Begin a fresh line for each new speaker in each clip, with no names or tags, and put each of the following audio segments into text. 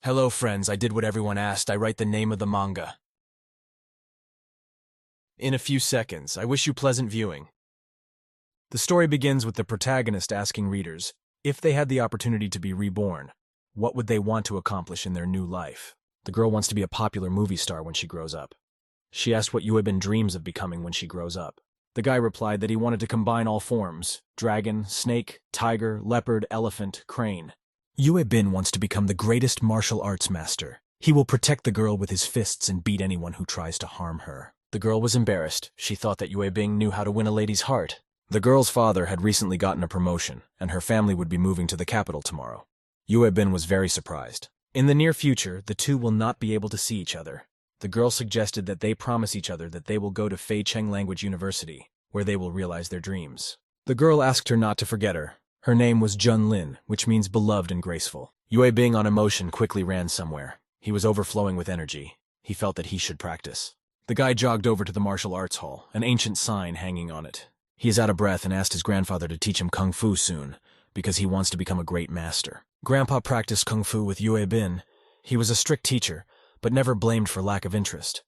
Hello friends, I did what everyone asked. I write the name of the manga. In a few seconds, I wish you pleasant viewing. The story begins with the protagonist asking readers, if they had the opportunity to be reborn, what would they want to accomplish in their new life? The girl wants to be a popular movie star when she grows up. She asked what Yuebin dreams of becoming when she grows up. The guy replied that he wanted to combine all forms: dragon, snake, tiger, leopard, elephant, crane. Yuebin wants to become the greatest martial arts master. He will protect the girl with his fists and beat anyone who tries to harm her. The girl was embarrassed. She thought that Yuebing knew how to win a lady's heart. The girl's father had recently gotten a promotion, and her family would be moving to the capital tomorrow. Yuebin was very surprised. In the near future, the two will not be able to see each other. The girl suggested that they promise each other that they will go to Feicheng Language University, where they will realize their dreams. The girl asked her not to forget her. Her name was Junlin, which means beloved and graceful. Yuebing, on emotion, quickly ran somewhere. He was overflowing with energy. He felt that he should practice. The guy jogged over to the martial arts hall, an ancient sign hanging on it. He is out of breath and asked his grandfather to teach him kung fu soon, because he wants to become a great master. Grandpa practiced kung fu with Yuebin. He was a strict teacher, but never blamed for lack of interest.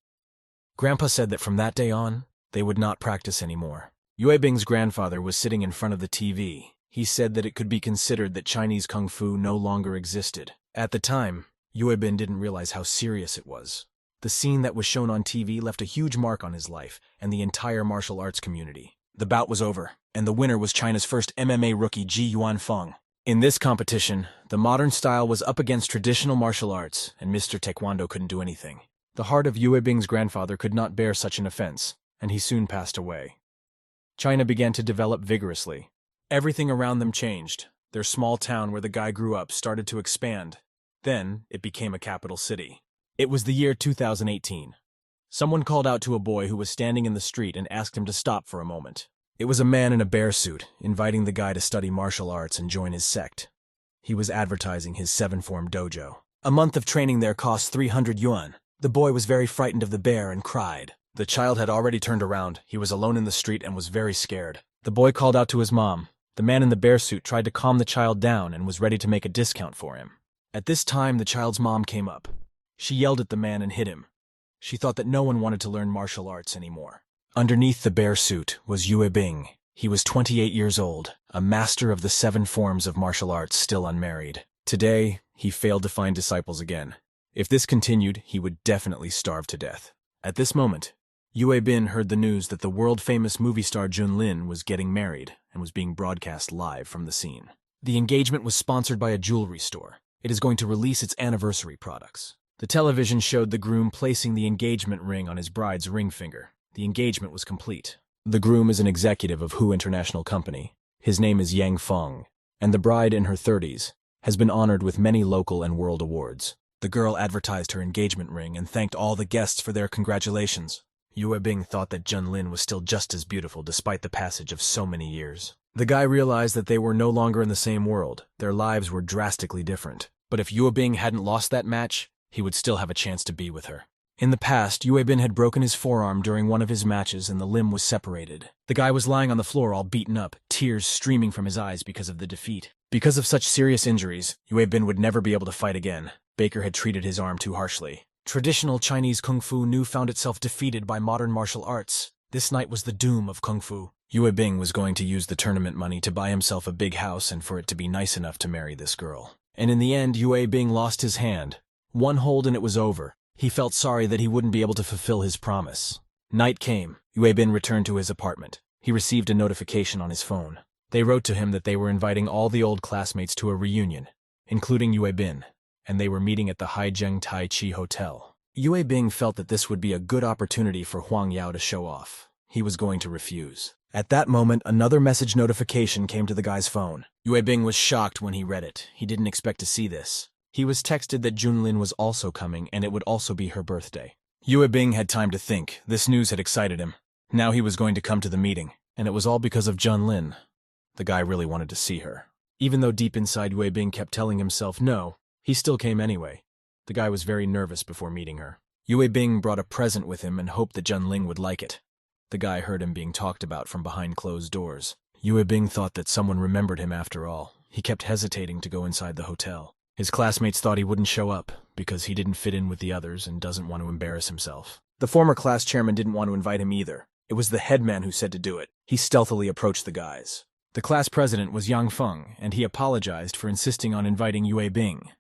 Grandpa said that from that day on, they would not practice anymore. Yuebing's grandfather was sitting in front of the TV. He said that it could be considered that Chinese kung fu no longer existed. At the time, Yuebin didn't realize how serious it was. The scene that was shown on TV left a huge mark on his life and the entire martial arts community. The bout was over, and the winner was China's first MMA rookie Ji Yuanfeng. In this competition, the modern style was up against traditional martial arts, and Mr. Taekwondo couldn't do anything. The heart of Yuebing's grandfather could not bear such an offense, and he soon passed away. China began to develop vigorously. Everything around them changed. Their small town where the guy grew up started to expand. Then, it became a capital city. It was the year 2018. Someone called out to a boy who was standing in the street and asked him to stop for a moment. It was a man in a bear suit, inviting the guy to study martial arts and join his sect. He was advertising his 7-form dojo. A month of training there cost 300 yuan. The boy was very frightened of the bear and cried. The child had already turned around. He was alone in the street and was very scared. The boy called out to his mom. The man in the bear suit tried to calm the child down and was ready to make a discount for him. At this time, the child's mom came up. She yelled at the man and hit him. She thought that no one wanted to learn martial arts anymore. Underneath the bear suit was Yuebing. He was 28 years old, a master of the 7 forms of martial arts, still unmarried. Today, he failed to find disciples again. If this continued, he would definitely starve to death. At this moment, Yuebin heard the news that the world-famous movie star Junlin was getting married and was being broadcast live from the scene. The engagement was sponsored by a jewelry store. It is going to release its anniversary products. The television showed the groom placing the engagement ring on his bride's ring finger. The engagement was complete. The groom is an executive of Hu International Company. His name is Yang Feng, and the bride in her 30s has been honored with many local and world awards. The girl advertised her engagement ring and thanked all the guests for their congratulations. Yuebing thought that Junlin was still just as beautiful despite the passage of so many years. The guy realized that they were no longer in the same world. Their lives were drastically different. But if Yuebing hadn't lost that match, he would still have a chance to be with her. In the past, Yuebin had broken his forearm during one of his matches and the limb was separated. The guy was lying on the floor all beaten up, tears streaming from his eyes because of the defeat. Because of such serious injuries, Yuebin would never be able to fight again. Baker had treated his arm too harshly. Traditional Chinese kung fu now found itself defeated by modern martial arts. This night was the doom of kung fu. Yuebing was going to use the tournament money to buy himself a big house and for it to be nice enough to marry this girl. And in the end, Yuebing lost his hand. One hold and it was over. He felt sorry that he wouldn't be able to fulfill his promise. Night came. Yuebin returned to his apartment. He received a notification on his phone. They wrote to him that they were inviting all the old classmates to a reunion, including Yuebin, and they were meeting at the Haizheng Tai Chi Hotel. Yuebing felt that this would be a good opportunity for Huang Yao to show off. He was going to refuse. At that moment, another message notification came to the guy's phone. Yuebing was shocked when he read it. He didn't expect to see this. He was texted that Junlin was also coming, and it would also be her birthday. Yuebing had time to think. This news had excited him. Now he was going to come to the meeting, and it was all because of Junlin. The guy really wanted to see her. Even though deep inside Yuebing kept telling himself no, he still came anyway. The guy was very nervous before meeting her. Yuebing brought a present with him and hoped that Junlin would like it. The guy heard him being talked about from behind closed doors. Yuebing thought that someone remembered him after all. He kept hesitating to go inside the hotel. His classmates thought he wouldn't show up. because he didn't fit in with the others and doesn't want to embarrass himself. The former class chairman didn't want to invite him either. It was the headman who said to do it. He stealthily approached the guys. The class president was Yang Feng, and he apologized for insisting on inviting Yue Bing.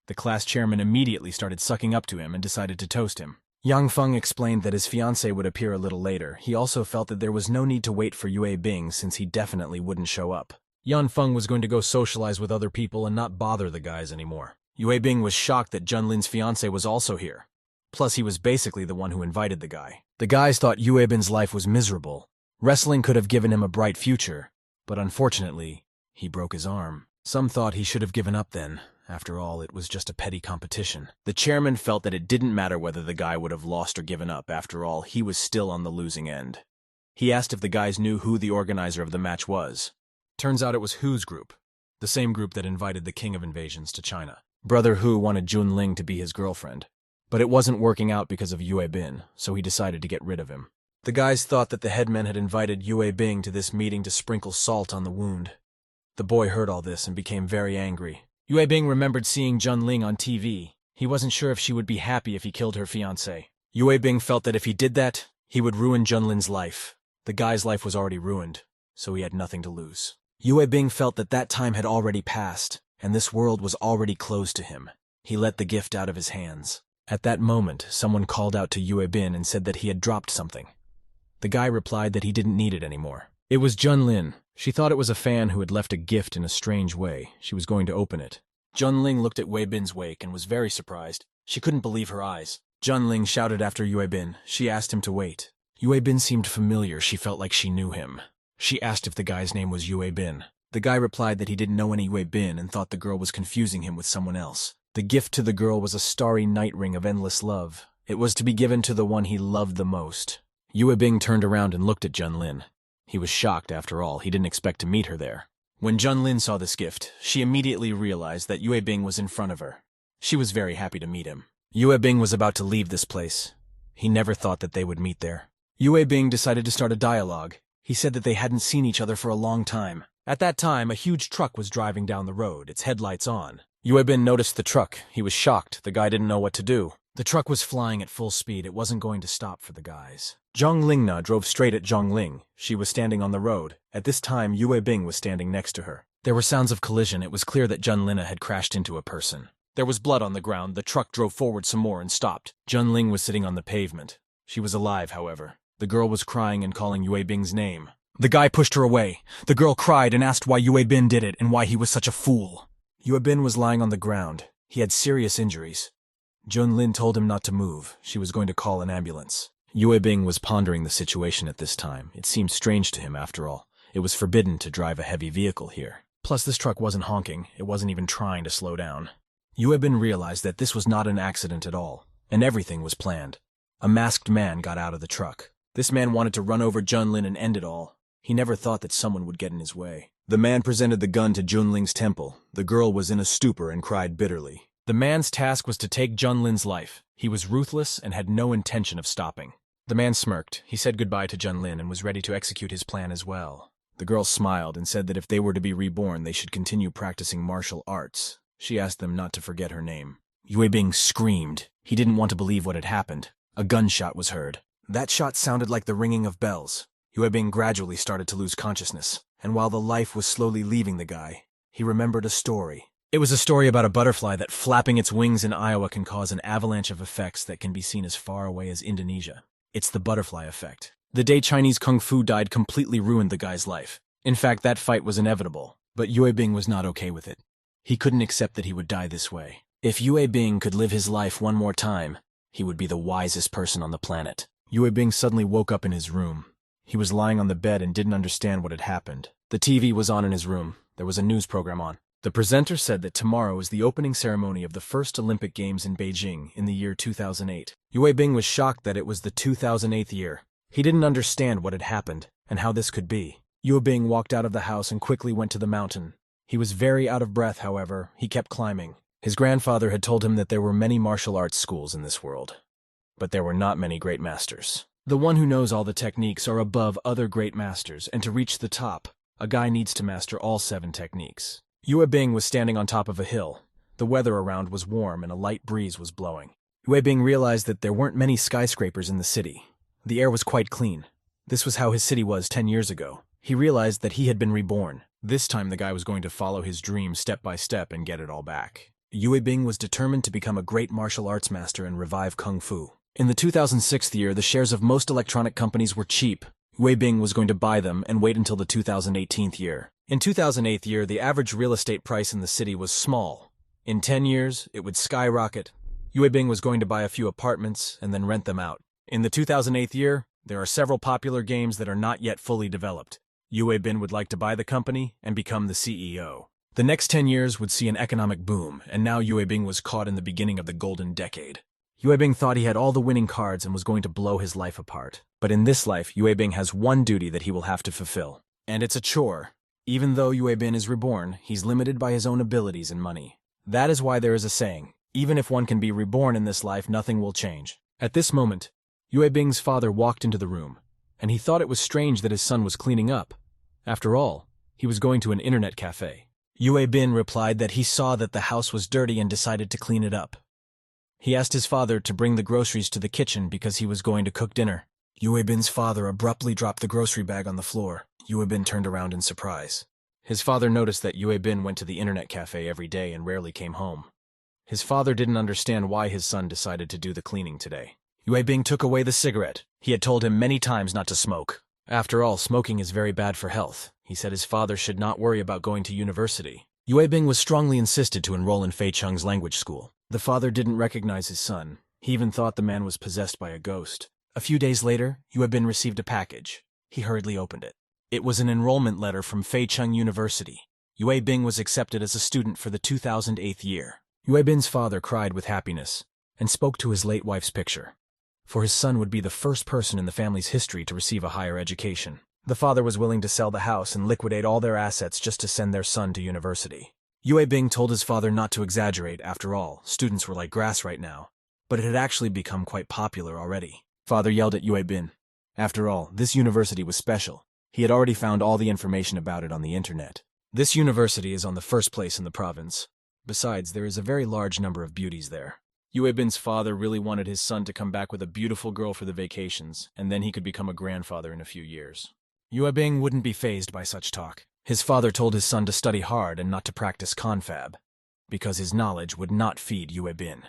The class chairman immediately started sucking up to him and decided to toast him. Yang Feng explained that his fiancée would appear a little later. He also felt that there was no need to wait for Yue Bing since he definitely wouldn't show up. Yang Feng was going to go socialize with other people and not bother the guys anymore. Yue Bing was shocked that Junlin's fiancée was also here. Plus, he was basically the one who invited the guy. The guys thought Yue Bing's life was miserable. Wrestling could have given him a bright future, but unfortunately, he broke his arm. Some thought he should have given up then. After all, it was just a petty competition. The chairman felt that it didn't matter whether the guy would have lost or given up. After all, he was still on the losing end. He asked if the guys knew who the organizer of the match was. Turns out it was Hu's group, the same group that invited the King of Invasions to China. Brother Hu wanted Junling to be his girlfriend, but it wasn't working out because of Yue Bin, so he decided to get rid of him. The guys thought that the headman had invited Yue Bing to this meeting to sprinkle salt on the wound. The boy heard all this and became very angry. Yue Bing remembered seeing Junling on TV. He wasn't sure if she would be happy if he killed her fiancé. Yue Bing felt that if he did that, he would ruin Junlin's life. The guy's life was already ruined, so he had nothing to lose. Yue Bing felt that that time had already passed, and this world was already closed to him. He let the gift out of his hands. At that moment, someone called out to Yue Bin and said that he had dropped something. The guy replied that he didn't need it anymore. It was Junlin. She thought it was a fan who had left a gift in a strange way. She was going to open it. Junling looked at Yue Bin's wake and was very surprised. She couldn't believe her eyes. Junling shouted after Yue Bin. She asked him to wait. Yue Bin seemed familiar. She felt like she knew him. She asked if the guy's name was Yue Bin. The guy replied that he didn't know any Yue Bin and thought the girl was confusing him with someone else. The gift to the girl was a starry night ring of endless love. It was to be given to the one he loved the most. Yue Bing turned around and looked at Junlin. He was shocked after all. He didn't expect to meet her there. When Junlin saw this gift, she immediately realized that Yue Bing was in front of her. She was very happy to meet him. Yue Bing was about to leave this place. He never thought that they would meet there. Yue Bing decided to start a dialogue. He said that they hadn't seen each other for a long time. At that time, a huge truck was driving down the road, its headlights on. Yue Bin noticed the truck. He was shocked. The guy didn't know what to do. The truck was flying at full speed. It wasn't going to stop for the guys. Zhang Lingna drove straight at Zhang Ling. She was standing on the road. At this time, Yue Bing was standing next to her. There were sounds of collision. It was clear that Zhang Lina had crashed into a person. There was blood on the ground. The truck drove forward some more and stopped. Zhang Ling was sitting on the pavement. She was alive, however. The girl was crying and calling Yue Bing's name. The guy pushed her away. The girl cried and asked why Yue Bin did it and why he was such a fool. Yue Bin was lying on the ground. He had serious injuries. Junlin told him not to move. She was going to call an ambulance. Yue Bing was pondering the situation at this time. It seemed strange to him, after all. It was forbidden to drive a heavy vehicle here. Plus, this truck wasn't honking. It wasn't even trying to slow down. Yue Bin realized that this was not an accident at all, and everything was planned. A masked man got out of the truck. This man wanted to run over Junlin and end it all. He never thought that someone would get in his way. The man presented the gun to Junling's temple. The girl was in a stupor and cried bitterly. The man's task was to take Junlin's life. He was ruthless and had no intention of stopping. The man smirked. He said goodbye to Junlin and was ready to execute his plan as well. The girl smiled and said that if they were to be reborn, they should continue practicing martial arts. She asked them not to forget her name. Yue Bing screamed. He didn't want to believe what had happened. A gunshot was heard. That shot sounded like the ringing of bells. Yue Bing gradually started to lose consciousness, and while the life was slowly leaving the guy, he remembered a story. It was a story about a butterfly that flapping its wings in Iowa can cause an avalanche of effects that can be seen as far away as Indonesia. It's the butterfly effect. The day Chinese Kung Fu died completely ruined the guy's life. In fact, that fight was inevitable, but Yue Bing was not okay with it. He couldn't accept that he would die this way. If Yue Bing could live his life one more time, he would be the wisest person on the planet. Yue Bing suddenly woke up in his room. He was lying on the bed and didn't understand what had happened. The TV was on in his room. There was a news program on. The presenter said that tomorrow is the opening ceremony of the first Olympic Games in Beijing in the year 2008. Yue Bing was shocked that it was the 2008th year. He didn't understand what had happened and how this could be. Yue Bing walked out of the house and quickly went to the mountain. He was very out of breath, however. He kept climbing. His grandfather had told him that there were many martial arts schools in this world, but there were not many great masters. The one who knows all the techniques are above other great masters, and to reach the top, a guy needs to master all 7 techniques. Yue Bing was standing on top of a hill. The weather around was warm and a light breeze was blowing. Yue Bing realized that there weren't many skyscrapers in the city. The air was quite clean. This was how his city was 10 years ago. He realized that he had been reborn. This time the guy was going to follow his dream step by step and get it all back. Yue Bing was determined to become a great martial arts master and revive Kung Fu. In the 2006 year, the shares of most electronic companies were cheap. Yue Bing was going to buy them and wait until the 2018 year. In 2008 year, the average real estate price in the city was small. In 10 years, it would skyrocket. Yue Bing was going to buy a few apartments and then rent them out. In the 2008 year, there are several popular games that are not yet fully developed. Yue Bing would like to buy the company and become the CEO. The next 10 years would see an economic boom, and now Yue Bing was caught in the beginning of the golden decade. Yue Bing thought he had all the winning cards and was going to blow his life apart. But in this life, Yue Bing has one duty that he will have to fulfill. And it's a chore. Even though Yue Bing is reborn, he's limited by his own abilities and money. That is why there is a saying, even if one can be reborn in this life, nothing will change. At this moment, Yue Bing's father walked into the room, and he thought it was strange that his son was cleaning up. After all, he was going to an internet cafe. Yue Bing replied that he saw that the house was dirty and decided to clean it up. He asked his father to bring the groceries to the kitchen because he was going to cook dinner. Yue Bing's father abruptly dropped the grocery bag on the floor. Yue Bing turned around in surprise. His father noticed that Yue Bing went to the internet cafe every day and rarely came home. His father didn't understand why his son decided to do the cleaning today. Yue Bing took away the cigarette. He had told him many times not to smoke. After all, smoking is very bad for health. He said his father should not worry about going to university. Yue Bing was strongly insisted to enroll in Fei Cheng's language school. The father didn't recognize his son. He even thought the man was possessed by a ghost. A few days later, Yue Bing received a package. He hurriedly opened it. It was an enrollment letter from Fei Cheng University. Yue Bing was accepted as a student for the 2008 year. Yue Bing's father cried with happiness and spoke to his late wife's picture. For his son would be the first person in the family's history to receive a higher education. The father was willing to sell the house and liquidate all their assets just to send their son to university. Yue Bing told his father not to exaggerate. After all, students were like grass right now. But it had actually become quite popular already. Father yelled at Yue Bing. After all, this university was special. He had already found all the information about it on the internet. This university is on the first place in the province. Besides, there is a very large number of beauties there. Yue Bing's father really wanted his son to come back with a beautiful girl for the vacations, and then he could become a grandfather in a few years. Yue Bing wouldn't be fazed by such talk. His father told his son to study hard and not to practice confab, because his knowledge would not feed Yue Bing.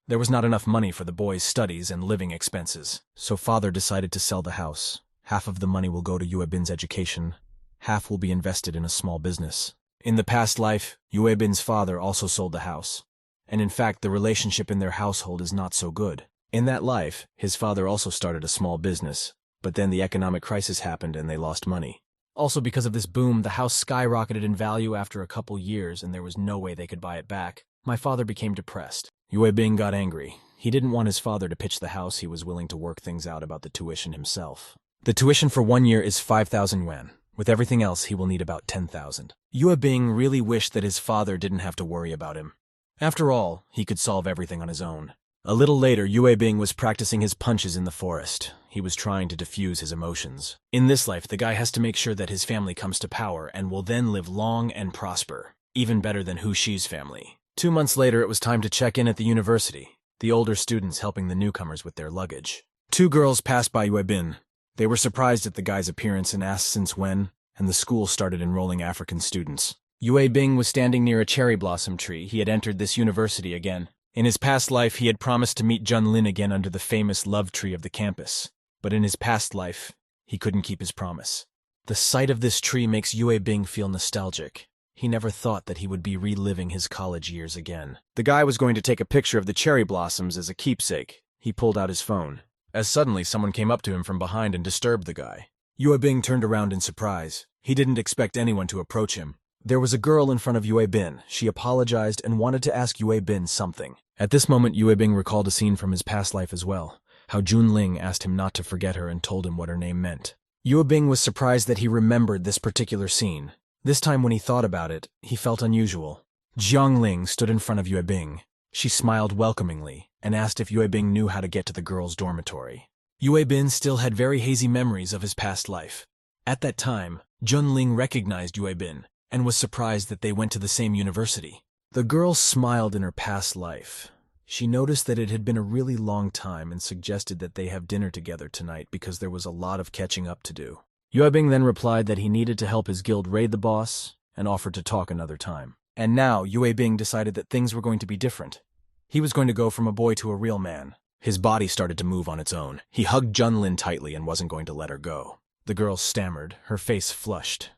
There was not enough money for the boy's studies and living expenses, so father decided to sell the house. Half of the money will go to Yue Bing's education, half will be invested in a small business. In the past life, Yue Bing's father also sold the house. And in fact, the relationship in their household is not so good. In that life, his father also started a small business, but then the economic crisis happened and they lost money. Also because of this boom, the house skyrocketed in value after a couple years and there was no way they could buy it back. My father became depressed. Yue Bing got angry. He didn't want his father to pitch the house. He was willing to work things out about the tuition himself. The tuition for 1 year is 5,000 yuan. With everything else, he will need about 10,000. Yue Bing really wished that his father didn't have to worry about him. After all, he could solve everything on his own. A little later, Yue Bing was practicing his punches in the forest. He was trying to diffuse his emotions. In this life, the guy has to make sure that his family comes to power and will then live long and prosper, even better than Hu Shi's family. 2 months later, it was time to check in at the university, the older students helping the newcomers with their luggage. 2 girls passed by Yue Bing. They were surprised at the guy's appearance and asked since when, and the school started enrolling African students. Yue Bing was standing near a cherry blossom tree. He had entered this university again. In his past life, he had promised to meet Jun Lin again under the famous love tree of the campus. But in his past life, he couldn't keep his promise. The sight of this tree makes Yue Bing feel nostalgic. He never thought that he would be reliving his college years again. The guy was going to take a picture of the cherry blossoms as a keepsake. He pulled out his phone. As suddenly, someone came up to him from behind and disturbed the guy. Yue Bing turned around in surprise. He didn't expect anyone to approach him. There was a girl in front of Yue Bing. She apologized and wanted to ask Yue Bing something. At this moment, Yue Bing recalled a scene from his past life as well, how Jun Ling asked him not to forget her and told him what her name meant. Yue Bing was surprised that he remembered this particular scene. This time when he thought about it, he felt unusual. Jiang Ling stood in front of Yue Bing. She smiled welcomingly and asked if Yue Bing knew how to get to the girls' dormitory. Yue Bing still had very hazy memories of his past life. At that time, Jun Ling recognized Yue Bing and was surprised that they went to the same university. The girl smiled in her past life. She noticed that it had been a really long time and suggested that they have dinner together tonight because there was a lot of catching up to do. Yuebing then replied that he needed to help his guild raid the boss and offered to talk another time. And now Yuebing decided that things were going to be different. He was going to go from a boy to a real man. His body started to move on its own. He hugged Junlin tightly and wasn't going to let her go. The girl stammered, her face flushed.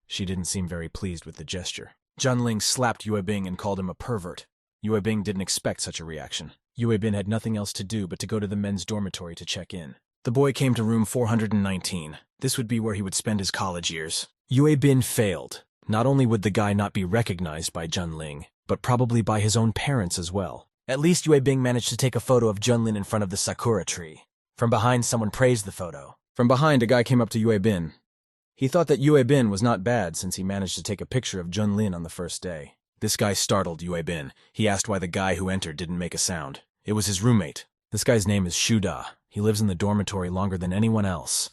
She didn't seem very pleased with the gesture. Junling slapped Yuebing and called him a pervert. Yuebing didn't expect such a reaction. Yuebin had nothing else to do but to go to the men's dormitory to check in. The boy came to room 419. This would be where he would spend his college years. Yuebin failed. Not only would the guy not be recognized by Junling, but probably by his own parents as well. At least Yuebing managed to take a photo of Junlin in front of the sakura tree. From behind, someone praised the photo. From behind, a guy came up to Yuebin. He thought that Yuebin was not bad since he managed to take a picture of Junlin on the first day. This guy startled Yuebin. He asked why the guy who entered didn't make a sound. It was his roommate. This guy's name is Shuda. He lives in the dormitory longer than anyone else.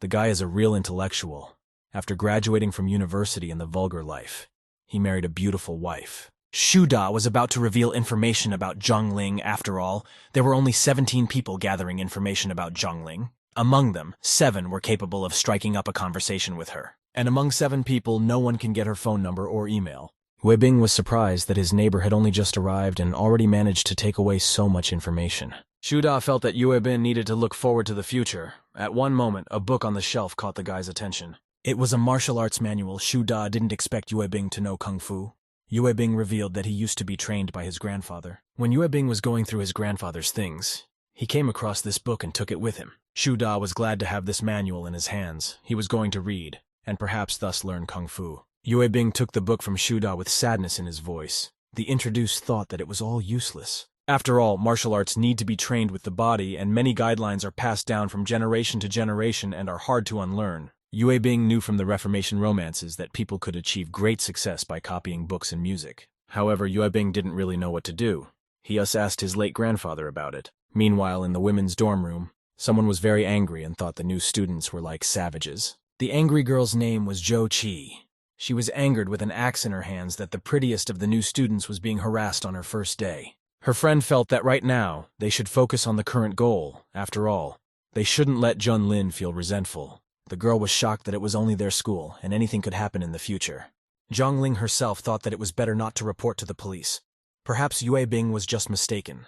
The guy is a real intellectual. After graduating from university in the vulgar life, he married a beautiful wife. Shuda was about to reveal information about Zhongling. After all, there were only 17 people gathering information about Zhongling. Among them, 7 were capable of striking up a conversation with her. And among 7 people, no one can get her phone number or email. Yuebing was surprised that his neighbor had only just arrived and already managed to take away so much information. Shuda felt that Yuebin needed to look forward to the future. At one moment, a book on the shelf caught the guy's attention. It was a martial arts manual. Shuda didn't expect Yuebing to know kung fu. Yuebing revealed that he used to be trained by his grandfather. When Yuebing was going through his grandfather's things, he came across this book and took it with him. Shuda was glad to have this manual in his hands. He was going to read, and perhaps thus learn kung fu. Yuebing took the book from Shuda with sadness in his voice. The introduced thought that it was all useless. After all, martial arts need to be trained with the body, and many guidelines are passed down from generation to generation and are hard to unlearn. Yuebing knew from the Reformation romances that people could achieve great success by copying books and music. However, Yuebing didn't really know what to do. He thus asked his late grandfather about it. Meanwhile, in the women's dorm room, someone was very angry and thought the new students were like savages. The angry girl's name was Jo Chi. She was angered with an axe in her hands that the prettiest of the new students was being harassed on her first day. Her friend felt that right now, they should focus on the current goal. After all, they shouldn't let Junlin feel resentful. The girl was shocked that it was only their school, and anything could happen in the future. Zhongling herself thought that it was better not to report to the police. Perhaps Yuebing was just mistaken.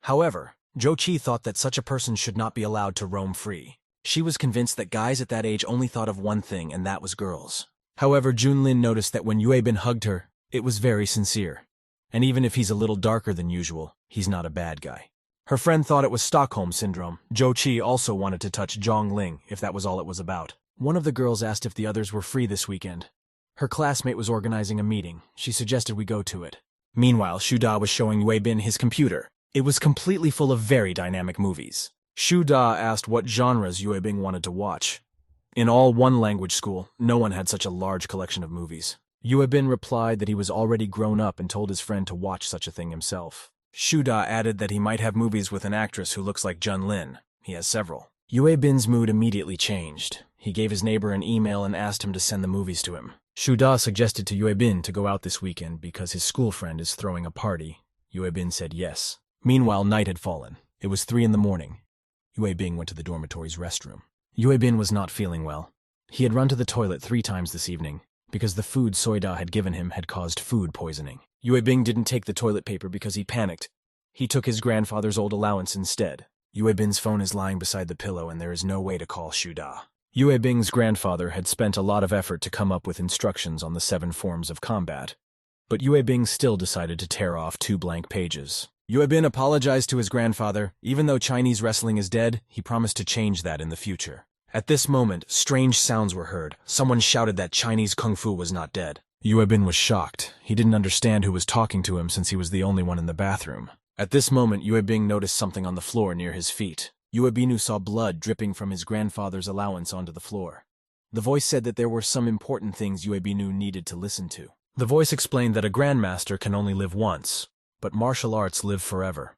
However, Jo Chi thought that such a person should not be allowed to roam free. She was convinced that guys at that age only thought of one thing, and that was girls. However, Junlin noticed that when Yuebin hugged her, it was very sincere. And even if he's a little darker than usual, he's not a bad guy. Her friend thought it was Stockholm Syndrome. Jo Chi also wanted to touch Zhongling, if that was all it was about. One of the girls asked if the others were free this weekend. Her classmate was organizing a meeting. She suggested we go to it. Meanwhile, Shuda was showing Yuebin his computer. It was completely full of very dynamic movies. Shuda asked what genres Yuebing wanted to watch. In all one-language school, no one had such a large collection of movies. Yuebin replied that he was already grown up and told his friend to watch such a thing himself. Shuda added that he might have movies with an actress who looks like Junlin. He has several. Yuebin's mood immediately changed. He gave his neighbor an email and asked him to send the movies to him. Shuda suggested to Yuebin to go out this weekend because his school friend is throwing a party. Yuebin said yes. Meanwhile, night had fallen. It was 3 in the morning. Yuebing went to the dormitory's restroom. Yuebin was not feeling well. He had run to the toilet 3 times this evening, because the food Soida had given him had caused food poisoning. Yuebing didn't take the toilet paper because he panicked. He took his grandfather's old allowance instead. Yuebin's phone is lying beside the pillow and there is no way to call Shuda. Yuebing's grandfather had spent a lot of effort to come up with instructions on the 7 forms of combat, but Yuebing still decided to tear off 2 blank pages. Yuebin apologized to his grandfather. Even though Chinese wrestling is dead, he promised to change that in the future. At this moment, strange sounds were heard. Someone shouted that Chinese kung fu was not dead. Yuebin was shocked. He didn't understand who was talking to him since he was the only one in the bathroom. At this moment, Yuebing noticed something on the floor near his feet. Yuebinu saw blood dripping from his grandfather's allowance onto the floor. The voice said that there were some important things Yuebinu needed to listen to. The voice explained that a grandmaster can only live once, but martial arts live forever.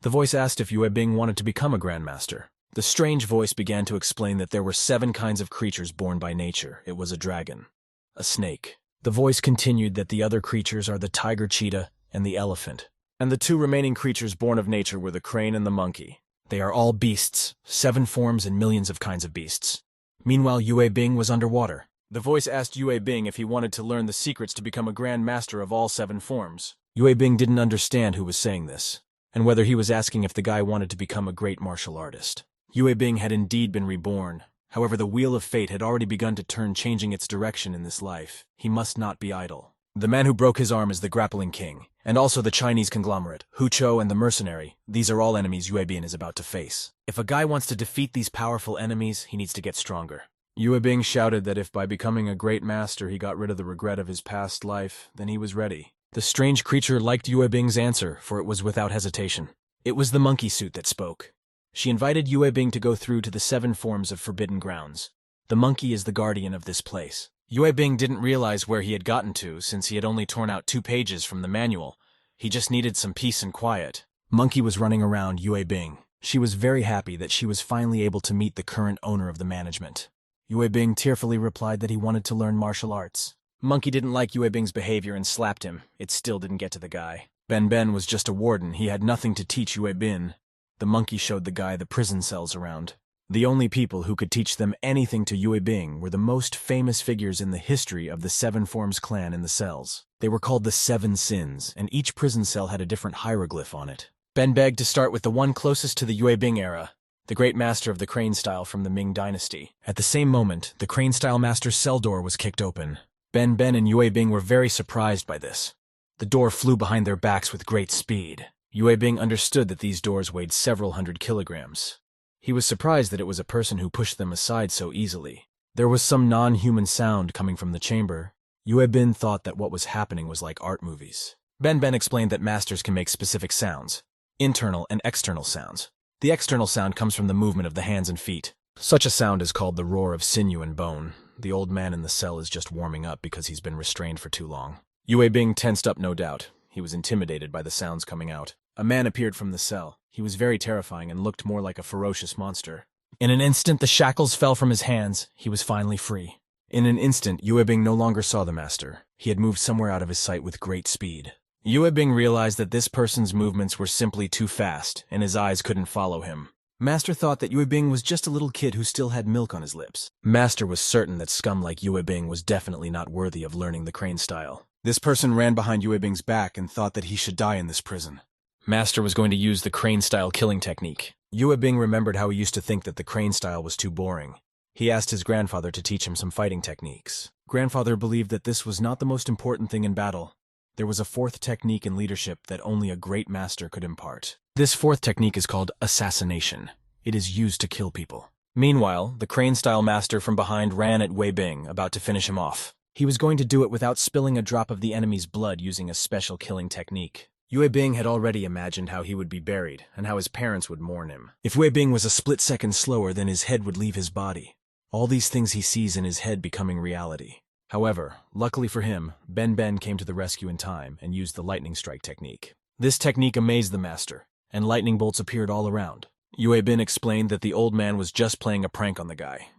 The voice asked if Yuebing wanted to become a grandmaster. The strange voice began to explain that there were 7 kinds of creatures born by nature. It was a dragon, a snake. The voice continued that the other creatures are the tiger cheetah, and the elephant. And the two remaining creatures born of nature were the crane and the monkey. They are all beasts, 7 forms and millions of kinds of beasts. Meanwhile, Yue Bing was underwater. The voice asked Yue Bing if he wanted to learn the secrets to become a grand master of all 7 forms. Yue Bing didn't understand who was saying this, and whether he was asking if the guy wanted to become a great martial artist. Yue Bing had indeed been reborn. However, the wheel of fate had already begun to turn, changing its direction in this life. He must not be idle. The man who broke his arm is the Grappling King, and also the Chinese conglomerate, Hu Chou and the Mercenary. These are all enemies Yue Bing is about to face. If a guy wants to defeat these powerful enemies, he needs to get stronger. Yue Bing shouted that if by becoming a great master he got rid of the regret of his past life, then he was ready. The strange creature liked Yue Bing's answer, for it was without hesitation. It was the monkey suit that spoke. She invited Yue Bing to go through to the 7 forms of Forbidden Grounds. The monkey is the guardian of this place. Yue Bing didn't realize where he had gotten to, since he had only torn out 2 pages from the manual. He just needed some peace and quiet. Monkey was running around Yue Bing. She was very happy that she was finally able to meet the current owner of the management. Yue Bing tearfully replied that he wanted to learn martial arts. Monkey didn't like Yue Bing's behavior and slapped him. It still didn't get to the guy. Ben was just a warden. He had nothing to teach Yue Bing. The monkey showed the guy the prison cells around. The only people who could teach them anything to Yue Bing were the most famous figures in the history of the 7 Forms clan in the cells. They were called the 7 Sins, and each prison cell had a different hieroglyph on it. Ben begged to start with the one closest to the Yue Bing era, the great master of the crane style from the Ming dynasty. At the same moment, the crane style master's cell door was kicked open. Ben and Yue Bing were very surprised by this. The door flew behind their backs with great speed. Yue Bing understood that these doors weighed several hundred kilograms. He was surprised that it was a person who pushed them aside so easily. There was some non-human sound coming from the chamber. Yue Bing thought that what was happening was like art movies. Ben explained that masters can make specific sounds, internal and external sounds. The external sound comes from the movement of the hands and feet. Such a sound is called the roar of sinew and bone. The old man in the cell is just warming up because he's been restrained for too long. Yue Bing tensed up, no doubt. He was intimidated by the sounds coming out. A man appeared from the cell. He was very terrifying and looked more like a ferocious monster. In an instant, the shackles fell from his hands. He was finally free. In an instant, Yue Bing no longer saw the master. He had moved somewhere out of his sight with great speed. Yue Bing realized that this person's movements were simply too fast, and his eyes couldn't follow him. Master thought that Yue Bing was just a little kid who still had milk on his lips. Master was certain that scum like Yue Bing was definitely not worthy of learning the crane style. This person ran behind Yue Bing's back and thought that he should die in this prison. Master was going to use the crane-style killing technique. Yue Bing remembered how he used to think that the crane style was too boring. He asked his grandfather to teach him some fighting techniques. Grandfather believed that this was not the most important thing in battle. There was a 4th technique in leadership that only a great master could impart. This 4th technique is called assassination. It is used to kill people. Meanwhile, the crane-style master from behind ran at Yue Bing, about to finish him off. He was going to do it without spilling a drop of the enemy's blood using a special killing technique. Yue Bing had already imagined how he would be buried, and how his parents would mourn him. If Yue Bing was a split second slower, then his head would leave his body. All these things he sees in his head becoming reality. However, luckily for him, Ben came to the rescue in time and used the lightning strike technique. This technique amazed the master, and lightning bolts appeared all around. Yue Bing explained that the old man was just playing a prank on the guy.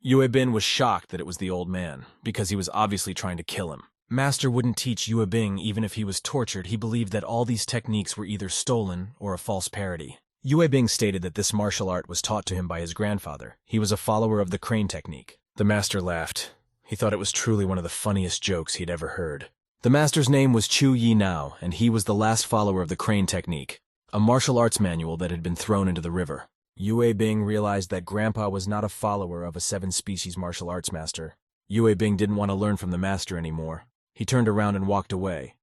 Yue Bing was shocked that it was the old man, because he was obviously trying to kill him. Master wouldn't teach Yue Bing even if he was tortured. He believed that all these techniques were either stolen or a false parody. Yue Bing stated that this martial art was taught to him by his grandfather. He was a follower of the crane technique. The master laughed. He thought it was truly one of the funniest jokes he'd ever heard. The master's name was Chu Yi Nao, and he was the last follower of the crane technique, a martial arts manual that had been thrown into the river. Yue Bing realized that Grandpa was not a follower of a 7-species martial arts master. Yue Bing didn't want to learn from the master anymore. He turned around and walked away.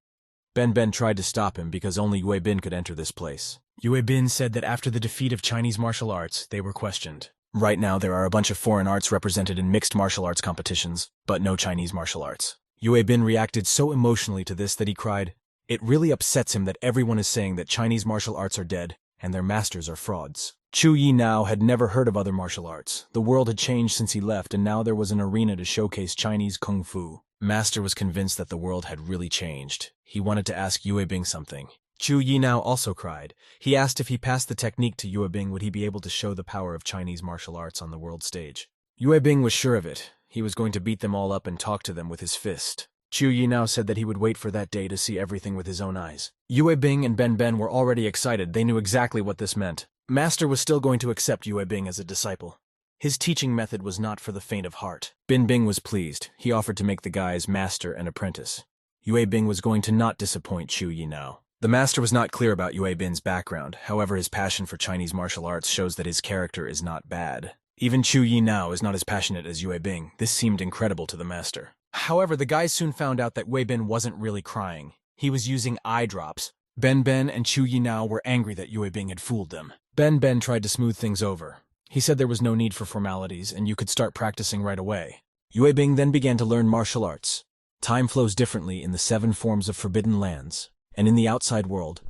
Ben tried to stop him because only Yue Bing could enter this place. Yue Bing said that after the defeat of Chinese martial arts, they were questioned. Right now, there are a bunch of foreign arts represented in mixed martial arts competitions, but no Chinese martial arts. Yue Bing reacted so emotionally to this that he cried. It really upsets him that everyone is saying that Chinese martial arts are dead and their masters are frauds. Chu Yi Nao had never heard of other martial arts. The world had changed since he left, and now there was an arena to showcase Chinese kung fu. Master was convinced that the world had really changed. He wanted to ask Yue Bing something. Chu Yi Nao also cried. He asked if he passed the technique to Yue Bing, would he be able to show the power of Chinese martial arts on the world stage. Yue Bing was sure of it. He was going to beat them all up and talk to them with his fist. Chu Yi now said that he would wait for that day to see everything with his own eyes. Yue Bing and Ben Ben were already excited. They knew exactly what this meant. Master was still going to accept Yue Bing as a disciple. His teaching method was not for the faint of heart. Bin Bing was pleased. He offered to make the guys master and apprentice. Yue Bing was going to not disappoint Chu Yi now. The master was not clear about Yue Bin's background. However, his passion for Chinese martial arts shows that his character is not bad. Even Chu Yi now is not as passionate as Yue Bing. This seemed incredible to the master. However, the guys soon found out that Yue Bin wasn't really crying. He was using eye drops. Ben Ben and Chu Yi now were angry that Yue Bing had fooled them. Ben Ben tried to smooth things over. He said there was no need for formalities and you could start practicing right away. Yue Bing then began to learn martial arts. Time flows differently in the 7 forms of forbidden lands. And in the outside world,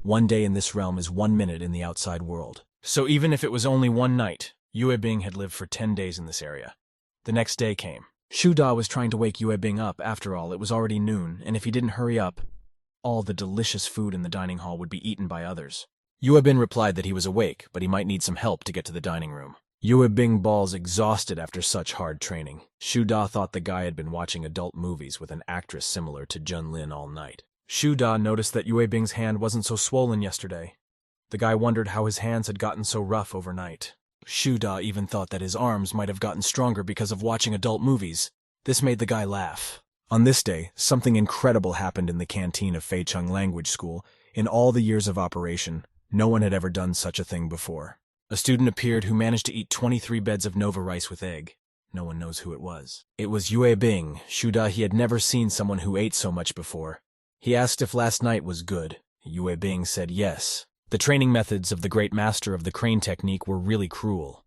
1 day in this realm is 1 minute in the outside world. So even if it was only 1 night, Yue Bing had lived for 10 days in this area. The next day came. Shu Da was trying to wake Yue Bing up. After all, it was already noon, and if he didn't hurry up, all the delicious food in the dining hall would be eaten by others. Yue Bin replied that he was awake, but he might need some help to get to the dining room. Yue Bing balls exhausted after such hard training. Shu Da thought the guy had been watching adult movies with an actress similar to Jun Lin all night. Shu Da noticed that Yue Bing's hand wasn't so swollen yesterday. The guy wondered how his hands had gotten so rough overnight. Shu Da even thought that his arms might have gotten stronger because of watching adult movies. This made the guy laugh. On this day, something incredible happened in the canteen of Feicheng Language School. In all the years of operation, no one had ever done such a thing before. A student appeared who managed to eat 23 beds of Nova rice with egg. No one knows who it was. It was Yue Bing. Shu Da, he had never seen someone who ate so much before. He asked if last night was good. Yue Bing said yes. The training methods of the great master of the crane technique were really cruel.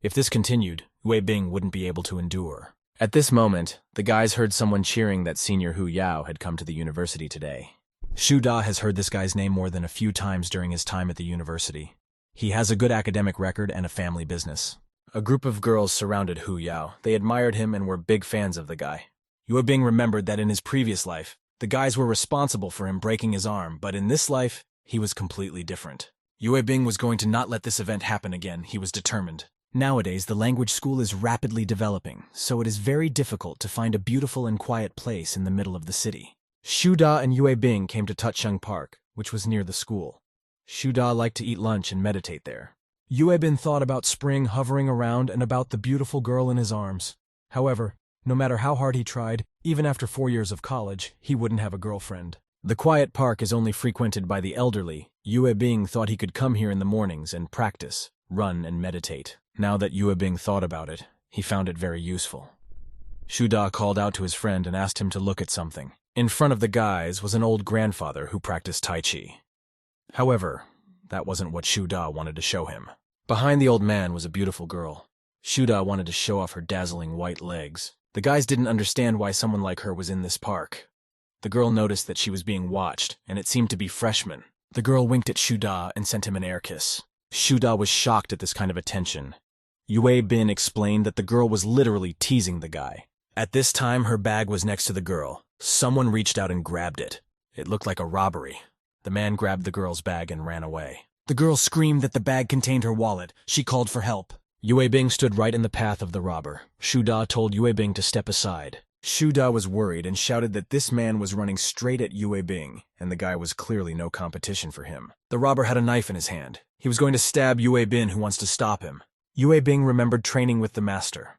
If this continued, Yue Bing wouldn't be able to endure. At this moment, the guys heard someone cheering that Senior Hu Yao had come to the university today. Shu Da has heard this guy's name more than a few times during his time at the university. He has a good academic record and a family business. A group of girls surrounded Hu Yao. They admired him and were big fans of the guy. Yue Bing remembered that in his previous life, the guys were responsible for him breaking his arm, but in this life, he was completely different. Yue Bing was going to not let this event happen again. He was determined. Nowadays, the language school is rapidly developing, so it is very difficult to find a beautiful and quiet place in the middle of the city. Shu Da and Yue Bing came to Tutsheng Park, which was near the school. Shu Da liked to eat lunch and meditate there. Yue Bing thought about spring hovering around and about the beautiful girl in his arms. However, no matter how hard he tried, even after 4 years of college, he wouldn't have a girlfriend. The quiet park is only frequented by the elderly. Yue Bing thought he could come here in the mornings and practice, run and meditate. Now that Yue Bing thought about it, he found it very useful. Shu Da called out to his friend and asked him to look at something. In front of the guys was an old grandfather who practiced Tai Chi. However, that wasn't what Shu Da wanted to show him. Behind the old man was a beautiful girl. Shu Da wanted to show off her dazzling white legs. The guys didn't understand why someone like her was in this park. The girl noticed that she was being watched, and it seemed to be freshmen. The girl winked at Shu Da and sent him an air kiss. Shu Da was shocked at this kind of attention. Yue Bin explained that the girl was literally teasing the guy. At this time, her bag was next to the girl. Someone reached out and grabbed it. It looked like a robbery. The man grabbed the girl's bag and ran away. The girl screamed that the bag contained her wallet. She called for help. Yue Bing stood right in the path of the robber. Shu Da told Yue Bing to step aside. Shu Da was worried and shouted that this man was running straight at Yue Bing, and the guy was clearly no competition for him. The robber had a knife in his hand. He was going to stab Yue Bin, who wants to stop him. Yue Bing remembered training with the master.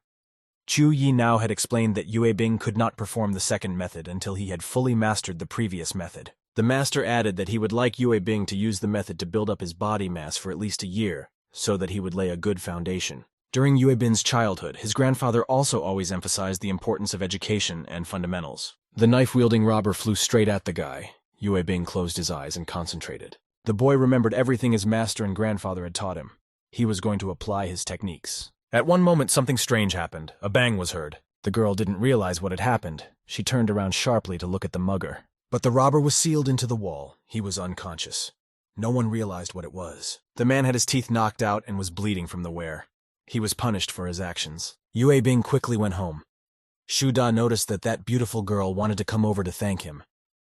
Chu Yi now had explained that Yue Bing could not perform the second method until he had fully mastered the previous method. The master added that he would like Yue Bing to use the method to build up his body mass for at least a year, so that he would lay a good foundation. During Yue Bin's childhood, his grandfather also always emphasized the importance of education and fundamentals. The knife-wielding robber flew straight at the guy. Yue Bing closed his eyes and concentrated. The boy remembered everything his master and grandfather had taught him. He was going to apply his techniques. At one moment, something strange happened. A bang was heard. The girl didn't realize what had happened. She turned around sharply to look at the mugger. But the robber was sealed into the wall. He was unconscious. No one realized what it was. The man had his teeth knocked out and was bleeding from the wear. He was punished for his actions. Yue Bing quickly went home. Shu Da noticed that that beautiful girl wanted to come over to thank him,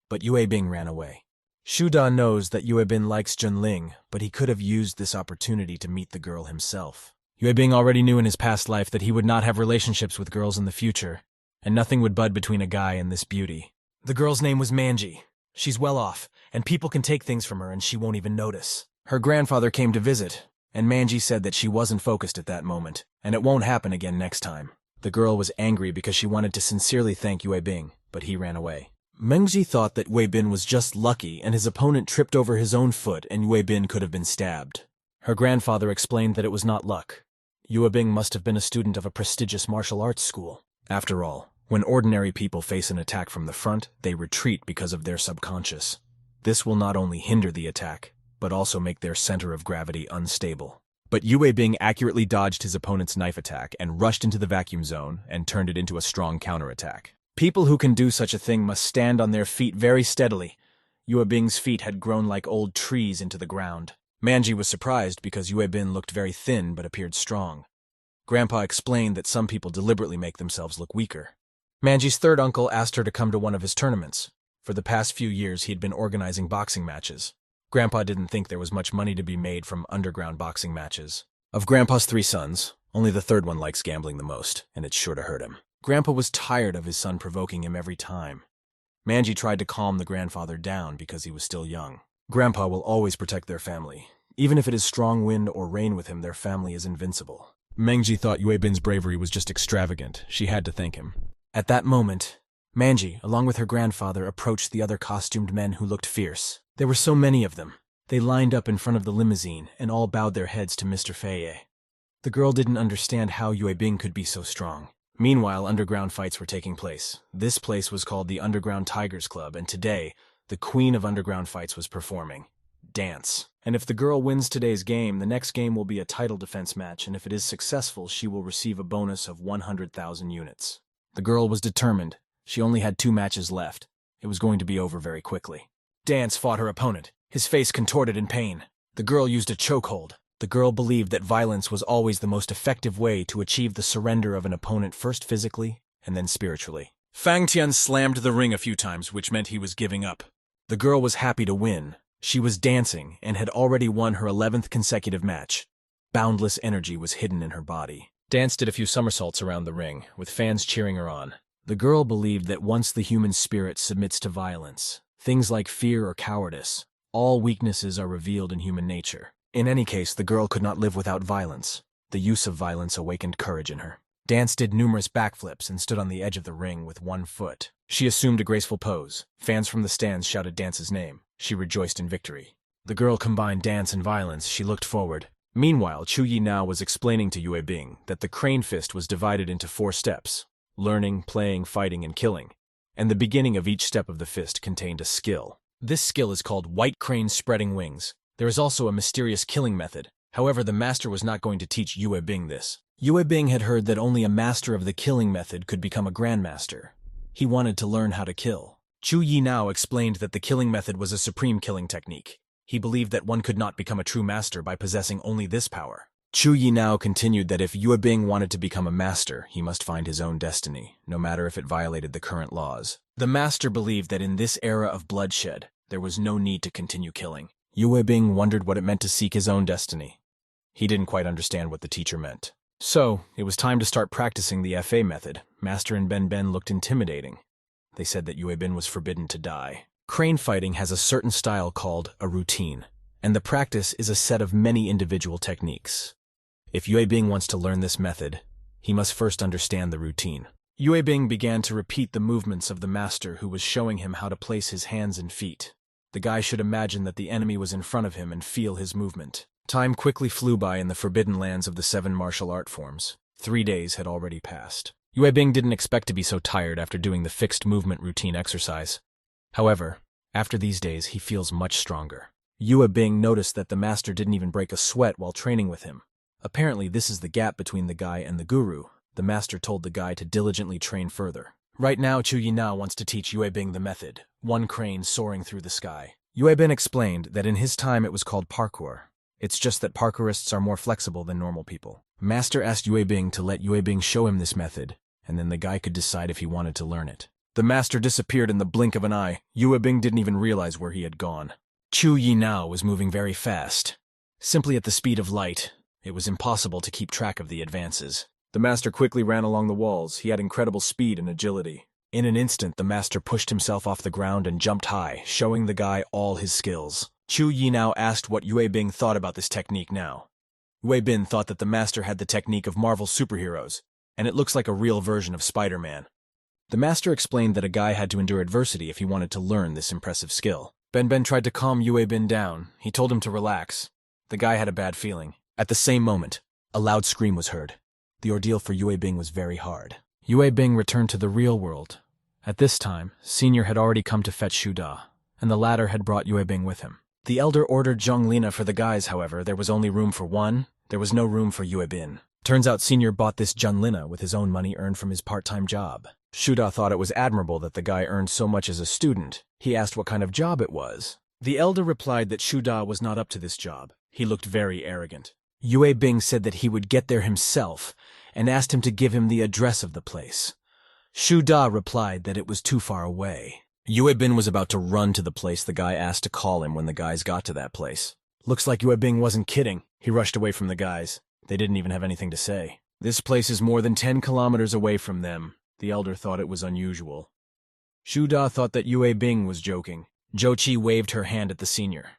but Yue Bing ran away. Shu Da knows that Yue Bing likes Junling, but he could have used this opportunity to meet the girl himself. Yue Bing already knew in his past life that he would not have relationships with girls in the future. and nothing would bud between a guy and this beauty. The girl's name was Manji. She's well off, and people can take things from her and she won't even notice. Her grandfather came to visit, and Manji said that she wasn't focused at that moment, and it won't happen again next time. The girl was angry because she wanted to sincerely thank Yue Bing, but he ran away. Mengji thought that Yue Bin was just lucky and his opponent tripped over his own foot and Yue Bin could have been stabbed. Her grandfather explained that it was not luck. Yue Bing must have been a student of a prestigious martial arts school. After all, when ordinary people face an attack from the front, they retreat because of their subconscious. This will not only hinder the attack, but also make their center of gravity unstable. But Yue Bing accurately dodged his opponent's knife attack and rushed into the vacuum zone and turned it into a strong counterattack. People who can do such a thing must stand on their feet very steadily. Yue Bing's feet had grown like old trees into the ground. Manji was surprised because Yue Bin looked very thin but appeared strong. Grandpa explained that some people deliberately make themselves look weaker. Manji's third uncle asked her to come to one of his tournaments. For the past few years, he'd been organizing boxing matches. Grandpa didn't think there was much money to be made from underground boxing matches. Of Grandpa's 3 sons, only the third one likes gambling the most, and it's sure to hurt him. Grandpa was tired of his son provoking him every time. Manji tried to calm the grandfather down because he was still young. Grandpa will always protect their family. Even if it is strong wind or rain with him, their family is invincible. Mengji thought Yue Bin's bravery was just extravagant. She had to thank him. At that moment, Manji, along with her grandfather, approached the other costumed men who looked fierce. There were so many of them. They lined up in front of the limousine and all bowed their heads to Mr. Feye. The girl didn't understand how Yue Bing could be so strong. Meanwhile, underground fights were taking place. This place was called the Underground Tigers Club, and today, the queen of underground fights was performing. Dance. And if the girl wins today's game, the next game will be a title defense match, and if it is successful, she will receive a bonus of 100,000 units. The girl was determined. She only had 2 matches left. It was going to be over very quickly. Dance fought her opponent, his face contorted in pain. The girl used a chokehold. The girl believed that violence was always the most effective way to achieve the surrender of an opponent first physically and then spiritually. Fang Tian slammed the ring a few times, which meant he was giving up. The girl was happy to win. She was dancing and had already won her 11th consecutive match. Boundless energy was hidden in her body. Dance did a few somersaults around the ring, with fans cheering her on. The girl believed that once the human spirit submits to violence, things like fear or cowardice, all weaknesses are revealed in human nature. In any case, the girl could not live without violence. The use of violence awakened courage in her. Dance did numerous backflips and stood on the edge of the ring with 1 foot. She assumed a graceful pose. Fans from the stands shouted Dance's name. She rejoiced in victory. The girl combined dance and violence. She looked forward. Meanwhile, Chu Yinao was explaining to Yue Bing that the crane fist was divided into 4 steps: learning, playing, fighting, and killing. And the beginning of each step of the fist contained a skill. This skill is called White Crane Spreading Wings. There is also a mysterious killing method. However, the master was not going to teach Yue Bing this. Yue Bing had heard that only a master of the killing method could become a grandmaster. He wanted to learn how to kill. Chu Yinao explained that the killing method was a supreme killing technique. He believed that one could not become a true master by possessing only this power. Chu Yinao continued that if Yue Bing wanted to become a master, he must find his own destiny, no matter if it violated the current laws. The master believed that in this era of bloodshed, there was no need to continue killing. Yue Bing wondered what it meant to seek his own destiny. He didn't quite understand what the teacher meant. So, it was time to start practicing the FA method. Master and Ben Ben looked intimidating. They said that Yue Bin was forbidden to die. Crane fighting has a certain style called a routine, and the practice is a set of many individual techniques. If Yue Bing wants to learn this method, he must first understand the routine. Yue Bing began to repeat the movements of the master who was showing him how to place his hands and feet. The guy should imagine that the enemy was in front of him and feel his movement. Time quickly flew by in the forbidden lands of the 7 martial art forms. 3 days had already passed. Yue Bing didn't expect to be so tired after doing the fixed movement routine exercise. However, after these days, he feels much stronger. Yue Bing noticed that the master didn't even break a sweat while training with him. Apparently, this is the gap between the guy and the guru. The master told the guy to diligently train further. Right now, Chu Yinao wants to teach Yue Bing the method, 1 crane soaring through the sky. Yue Bing explained that in his time it was called parkour. It's just that parkourists are more flexible than normal people. Master asked Yue Bing to let Yue Bing show him this method, and then the guy could decide if he wanted to learn it. The master disappeared in the blink of an eye. Yue Bing didn't even realize where he had gone. Chu Yinao was moving very fast. Simply at the speed of light, it was impossible to keep track of the advances. The master quickly ran along the walls. He had incredible speed and agility. In an instant, the master pushed himself off the ground and jumped high, showing the guy all his skills. Chu Yi now asked what Yue Bing thought about this technique now. Yue Bin thought that the master had the technique of Marvel superheroes, and it looks like a real version of Spider-Man. The master explained that a guy had to endure adversity if he wanted to learn this impressive skill. Ben tried to calm Yue Bin down. He told him to relax. The guy had a bad feeling. At the same moment, a loud scream was heard. The ordeal for Yue Bing was very hard. Yue Bing returned to the real world. At this time, Senior had already come to fetch Shu Da, and the latter had brought Yue Bing with him. The elder ordered Zhang Lina for the guys, however. There was only room for one. There was no room for Yue Bin. Turns out Senior bought this Zhang Lina with his own money earned from his part-time job. Shu Da thought it was admirable that the guy earned so much as a student. He asked what kind of job it was. The elder replied that Shu Da was not up to this job. He looked very arrogant. Yue Bing said that he would get there himself, and asked him to give him the address of the place. Shu Da replied that it was too far away. Yue Bin was about to run to the place the guy asked to call him when the guys got to that place. Looks like Yue Bing wasn't kidding. He rushed away from the guys. They didn't even have anything to say. This place is more than 10 kilometers away from them. The elder thought it was unusual. Shu Da thought that Yue Bing was joking. Zhou Qi waved her hand at the senior.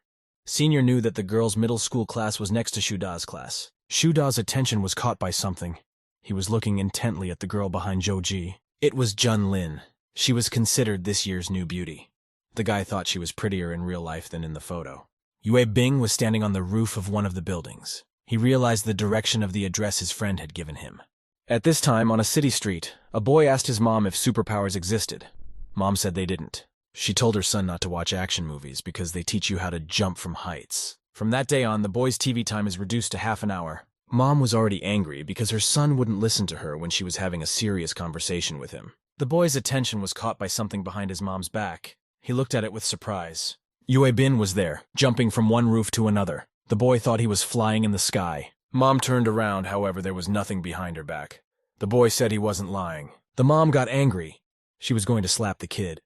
Senior knew that the girls' middle school class was next to Shu Da's class. Shu Da's attention was caught by something. He was looking intently at the girl behind Zhou Ji. It was Jun Lin. She was considered this year's new beauty. The guy thought she was prettier in real life than in the photo. Yue Bing was standing on the roof of one of the buildings. He realized the direction of the address his friend had given him. At this time, on a city street, a boy asked his mom if superpowers existed. Mom said they didn't. She told her son not to watch action movies because they teach you how to jump from heights. From that day on, the boy's TV time is reduced to half an hour. Mom was already angry because her son wouldn't listen to her when she was having a serious conversation with him. The boy's attention was caught by something behind his mom's back. He looked at it with surprise. Yue Bin was there, jumping from one roof to another. The boy thought he was flying in the sky. Mom turned around, however, there was nothing behind her back. The boy said he wasn't lying. The mom got angry. She was going to slap the kid.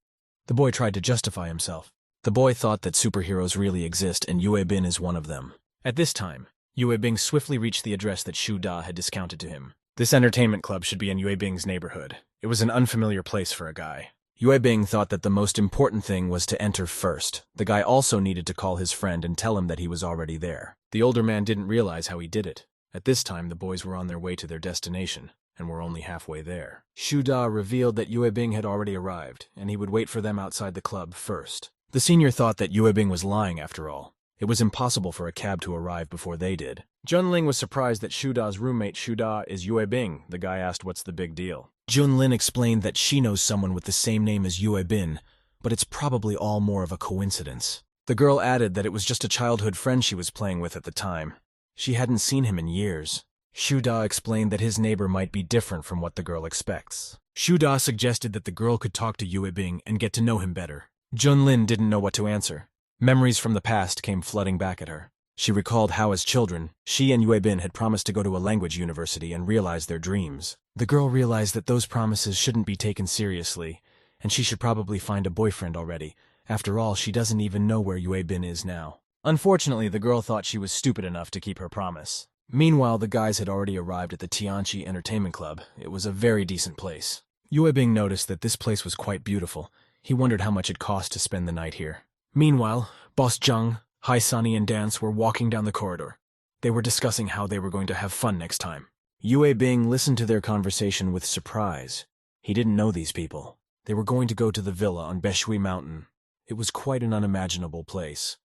The boy tried to justify himself. The boy thought that superheroes really exist, and Yue Bin is one of them. At this time, Yue Bing swiftly reached the address that Shu Da had discounted to him. This entertainment club should be in Yue Bing's neighborhood. It was an unfamiliar place for a guy. Yue Bing thought that the most important thing was to enter first. The guy also needed to call his friend and tell him that he was already there. The older man didn't realize how he did it. At this time, the boys were on their way to their destination, and were only halfway there. Shu Da revealed that Yue Bing had already arrived, and he would wait for them outside the club first. The senior thought that Yue Bing was lying after all. It was impossible for a cab to arrive before they did. Junling was surprised that Shu Da's roommate Shu Da is Yue Bing. The guy asked what's the big deal. Junlin explained that she knows someone with the same name as Yue Bin, but it's probably all more of a coincidence. The girl added that it was just a childhood friend she was playing with at the time. She hadn't seen him in years. Shu Da explained that his neighbor might be different from what the girl expects. Shu Da suggested that the girl could talk to Yue Bing and get to know him better. Junlin didn't know what to answer. Memories from the past came flooding back at her. She recalled how as children, she and Yue Bin had promised to go to a language university and realize their dreams. The girl realized that those promises shouldn't be taken seriously, and she should probably find a boyfriend already. After all, she doesn't even know where Yue Bin is now. Unfortunately, the girl thought she was stupid enough to keep her promise. Meanwhile, the guys had already arrived at the Tianchi Entertainment Club. It was a very decent place. Yue Bing noticed that this place was quite beautiful. He wondered how much it cost to spend the night here. Meanwhile, Boss Zhang, Hai Sani, and Dance were walking down the corridor. They were discussing how they were going to have fun next time. Yue Bing listened to their conversation with surprise. He didn't know these people. They were going to go to the villa on Beshui Mountain. It was quite an unimaginable place.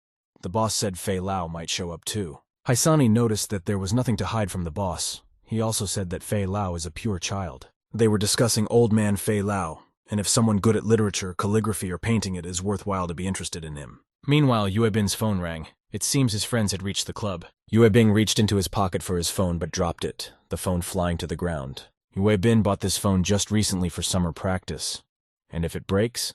The boss said Fei Lao might show up too. Hai Sani noticed that there was nothing to hide from the boss. He also said that Fei Lao is a pure child. They were discussing old man Fei Lao, and if someone good at literature, calligraphy, or painting it is worthwhile to be interested in him. Meanwhile, Yue Bin's phone rang. It seems his friends had reached the club. Yue Bing reached into his pocket for his phone but dropped it, the phone flying to the ground. Yue Bin bought this phone just recently for summer practice, and if it breaks,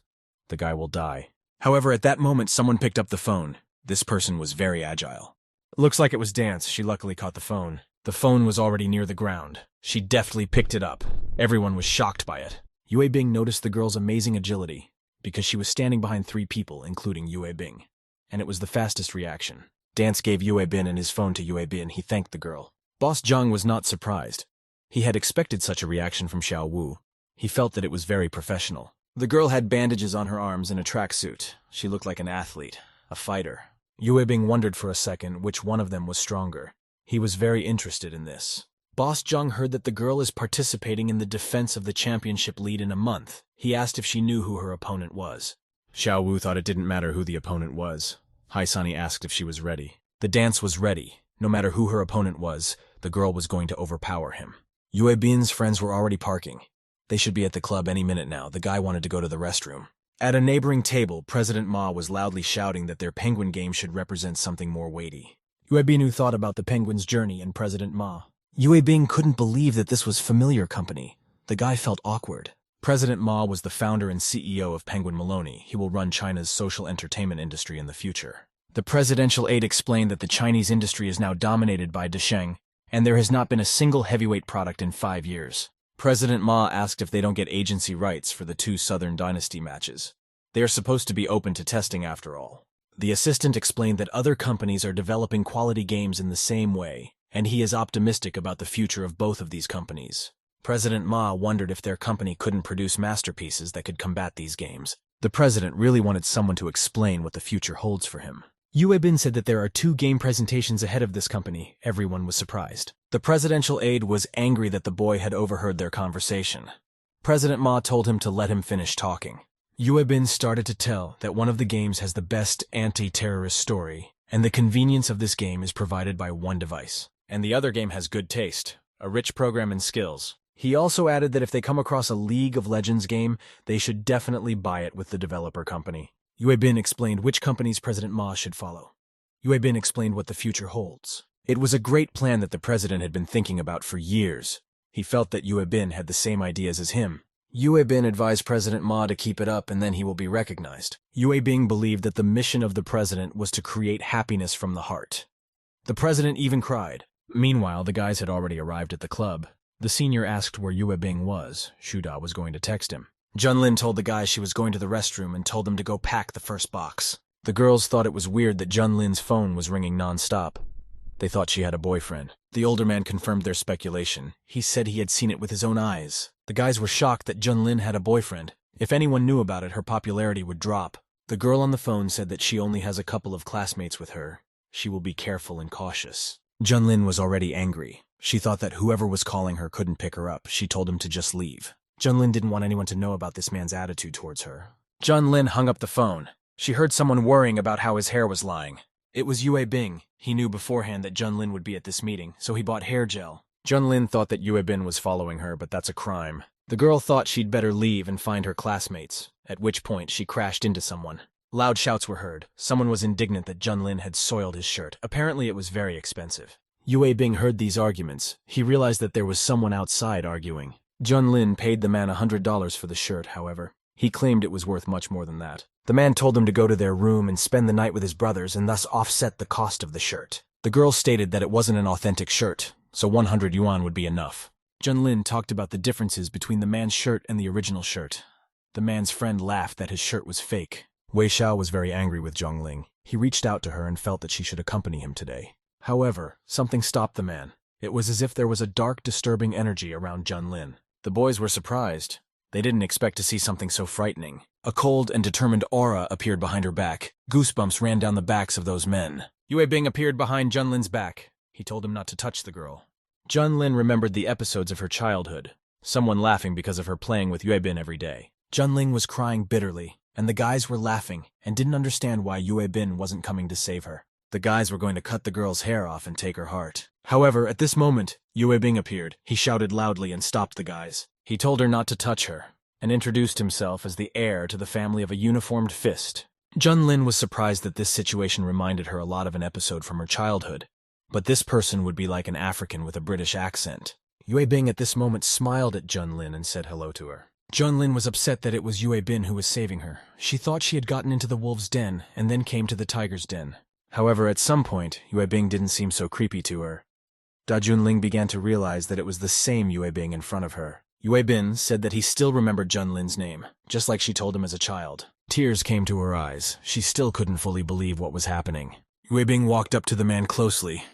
the guy will die. However, at that moment, someone picked up the phone. This person was very agile. Looks like it was Dance. She luckily caught the phone. The phone was already near the ground. She deftly picked it up. Everyone was shocked by it. Yue Bing noticed the girl's amazing agility, because she was standing behind 3 people, including Yue Bing. And it was the fastest reaction. Dance gave Yue Bin and his phone to Yue Bin. He thanked the girl. Boss Zhang was not surprised. He had expected such a reaction from Xiao Wu. He felt that it was very professional. The girl had bandages on her arms and a tracksuit. She looked like an athlete, a fighter. Yue Bing wondered for a second which one of them was stronger. He was very interested in this. Boss Zhang heard that the girl is participating in the defense of the championship lead in a month. He asked if she knew who her opponent was. Xiao Wu thought it didn't matter who the opponent was. Haisani asked if she was ready. The dance was ready. No matter who her opponent was, the girl was going to overpower him. Yue Bin's friends were already parking. They should be at the club any minute now. The guy wanted to go to the restroom. At a neighboring table, President Ma was loudly shouting that their penguin game should represent something more weighty. Yue Bin thought about the penguin's journey and President Ma. Yue Bing couldn't believe that this was familiar company. The guy felt awkward. President Ma was the founder and CEO of Penguin Maloney. He will run China's social entertainment industry in the future. The presidential aide explained that the Chinese industry is now dominated by Desheng, and there has not been a single heavyweight product in 5 years. President Ma asked if they don't get agency rights for the 2 Southern Dynasty matches. They are supposed to be open to testing after all. The assistant explained that other companies are developing quality games in the same way, and he is optimistic about the future of both of these companies. President Ma wondered if their company couldn't produce masterpieces that could combat these games. The president really wanted someone to explain what the future holds for him. Yue Bin said that there are 2 game presentations ahead of this company. Everyone was surprised. The presidential aide was angry that the boy had overheard their conversation. President Ma told him to let him finish talking. Yue Bin started to tell that one of the games has the best anti-terrorist story, and the convenience of this game is provided by one device. And the other game has good taste, a rich program and skills. He also added that if they come across a League of Legends game, they should definitely buy it with the developer company. Yue Bin explained which companies President Ma should follow. Yue Bin explained what the future holds. It was a great plan that the president had been thinking about for years. He felt that Yue Bin had the same ideas as him. Yue Bin advised President Ma to keep it up and then he will be recognized. Yue Bing believed that the mission of the president was to create happiness from the heart. The president even cried. Meanwhile, the guys had already arrived at the club. The senior asked where Yue Bing was. Shuda was going to text him. Junlin told the guys she was going to the restroom and told them to go pack the first box. The girls thought it was weird that Junlin's phone was ringing non-stop. They thought she had a boyfriend. The older man confirmed their speculation. He said he had seen it with his own eyes. The guys were shocked that Junlin had a boyfriend. If anyone knew about it, her popularity would drop. The girl on the phone said that she only has a couple of classmates with her. She will be careful and cautious. Junlin was already angry. She thought that whoever was calling her couldn't pick her up. She told him to just leave. Junlin didn't want anyone to know about this man's attitude towards her. Junlin hung up the phone. She heard someone worrying about how his hair was lying. It was Yue Bing. He knew beforehand that Junlin would be at this meeting, so he bought hair gel. Junlin thought that Yue Bin was following her, but that's a crime. The girl thought she'd better leave and find her classmates, at which point she crashed into someone. Loud shouts were heard. Someone was indignant that Junlin had soiled his shirt. Apparently it was very expensive. Yue Bing heard these arguments. He realized that there was someone outside arguing. Junlin paid the man $100 for the shirt, however. He claimed it was worth much more than that. The man told him to go to their room and spend the night with his brothers and thus offset the cost of the shirt. The girl stated that it wasn't an authentic shirt, so 100 yuan would be enough. Junlin talked about the differences between the man's shirt and the original shirt. The man's friend laughed that his shirt was fake. Wei Xiao was very angry with Zhongling. He reached out to her and felt that she should accompany him today. However, something stopped the man. It was as if there was a dark, disturbing energy around Junlin. The boys were surprised. They didn't expect to see something so frightening. A cold and determined aura appeared behind her back. Goosebumps ran down the backs of those men. Yue Bing appeared behind Junlin's back. He told him not to touch the girl. Junlin remembered the episodes of her childhood. Someone laughing because of her playing with Yue Bin every day. Junling was crying bitterly, and the guys were laughing and didn't understand why Yue Bin wasn't coming to save her. The guys were going to cut the girl's hair off and take her heart. However, at this moment, Yue Bing appeared. He shouted loudly and stopped the guys. He told her not to touch her, and introduced himself as the heir to the family of a uniformed fist. Junlin was surprised that this situation reminded her a lot of an episode from her childhood, but this person would be like an African with a British accent. Yue Bing at this moment smiled at Junlin and said hello to her. Junlin was upset that it was Yue Bin who was saving her. She thought she had gotten into the wolf's den and then came to the tiger's den. However, at some point, Yue Bing didn't seem so creepy to her. Da Junling began to realize that it was the same Yue Bing in front of her. Yue Bin said that he still remembered Junlin's name, just like she told him as a child. Tears came to her eyes. She still couldn't fully believe what was happening. Yue Bing walked up to the man closely.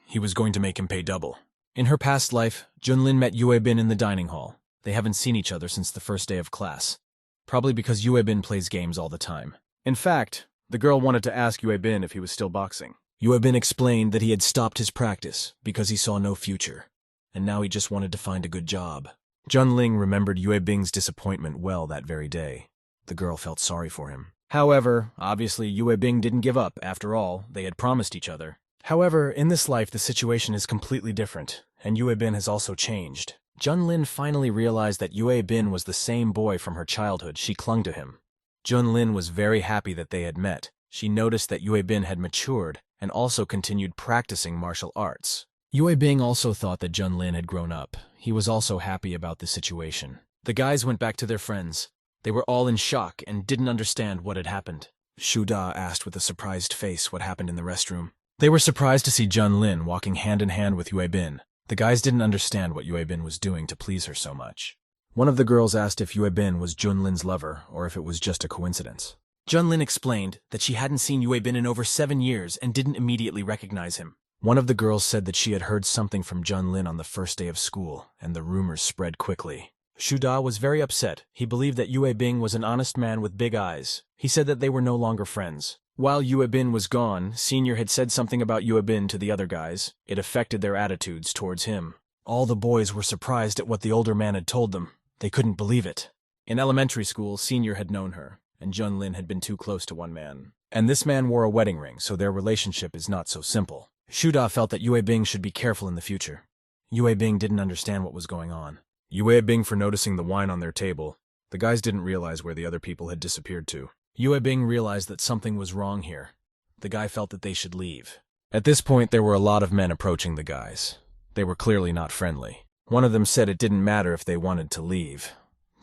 He was going to make him pay double. In her past life, Junlin met Yue Bin in the dining hall. They haven't seen each other since the first day of class. Probably because Yue Bin plays games all the time. In fact, the girl wanted to ask Yue Bin if he was still boxing. Yue Bin explained that he had stopped his practice because he saw no future, and now he just wanted to find a good job. Junling remembered Yue Bing's disappointment well that very day. The girl felt sorry for him. However, obviously Yue Bing didn't give up. After all, they had promised each other. However, in this life the situation is completely different, and Yue Bin has also changed. Junlin finally realized that Yue Bin was the same boy from her childhood. She clung to him. Junlin was very happy that they had met. She noticed that Yue Bin had matured and also continued practicing martial arts. Yue Bing also thought that Junlin had grown up. He was also happy about the situation. The guys went back to their friends. They were all in shock and didn't understand what had happened. Shu Da asked with a surprised face what happened in the restroom. They were surprised to see Junlin walking hand in hand with Yue Bin. The guys didn't understand what Yue Bin was doing to please her so much. One of the girls asked if Yue Bin was Junlin's lover or if it was just a coincidence. Junlin explained that she hadn't seen Yue Bin in over 7 years and didn't immediately recognize him. One of the girls said that she had heard something from Junlin on the first day of school, and the rumors spread quickly. Shu Da was very upset. He believed that Yue Bing was an honest man with big eyes. He said that they were no longer friends. While Yue Bin was gone, Senior had said something about Yue Bin to the other guys. It affected their attitudes towards him. All the boys were surprised at what the older man had told them. They couldn't believe it. In elementary school, Senior had known her, and Junlin had been too close to one man. And this man wore a wedding ring, so their relationship is not so simple. Shu Da felt that Yue Bing should be careful in the future. Yue Bing didn't understand what was going on. Yue Bing for noticing the wine on their table. The guys didn't realize where the other people had disappeared to. Yue Bing realized that something was wrong here. The guy felt that they should leave. At this point, there were a lot of men approaching the guys. They were clearly not friendly. One of them said it didn't matter if they wanted to leave.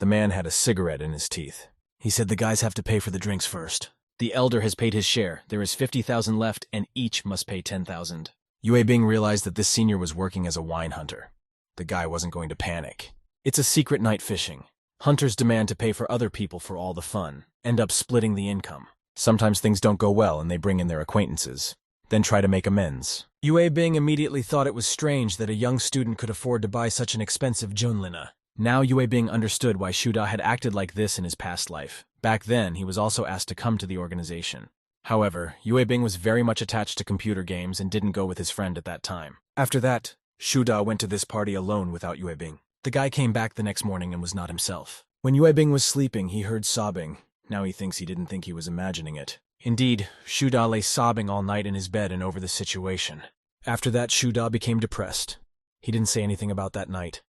The man had a cigarette in his teeth. He said the guys have to pay for the drinks first. The elder has paid his share. There is 50,000 left, and each must pay 10,000. Yue Bing realized that this senior was working as a wine hunter. The guy wasn't going to panic. It's a secret night fishing. Hunters demand to pay for other people for all the fun, end up splitting the income. Sometimes things don't go well and they bring in their acquaintances, then try to make amends. Yue Bing immediately thought it was strange that a young student could afford to buy such an expensive Junlina. Now Yue Bing understood why Shu Da had acted like this in his past life. Back then, he was also asked to come to the organization. However, Yue Bing was very much attached to computer games and didn't go with his friend at that time. After that, Shu Da went to this party alone without Yue Bing. The guy came back the next morning and was not himself. When Yue Bing was sleeping, he heard sobbing. Now he thinks he didn't think he was imagining it. Indeed, Shu Da lay sobbing all night in his bed and over the situation. After that, Shu Da became depressed. He didn't say anything about that night.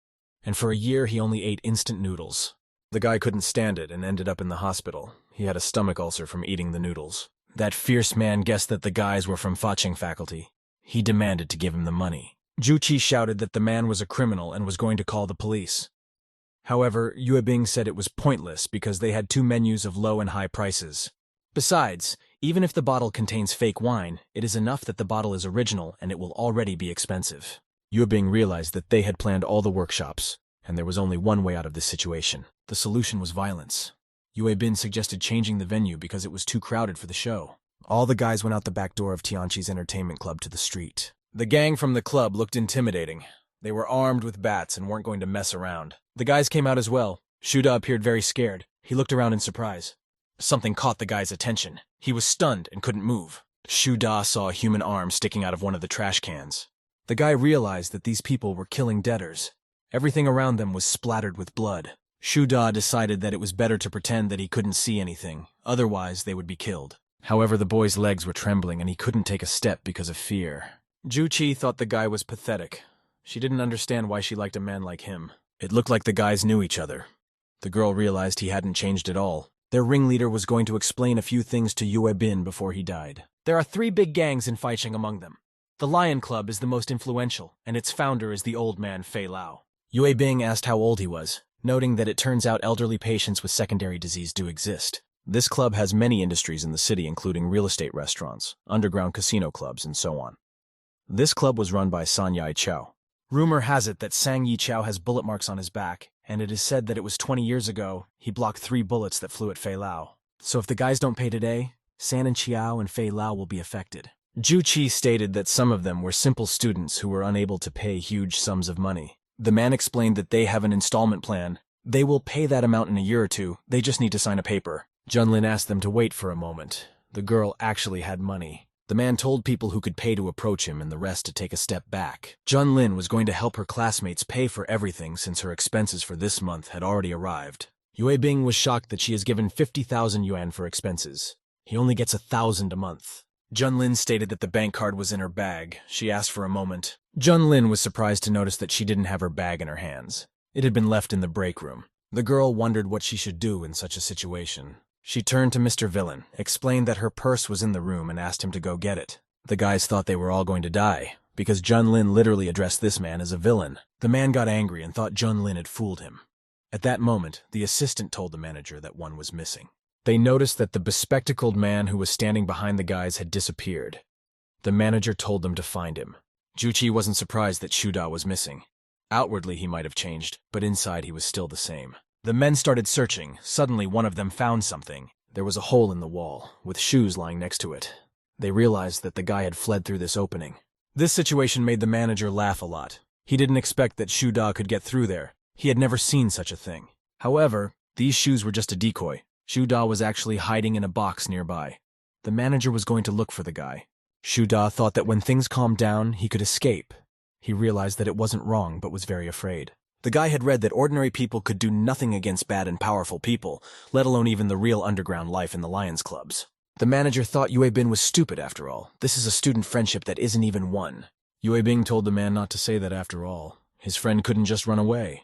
And for a year, he only ate instant noodles. The guy couldn't stand it and ended up in the hospital. He had a stomach ulcer from eating the noodles. That fierce man guessed that the guys were from Faching faculty. He demanded to give him the money. Zhu Qi shouted that the man was a criminal and was going to call the police. However, Yue Bing said it was pointless because they had 2 menus of low and high prices. Besides, even if the bottle contains fake wine, it is enough that the bottle is original and it will already be expensive. Yue Bing realized that they had planned all the workshops, and there was only one way out of this situation. The solution was violence. Yue Bin suggested changing the venue because it was too crowded for the show. All the guys went out the back door of Tianqi's entertainment club to the street. The gang from the club looked intimidating. They were armed with bats and weren't going to mess around. The guys came out as well. Shu Da appeared very scared. He looked around in surprise. Something caught the guy's attention. He was stunned and couldn't move. Shu Da saw a human arm sticking out of one of the trash cans. The guy realized that these people were killing debtors. Everything around them was splattered with blood. Shu Da decided that it was better to pretend that he couldn't see anything, otherwise they would be killed. However, the boy's legs were trembling and he couldn't take a step because of fear. Zhu Qi thought the guy was pathetic. She didn't understand why she liked a man like him. It looked like the guys knew each other. The girl realized he hadn't changed at all. Their ringleader was going to explain a few things to Yue Bin before he died. There are 3 big gangs in Faicheng among them. The Lion Club is the most influential, and its founder is the old man Fei Lao. Yue Bing asked how old he was, noting that it turns out elderly patients with secondary disease do exist. This club has many industries in the city, including real estate restaurants, underground casino clubs, and so on. This club was run by San Yi Chao. Rumor has it that Sang Yi Chao has bullet marks on his back, and it is said that it was 20 years ago he blocked 3 bullets that flew at Fei Lao. So if the guys don't pay today, San and Chiao and Fei Lao will be affected. Juchi stated that some of them were simple students who were unable to pay huge sums of money. The man explained that they have an installment plan. They will pay that amount in a year or two, they just need to sign a paper. Junlin asked them to wait for a moment. The girl actually had money. The man told people who could pay to approach him and the rest to take a step back. Junlin was going to help her classmates pay for everything since her expenses for this month had already arrived. Yue Bing was shocked that she has given 50,000 yuan for expenses. He only gets 1,000 a month. Junlin stated that the bank card was in her bag. She asked for a moment. Junlin was surprised to notice that she didn't have her bag in her hands. It had been left in the break room. The girl wondered what she should do in such a situation. She turned to Mr. Villain, explained that her purse was in the room and asked him to go get it. The guys thought they were all going to die, because Junlin literally addressed this man as a villain. The man got angry and thought Junlin had fooled him. At that moment, the assistant told the manager that one was missing. They noticed that the bespectacled man who was standing behind the guys had disappeared. The manager told them to find him. Juchi wasn't surprised that Shuda was missing. Outwardly he might have changed, but inside he was still the same. The men started searching. Suddenly one of them found something. There was a hole in the wall, with shoes lying next to it. They realized that the guy had fled through this opening. This situation made the manager laugh a lot. He didn't expect that Shuda could get through there. He had never seen such a thing. However, these shoes were just a decoy. Shuda was actually hiding in a box nearby. The manager was going to look for the guy. Shuda thought that when things calmed down, he could escape. He realized that it wasn't wrong, but was very afraid. The guy had read that ordinary people could do nothing against bad and powerful people, let alone even the real underground life in the Lions Clubs. The manager thought Yue Bin was stupid after all. This is a student friendship that isn't even one. Yue Bing told the man not to say that after all. His friend couldn't just run away.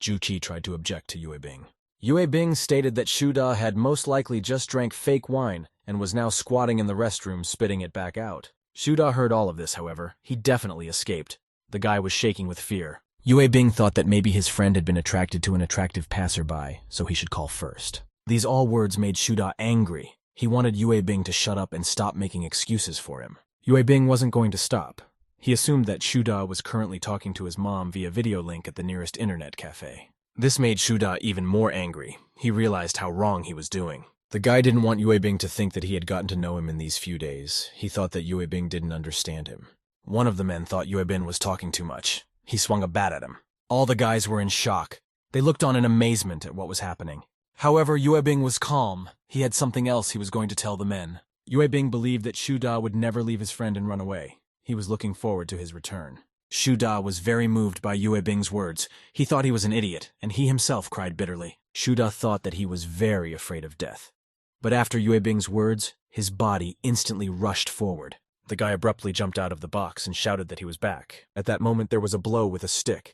Juchi tried to object to Yue Bing. Yue Bing stated that Shuda had most likely just drank fake wine and was now squatting in the restroom spitting it back out. Shuda heard all of this, however. He definitely escaped. The guy was shaking with fear. Yue Bing thought that maybe his friend had been attracted to an attractive passerby, so he should call first. These all words made Shuda angry. He wanted Yue Bing to shut up and stop making excuses for him. Yue Bing wasn't going to stop. He assumed that Shuda was currently talking to his mom via video link at the nearest internet cafe. This made Shuda even more angry. He realized how wrong he was doing. The guy didn't want Yue Bing to think that he had gotten to know him in these few days. He thought that Yue Bing didn't understand him. One of the men thought Yue Bing was talking too much. He swung a bat at him. All the guys were in shock. They looked on in amazement at what was happening. However, Yue Bing was calm. He had something else he was going to tell the men. Yue Bing believed that Shuda would never leave his friend and run away. He was looking forward to his return. Shuda was very moved by Yue Bing's words. He thought he was an idiot, and he himself cried bitterly. Shuda thought that he was very afraid of death. But after Yue Bing's words, his body instantly rushed forward. The guy abruptly jumped out of the box and shouted that he was back. At that moment, there was a blow with a stick.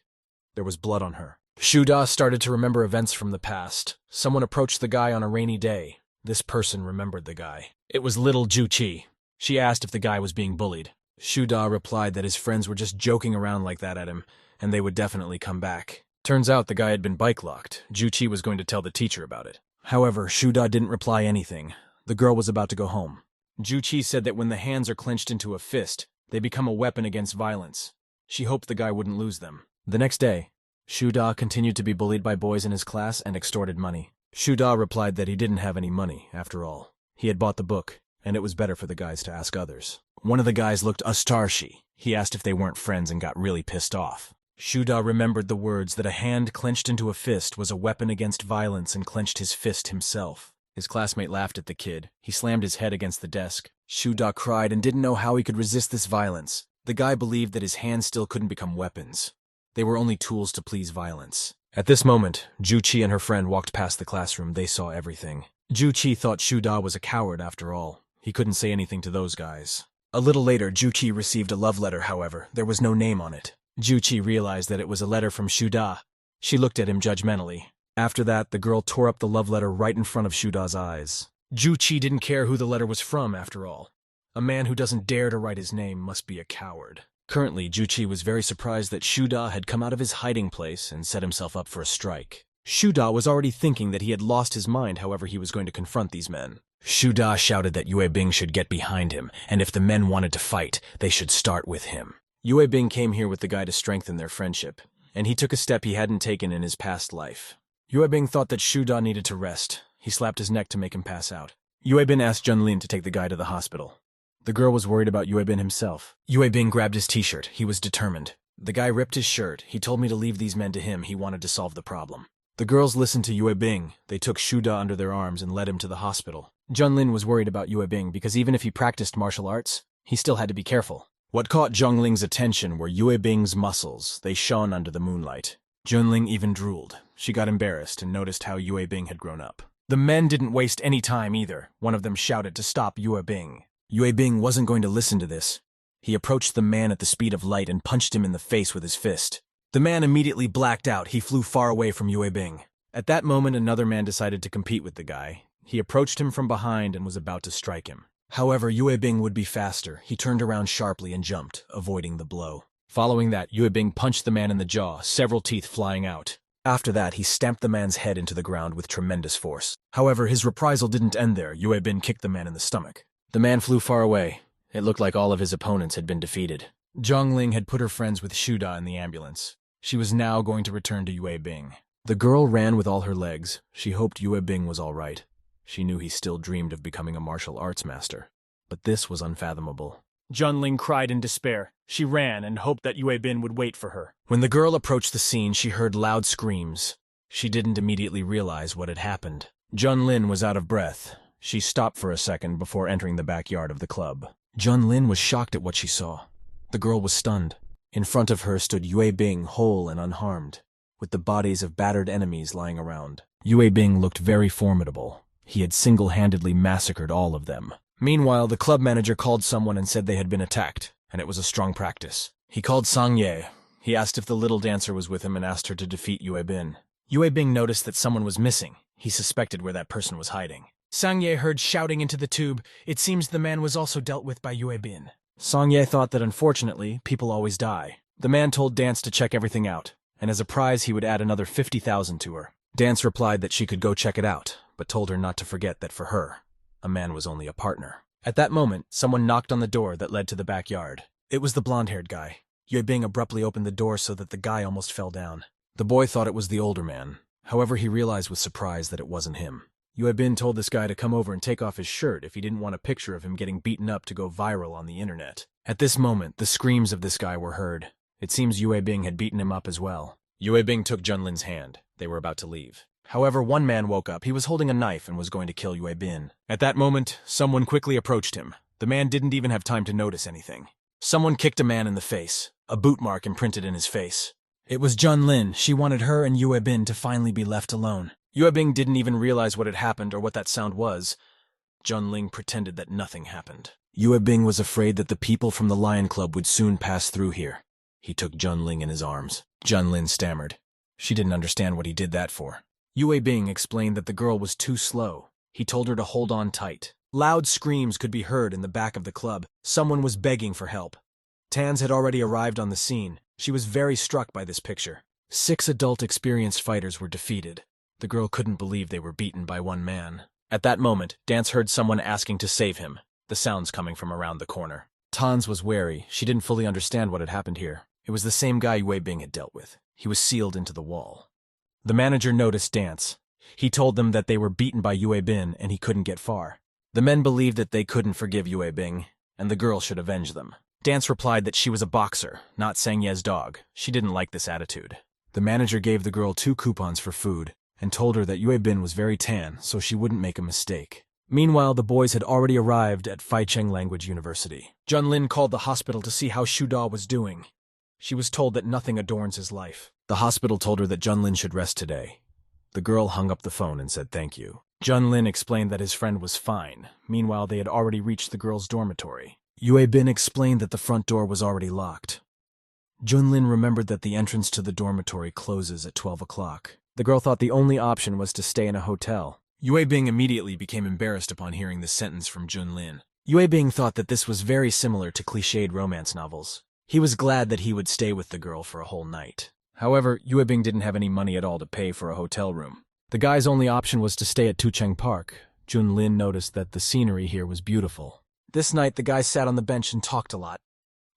There was blood on her. Shuda started to remember events from the past. Someone approached the guy on a rainy day. This person remembered the guy. It was little Juchi. She asked if the guy was being bullied. Shuda replied that his friends were just joking around like that at him, and they would definitely come back. Turns out the guy had been bike locked. Juchi was going to tell the teacher about it. However, Shuda didn't reply anything. The girl was about to go home. Juchi said that when the hands are clenched into a fist, they become a weapon against violence. She hoped the guy wouldn't lose them. The next day, Shuda continued to be bullied by boys in his class and extorted money. Shuda replied that he didn't have any money, after all. He had bought the book, and it was better for the guys to ask others. One of the guys looked Astarshi. He asked if they weren't friends and got really pissed off. Shuda remembered the words that a hand clenched into a fist was a weapon against violence and clenched his fist himself. His classmate laughed at the kid. He slammed his head against the desk. Shuda cried and didn't know how he could resist this violence. The guy believed that his hands still couldn't become weapons. They were only tools to please violence. At this moment, Juchi and her friend walked past the classroom. They saw everything. Juchi thought Shuda was a coward after all. He couldn't say anything to those guys. A little later, Juchi received a love letter, however. There was no name on it. Juchi realized that it was a letter from Shuda. She looked at him judgmentally. After that, the girl tore up the love letter right in front of Shuda's eyes. Juchi didn't care who the letter was from, after all. A man who doesn't dare to write his name must be a coward. Currently, Juchi was very surprised that Shuda had come out of his hiding place and set himself up for a strike. Shuda was already thinking that he had lost his mind, however he was going to confront these men. Shuda shouted that Yue Bing should get behind him, and if the men wanted to fight, they should start with him. Yue Bing came here with the guy to strengthen their friendship, and he took a step he hadn't taken in his past life. Yue Bing thought that Shuda needed to rest. He slapped his neck to make him pass out. Yue Bing asked Junlin to take the guy to the hospital. The girl was worried about Yue Bin himself. Yue Bin grabbed his t-shirt. He was determined. The guy ripped his shirt. He told me to leave these men to him. He wanted to solve the problem. The girls listened to Yue Bing. They took Shuda under their arms and led him to the hospital. Junlin was worried about Yue Bing because even if he practiced martial arts, he still had to be careful. What caught Junling's attention were Yue Bing's muscles. They shone under the moonlight. Junling even drooled. She got embarrassed and noticed how Yue Bing had grown up. The men didn't waste any time either. One of them shouted to stop Yue Bing. Yue Bing wasn't going to listen to this. He approached the man at the speed of light and punched him in the face with his fist. The man immediately blacked out. He flew far away from Yue Bing. At that moment, another man decided to compete with the guy. He approached him from behind and was about to strike him. However, Yue Bing would be faster. He turned around sharply and jumped, avoiding the blow. Following that, Yue Bing punched the man in the jaw, several teeth flying out. After that, he stamped the man's head into the ground with tremendous force. However, his reprisal didn't end there. Yue Bing kicked the man in the stomach. The man flew far away. It looked like all of his opponents had been defeated. Zhongling had put her friends with Shuda in the ambulance. She was now going to return to Yue Bing. The girl ran with all her legs. She hoped Yue Bing was all right. She knew he still dreamed of becoming a martial arts master. But this was unfathomable. Junling cried in despair. She ran and hoped that Yue Bin would wait for her. When the girl approached the scene, she heard loud screams. She didn't immediately realize what had happened. Junlin was out of breath. She stopped for a second before entering the backyard of the club. Junlin was shocked at what she saw. The girl was stunned. In front of her stood Yue Bing, whole and unharmed, with the bodies of battered enemies lying around. Yue Bing looked very formidable. He had single-handedly massacred all of them. Meanwhile, the club manager called someone and said they had been attacked, and it was a strong practice. He called Sang Ye. He asked if the little dancer was with him and asked her to defeat Yue Bin. Yue Bing noticed that someone was missing. He suspected where that person was hiding. Sang Ye heard shouting into the tube. It seems the man was also dealt with by Yue Bin. Sang Ye thought that unfortunately, people always die. The man told Dance to check everything out, and as a prize he would add another 50,000 to her. Dance replied that she could go check it out, but told her not to forget that for her, a man was only a partner. At that moment, someone knocked on the door that led to the backyard. It was the blonde-haired guy. Yue Bing abruptly opened the door so that the guy almost fell down. The boy thought it was the older man. However, he realized with surprise that it wasn't him. Yue Bin told this guy to come over and take off his shirt if he didn't want a picture of him getting beaten up to go viral on the internet. At this moment, the screams of this guy were heard. It seems Yue Bing had beaten him up as well. Yue Bing took Junlin's hand. They were about to leave. However, one man woke up. He was holding a knife and was going to kill Yue Bin. At that moment, someone quickly approached him. The man didn't even have time to notice anything. Someone kicked a man in the face, a boot mark imprinted in his face. It was Junlin. She wanted her and Yue Bin to finally be left alone. Yue Bing didn't even realize what had happened or what that sound was. Junling pretended that nothing happened. Yue Bing was afraid that the people from the Lion Club would soon pass through here. He took Junling in his arms. Junlin stammered. She didn't understand what he did that for. Yue Bing explained that the girl was too slow. He told her to hold on tight. Loud screams could be heard in the back of the club. Someone was begging for help. Tans had already arrived on the scene. She was very struck by this picture. 6 adult experienced fighters were defeated. The girl couldn't believe they were beaten by one man. At that moment, Dance heard someone asking to save him, the sounds coming from around the corner. Tans was wary. She didn't fully understand what had happened here. It was the same guy Yue Bing had dealt with. He was sealed into the wall. The manager noticed Dance. He told them that they were beaten by Yue Bin and he couldn't get far. The men believed that they couldn't forgive Yue Bing, and the girl should avenge them. Dance replied that she was a boxer, not Sang Ye's dog. She didn't like this attitude. The manager gave the girl 2 coupons for food and told her that Yue Bin was very tan, so she wouldn't make a mistake. Meanwhile, the boys had already arrived at Faicheng Language University. Junlin called the hospital to see how Shuda was doing. She was told that nothing adorns his life. The hospital told her that Junlin should rest today. The girl hung up the phone and said thank you. Junlin explained that his friend was fine. Meanwhile, they had already reached the girl's dormitory. Yue Bin explained that the front door was already locked. Junlin remembered that the entrance to the dormitory closes at 12 o'clock. The girl thought the only option was to stay in a hotel. Yue Bing immediately became embarrassed upon hearing this sentence from Junlin. Yue Bing thought that this was very similar to cliched romance novels. He was glad that he would stay with the girl for a whole night. However, Yue Bing didn't have any money at all to pay for a hotel room. The guy's only option was to stay at Tucheng Park. Junlin noticed that the scenery here was beautiful. This night, the guys sat on the bench and talked a lot.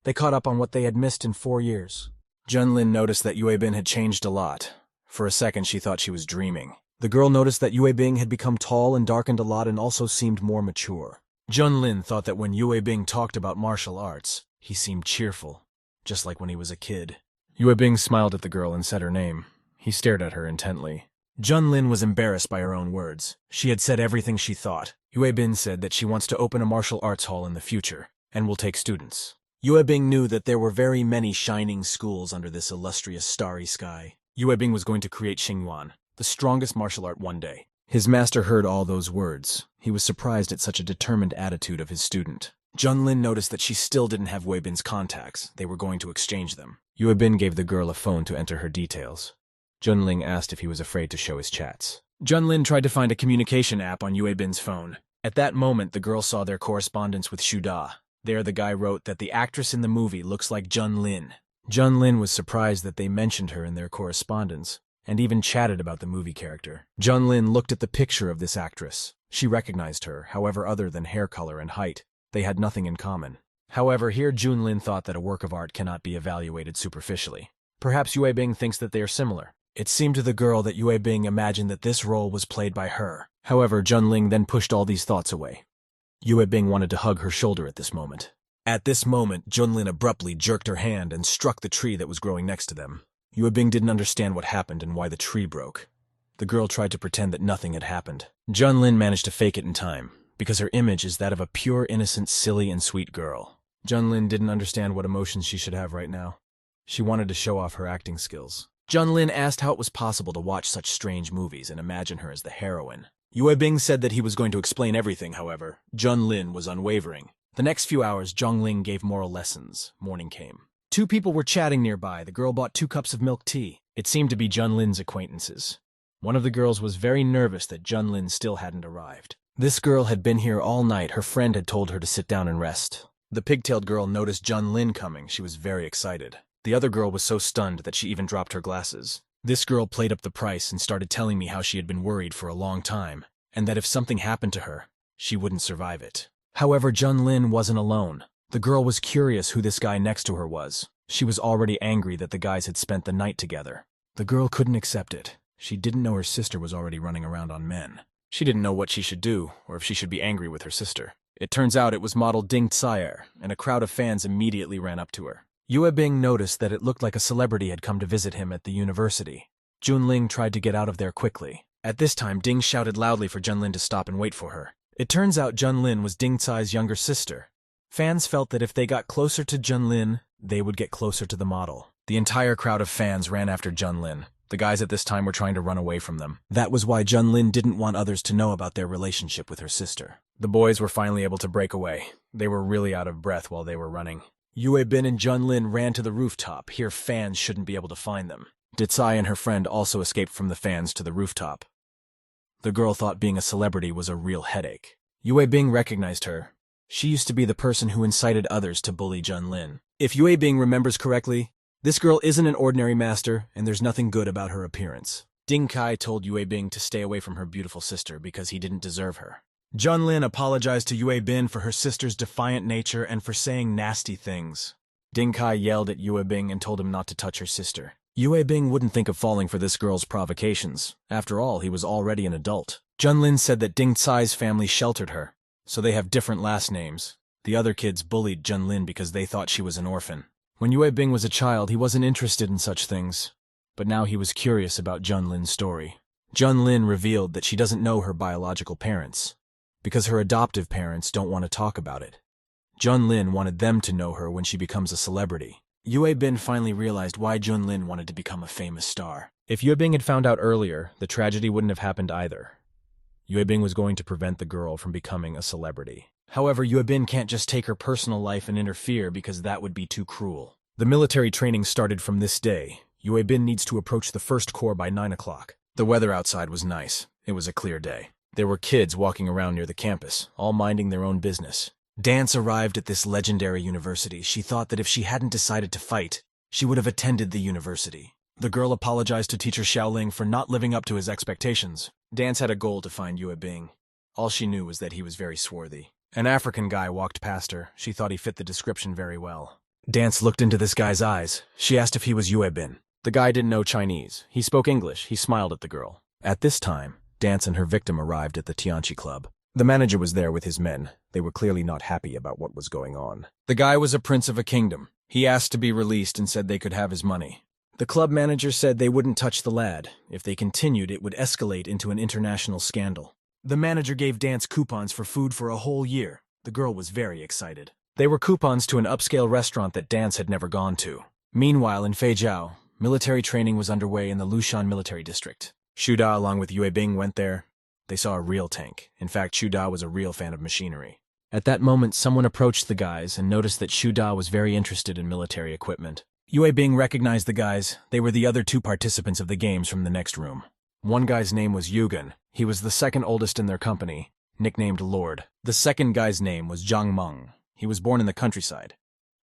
They caught up on what they had missed in 4 years. Junlin noticed that Yue Bin had changed a lot. For a second, she thought she was dreaming. The girl noticed that Yue Bing had become tall and darkened a lot and also seemed more mature. Junlin thought that when Yue Bing talked about martial arts, he seemed cheerful, just like when he was a kid. Yue Bing smiled at the girl and said her name. He stared at her intently. Junlin was embarrassed by her own words. She had said everything she thought. Yue Bing said that she wants to open a martial arts hall in the future, and will take students. Yue Bing knew that there were very many shining schools under this illustrious starry sky. Yue Bing was going to create Xingyuan, the strongest martial art one day. His master heard all those words. He was surprised at such a determined attitude of his student. Junlin noticed that she still didn't have Yue Bin's contacts. They were going to exchange them. Yue Bin gave the girl a phone to enter her details. Junlin asked if he was afraid to show his chats. Junlin tried to find a communication app on Yue Bin's phone. At that moment, the girl saw their correspondence with Shuda. There, the guy wrote that the actress in the movie looks like Junlin. Junlin was surprised that they mentioned her in their correspondence, and even chatted about the movie character. Junlin looked at the picture of this actress. She recognized her, however, other than hair color and height, they had nothing in common. However, here Junlin thought that a work of art cannot be evaluated superficially. Perhaps Yue Bing thinks that they are similar. It seemed to the girl that Yue Bing imagined that this role was played by her. However, Junlin then pushed all these thoughts away. Yue Bing wanted to hug her shoulder at this moment. At this moment, Junlin abruptly jerked her hand and struck the tree that was growing next to them. Yue Bing didn't understand what happened and why the tree broke. The girl tried to pretend that nothing had happened. Junlin managed to fake it in time, because her image is that of a pure, innocent, silly, and sweet girl. Junlin didn't understand what emotions she should have right now. She wanted to show off her acting skills. Junlin asked how it was possible to watch such strange movies and imagine her as the heroine. Yue Bing said that he was going to explain everything, however. Junlin was unwavering. The next few hours, Zhongling gave moral lessons. Morning came. Two people were chatting nearby. The girl bought 2 cups of milk tea. It seemed to be Junlin's acquaintances. One of the girls was very nervous that Junlin still hadn't arrived. This girl had been here all night. Her friend had told her to sit down and rest. The pigtailed girl noticed Junlin coming. She was very excited. The other girl was so stunned that she even dropped her glasses. This girl played up the price and started telling me how she had been worried for a long time, and that if something happened to her, she wouldn't survive it. However, Junlin wasn't alone. The girl was curious who this guy next to her was. She was already angry that the guys had spent the night together. The girl couldn't accept it. She didn't know her sister was already running around on men. She didn't know what she should do, or if she should be angry with her sister. It turns out it was model Ding Tsaier, and a crowd of fans immediately ran up to her. Yue Bing noticed that it looked like a celebrity had come to visit him at the university. Junling tried to get out of there quickly. At this time, Ding shouted loudly for Junlin to stop and wait for her. It turns out Junlin was Ding Tsai's younger sister. Fans felt that if they got closer to Junlin, they would get closer to the model. The entire crowd of fans ran after Junlin. The guys at this time were trying to run away from them. That was why Junlin didn't want others to know about their relationship with her sister. The boys were finally able to break away. They were really out of breath while they were running. Yue Bin and Junlin ran to the rooftop. Here fans shouldn't be able to find them. Ditsai and her friend also escaped from the fans to the rooftop. The girl thought being a celebrity was a real headache. Yue Bing recognized her. She used to be the person who incited others to bully Junlin. If Yue Bing remembers correctly, this girl isn't an ordinary master, and there's nothing good about her appearance. Ding Kai told Yue Bing to stay away from her beautiful sister because he didn't deserve her. Junlin apologized to Yue Bin for her sister's defiant nature and for saying nasty things. Ding Kai yelled at Yue Bing and told him not to touch her sister. Yue Bing wouldn't think of falling for this girl's provocations. After all, he was already an adult. Junlin said that Ding Tsai's family sheltered her, so they have different last names. The other kids bullied Junlin because they thought she was an orphan. When Yue Bing was a child, he wasn't interested in such things, but now he was curious about Junlin's story. Junlin revealed that she doesn't know her biological parents, because her adoptive parents don't want to talk about it. Junlin wanted them to know her when she becomes a celebrity. Yue Bin finally realized why Junlin wanted to become a famous star. If Yue Bing had found out earlier, the tragedy wouldn't have happened either. Yue Bing was going to prevent the girl from becoming a celebrity. However, Yue Bin can't just take her personal life and interfere because that would be too cruel. The military training started from this day. Yue Bin needs to approach the first corps by 9 o'clock. The weather outside was nice. It was a clear day. There were kids walking around near the campus, all minding their own business. Dance arrived at this legendary university. She thought that if she hadn't decided to fight, she would have attended the university. The girl apologized to teacher Xiaoling for not living up to his expectations. Dance had a goal to find Yue Bing. All she knew was that he was very swarthy. An African guy walked past her. She thought he fit the description very well. Dance looked into this guy's eyes. She asked if he was Yue Bin. The guy didn't know Chinese. He spoke English. He smiled at the girl. At this time, Dance and her victim arrived at the Tianchi Club. The manager was there with his men. They were clearly not happy about what was going on. The guy was a prince of a kingdom. He asked to be released and said they could have his money. The club manager said they wouldn't touch the lad. If they continued, it would escalate into an international scandal. The manager gave Dance coupons for food for a whole year. The girl was very excited. They were coupons to an upscale restaurant that Dance had never gone to. Meanwhile, in Feijiao, military training was underway in the Lushan military district. Shu Da along with Yue Bing went there. They saw a real tank. In fact, Shu Da was a real fan of machinery. At that moment, someone approached the guys and noticed that Shu Da was very interested in military equipment. Yue Bing recognized the guys. They were the other two participants of the games from the next room. One guy's name was Yugen. He was the second oldest in their company, nicknamed Lord. The second guy's name was Zhang Meng. He was born in the countryside,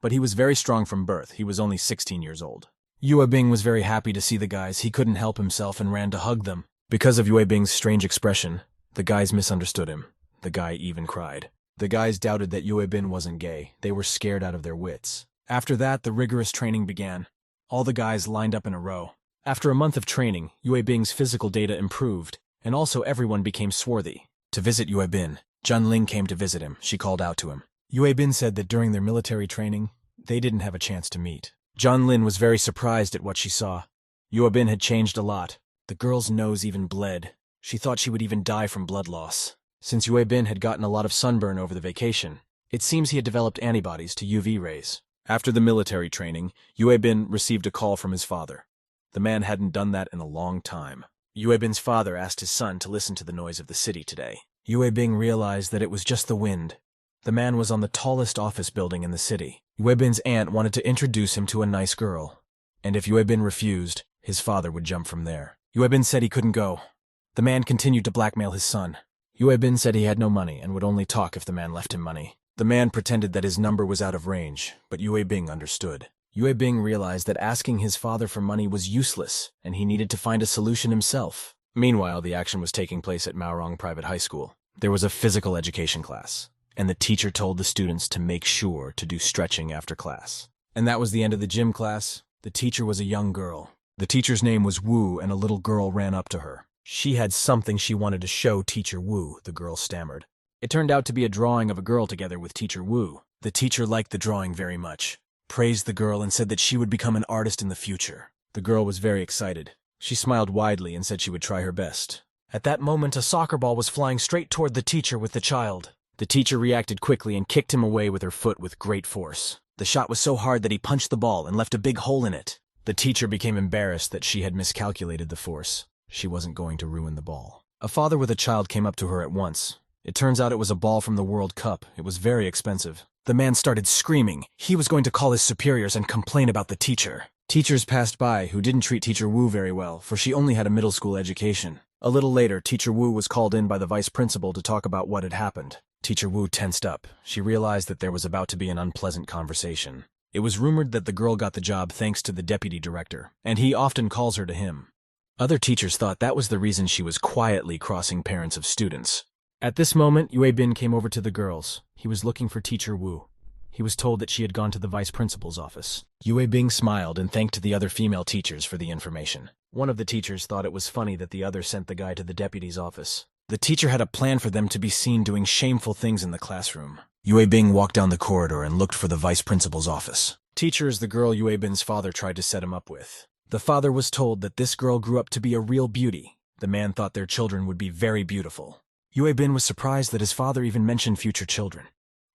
but he was very strong from birth. He was only 16 years old. Yue Bing was very happy to see the guys. He couldn't help himself and ran to hug them. Because of Yue Bing's strange expression, the guys misunderstood him. The guy even cried. The guys doubted that Yue Bing wasn't gay. They were scared out of their wits. After that, the rigorous training began. All the guys lined up in a row. After a month of training, Yue Bing's physical data improved, and also everyone became swarthy. To visit Yue Bing, Jun Ling came to visit him. She called out to him. Yue Bing said that during their military training, they didn't have a chance to meet. Jun Lin was very surprised at what she saw. Yue Bing had changed a lot. The girl's nose even bled. She thought she would even die from blood loss. Since Yue Bing had gotten a lot of sunburn over the vacation, it seems he had developed antibodies to UV rays. After the military training, Yue Bing received a call from his father. The man hadn't done that in a long time. Yue Bing's father asked his son to listen to the noise of the city today. Yue Bing realized that it was just the wind. The man was on the tallest office building in the city. Yue Bing's aunt wanted to introduce him to a nice girl, and if Yue Bing refused, his father would jump from there. Yue Bing said he couldn't go. The man continued to blackmail his son. Yue Bing said he had no money and would only talk if the man left him money. The man pretended that his number was out of range, but Yue Bing understood. Yue Bing realized that asking his father for money was useless, and he needed to find a solution himself. Meanwhile, the action was taking place at Maorong Private High School. There was a physical education class, and the teacher told the students to make sure to do stretching after class. And that was the end of the gym class. The teacher was a young girl. The teacher's name was Wu, and a little girl ran up to her. She had something she wanted to show Teacher Wu, the girl stammered. It turned out to be a drawing of a girl together with Teacher Wu. The teacher liked the drawing very much, praised the girl, and said that she would become an artist in the future. The girl was very excited. She smiled widely and said she would try her best. At that moment, a soccer ball was flying straight toward the teacher with the child. The teacher reacted quickly and kicked him away with her foot with great force. The shot was so hard that he punched the ball and left a big hole in it. The teacher became embarrassed that she had miscalculated the force. She wasn't going to ruin the ball. A father with a child came up to her at once. It turns out it was a ball from the World Cup. It was very expensive. The man started screaming. He was going to call his superiors and complain about the teacher. Teachers passed by who didn't treat Teacher Wu very well, for she only had a middle school education. A little later, Teacher Wu was called in by the vice principal to talk about what had happened. Teacher Wu tensed up. She realized that there was about to be an unpleasant conversation. It was rumored that the girl got the job thanks to the deputy director, and he often calls her to him. Other teachers thought that was the reason she was quietly crossing parents of students. At this moment, Yue Bing came over to the girls. He was looking for Teacher Wu. He was told that she had gone to the vice principal's office. Yue Bing smiled and thanked the other female teachers for the information. One of the teachers thought it was funny that the other sent the guy to the deputy's office. The teacher had a plan for them to be seen doing shameful things in the classroom. Yue Bing walked down the corridor and looked for the vice principal's office. Teacher is the girl Yue Bing's father tried to set him up with. The father was told that this girl grew up to be a real beauty. The man thought their children would be very beautiful. Yue Bing was surprised that his father even mentioned future children.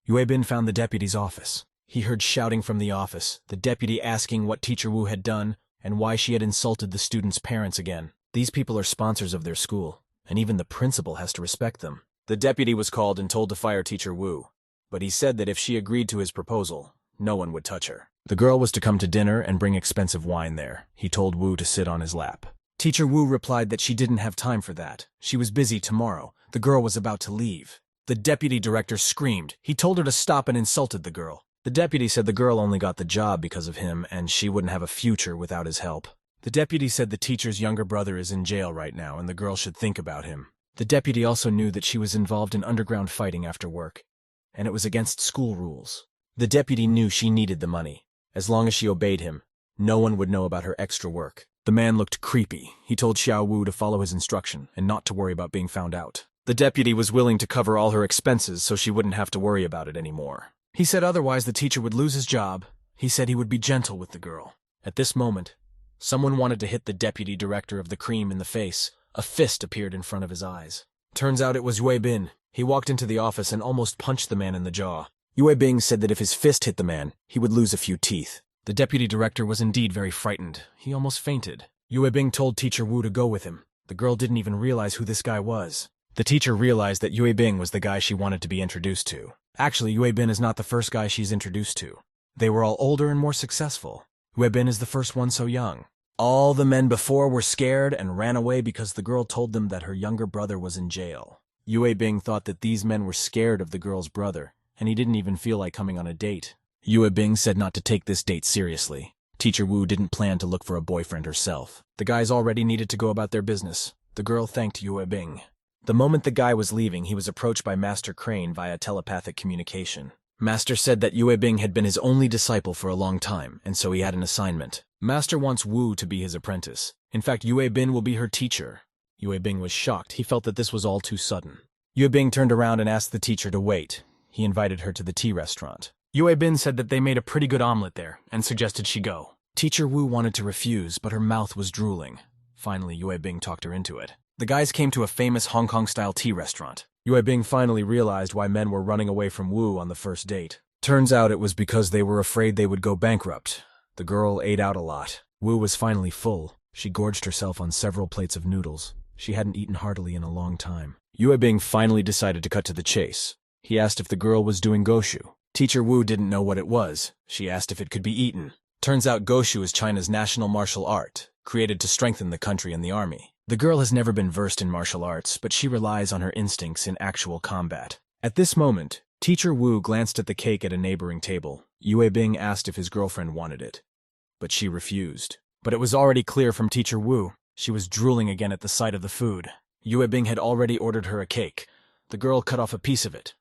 Yue Bing found the deputy's office. He heard shouting from the office, the deputy asking what Teacher Wu had done and why she had insulted the students' parents again. These people are sponsors of their school, and even the principal has to respect them. The deputy was called and told to fire Teacher Wu, but he said that if she agreed to his proposal, no one would touch her. The girl was to come to dinner and bring expensive wine there. He told Wu to sit on his lap. Teacher Wu replied that she didn't have time for that. She was busy tomorrow. The girl was about to leave. The deputy director screamed. He told her to stop and insulted the girl. The deputy said the girl only got the job because of him and she wouldn't have a future without his help. The deputy said the teacher's younger brother is in jail right now and the girl should think about him. The deputy also knew that she was involved in underground fighting after work, and it was against school rules. The deputy knew she needed the money. As long as she obeyed him, no one would know about her extra work. The man looked creepy. He told Xiao Wu to follow his instruction and not to worry about being found out. The deputy was willing to cover all her expenses so she wouldn't have to worry about it anymore. He said otherwise the teacher would lose his job. He said he would be gentle with the girl. At this moment, someone wanted to hit the deputy director of the cream in the face. A fist appeared in front of his eyes. Turns out it was Yue Bin. He walked into the office and almost punched the man in the jaw. Yue Bing said that if his fist hit the man, he would lose a few teeth. The deputy director was indeed very frightened. He almost fainted. Yue Bing told Teacher Wu to go with him. The girl didn't even realize who this guy was. The teacher realized that Yue Bing was the guy she wanted to be introduced to. Actually, Yue Bin is not the first guy she's introduced to. They were all older and more successful. Yue Bin is the first one so young. All the men before were scared and ran away because the girl told them that her younger brother was in jail. Yue Bing thought that these men were scared of the girl's brother, and he didn't even feel like coming on a date. Yue Bing said not to take this date seriously. Teacher Wu didn't plan to look for a boyfriend herself. The guys already needed to go about their business. The girl thanked Yue Bing. The moment the guy was leaving, he was approached by Master Crane via telepathic communication. Master said that Yue Bing had been his only disciple for a long time, and so he had an assignment. Master wants Wu to be his apprentice. In fact, Yue Bin will be her teacher. Yue Bing was shocked. He felt that this was all too sudden. Yue Bing turned around and asked the teacher to wait. He invited her to the tea restaurant. Yue Bin said that they made a pretty good omelet there, and suggested she go. Teacher Wu wanted to refuse, but her mouth was drooling. Finally, Yue Bing talked her into it. The guys came to a famous Hong Kong-style tea restaurant. Yue Bing finally realized why men were running away from Wu on the first date. Turns out it was because they were afraid they would go bankrupt. The girl ate out a lot. Wu was finally full. She gorged herself on several plates of noodles. She hadn't eaten heartily in a long time. Yue Bing finally decided to cut to the chase. He asked if the girl was doing goshu. Teacher Wu didn't know what it was. She asked if it could be eaten. Turns out goshu is China's national martial art, created to strengthen the country and the army. The girl has never been versed in martial arts, but she relies on her instincts in actual combat. At this moment, Teacher Wu glanced at the cake at a neighboring table. Yue Bing asked if his girlfriend wanted it, but she refused. But it was already clear from Teacher Wu. She was drooling again at the sight of the food. Yue Bing had already ordered her a cake. The girl cut off a piece of it.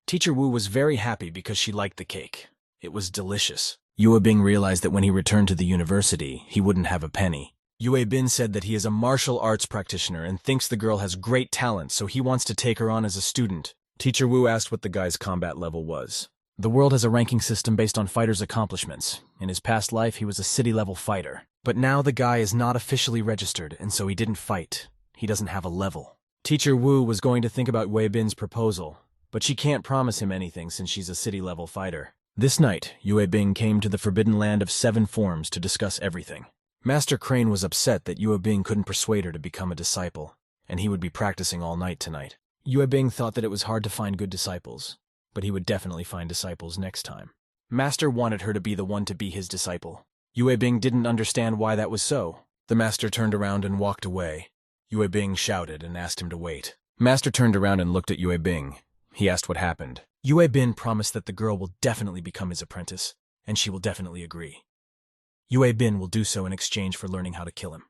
Teacher Wu was very happy because she liked the cake. It was delicious. Yue Bing realized that when he returned to the university, he wouldn't have a penny. Yue Bin said that he is a martial arts practitioner and thinks the girl has great talent, so he wants to take her on as a student. Teacher Wu asked what the guy's combat level was. The world has a ranking system based on fighters' accomplishments. In his past life, he was a city-level fighter. But now the guy is not officially registered, and so he didn't fight. He doesn't have a level. Teacher Wu was going to think about Yue Bin's proposal, but she can't promise him anything since she's a city-level fighter. This night, Yue Bing came to the Forbidden Land of 7 Forms to discuss everything. Master Crane was upset that Yue Bing couldn't persuade her to become a disciple, and he would be practicing all night tonight. Yue Bing thought that it was hard to find good disciples, but he would definitely find disciples next time. Master wanted her to be the one to be his disciple. Yue Bing didn't understand why that was so. The master turned around and walked away. Yue Bing shouted and asked him to wait. Master turned around and looked at Yue Bing. He asked what happened. Yue Bin promised that the girl will definitely become his apprentice, and she will definitely agree. Yue Bin will do so in exchange for learning how to kill him.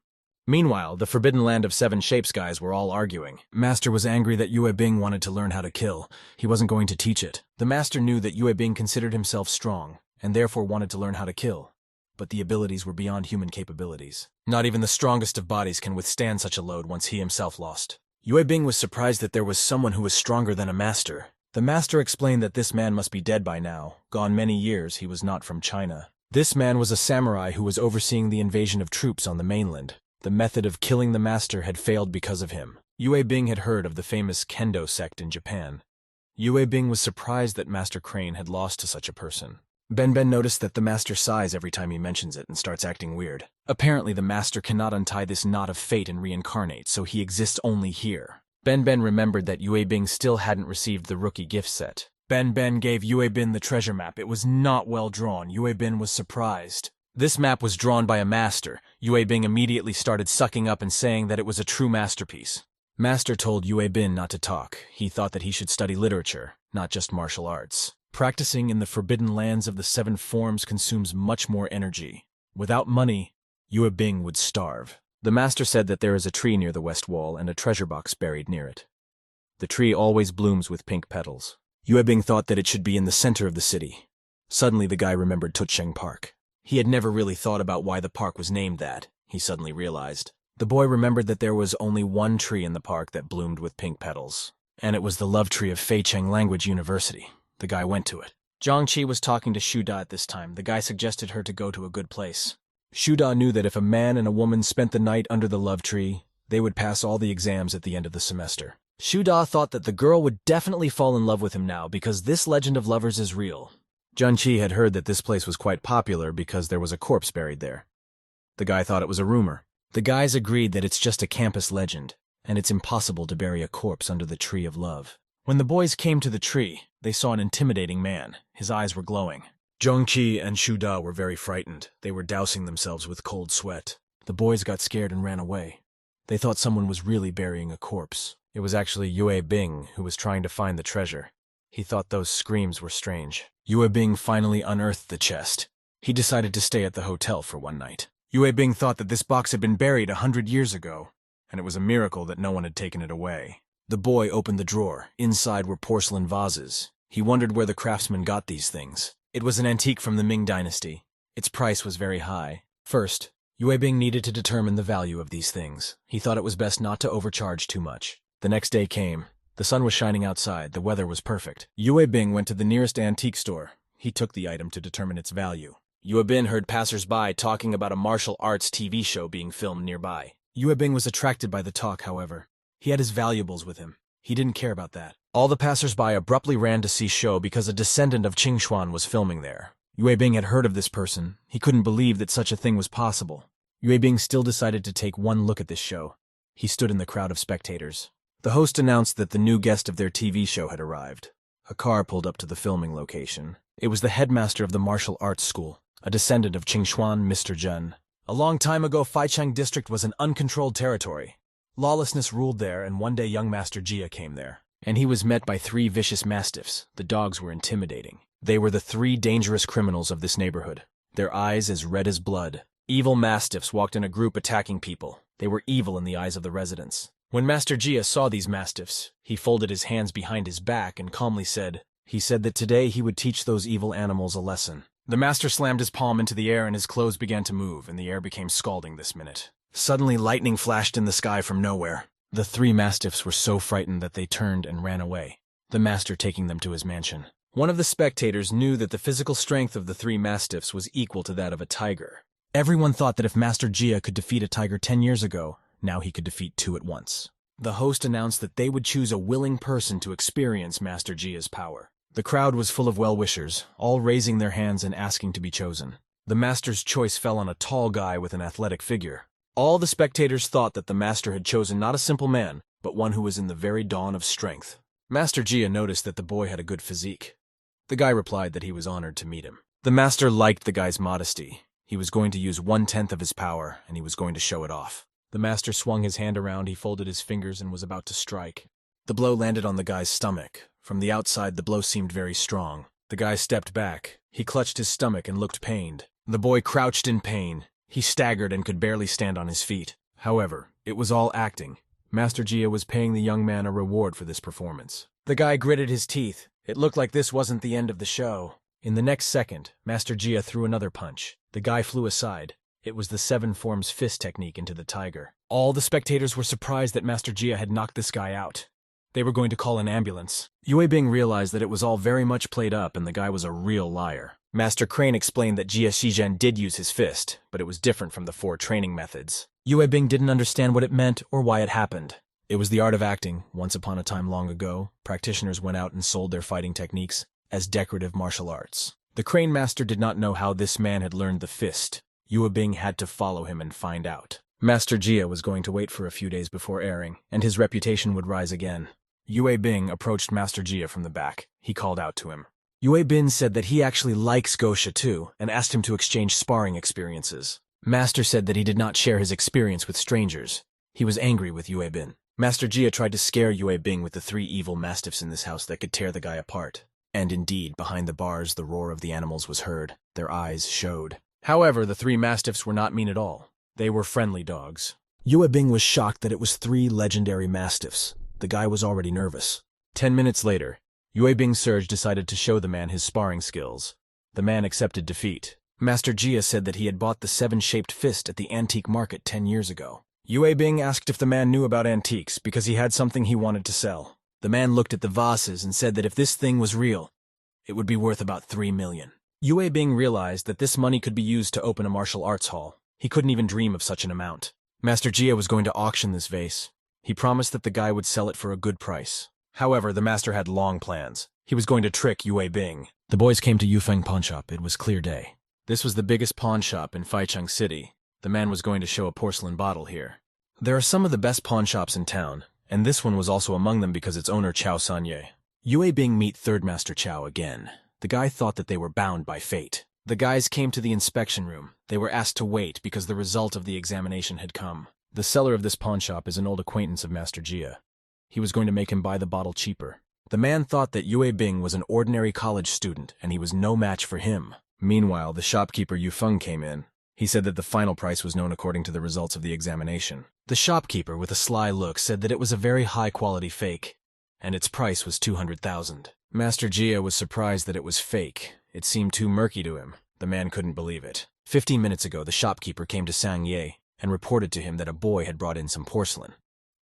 Meanwhile, the Forbidden Land of 7 Shapes guys were all arguing. Master was angry that Yue Bing wanted to learn how to kill. He wasn't going to teach it. The master knew that Yue Bing considered himself strong, and therefore wanted to learn how to kill. But the abilities were beyond human capabilities. Not even the strongest of bodies can withstand such a load once he himself lost. Yue Bing was surprised that there was someone who was stronger than a master. The master explained that this man must be dead by now. Gone many years, he was not from China. This man was a samurai who was overseeing the invasion of troops on the mainland. The method of killing the master had failed because of him. Yue Bing had heard of the famous Kendo sect in Japan. Yue Bing was surprised that Master Crane had lost to such a person. Ben noticed that the master sighs every time he mentions it and starts acting weird. Apparently the master cannot untie this knot of fate and reincarnate, so he exists only here. Ben remembered that Yue Bing still hadn't received the rookie gift set. Ben gave Yue Bin the treasure map. It was not well drawn. Yue Bin was surprised. This map was drawn by a master. Yue Bing immediately started sucking up and saying that it was a true masterpiece. Master told Yue Bin not to talk. He thought that he should study literature, not just martial arts. Practicing in the forbidden lands of the 7 forms consumes much more energy. Without money, Yue Bing would starve. The master said that there is a tree near the west wall and a treasure box buried near it. The tree always blooms with pink petals. Yue Bing thought that it should be in the center of the city. Suddenly the guy remembered Tucheng Park. He had never really thought about why the park was named that, he suddenly realized. The boy remembered that there was only one tree in the park that bloomed with pink petals. And it was the love tree of Feicheng Language University. The guy went to it. Zhangqi was talking to Shuda at this time. The guy suggested her to go to a good place. Shuda knew that if a man and a woman spent the night under the love tree, they would pass all the exams at the end of the semester. Shuda thought that the girl would definitely fall in love with him now because this legend of lovers is real. Zhangqi had heard that this place was quite popular because there was a corpse buried there. The guy thought it was a rumor. The guys agreed that it's just a campus legend, and it's impossible to bury a corpse under the tree of love. When the boys came to the tree, they saw an intimidating man. His eyes were glowing. Zhangqi and Shuda were very frightened. They were dousing themselves with cold sweat. The boys got scared and ran away. They thought someone was really burying a corpse. It was actually Yue Bing who was trying to find the treasure. He thought those screams were strange. Yue Bing finally unearthed the chest. He decided to stay at the hotel for one night. Yue Bing thought that this box had been buried 100 years ago, and it was a miracle that no one had taken it away. The boy opened the drawer. Inside were porcelain vases. He wondered where the craftsman got these things. It was an antique from the Ming Dynasty. Its price was very high. First, Yue Bing needed to determine the value of these things. He thought it was best not to overcharge too much. The next day came. The sun was shining outside. The weather was perfect. Yue Bing went to the nearest antique store. He took the item to determine its value. Yue Bing heard passers-by talking about a martial arts TV show being filmed nearby. Yue Bing was attracted by the talk, however. He had his valuables with him. He didn't care about that. All the passers-by abruptly ran to see show because a descendant of Qing Xuan was filming there. Yue Bing had heard of this person. He couldn't believe that such a thing was possible. Yue Bing still decided to take one look at this show. He stood in the crowd of spectators. The host announced that the new guest of their TV show had arrived. A car pulled up to the filming location. It was the headmaster of the martial arts school, a descendant of Qing Xuan, Mr. Zhen. A long time ago, Feicheng district was an uncontrolled territory. Lawlessness ruled there, and one day young Master Jia came there. And he was met by 3 vicious mastiffs. The dogs were intimidating. They were the 3 dangerous criminals of this neighborhood. Their eyes as red as blood. Evil mastiffs walked in a group attacking people. They were evil in the eyes of the residents. When Master Jia saw these mastiffs, he folded his hands behind his back and calmly said that today he would teach those evil animals a lesson. The master slammed his palm into the air and his clothes began to move, and the air became scalding this minute. Suddenly lightning flashed in the sky from nowhere. The 3 mastiffs were so frightened that they turned and ran away, the master taking them to his mansion. One of the spectators knew that the physical strength of the 3 mastiffs was equal to that of a tiger. Everyone thought that if Master Jia could defeat a tiger 10 years ago, now he could defeat 2 at once. The host announced that they would choose a willing person to experience Master Jia's power. The crowd was full of well-wishers, all raising their hands and asking to be chosen. The master's choice fell on a tall guy with an athletic figure. All the spectators thought that the master had chosen not a simple man, but one who was in the very dawn of strength. Master Jia noticed that the boy had a good physique. The guy replied that he was honored to meet him. The master liked the guy's modesty. He was going to use 1/10 of his power, and he was going to show it off. The master swung his hand around, he folded his fingers and was about to strike. The blow landed on the guy's stomach. From the outside, the blow seemed very strong. The guy stepped back. He clutched his stomach and looked pained. The boy crouched in pain. He staggered and could barely stand on his feet. However, it was all acting. Master Jia was paying the young man a reward for this performance. The guy gritted his teeth. It looked like this wasn't the end of the show. In the next second, Master Jia threw another punch. The guy flew aside. It was the 7 forms fist technique into the tiger. All the spectators were surprised that Master Jia had knocked this guy out. They were going to call an ambulance. Yue Bing realized that it was all very much played up and the guy was a real liar. Master Crane explained that Jia Shizhen did use his fist, but it was different from the 4 training methods. Yue Bing didn't understand what it meant or why it happened. It was the art of acting. Once upon a time long ago, practitioners went out and sold their fighting techniques as decorative martial arts. The Crane Master did not know how this man had learned the fist. Yue Bing had to follow him and find out. Master Jia was going to wait for a few days before airing, and his reputation would rise again. Yue Bing approached Master Jia from the back. He called out to him. Yue Bing said that he actually likes Gosha too, and asked him to exchange sparring experiences. Master said that he did not share his experience with strangers. He was angry with Yue Bing. Master Jia tried to scare Yue Bing with the 3 evil mastiffs in this house that could tear the guy apart. And indeed, behind the bars, the roar of the animals was heard. Their eyes showed. However, the 3 mastiffs were not mean at all. They were friendly dogs. Yue Bing was shocked that it was 3 legendary mastiffs. The guy was already nervous. 10 minutes later, Yue Bing Surge decided to show the man his sparring skills. The man accepted defeat. Master Jia said that he had bought the 7-shaped fist at the antique market 10 years ago. Yue Bing asked if the man knew about antiques because he had something he wanted to sell. The man looked at the vases and said that if this thing was real, it would be worth about 3 million. Yue Bing realized that this money could be used to open a martial arts hall. He couldn't even dream of such an amount. Master Jia was going to auction this vase. He promised that the guy would sell it for a good price. However, the master had long plans. He was going to trick Yue Bing. The boys came to Yufeng pawn shop. It was clear day. This was the biggest pawn shop in Faicheng City. The man was going to show a porcelain bottle here. There are some of the best pawn shops in town, and this one was also among them because its owner Chao Sanye. Yue Bing meet Third Master Chao again. The guy thought that they were bound by fate. The guys came to the inspection room. They were asked to wait because the result of the examination had come. The seller of this pawn shop is an old acquaintance of Master Jia. He was going to make him buy the bottle cheaper. The man thought that Yue Bing was an ordinary college student, and he was no match for him. Meanwhile, the shopkeeper Yu Feng came in. He said that the final price was known according to the results of the examination. The shopkeeper, with a sly look, said that it was a very high-quality fake, and its price was 200,000. Master Jia was surprised that it was fake. It seemed too murky to him. The man couldn't believe it. 15 minutes ago, the shopkeeper came to Sang Ye and reported to him that a boy had brought in some porcelain.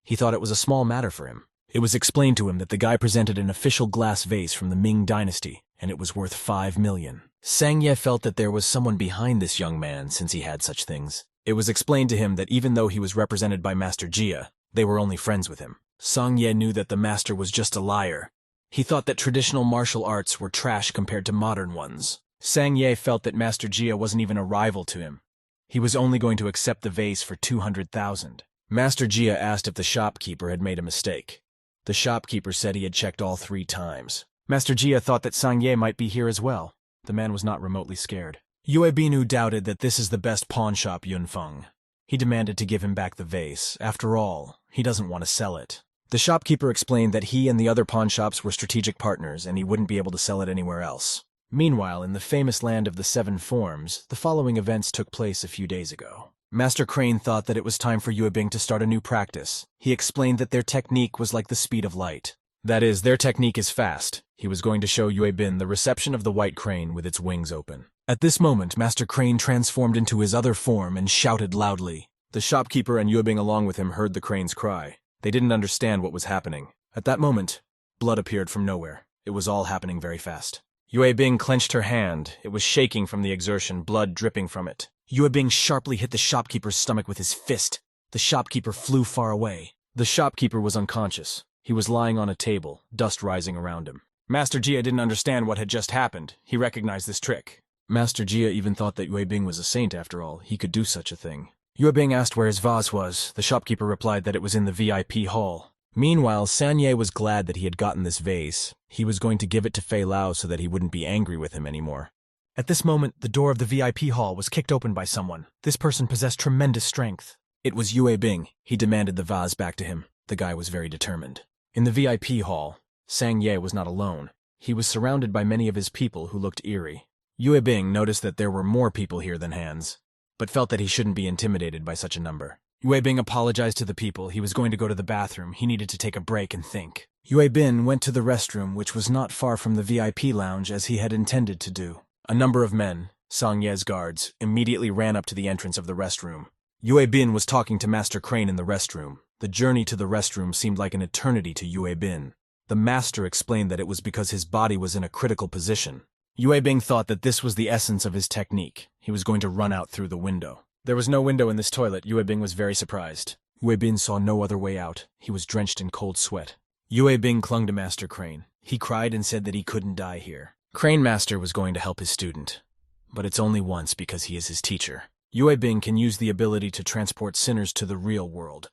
He thought it was a small matter for him. It was explained to him that the guy presented an official glass vase from the Ming dynasty, and it was worth 5 million. Sang Ye felt that there was someone behind this young man since he had such things. It was explained to him that even though he was represented by Master Jia, they were only friends with him. Sang Ye knew that the master was just a liar. He thought that traditional martial arts were trash compared to modern ones. Sang Ye felt that Master Jia wasn't even a rival to him. He was only going to accept the vase for 200,000. Master Jia asked if the shopkeeper had made a mistake. The shopkeeper said he had checked all 3 times. Master Jia thought that Sang Ye might be here as well. The man was not remotely scared. Yue Binu doubted that this is the best pawn shop Yunfeng. He demanded to give him back the vase. After all, he doesn't want to sell it. The shopkeeper explained that he and the other pawn shops were strategic partners and he wouldn't be able to sell it anywhere else. Meanwhile, in the famous land of the 7 forms, the following events took place a few days ago. Master Crane thought that it was time for Yue Bing to start a new practice. He explained that their technique was like the speed of light. That is, their technique is fast. He was going to show Yue Bing the reception of the white crane with its wings open. At this moment, Master Crane transformed into his other form and shouted loudly. The shopkeeper and Yue Bing along with him heard the crane's cry. They didn't understand what was happening. At that moment, blood appeared from nowhere. It was all happening very fast. Yue Bing clenched her hand. It was shaking from the exertion, blood dripping from it. Yue Bing sharply hit the shopkeeper's stomach with his fist. The shopkeeper flew far away. The shopkeeper was unconscious. He was lying on a table, dust rising around him. Master Jia didn't understand what had just happened. He recognized this trick. Master Jia even thought that Yue Bing was a saint after all. He could do such a thing. Yue Bing asked where his vase was. The shopkeeper replied that it was in the VIP hall. Meanwhile, Sanye was glad that he had gotten this vase. He was going to give it to Fei Lao so that he wouldn't be angry with him anymore. At this moment, the door of the VIP hall was kicked open by someone. This person possessed tremendous strength. It was Yue Bing. He demanded the vase back to him. The guy was very determined. In the VIP hall, Sang Ye was not alone. He was surrounded by many of his people who looked eerie. Yue Bing noticed that there were more people here than hands, but felt that he shouldn't be intimidated by such a number. Yue Bing apologized to the people. He was going to go to the bathroom. He needed to take a break and think. Yue Bin went to the restroom, which was not far from the VIP lounge as he had intended to do. A number of men, Sang Ye's guards, immediately ran up to the entrance of the restroom. Yue Bin was talking to Master Crane in the restroom. The journey to the restroom seemed like an eternity to Yue Bin. The master explained that it was because his body was in a critical position. Yue Bing thought that this was the essence of his technique. He was going to run out through the window. There was no window in this toilet. Yue Bing was very surprised. Yue Bin saw no other way out. He was drenched in cold sweat. Yue Bing clung to Master Crane. He cried and said that he couldn't die here. Crane Master was going to help his student, but it's only once because he is his teacher. Yue Bing can use the ability to transport sinners to the real world.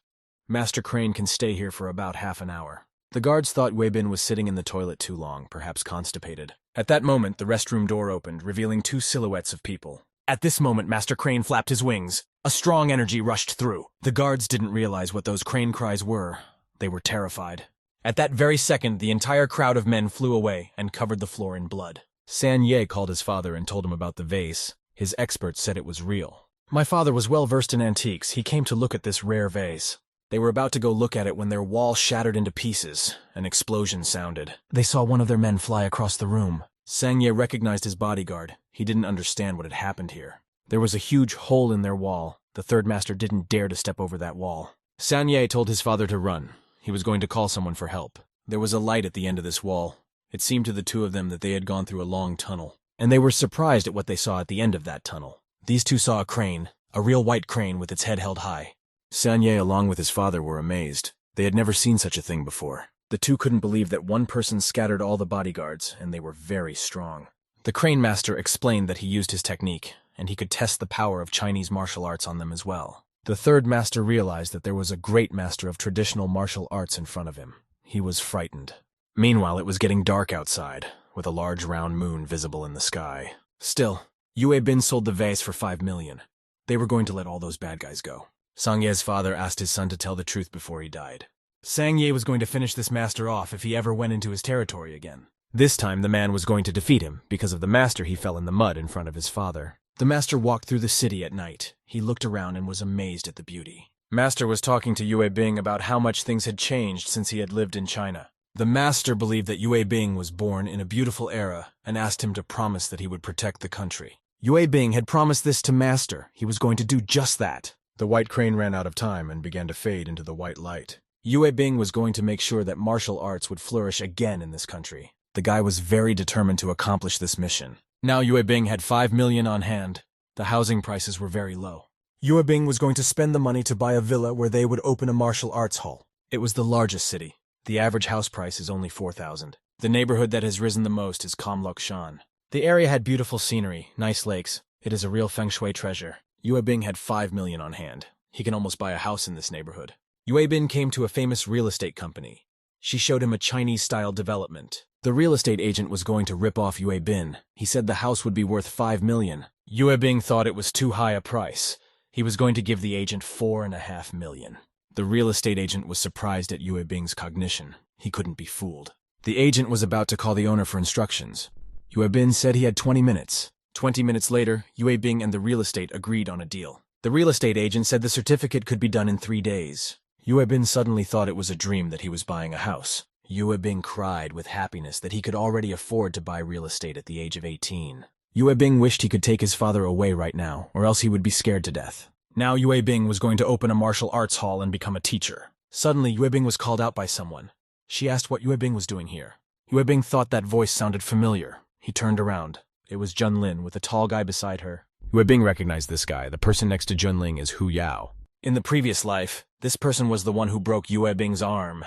Master Crane can stay here for about half an hour. The guards thought Yue Bin was sitting in the toilet too long, perhaps constipated. At that moment, the restroom door opened, revealing 2 silhouettes of people. At this moment, Master Crane flapped his wings. A strong energy rushed through. The guards didn't realize what those crane cries were. They were terrified. At that very second, the entire crowd of men flew away and covered the floor in blood. San Ye called his father and told him about the vase. His experts said it was real. My father was well versed in antiques. He came to look at this rare vase. They were about to go look at it when their wall shattered into pieces. An explosion sounded. They saw one of their men fly across the room. Sang Ye recognized his bodyguard. He didn't understand what had happened here. There was a huge hole in their wall. The third master didn't dare to step over that wall. Sang Ye told his father to run. He was going to call someone for help. There was a light at the end of this wall. It seemed to the two of them that they had gone through a long tunnel, and they were surprised at what they saw at the end of that tunnel. These two saw a crane, a real white crane with its head held high. Shannel, along with his father, were amazed. They had never seen such a thing before. The two couldn't believe that one person scattered all the bodyguards, and they were very strong. The crane master explained that he used his technique, and he could test the power of Chinese martial arts on them as well. The third master realized that there was a great master of traditional martial arts in front of him. He was frightened. Meanwhile, it was getting dark outside, with a large round moon visible in the sky. Still, Yue Bin sold the vase for 5 million. They were going to let all those bad guys go. Sangye's father asked his son to tell the truth before he died. Sangye was going to finish this master off if he ever went into his territory again. This time the man was going to defeat him. Because of the master, he fell in the mud in front of his father. The master walked through the city at night. He looked around and was amazed at the beauty. Master was talking to Yue Bing about how much things had changed since he had lived in China. The master believed that Yue Bing was born in a beautiful era and asked him to promise that he would protect the country. Yue Bing had promised this to Master. He was going to do just that. The white crane ran out of time and began to fade into the white light. Yue Bing was going to make sure that martial arts would flourish again in this country. The guy was very determined to accomplish this mission. Now Yue Bing had 5 million on hand. The housing prices were very low. Yue Bing was going to spend the money to buy a villa where they would open a martial arts hall. It was the largest city. The average house price is only 4,000. The neighborhood that has risen the most is Kamlok-shan. The area had beautiful scenery, nice lakes. It is a real feng shui treasure. Yue Bing had 5 million on hand. He can almost buy a house in this neighborhood. Yue Bin came to a famous real estate company. She showed him a Chinese-style development. The real estate agent was going to rip off Yue Bin. He said the house would be worth 5 million. Yue Bing thought it was too high a price. He was going to give the agent 4.5 million. The real estate agent was surprised at Yue Bing's cognition. He couldn't be fooled. The agent was about to call the owner for instructions. Yue Bin said he had 20 minutes. 20 minutes later, Yue Bing and the real estate agreed on a deal. The real estate agent said the certificate could be done in 3 days. Yue Bin suddenly thought it was a dream that he was buying a house. Yue Bing cried with happiness that he could already afford to buy real estate at the age of 18. Yue Bing wished he could take his father away right now, or else he would be scared to death. Now Yue Bing was going to open a martial arts hall and become a teacher. Suddenly, Yue Bing was called out by someone. She asked what Yue Bing was doing here. Yue Bing thought that voice sounded familiar. He turned around. It was Junlin with a tall guy beside her. Yue Bing recognized this guy. The person next to Junling is Hu Yao. In the previous life, this person was the one who broke Yue Bing's arm.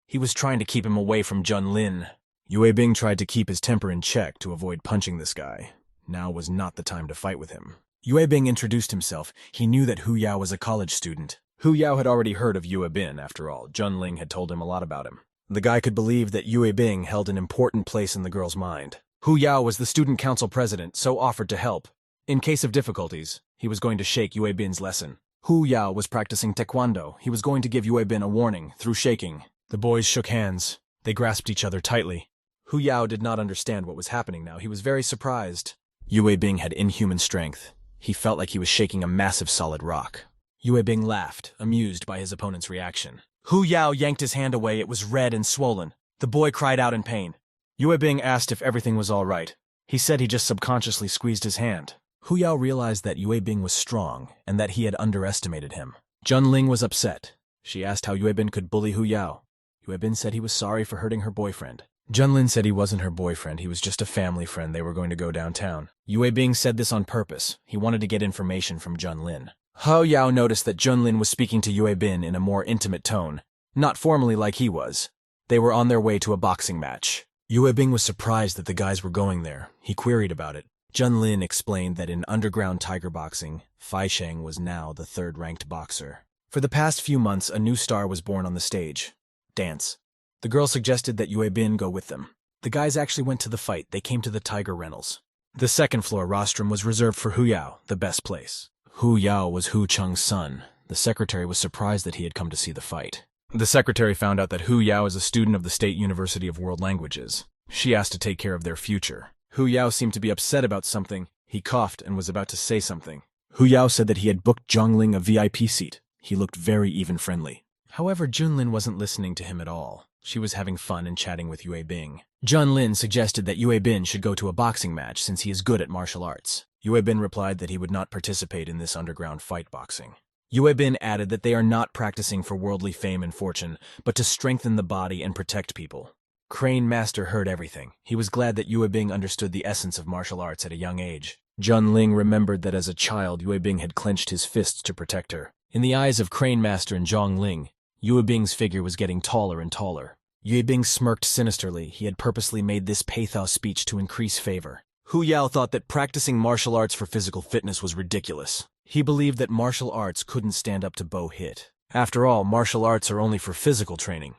He was trying to keep him away from Junlin. Yue Bing tried to keep his temper in check to avoid punching this guy. Now was not the time to fight with him. Yue Bing introduced himself. He knew that Hu Yao was a college student. Hu Yao had already heard of Yue Bin, after all. Junling had told him a lot about him. The guy could believe that Yue Bing held an important place in the girl's mind. Hu Yao was the student council president, so offered to help. In case of difficulties, he was going to shake Yue Bin's lesson. Hu Yao was practicing taekwondo. He was going to give Yue Bin a warning through shaking. The boys shook hands. They grasped each other tightly. Hu Yao did not understand what was happening now. He was very surprised. Yue Bing had inhuman strength. He felt like he was shaking a massive solid rock. Yue Bing laughed, amused by his opponent's reaction. Hu Yao yanked his hand away. It was red and swollen. The boy cried out in pain. Yue Bing asked if everything was all right. He said he just subconsciously squeezed his hand. Hu Yao realized that Yue Bing was strong and that he had underestimated him. Junling was upset. She asked how Yue Bin could bully Hu Yao. Yue Bin said he was sorry for hurting her boyfriend. Junlin said he wasn't her boyfriend. He was just a family friend. They were going to go downtown. Yue Bing said this on purpose. He wanted to get information from Junlin. Hu Yao noticed that Junlin was speaking to Yue Bin in a more intimate tone, not formally like he was. They were on their way to a boxing match. Yue Bing was surprised that the guys were going there. He queried about it. Junlin explained that in underground tiger boxing, Fai Sheng was now the third-ranked boxer. For the past few months, a new star was born on the stage. Dance. The girl suggested that Yue Bin go with them. The guys actually went to the fight. They came to the Tiger Rentals. The second-floor rostrum was reserved for Hu Yao, the best place. Hu Yao was Hu Cheng's son. The secretary was surprised that he had come to see the fight. The secretary found out that Hu Yao is a student of the State University of World Languages. She asked to take care of their future. Hu Yao seemed to be upset about something. He coughed and was about to say something. Hu Yao said that he had booked Zhongling a VIP seat. He looked very even friendly. However, Junlin wasn't listening to him at all. She was having fun and chatting with Yue Bing. Junlin suggested that Yue Bin should go to a boxing match since he is good at martial arts. Yue Bin replied that he would not participate in this underground fight boxing. Yue Bin added that they are not practicing for worldly fame and fortune, but to strengthen the body and protect people. Crane Master heard everything. He was glad that Yue Bing understood the essence of martial arts at a young age. Jun Ling remembered that as a child, Yue Bing had clenched his fists to protect her. In the eyes of Crane Master and Zhong Ling, Yue Bing's figure was getting taller and taller. Yue Bing smirked sinisterly. He had purposely made this pathos speech to increase favor. Hu Yao thought that practicing martial arts for physical fitness was ridiculous. He believed that martial arts couldn't stand up to Bo Hit. After all, martial arts are only for physical training,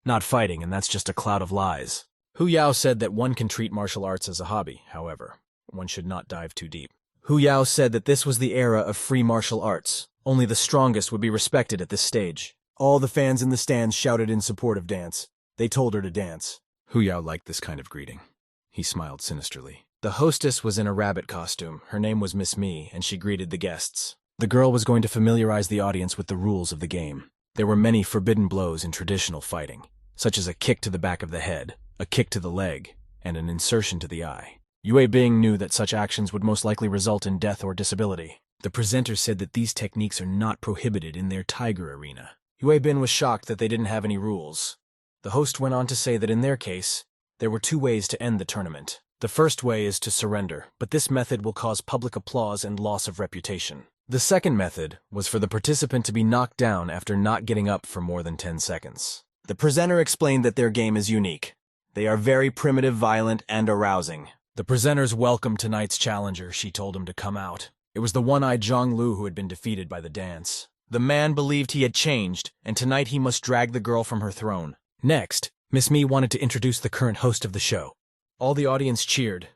not fighting, and that's just a cloud of lies. Hu Yao said that one can treat martial arts as a hobby, however. One should not dive too deep. Hu Yao said that this was the era of free martial arts. Only the strongest would be respected at this stage. All the fans in the stands shouted in support of Dance. They told her to dance. Hu Yao liked this kind of greeting. He smiled sinisterly. The hostess was in a rabbit costume. Her name was Miss Me, and she greeted the guests. The girl was going to familiarize the audience with the rules of the game. There were many forbidden blows in traditional fighting, such as a kick to the back of the head, a kick to the leg, and an insertion to the eye. Yue Bing knew that such actions would most likely result in death or disability. The presenter said that these techniques are not prohibited in their Tiger Arena. Yue Bin was shocked that they didn't have any rules. The host went on to say that in their case, there were 2 ways to end the tournament. The first way is to surrender, but this method will cause public applause and loss of reputation. The second method was for the participant to be knocked down after not getting up for more than 10 seconds. The presenter explained that their game is unique. They are very primitive, violent, and arousing. The presenters welcomed tonight's challenger. She told him to come out. It was the one-eyed Zhang Lu who had been defeated by the dance. The man believed he had changed, and tonight he must drag the girl from her throne. Next, Miss Me wanted to introduce the current host of the show. All the audience cheered.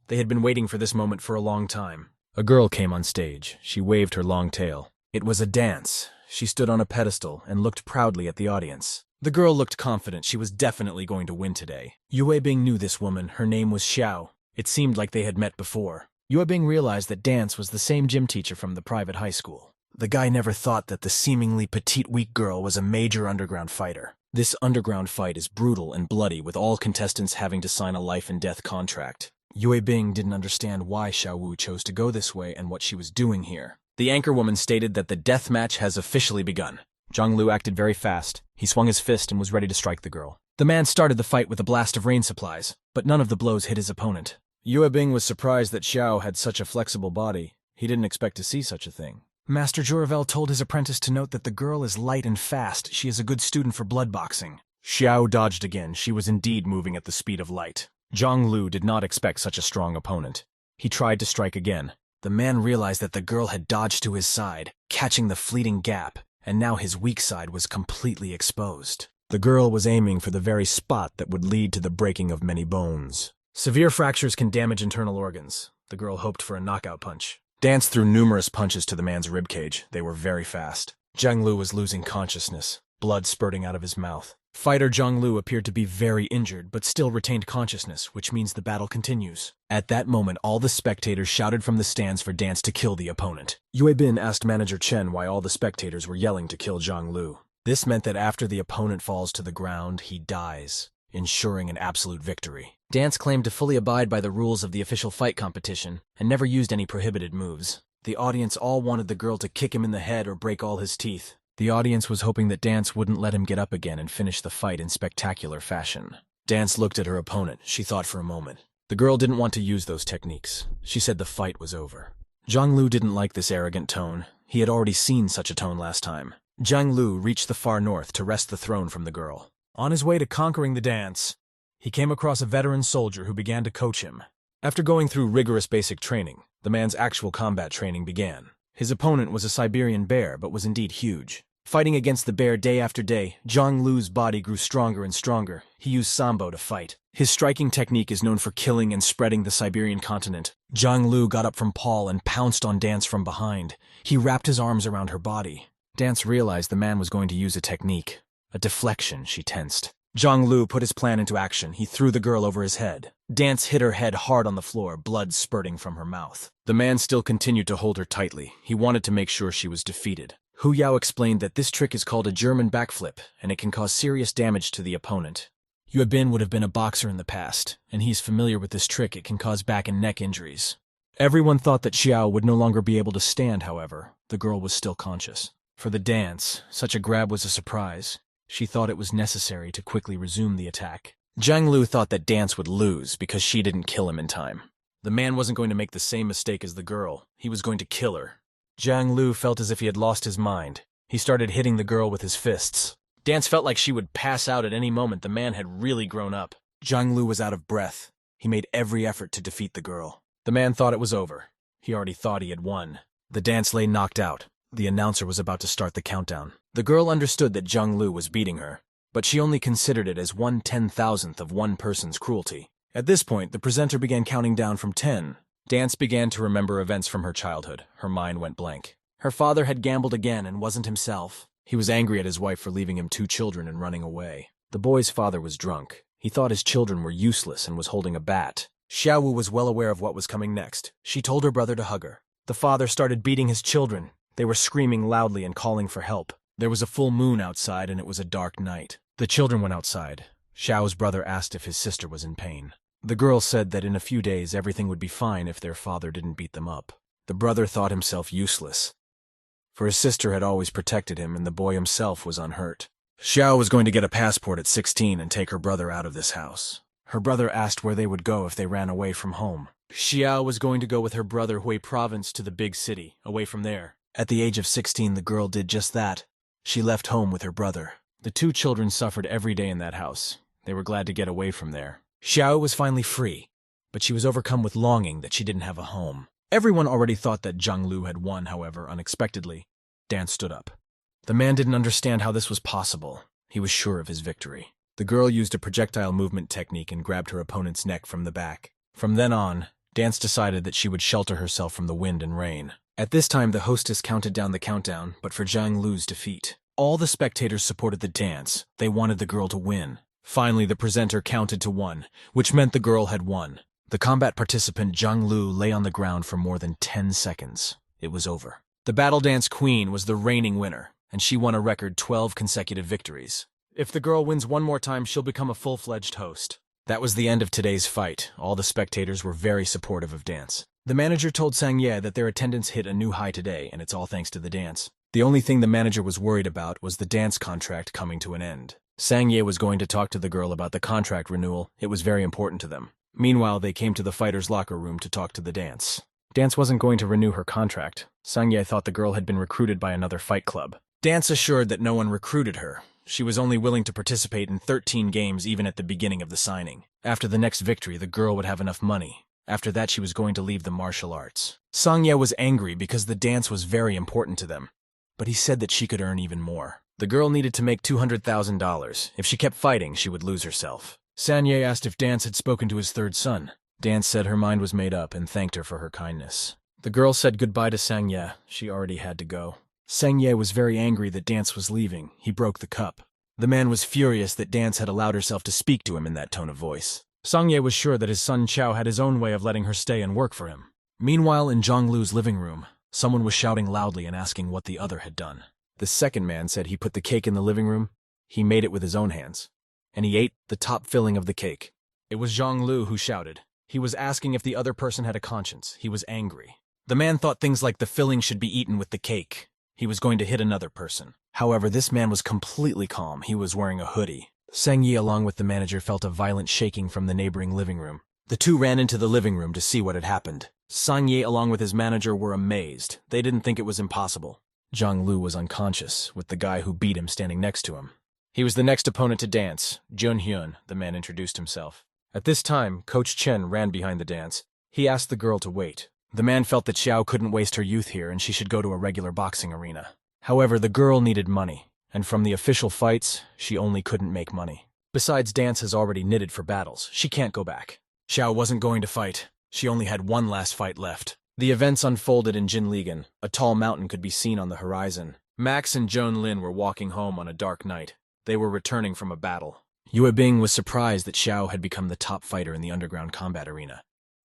They had been waiting for this moment for a long time. A girl came on stage. She waved her long tail. It was a dance. She stood on a pedestal and looked proudly at the audience. The girl looked confident. She was definitely going to win today. Yue Bing knew this woman. Her name was Xiao. It seemed like they had met before. Yue Bing realized that Dance was the same gym teacher from the private high school. The guy never thought that the seemingly petite, weak girl was a major underground fighter. This underground fight is brutal and bloody, with all contestants having to sign a life-and-death contract. Yue Bing didn't understand why Xiao Wu chose to go this way and what she was doing here. The anchorwoman stated that the death match has officially begun. Zhang Lu acted very fast. He swung his fist and was ready to strike the girl. The man started the fight with a blast of rain supplies, but none of the blows hit his opponent. Yue Bing was surprised that Xiao had such a flexible body. He didn't expect to see such a thing. Master Juravel told his apprentice to note that the girl is light and fast. She is a good student for blood boxing. Xiao dodged again. She was indeed moving at the speed of light. Zhang Lu did not expect such a strong opponent. He tried to strike again. The man realized that the girl had dodged to his side, catching the fleeting gap, and now his weak side was completely exposed. The girl was aiming for the very spot that would lead to the breaking of many bones. Severe fractures can damage internal organs. The girl hoped for a knockout punch. Dance threw numerous punches to the man's ribcage. They were very fast. Zhang Lu was losing consciousness, blood spurting out of his mouth. Fighter Zhang Lu appeared to be very injured, but still retained consciousness, which means the battle continues. At that moment, all the spectators shouted from the stands for Dance to kill the opponent. Yue Bin asked Manager Chen why all the spectators were yelling to kill Zhang Lu. This meant that after the opponent falls to the ground, he dies, ensuring an absolute victory. Dance claimed to fully abide by the rules of the official fight competition and never used any prohibited moves. The audience all wanted the girl to kick him in the head or break all his teeth. The audience was hoping that Dance wouldn't let him get up again and finish the fight in spectacular fashion. Dance looked at her opponent. She thought for a moment. The girl didn't want to use those techniques. She said the fight was over. Zhang Lu didn't like this arrogant tone. He had already seen such a tone last time. Zhang Lu reached the far north to wrest the throne from the girl. On his way to conquering the dance, he came across a veteran soldier who began to coach him. After going through rigorous basic training, the man's actual combat training began. His opponent was a Siberian bear, but was indeed huge. Fighting against the bear day after day, Zhang Lu's body grew stronger and stronger. He used sambo to fight. His striking technique is known for killing and spreading the Siberian continent. Zhang Lu got up from Paul and pounced on Dance from behind. He wrapped his arms around her body. Dance realized the man was going to use a technique. A deflection, she tensed. Zhang Lu put his plan into action. He threw the girl over his head. Dance hit her head hard on the floor, blood spurting from her mouth. The man still continued to hold her tightly. He wanted to make sure she was defeated. Hu Yao explained that this trick is called a German backflip, and it can cause serious damage to the opponent. Yue Bin would have been a boxer in the past, and he's familiar with this trick. It can cause back and neck injuries. Everyone thought that Xiao would no longer be able to stand, however. The girl was still conscious. For the dance, such a grab was a surprise. She thought it was necessary to quickly resume the attack. Zhang Lu thought that Dance would lose because she didn't kill him in time. The man wasn't going to make the same mistake as the girl. He was going to kill her. Zhang Lu felt as if he had lost his mind. He started hitting the girl with his fists. Dance felt like she would pass out at any moment. The man had really grown up. Zhang Lu was out of breath. He made every effort to defeat the girl. The man thought it was over. He already thought he had won. The dance lay knocked out. The announcer was about to start the countdown. The girl understood that Zhang Lu was beating her, but she only considered it as 1/10,000th of one person's cruelty. At this point, the presenter began counting down from 10. Dance began to remember events from her childhood. Her mind went blank. Her father had gambled again and wasn't himself. He was angry at his wife for leaving him 2 children and running away. The boy's father was drunk. He thought his children were useless and was holding a bat. Xiaowu was well aware of what was coming next. She told her brother to hug her. The father started beating his children. They were screaming loudly and calling for help. There was a full moon outside and it was a dark night. The children went outside. Xiao's brother asked if his sister was in pain. The girl said that in a few days everything would be fine if their father didn't beat them up. The brother thought himself useless, for his sister had always protected him and the boy himself was unhurt. Xiao was going to get a passport at 16 and take her brother out of this house. Her brother asked where they would go if they ran away from home. Xiao was going to go with her brother Hui Province to the big city, away from there. At the age of 16, the girl did just that. She left home with her brother. The 2 children suffered every day in that house. They were glad to get away from there. Xiao was finally free, but she was overcome with longing that she didn't have a home. Everyone already thought that Zhang Lu had won, however, unexpectedly. Dan stood up. The man didn't understand how this was possible. He was sure of his victory. The girl used a projectile movement technique and grabbed her opponent's neck from the back. From then on, Dance decided that she would shelter herself from the wind and rain. At this time, the hostess counted down the countdown, but for Zhang Lu's defeat. All the spectators supported the dance. They wanted the girl to win. Finally, the presenter counted to 1, which meant the girl had won. The combat participant Zhang Lu lay on the ground for more than 10 seconds. It was over. The battle dance queen was the reigning winner, and she won a record 12 consecutive victories. If the girl wins one more time, she'll become a full-fledged host. That was the end of today's fight. All the spectators were very supportive of Dance. The manager told Sang Ye that their attendance hit a new high today, and it's all thanks to the dance. The only thing the manager was worried about was the dance contract coming to an end. Sang Ye was going to talk to the girl about the contract renewal. It was very important to them. Meanwhile, they came to the fighter's locker room to talk to the Dance. Dance wasn't going to renew her contract. Sang Ye thought the girl had been recruited by another fight club. Dance assured that no one recruited her. She was only willing to participate in 13 games even at the beginning of the signing. After the next victory, the girl would have enough money. After that, she was going to leave the martial arts. Sang Ye was angry because the dance was very important to them, but he said that she could earn even more. The girl needed to make $200,000. If she kept fighting, she would lose herself. Sang Ye asked if Dance had spoken to his 3rd son. Dance said her mind was made up and thanked her for her kindness. The girl said goodbye to Sang Ye. She already had to go. Sang Ye was very angry that Dance was leaving. He broke the cup. The man was furious that Dance had allowed herself to speak to him in that tone of voice. Sang Ye was sure that his son Chao had his own way of letting her stay and work for him. Meanwhile, in Zhang Lu's living room, someone was shouting loudly and asking what the other had done. The second man said he put the cake in the living room. He made it with his own hands, and he ate the top filling of the cake. It was Zhang Lu who shouted. He was asking if the other person had a conscience. He was angry. The man thought things like the filling should be eaten with the cake. He was going to hit another person. However, this man was completely calm. He was wearing a hoodie. Sang Yi, along with the manager, felt a violent shaking from the neighboring living room. The two ran into the living room to see what had happened. Sang Yi, along with his manager, were amazed. They didn't think it was impossible. Zhang Lu was unconscious, with the guy who beat him standing next to him. He was the next opponent to Dance, Jun Hyun, the man introduced himself. At this time, Coach Chen ran behind the Dance. He asked the girl to wait. The man felt that Xiao couldn't waste her youth here and she should go to a regular boxing arena. However, the girl needed money, and from the official fights, she only couldn't make money. Besides, Dance has already knitted for battles. She can't go back. Xiao wasn't going to fight. She only had one last fight left. The events unfolded in Jinligan. A tall mountain could be seen on the horizon. Max and Joan Lin were walking home on a dark night. They were returning from a battle. Yue Bing was surprised that Xiao had become the top fighter in the underground combat arena.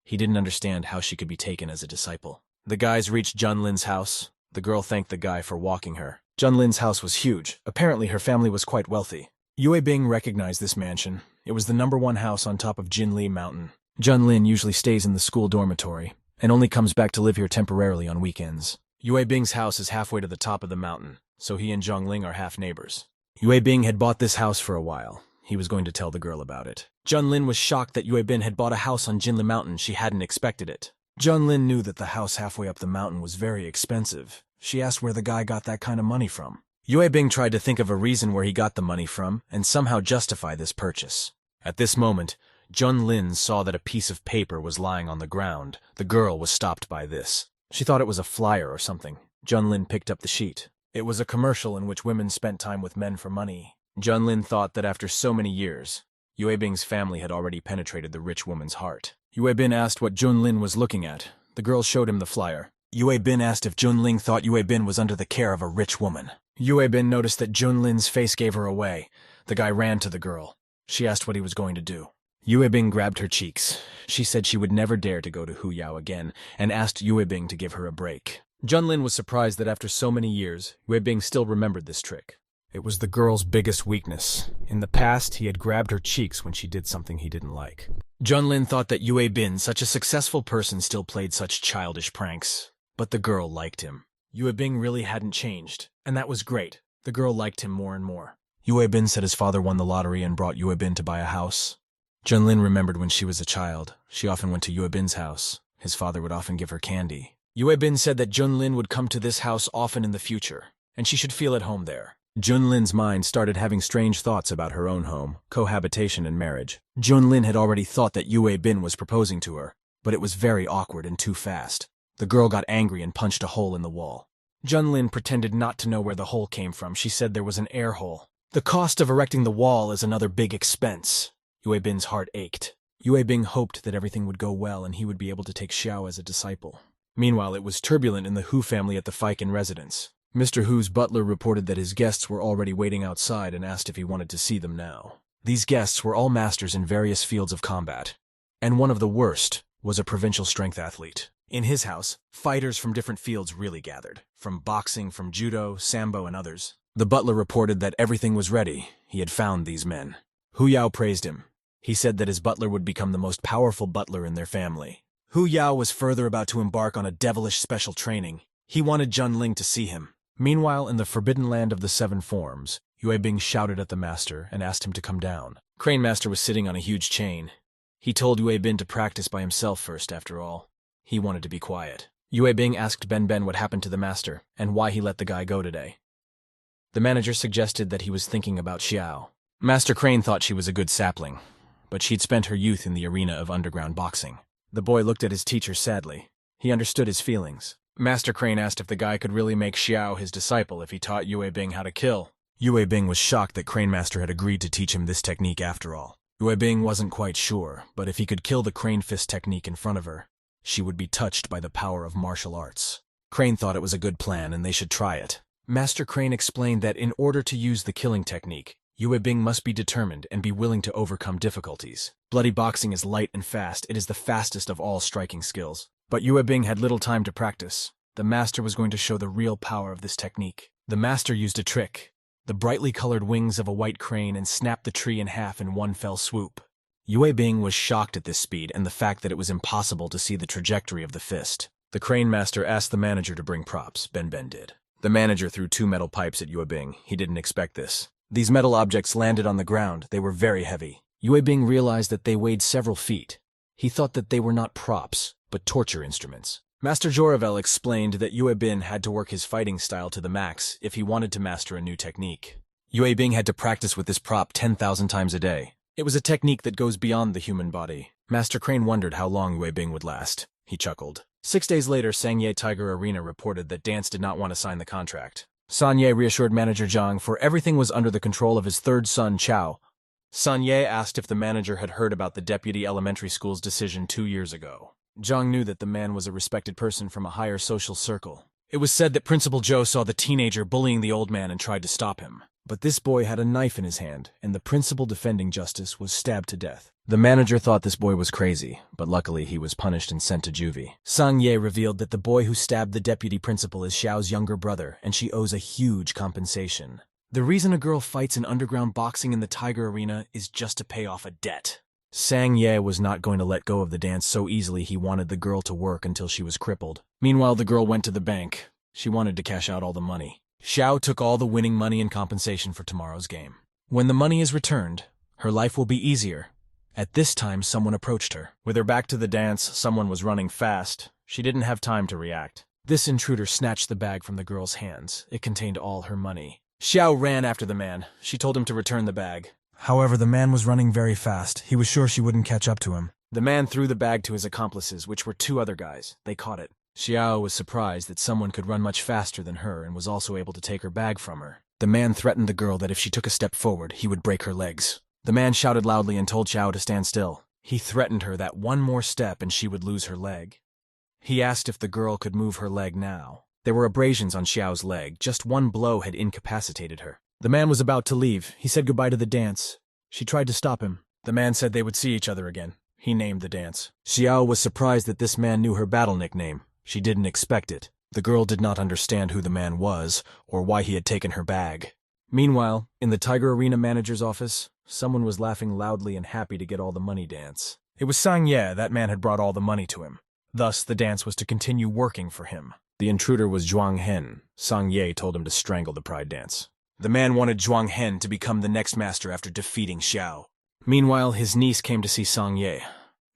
He didn't understand how she could be taken as a disciple. The guys reached Jun Lin's house. The girl thanked the guy for walking her. Jun Lin's house was huge. Apparently, her family was quite wealthy. Yue Bing recognized this mansion. It was the #1 house on top of Jinli Mountain. Jun Lin usually stays in the school dormitory and only comes back to live here temporarily on weekends. Yue Bing's house is halfway to the top of the mountain, so he and Zhongling are half neighbors. Yue Bing had bought this house for a while. He was going to tell the girl about it. Junlin was shocked that Yue Bin had bought a house on Jinli Mountain. She hadn't expected it. Junlin knew that the house halfway up the mountain was very expensive. She asked where the guy got that kind of money from. Yue Bing tried to think of a reason where he got the money from and somehow justify this purchase. At this moment, Junlin saw that a piece of paper was lying on the ground. The girl was stopped by this. She thought it was a flyer or something. Junlin picked up the sheet. It was a commercial in which women spent time with men for money. Junlin thought that after so many years, Yue Bing's family had already penetrated the rich woman's heart. Yue Bin asked what Junlin was looking at. The girl showed him the flyer. Yue Bin asked if Junling thought Yue Bin was under the care of a rich woman. Yue Bin noticed that Junlin's face gave her away. The guy ran to the girl. She asked what he was going to do. Yue Bing grabbed her cheeks. She said she would never dare to go to Hu Yao again and asked Yue Bing to give her a break. Junlin was surprised that after so many years, Yue Bing still remembered this trick. It was the girl's biggest weakness. In the past, he had grabbed her cheeks when she did something he didn't like. Junlin thought that Yue Bin, such a successful person, still played such childish pranks. But the girl liked him. Yue Bing really hadn't changed, and that was great. The girl liked him more and more. Yue Bin said his father won the lottery and brought Yue Bin to buy a house. Junlin remembered when she was a child. She often went to Yue Bin's house. His father would often give her candy. Yue Bin said that Junlin would come to this house often in the future, and she should feel at home there. Junlin's mind started having strange thoughts about her own home, cohabitation, and marriage. Junlin had already thought that Yue Bin was proposing to her, but it was very awkward and too fast. The girl got angry and punched a hole in the wall. Junlin pretended not to know where the hole came from. She said there was an air hole. The cost of erecting the wall is another big expense. Yue Bin's heart ached. Yue Bing hoped that everything would go well and he would be able to take Xiao as a disciple. Meanwhile, it was turbulent in the Hu family at the Feiken residence. Mr. Hu's butler reported that his guests were already waiting outside and asked if he wanted to see them now. These guests were all masters in various fields of combat, and one of the worst was a provincial strength athlete. In his house, fighters from different fields really gathered, from boxing, from judo, sambo, and others. The butler reported that everything was ready. He had found these men. Hu Yao praised him. He said that his butler would become the most powerful butler in their family. Hu Yao was further about to embark on a devilish special training. He wanted Junling to see him. Meanwhile, in the forbidden land of the seven forms, Yue Bing shouted at the master and asked him to come down. Crane Master was sitting on a huge chain. He told Yue Bin to practice by himself first, after all. He wanted to be quiet. Yue Bing asked Ben Ben what happened to the master and why he let the guy go today. The manager suggested that he was thinking about Xiao. Master Crane thought she was a good sapling, but she'd spent her youth in the arena of underground boxing. The boy looked at his teacher sadly. He understood his feelings. Master Crane asked if the guy could really make Xiao his disciple if he taught Yue Bing how to kill. Yue Bing was shocked that Crane Master had agreed to teach him this technique after all. Yue Bing wasn't quite sure, but if he could kill the Crane Fist technique in front of her, she would be touched by the power of martial arts. Crane thought it was a good plan and they should try it. Master Crane explained that in order to use the killing technique, Yue Bing must be determined and be willing to overcome difficulties. Bloody boxing is light and fast. It is the fastest of all striking skills. But Yue Bing had little time to practice. The master was going to show the real power of this technique. The master used a trick, the brightly colored wings of a white crane, and snapped the tree in half in one fell swoop. Yue Bing was shocked at this speed and the fact that it was impossible to see the trajectory of the fist. The crane master asked the manager to bring props. Ben Ben did. The manager threw 2 metal pipes at Yue Bing. He didn't expect this. These metal objects landed on the ground. They were very heavy. Yue Bing realized that they weighed several feet. He thought that they were not props, but torture instruments. Master Joravel explained that Yue Bin had to work his fighting style to the max if he wanted to master a new technique. Yue Bing had to practice with this prop 10,000 times a day. It was a technique that goes beyond the human body. Master Crane wondered how long Yue Bing would last. He chuckled. 6 days later, Sangye Tiger Arena reported that Dance did not want to sign the contract. Sanye reassured manager Zhang for everything was under the control of his third son, Chao. Sanye asked if the manager had heard about the deputy elementary school's decision 2 years ago. Zhang knew that the man was a respected person from a higher social circle. It was said that Principal Zhou saw the teenager bullying the old man and tried to stop him. But this boy had a knife in his hand, and the principal defending justice was stabbed to death. The manager thought this boy was crazy, but luckily he was punished and sent to juvie. Sang Ye revealed that the boy who stabbed the deputy principal is Xiao's younger brother, and she owes a huge compensation. The reason a girl fights in underground boxing in the Tiger Arena is just to pay off a debt. Sang Ye was not going to let go of the dance so easily. He wanted the girl to work until she was crippled. Meanwhile, the girl went to the bank. She wanted to cash out all the money. Xiao took all the winning money in compensation for tomorrow's game. When the money is returned, her life will be easier. At this time, someone approached her. With her back to the dance, someone was running fast. She didn't have time to react. This intruder snatched the bag from the girl's hands. It contained all her money. Xiao ran after the man. She told him to return the bag. However, the man was running very fast. He was sure she wouldn't catch up to him. The man threw the bag to his accomplices, which were 2 other guys. They caught it. Xiao was surprised that someone could run much faster than her and was also able to take her bag from her. The man threatened the girl that if she took a step forward, he would break her legs. The man shouted loudly and told Xiao to stand still. He threatened her that one more step and she would lose her leg. He asked if the girl could move her leg now. There were abrasions on Xiao's leg. Just one blow had incapacitated her. The man was about to leave. He said goodbye to the dance. She tried to stop him. The man said they would see each other again. He named the dance. Xiao was surprised that this man knew her battle nickname. She didn't expect it. The girl did not understand who the man was or why he had taken her bag. Meanwhile, in the Tiger Arena manager's office, someone was laughing loudly and happy to get all the money dance. It was Sang Ye. That man had brought all the money to him. Thus, the dance was to continue working for him. The intruder was Zhuang Hen. Sang Ye told him to strangle the pride dance. The man wanted Zhuang Hen to become the next master after defeating Xiao. Meanwhile, his niece came to see Sang Ye.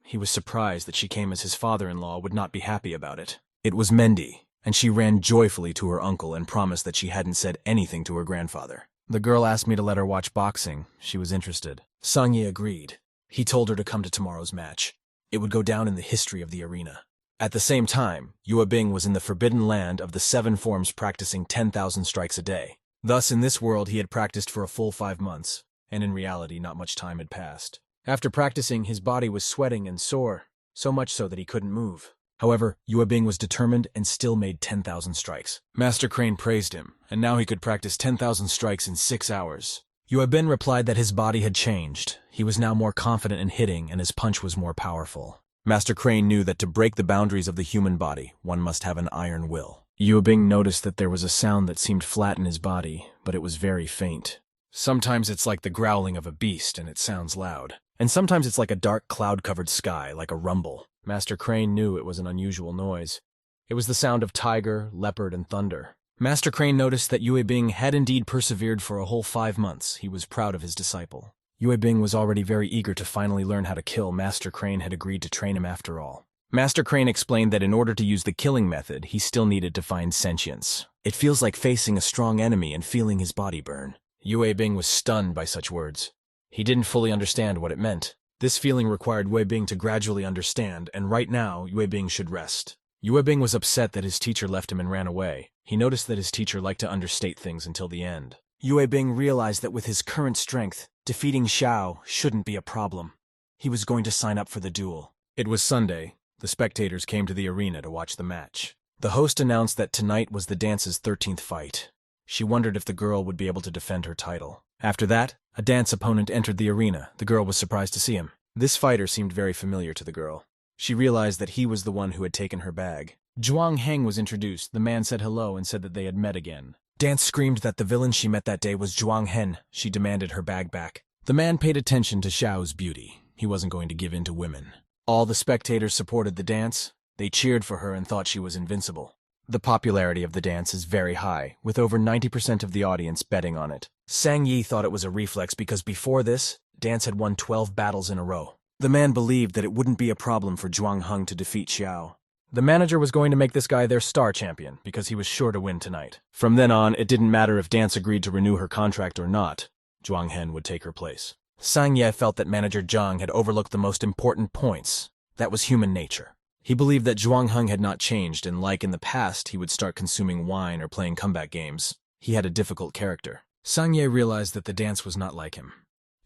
He was surprised that she came as his father-in-law would not be happy about it. It was Mendy, and she ran joyfully to her uncle and promised that she hadn't said anything to her grandfather. The girl asked me to let her watch boxing. She was interested. Sang Ye agreed. He told her to come to tomorrow's match. It would go down in the history of the arena. At the same time, Yue Bing was in the forbidden land of the 7 forms practicing 10,000 strikes a day. Thus, in this world, he had practiced for a full 5 months, and in reality, not much time had passed. After practicing, his body was sweating and sore, so much so that he couldn't move. However, Yue Bing was determined and still made 10,000 strikes. Master Crane praised him, and now he could practice 10,000 strikes in 6 hours. Yue Bing replied that his body had changed. He was now more confident in hitting, and his punch was more powerful. Master Crane knew that to break the boundaries of the human body, one must have an iron will. Yue Bing noticed that there was a sound that seemed flat in his body, but it was very faint. Sometimes it's like the growling of a beast, and it sounds loud. And sometimes it's like a dark cloud-covered sky, like a rumble. Master Crane knew it was an unusual noise. It was the sound of tiger, leopard, and thunder. Master Crane noticed that Yue Bing had indeed persevered for a whole 5 months. He was proud of his disciple. Yue Bing was already very eager to finally learn how to kill. Master Crane had agreed to train him after all. Master Crane explained that in order to use the killing method, he still needed to find sentience. It feels like facing a strong enemy and feeling his body burn. Yue Bing was stunned by such words. He didn't fully understand what it meant. This feeling required Yue Bing to gradually understand, and right now, Yue Bing should rest. Yue Bing was upset that his teacher left him and ran away. He noticed that his teacher liked to understate things until the end. Yue Bing realized that with his current strength, defeating Xiao shouldn't be a problem. He was going to sign up for the duel. It was Sunday. The spectators came to the arena to watch the match. The host announced that tonight was the dance's 13th fight. She wondered if the girl would be able to defend her title. After that, a dance opponent entered the arena. The girl was surprised to see him. This fighter seemed very familiar to the girl. She realized that he was the one who had taken her bag. Zhuang Heng was introduced. The man said hello and said that they had met again. Dance screamed that the villain she met that day was Zhuang Hen. She demanded her bag back. The man paid attention to Xiao's beauty. He wasn't going to give in to women. All the spectators supported the dance. They cheered for her and thought she was invincible. The popularity of the dance is very high, with over 90% of the audience betting on it. Sang Yi thought it was a reflex because before this, dance had won 12 battles in a row. The man believed that it wouldn't be a problem for Zhuang Heng to defeat Xiao. The manager was going to make this guy their star champion because he was sure to win tonight. From then on, it didn't matter if Dance agreed to renew her contract or not. Zhuang Hen would take her place. Sang Ye felt that manager Zhang had overlooked the most important points. That was human nature. He believed that Zhuang Heng had not changed, and like in the past, he would start consuming wine or playing comeback games. He had a difficult character. Sang Ye realized that the dance was not like him.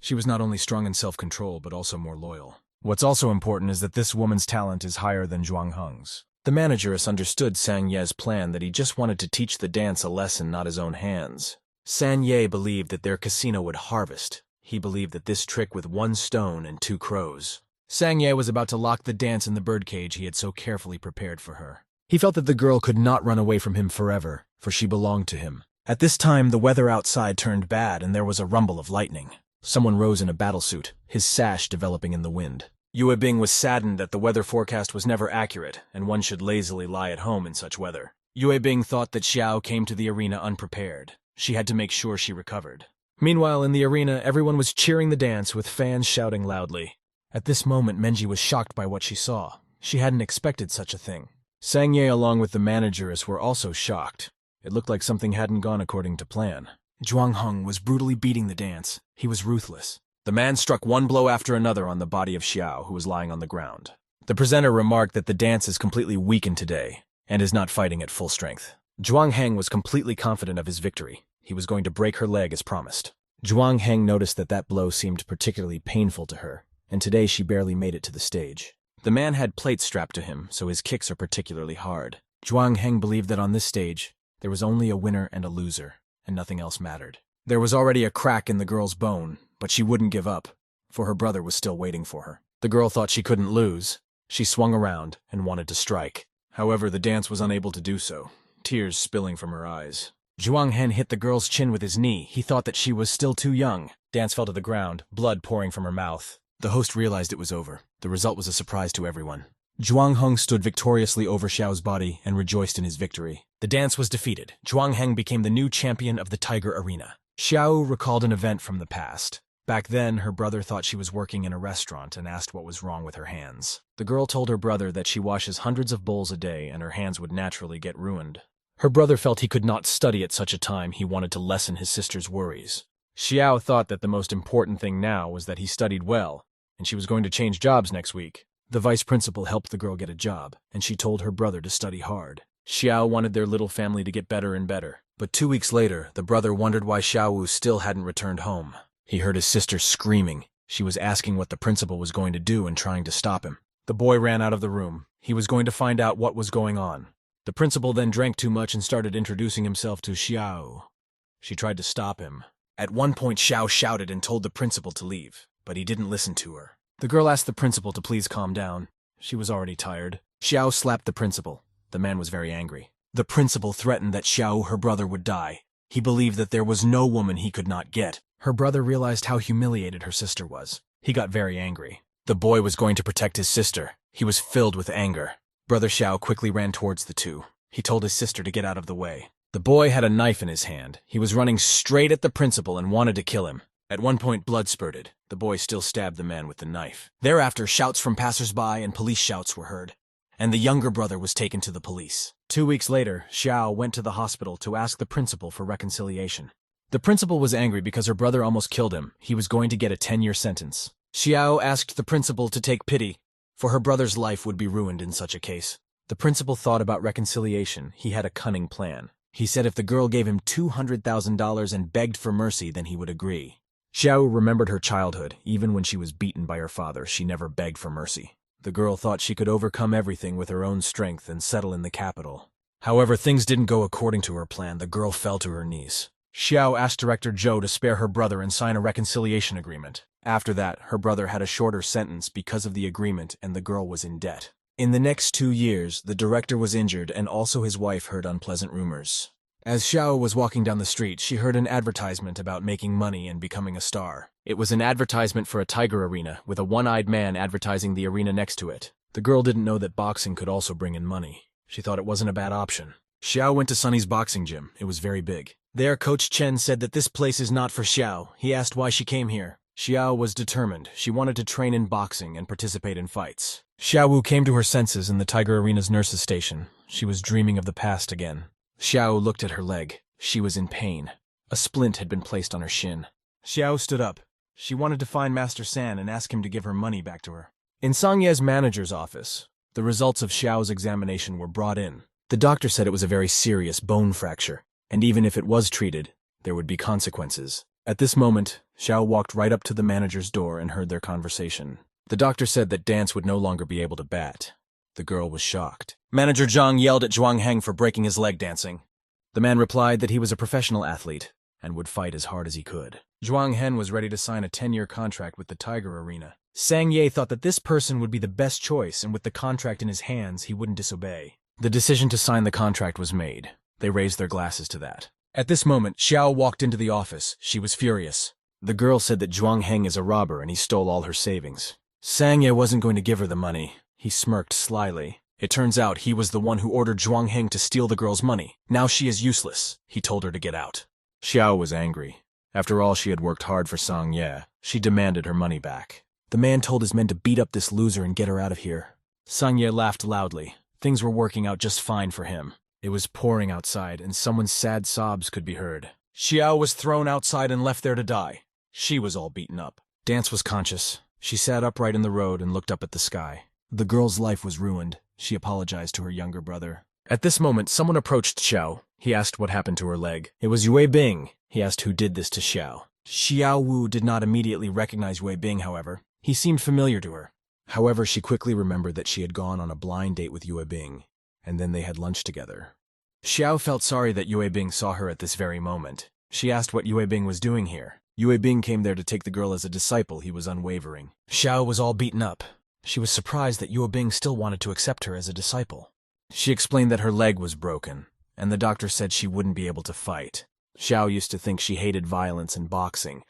She was not only strong in self-control, but also more loyal. What's also important is that this woman's talent is higher than Zhuang Heng's. The manageress understood Sang Ye's plan that he just wanted to teach the dance a lesson, not his own hands. Sang Ye believed that their casino would harvest. He believed that this trick with 1 stone and 2 crows. Sang Ye was about to lock the dance in the birdcage he had so carefully prepared for her. He felt that the girl could not run away from him forever, for she belonged to him. At this time, the weather outside turned bad and there was a rumble of lightning. Someone rose in a battlesuit, his sash developing in the wind. Yue Bing was saddened that the weather forecast was never accurate, and one should lazily lie at home in such weather. Yue Bing thought that Xiao came to the arena unprepared. She had to make sure she recovered. Meanwhile, in the arena, everyone was cheering the dance with fans shouting loudly. At this moment, Menji was shocked by what she saw. She hadn't expected such a thing. Sangye, along with the manageress, were also shocked. It looked like something hadn't gone according to plan. Zhuang Heng was brutally beating the dance. He was ruthless. The man struck one blow after another on the body of Xiao, who was lying on the ground. The presenter remarked that the dance is completely weakened today and is not fighting at full strength. Zhuang Heng was completely confident of his victory. He was going to break her leg as promised. Zhuang Heng noticed that that blow seemed particularly painful to her, and today she barely made it to the stage. The man had plates strapped to him, so his kicks are particularly hard. Zhuang Heng believed that on this stage, there was only a winner and a loser, and nothing else mattered. There was already a crack in the girl's bone, but she wouldn't give up, for her brother was still waiting for her. The girl thought she couldn't lose. She swung around and wanted to strike. However, the dance was unable to do so, tears spilling from her eyes. Zhuang Hen hit the girl's chin with his knee. He thought that she was still too young. Dance fell to the ground, blood pouring from her mouth. The host realized it was over. The result was a surprise to everyone. Zhuang Heng stood victoriously over Xiao's body and rejoiced in his victory. The dance was defeated. Zhuang Heng became the new champion of the Tiger Arena. Xiao recalled an event from the past. Back then, her brother thought she was working in a restaurant and asked what was wrong with her hands. The girl told her brother that she washes hundreds of bowls a day and her hands would naturally get ruined. Her brother felt he could not study at such a time. He wanted to lessen his sister's worries. Xiao thought that the most important thing now was that he studied well, and she was going to change jobs next week. The vice principal helped the girl get a job, and she told her brother to study hard. Xiao wanted their little family to get better and better. But 2 weeks later, the brother wondered why Xiaowu still hadn't returned home. He heard his sister screaming. She was asking what the principal was going to do and trying to stop him. The boy ran out of the room. He was going to find out what was going on. The principal then drank too much and started introducing himself to Xiao. She tried to stop him. At one point, Xiao shouted and told the principal to leave, but he didn't listen to her. The girl asked the principal to please calm down. She was already tired. Xiao slapped the principal. The man was very angry. The principal threatened that Xiao, her brother, would die. He believed that there was no woman he could not get. Her brother realized how humiliated her sister was. He got very angry. The boy was going to protect his sister. He was filled with anger. Brother Xiao quickly ran towards the two. He told his sister to get out of the way. The boy had a knife in his hand. He was running straight at the principal and wanted to kill him. At one point, blood spurted. The boy still stabbed the man with the knife. Thereafter, shouts from passers-by and police shouts were heard, and the younger brother was taken to the police. 2 weeks later, Xiao went to the hospital to ask the principal for reconciliation. The principal was angry because her brother almost killed him. He was going to get a 10-year sentence. Xiao asked the principal to take pity, for her brother's life would be ruined in such a case. The principal thought about reconciliation. He had a cunning plan. He said if the girl gave him $200,000 and begged for mercy, then he would agree. Xiao remembered her childhood. Even when she was beaten by her father, she never begged for mercy. The girl thought she could overcome everything with her own strength and settle in the capital. However, things didn't go according to her plan. The girl fell to her knees. Xiao asked Director Zhou to spare her brother and sign a reconciliation agreement. After that, her brother had a shorter sentence because of the agreement, and the girl was in debt. In the next 2 years, the director was injured, and also his wife heard unpleasant rumors. As Xiao was walking down the street, she heard an advertisement about making money and becoming a star. It was an advertisement for a tiger arena, with a one-eyed man advertising the arena next to it. The girl didn't know that boxing could also bring in money. She thought it wasn't a bad option. Xiao went to Sunny's boxing gym. It was very big. There, Coach Chen said that this place is not for Xiao. He asked why she came here. Xiao was determined. She wanted to train in boxing and participate in fights. Xiaowu came to her senses in the Tiger Arena's nurse's station. She was dreaming of the past again. Xiao looked at her leg. She was in pain. A splint had been placed on her shin. Xiao stood up. She wanted to find Master San and ask him to give her money back to her. In Sangye's manager's office, the results of Xiao's examination were brought in. The doctor said it was a very serious bone fracture, and even if it was treated, there would be consequences. At this moment, Xiao walked right up to the manager's door and heard their conversation. The doctor said that Dance would no longer be able to bat. The girl was shocked. Manager Zhang yelled at Zhuang Heng for breaking his leg dancing. The man replied that he was a professional athlete and would fight as hard as he could. Zhuang Hen was ready to sign a 10-year contract with the Tiger Arena. Sang Ye thought that this person would be the best choice, and with the contract in his hands, he wouldn't disobey. The decision to sign the contract was made. They raised their glasses to that. At this moment, Xiao walked into the office. She was furious. The girl said that Zhuang Heng is a robber and he stole all her savings. Sang Ye wasn't going to give her the money. He smirked slyly. It turns out he was the one who ordered Zhuang Heng to steal the girl's money. Now she is useless. He told her to get out. Xiao was angry. After all, she had worked hard for Sang Ye. She demanded her money back. The man told his men to beat up this loser and get her out of here. Sang Ye laughed loudly. Things were working out just fine for him. It was pouring outside, and someone's sad sobs could be heard. Xiao was thrown outside and left there to die. She was all beaten up. Dance was conscious. She sat upright in the road and looked up at the sky. The girl's life was ruined. She apologized to her younger brother. At this moment, someone approached Xiao. He asked what happened to her leg. It was Yue Bing. He asked who did this to Xiao. Xiao Wu did not immediately recognize Yue Bing, however. He seemed familiar to her. However, she quickly remembered that she had gone on a blind date with Yue Bing, and then they had lunch together. Xiao felt sorry that Yue Bing saw her at this very moment. She asked what Yue Bing was doing here. Yue Bing came there to take the girl as a disciple. He was unwavering. Xiao was all beaten up. She was surprised that Yue Bing still wanted to accept her as a disciple. She explained that her leg was broken, and the doctor said she wouldn't be able to fight. Xiao used to think she hated violence and boxing,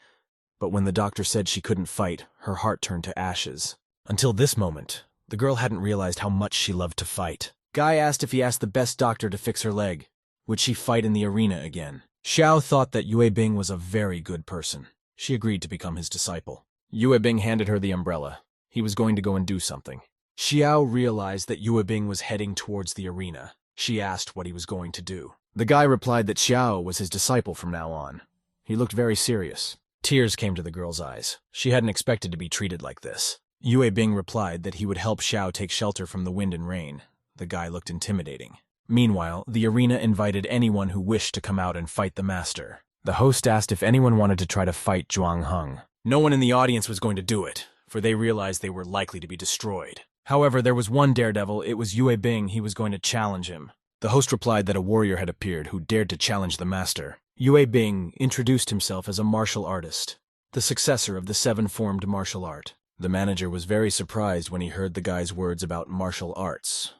but when the doctor said she couldn't fight, her heart turned to ashes. Until this moment, the girl hadn't realized how much she loved to fight. Guy asked if he asked the best doctor to fix her leg. Would she fight in the arena again? Xiao thought that Yue Bing was a very good person. She agreed to become his disciple. Yue Bing handed her the umbrella. He was going to go and do something. Xiao realized that Yue Bing was heading towards the arena. She asked what he was going to do. The guy replied that Xiao was his disciple from now on. He looked very serious. Tears came to the girl's eyes. She hadn't expected to be treated like this. Yue Bing replied that he would help Xiao take shelter from the wind and rain. The guy looked intimidating. Meanwhile, the arena invited anyone who wished to come out and fight the master. The host asked if anyone wanted to try to fight Zhuang Heng. No one in the audience was going to do it, for they realized they were likely to be destroyed. However, there was one daredevil. It was Yue Bing. He was going to challenge him. The host replied that a warrior had appeared who dared to challenge the master. Yue Bing introduced himself as a martial artist, the successor of the seven-formed martial art. The manager was very surprised when he heard the guy's words about martial arts.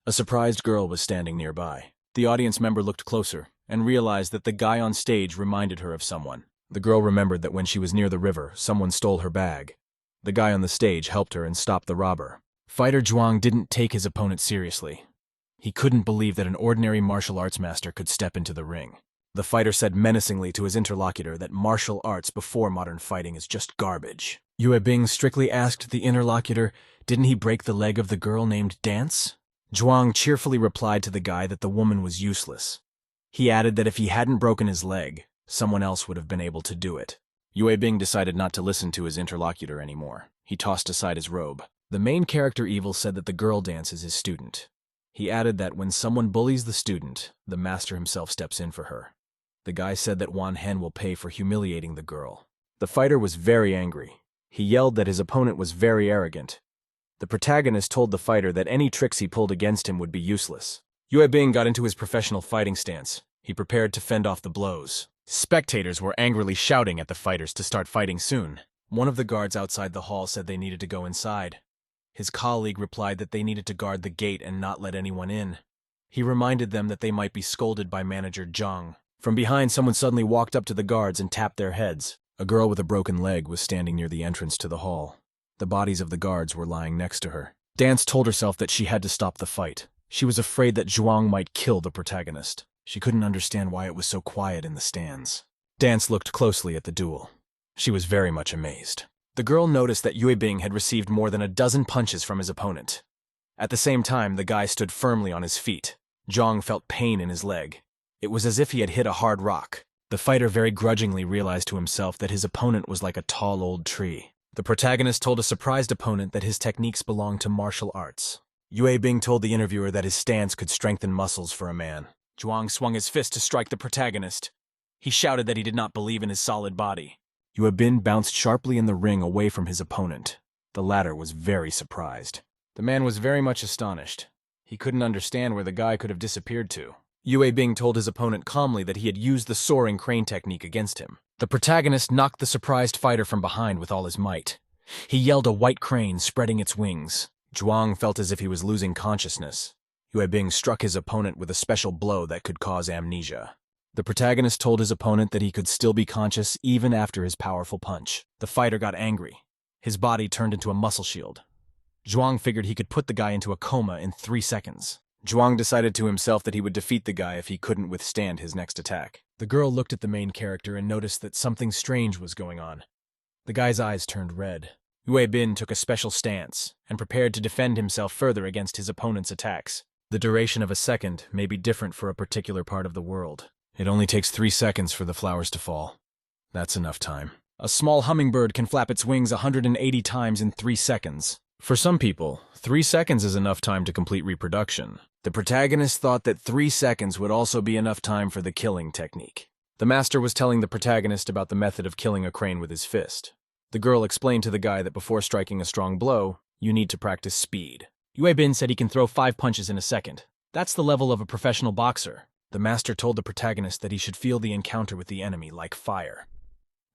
A surprised girl was standing nearby. The audience member looked closer and realized that the guy on stage reminded her of someone. The girl remembered that when she was near the river, someone stole her bag. The guy on the stage helped her and stopped the robber. Fighter Zhuang didn't take his opponent seriously. He couldn't believe that an ordinary martial arts master could step into the ring. The fighter said menacingly to his interlocutor that martial arts before modern fighting is just garbage. Yue Bing strictly asked the interlocutor, didn't he break the leg of the girl named Dance? Zhuang cheerfully replied to the guy that the woman was useless. He added that if he hadn't broken his leg, someone else would have been able to do it. Yue Bing decided not to listen to his interlocutor anymore. He tossed aside his robe. The main character Evil said that the girl Dance is his student. He added that when someone bullies the student, the master himself steps in for her. The guy said that Wan Hen will pay for humiliating the girl. The fighter was very angry. He yelled that his opponent was very arrogant. The protagonist told the fighter that any tricks he pulled against him would be useless. Yue Bing got into his professional fighting stance. He prepared to fend off the blows. Spectators were angrily shouting at the fighters to start fighting soon. One of the guards outside the hall said they needed to go inside. His colleague replied that they needed to guard the gate and not let anyone in. He reminded them that they might be scolded by manager Zhang. From behind, someone suddenly walked up to the guards and tapped their heads. A girl with a broken leg was standing near the entrance to the hall. The bodies of the guards were lying next to her. Dance told herself that she had to stop the fight. She was afraid that Zhuang might kill the protagonist. She couldn't understand why it was so quiet in the stands. Dance looked closely at the duel. She was very much amazed. The girl noticed that Yue Bing had received more than a dozen punches from his opponent. At the same time, the guy stood firmly on his feet. Zhang felt pain in his leg. It was as if he had hit a hard rock. The fighter very grudgingly realized to himself that his opponent was like a tall old tree. The protagonist told a surprised opponent that his techniques belonged to martial arts. Yue Bing told the interviewer that his stance could strengthen muscles for a man. Zhuang swung his fist to strike the protagonist. He shouted that he did not believe in his solid body. Yue Bing bounced sharply in the ring away from his opponent. The latter was very surprised. The man was very much astonished. He couldn't understand where the guy could have disappeared to. Yue Bing told his opponent calmly that he had used the soaring crane technique against him. The protagonist knocked the surprised fighter from behind with all his might. He yelled a white crane, spreading its wings. Zhuang felt as if he was losing consciousness. Yue Bing struck his opponent with a special blow that could cause amnesia. The protagonist told his opponent that he could still be conscious even after his powerful punch. The fighter got angry. His body turned into a muscle shield. Zhuang figured he could put the guy into a coma in 3 seconds. Zhuang decided to himself that he would defeat the guy if he couldn't withstand his next attack. The girl looked at the main character and noticed that something strange was going on. The guy's eyes turned red. Yue Bin took a special stance and prepared to defend himself further against his opponent's attacks. The duration of a second may be different for a particular part of the world. It only takes 3 seconds for the flowers to fall. That's enough time. A small hummingbird can flap its wings 180 times in 3 seconds. For some people, 3 seconds is enough time to complete reproduction. The protagonist thought that 3 seconds would also be enough time for the killing technique. The master was telling the protagonist about the method of killing a crane with his fist. The girl explained to the guy that before striking a strong blow, you need to practice speed. Yue Bin said he can throw 5 punches in a second. That's the level of a professional boxer. The master told the protagonist that he should feel the encounter with the enemy like fire.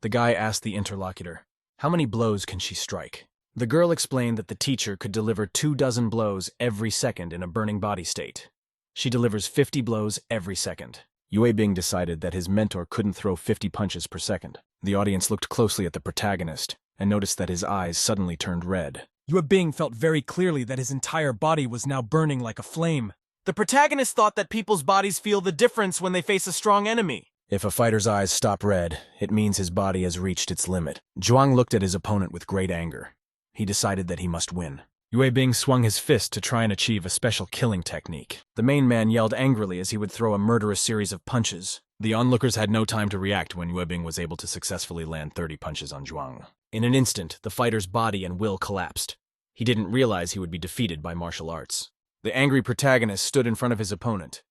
The guy asked the interlocutor, how many blows can she strike? The girl explained that the teacher could deliver 24 blows every second in a burning body state. She delivers 50 blows every second. Yue Bing decided that his mentor couldn't throw 50 punches per second. The audience looked closely at the protagonist and noticed that his eyes suddenly turned red. Yue Bing felt very clearly that his entire body was now burning like a flame. The protagonist thought that people's bodies feel the difference when they face a strong enemy. If a fighter's eyes stop red, it means his body has reached its limit. Zhuang looked at his opponent with great anger. He decided that he must win. Yue Bing swung his fist to try and achieve a special killing technique. The main man yelled angrily as he would throw a murderous series of punches. The onlookers had no time to react when Yue Bing was able to successfully land 30 punches on Zhuang. In an instant, the fighter's body and will collapsed. He didn't realize he would be defeated by martial arts. The angry protagonist stood in front of his opponent.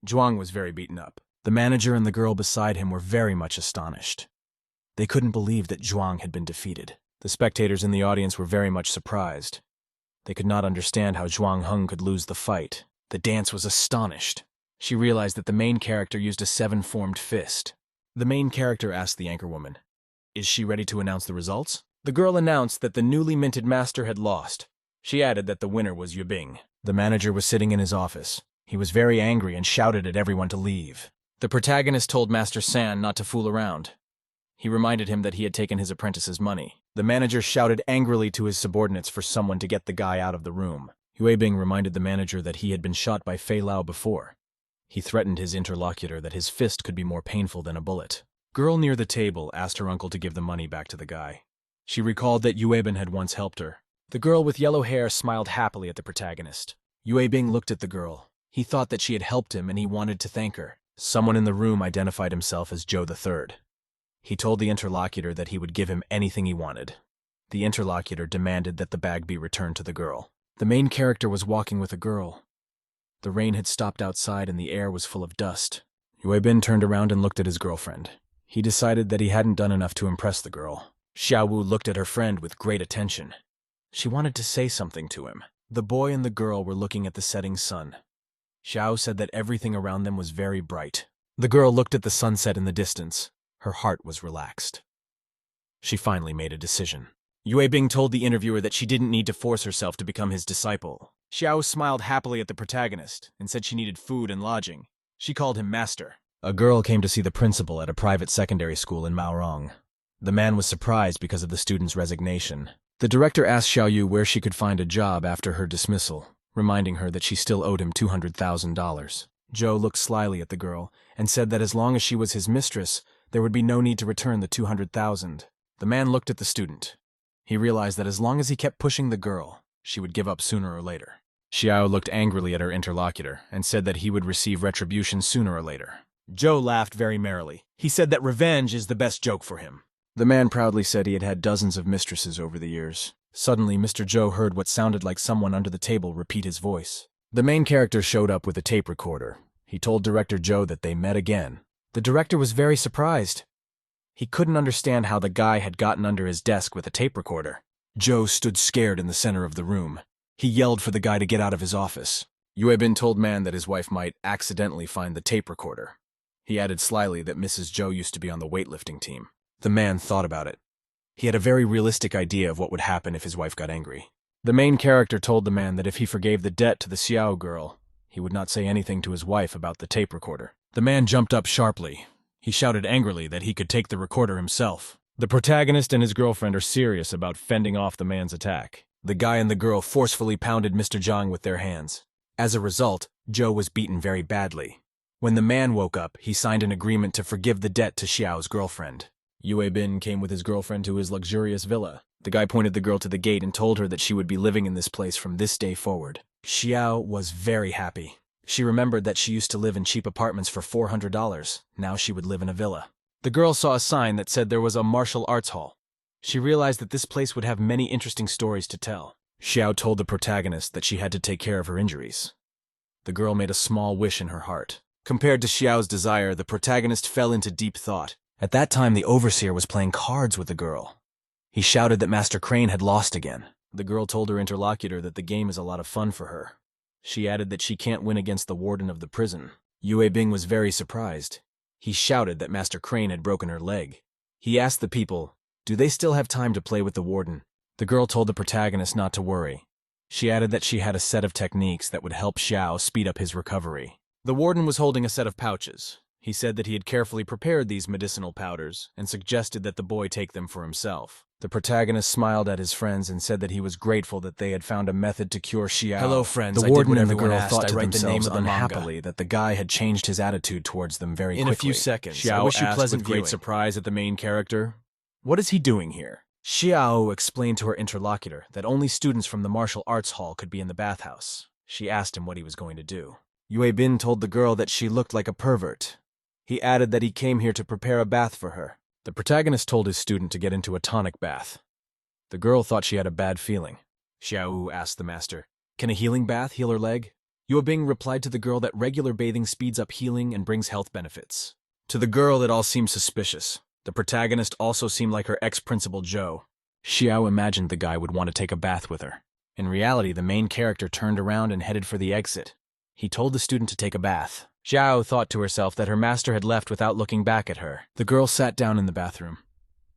Zhuang was very beaten up. The manager and the girl beside him were very much astonished. They couldn't believe that Zhuang had been defeated. The spectators in the audience were very much surprised. They could not understand how Zhuang Heng could lose the fight. The dance was astonished. She realized that the main character used a 7-formed fist. The main character asked the anchorwoman, "Is she ready to announce the results?" The girl announced that the newly minted master had lost. She added that the winner was Yue Bing. The manager was sitting in his office. He was very angry and shouted at everyone to leave. The protagonist told Master San not to fool around. He reminded him that he had taken his apprentice's money. The manager shouted angrily to his subordinates for someone to get the guy out of the room. Yue Bing reminded the manager that he had been shot by Fei Lao before. He threatened his interlocutor that his fist could be more painful than a bullet. Girl near the table asked her uncle to give the money back to the guy. She recalled that Yue Bin had once helped her. The girl with yellow hair smiled happily at the protagonist. Yue Bing looked at the girl. He thought that she had helped him and he wanted to thank her. Someone in the room identified himself as Joe III. He told the interlocutor that he would give him anything he wanted. The interlocutor demanded that the bag be returned to the girl. The main character was walking with a girl. The rain had stopped outside and the air was full of dust. Yue Bin turned around and looked at his girlfriend. He decided that he hadn't done enough to impress the girl. Xiao Wu looked at her friend with great attention. She wanted to say something to him. The boy and the girl were looking at the setting sun. Xiao said that everything around them was very bright. The girl looked at the sunset in the distance. Her heart was relaxed. She finally made a decision. Yue Bing told the interviewer that she didn't need to force herself to become his disciple. Xiao smiled happily at the protagonist and said she needed food and lodging. She called him master. A girl came to see the principal at a private secondary school in Maorong. The man was surprised because of the student's resignation. The director asked Xiao Yu where she could find a job after her dismissal, reminding her that she still owed him $200,000. Joe looked slyly at the girl and said that as long as she was his mistress, there would be no need to return the $200,000. The man looked at the student. He realized that as long as he kept pushing the girl, she would give up sooner or later. Xiao looked angrily at her interlocutor and said that he would receive retribution sooner or later. Joe laughed very merrily. He said that revenge is the best joke for him. The man proudly said he had had dozens of mistresses over the years. Suddenly, Mr. Joe heard what sounded like someone under the table repeat his voice. The main character showed up with a tape recorder. He told Director Joe that they met again. The director was very surprised. He couldn't understand how the guy had gotten under his desk with a tape recorder. Joe stood scared in the center of the room. He yelled for the guy to get out of his office. Yue Bin told Man that his wife might accidentally find the tape recorder. He added slyly that Mrs. Joe used to be on the weightlifting team. The man thought about it. He had a very realistic idea of what would happen if his wife got angry. The main character told the man that if he forgave the debt to the Xiao girl, he would not say anything to his wife about the tape recorder. The man jumped up sharply. He shouted angrily that he could take the recorder himself. The protagonist and his girlfriend are serious about fending off the man's attack. The guy and the girl forcefully pounded Mr. Zhang with their hands. As a result, Joe was beaten very badly. When the man woke up, he signed an agreement to forgive the debt to Xiao's girlfriend. Yue Bin came with his girlfriend to his luxurious villa. The guy pointed the girl to the gate and told her that she would be living in this place from this day forward. Xiao was very happy. She remembered that she used to live in cheap apartments for $400. Now she would live in a villa. The girl saw a sign that said there was a martial arts hall. She realized that this place would have many interesting stories to tell. Xiao told the protagonist that she had to take care of her injuries. The girl made a small wish in her heart. Compared to Xiao's desire, the protagonist fell into deep thought. At that time, the overseer was playing cards with the girl. He shouted that Master Crane had lost again. The girl told her interlocutor that the game is a lot of fun for her. She added that she can't win against the warden of the prison. Yue Bing was very surprised. He shouted that Master Crane had broken her leg. He asked the people, "Do they still have time to play with the warden?" The girl told the protagonist not to worry. She added that she had a set of techniques that would help Xiao speed up his recovery. The warden was holding a set of pouches. He said that he had carefully prepared these medicinal powders and suggested that the boy take them for himself. The protagonist smiled at his friends and said that he was grateful that they had found a method to cure Xiao.
Hello, friends.
The warden and the girl thought to themselves unhappily that the guy had changed his attitude towards them very quickly.
In a few seconds,
Xiao
I wish you
asked
pleasant
with great
viewing.
surprise at the main character, "What is he doing here?" Xiao explained to her interlocutor that only students from the martial arts hall could be in the bathhouse. She asked him what he was going to do. Yue Bin told the girl that she looked like a pervert. He added that he came here to prepare a bath for her. The protagonist told his student to get into a tonic bath. The girl thought she had a bad feeling. Xiao asked the master, "Can a healing bath heal her leg?" Yue Bing replied to the girl that regular bathing speeds up healing and brings health benefits. To the girl, it all seemed suspicious. The protagonist also seemed like her ex-principal Joe. Xiao imagined the guy would want to take a bath with her. In reality, the main character turned around and headed for the exit. He told the student to take a bath. Xiao thought to herself that her master had left without looking back at her. The girl sat down in the bathroom.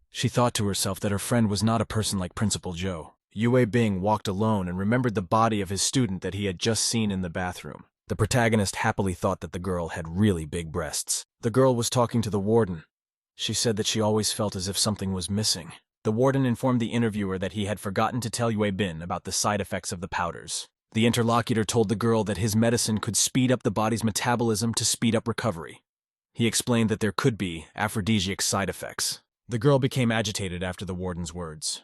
She thought to herself that her friend was not a person like Principal Joe. Yue Bing walked alone and remembered the body of his student that he had just seen in the bathroom. The protagonist happily thought that the girl had really big breasts. The girl was talking to the warden. She said that she always felt as if something was missing. The warden informed the interviewer that he had forgotten to tell Yue Bin about the side effects of the powders. The interlocutor told the girl that his medicine could speed up the body's metabolism to speed up recovery. He explained that there could be aphrodisiac side effects. The girl became agitated after the warden's words.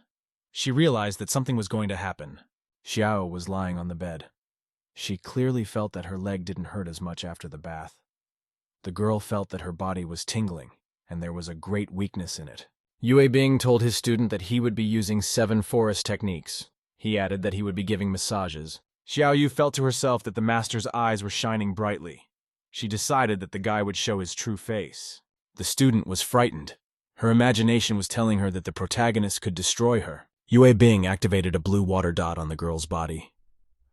She realized that something was going to happen. Xiao was lying on the bed. She clearly felt that her leg didn't hurt as much after the bath. The girl felt that her body was tingling, and there was a great weakness in it. Yue Bing told his student that he would be using 7 forest techniques. He added that he would be giving massages. Xiao Yu felt to herself that the master's eyes were shining brightly. She decided that the guy would show his true face. The student was frightened. Her imagination was telling her that the protagonist could destroy her. Yue Bing activated a blue water dot on the girl's body.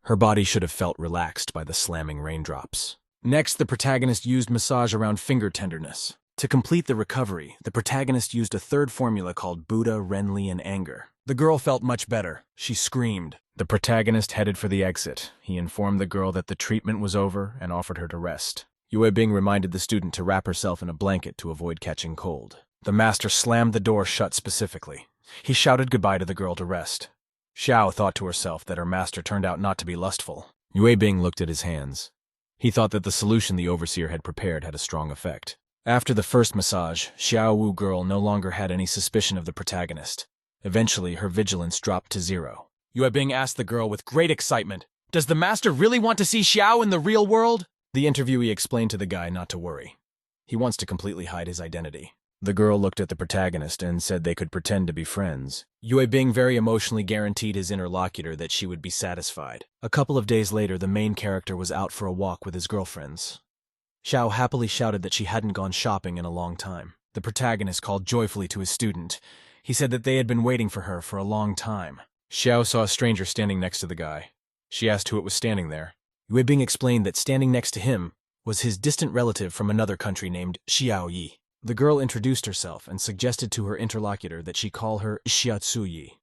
Her body should have felt relaxed by the slamming raindrops. Next, the protagonist used massage around finger tenderness. To complete the recovery, the protagonist used a third formula called Buddha, Renli, and Anger. The girl felt much better. She screamed. The protagonist headed for the exit. He informed the girl that the treatment was over and offered her to rest. Yue Bing reminded the student to wrap herself in a blanket to avoid catching cold. The master slammed the door shut specifically. He shouted goodbye to the girl to rest. Xiao thought to herself that her master turned out not to be lustful. Yue Bing looked at his hands. He thought that the solution the overseer had prepared had a strong effect. After the first massage, Xiao Wu girl no longer had any suspicion of the protagonist. Eventually, her vigilance dropped to 0. Yue Bing asked the girl with great excitement, "Does the master really want to see Xiao in the real world?" The interviewee explained to the guy not to worry. He wants to completely hide his identity. The girl looked at the protagonist and said they could pretend to be friends. Yue Bing very emotionally guaranteed his interlocutor that she would be satisfied. A couple of days later, the main character was out for a walk with his girlfriends. Xiao happily shouted that she hadn't gone shopping in a long time. The protagonist called joyfully to his student. He said that they had been waiting for her for a long time. Xiao saw a stranger standing next to the guy. She asked who it was standing there. Yue Bing explained that standing next to him was his distant relative from another country named Xiao Yi. The girl introduced herself and suggested to her interlocutor that she call her Xiatsu Yi.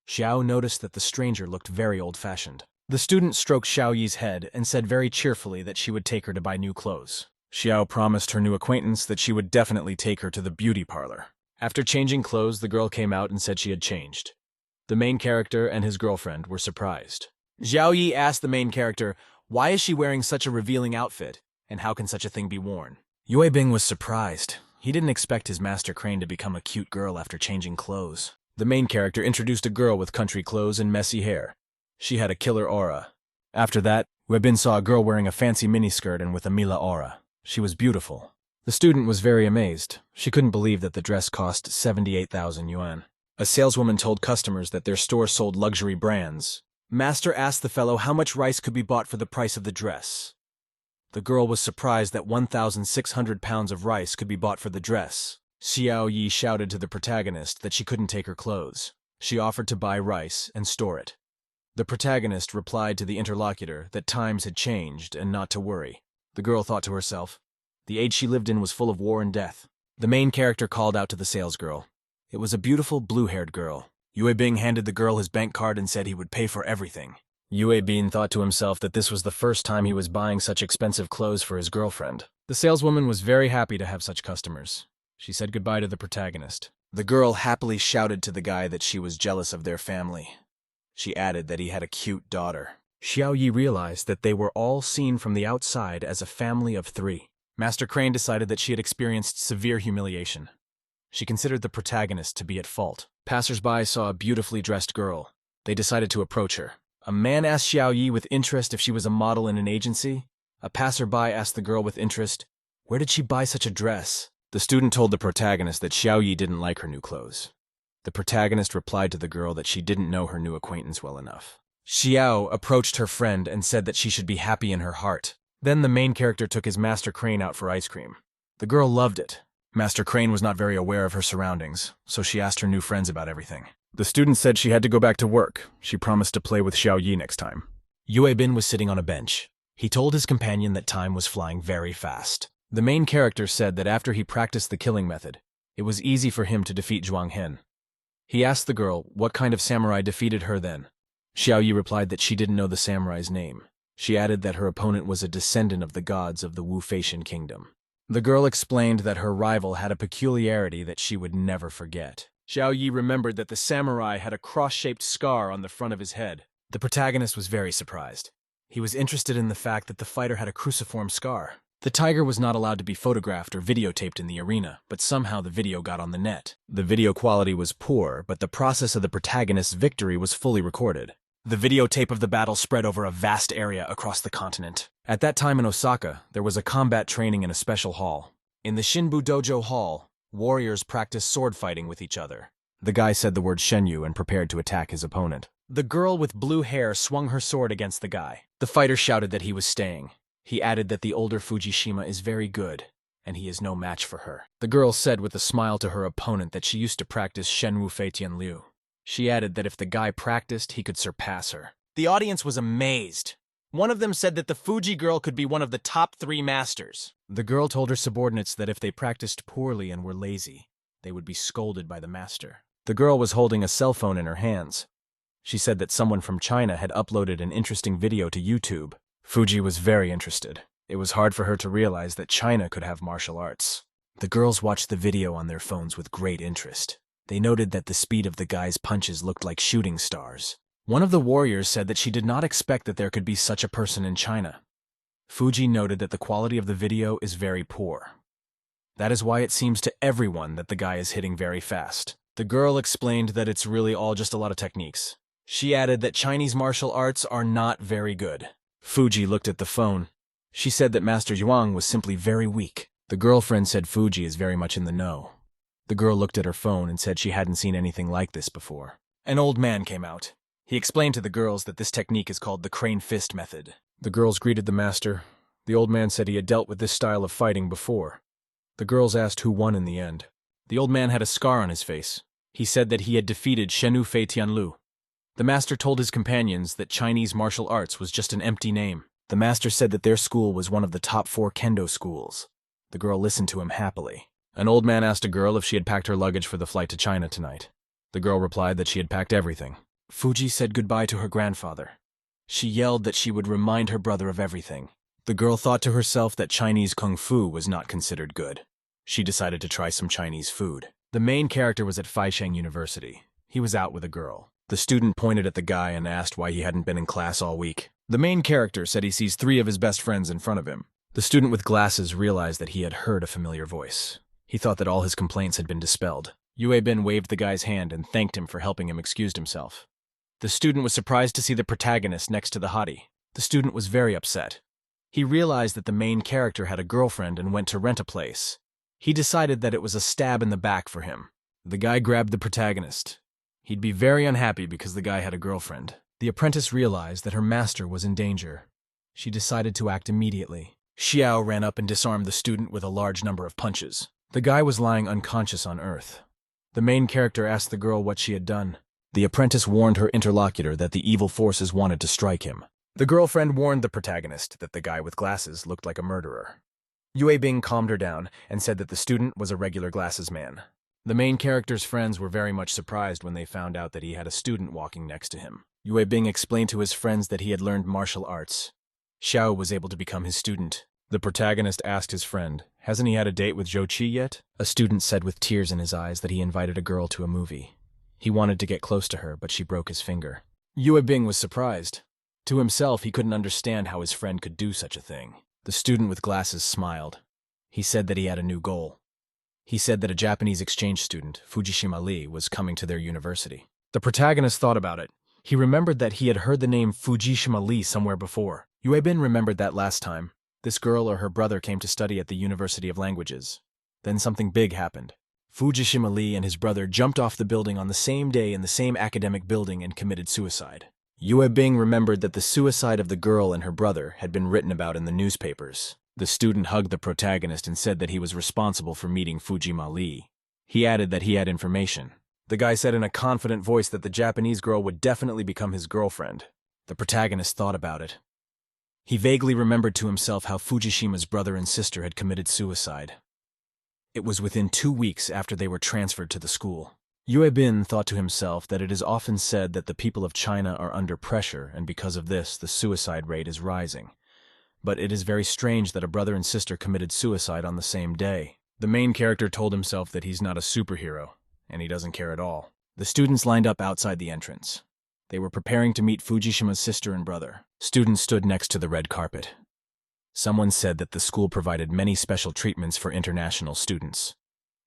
Xiao noticed that the stranger looked very old-fashioned. The student stroked Xiao Yi's head and said very cheerfully that she would take her to buy new clothes. Xiao promised her new acquaintance that she would definitely take her to the beauty parlor. After changing clothes, the girl came out and said she had changed. The main character and his girlfriend were surprised. Xiao Yi asked the main character, why is she wearing such a revealing outfit, and how can such a thing be worn? Yue Bing was surprised. He didn't expect his master crane to become a cute girl after changing clothes. The main character introduced a girl with country clothes and messy hair. She had a killer aura. After that, Yue Bin saw a girl wearing a fancy miniskirt and with a Mila aura. She was beautiful. The student was very amazed. She couldn't believe that the dress cost 78,000 yuan. A saleswoman told customers that their store sold luxury brands. Master asked the fellow how much rice could be bought for the price of the dress. The girl was surprised that 1,600 pounds of rice could be bought for the dress. Xiao Yi shouted to the protagonist that she couldn't take her clothes. She offered to buy rice and store it. The protagonist replied to the interlocutor that times had changed and not to worry. The girl thought to herself, the age she lived in was full of war and death. The main character called out to the salesgirl. It was a beautiful blue-haired girl. Yue Bing handed the girl his bank card and said he would pay for everything. Yue Bing thought to himself that this was the first time he was buying such expensive clothes for his girlfriend. The saleswoman was very happy to have such customers. She said goodbye to the protagonist. The girl happily shouted to the guy that she was jealous of their family. She added that he had a cute daughter. Xiao Yi realized that they were all seen from the outside as a family of 3. Master Crane decided that she had experienced severe humiliation. She considered the protagonist to be at fault. Passers-by saw a beautifully dressed girl. They decided to approach her. A man asked Xiao Yi with interest if she was a model in an agency. A passerby asked the girl with interest, where did she buy such a dress? The student told the protagonist that Xiao Yi didn't like her new clothes. The protagonist replied to the girl that she didn't know her new acquaintance well enough. Xiao approached her friend and said that she should be happy in her heart. Then the main character took his Master Crane out for ice cream. The girl loved it. Master Crane was not very aware of her surroundings, so she asked her new friends about everything. The student said she had to go back to work. She promised to play with Xiao Yi next time. Yue Bin was sitting on a bench. He told his companion that time was flying very fast. The main character said that after he practiced the killing method, it was easy for him to defeat Zhuang Hen. He asked the girl what kind of samurai defeated her then. Xiao Yi replied that she didn't know the samurai's name. She added that her opponent was a descendant of the gods of the Wu Feishan kingdom. The girl explained that her rival had a peculiarity that she would never forget. Xiao Yi remembered that the samurai had a cross-shaped scar on the front of his head. The protagonist was very surprised. He was interested in the fact that the fighter had a cruciform scar. The tiger was not allowed to be photographed or videotaped in the arena, but somehow the video got on the net. The video quality was poor, but the process of the protagonist's victory was fully recorded. The videotape of the battle spread over a vast area across the continent. At that time in Osaka, there was a combat training in a special hall. In the Shinbu Dojo Hall, warriors practiced sword fighting with each other. The guy said the word Shenyu and prepared to attack his opponent. The girl with blue hair swung her sword against the guy. The fighter shouted that he was staying. He added that the older Fujishima is very good, and he is no match for her. The girl said with a smile to her opponent that she used to practice Shenwu Fei Tianliu. She added that if the guy practiced, he could surpass her. The audience was amazed. One of them said that the Fuji girl could be one of the top 3 masters. The girl told her subordinates that if they practiced poorly and were lazy, they would be scolded by the master. The girl was holding a cell phone in her hands. She said that someone from China had uploaded an interesting video to YouTube. Fuji was very interested. It was hard for her to realize that China could have martial arts. The girls watched the video on their phones with great interest. They noted that the speed of the guy's punches looked like shooting stars. One of the warriors said that she did not expect that there could be such a person in China. Fuji noted that the quality of the video is very poor. That is why it seems to everyone that the guy is hitting very fast. The girl explained that it's really all just a lot of techniques. She added that Chinese martial arts are not very good. Fuji looked at the phone. She said that Master Yuang was simply very weak. The girlfriend said Fuji is very much in the know. The girl looked at her phone and said she hadn't seen anything like this before. An old man came out. He explained to the girls that this technique is called the crane fist method. The girls greeted the master. The old man said he had dealt with this style of fighting before. The girls asked who won in the end. The old man had a scar on his face. He said that he had defeated Shenwu Fei Tianlu. The master told his companions that Chinese martial arts was just an empty name. The master said that their school was one of the top 4 kendo schools. The girl listened to him happily. An old man asked a girl if she had packed her luggage for the flight to China tonight. The girl replied that she had packed everything. Fuji said goodbye to her grandfather. She yelled that she would remind her brother of everything. The girl thought to herself that Chinese kung fu was not considered good. She decided to try some Chinese food. The main character was at Feisheng University. He was out with a girl. The The student pointed at the guy and asked why he hadn't been in class all week. The main character said he sees 3 of his best friends in front of him. The student with glasses realized that he had heard a familiar voice. He thought that all his complaints had been dispelled. Yue Bin waved the guy's hand and thanked him for helping him excuse himself. The student was surprised to see the protagonist next to the hottie. The student was very upset. He realized that the main character had a girlfriend and went to rent a place. He decided that it was a stab in the back for him. The guy grabbed the protagonist. He'd be very unhappy because the guy had a girlfriend. The apprentice realized that her master was in danger. She decided to act immediately. Xiao ran up and disarmed the student with a large number of punches. The guy was lying unconscious on earth. The main character asked the girl what she had done. The apprentice warned her interlocutor that the evil forces wanted to strike him. The girlfriend warned the protagonist that the guy with glasses looked like a murderer. Yue Bing calmed her down and said that the student was a regular glasses man. The main character's friends were very much surprised when they found out that he had a student walking next to him. Yue Bing explained to his friends that he had learned martial arts. Xiao was able to become his student. The protagonist asked his friend, "Hasn't he had a date with Zhou Qi yet?" A student said with tears in his eyes that he invited a girl to a movie. He wanted to get close to her, but she broke his finger. Yue Bing was surprised. To himself, he couldn't understand how his friend could do such a thing. The student with glasses smiled. He said that he had a new goal. He said that a Japanese exchange student, Fujishima Lee, was coming to their university. The protagonist thought about it. He remembered that he had heard the name Fujishima Lee somewhere before. Yue Bin remembered that last time. This girl or her brother came to study at the University of Languages. Then something big happened. Fujishima Lee and his brother jumped off the building on the same day in the same academic building and committed suicide. Yue Bing remembered that the suicide of the girl and her brother had been written about in the newspapers. The student hugged the protagonist and said that he was responsible for meeting Fujima Lee. He added that he had information. The guy said in a confident voice that the Japanese girl would definitely become his girlfriend. The protagonist thought about it. He vaguely remembered to himself how Fujishima's brother and sister had committed suicide. It was within 2 weeks after they were transferred to the school. Yue Bin thought to himself that it is often said that the people of China are under pressure, and because of this, the suicide rate is rising. But it is very strange that a brother and sister committed suicide on the same day. The main character told himself that he's not a superhero, and he doesn't care at all. The students lined up outside the entrance. They were preparing to meet Fujishima's sister and brother. Students stood next to the red carpet. Someone said that the school provided many special treatments for international students.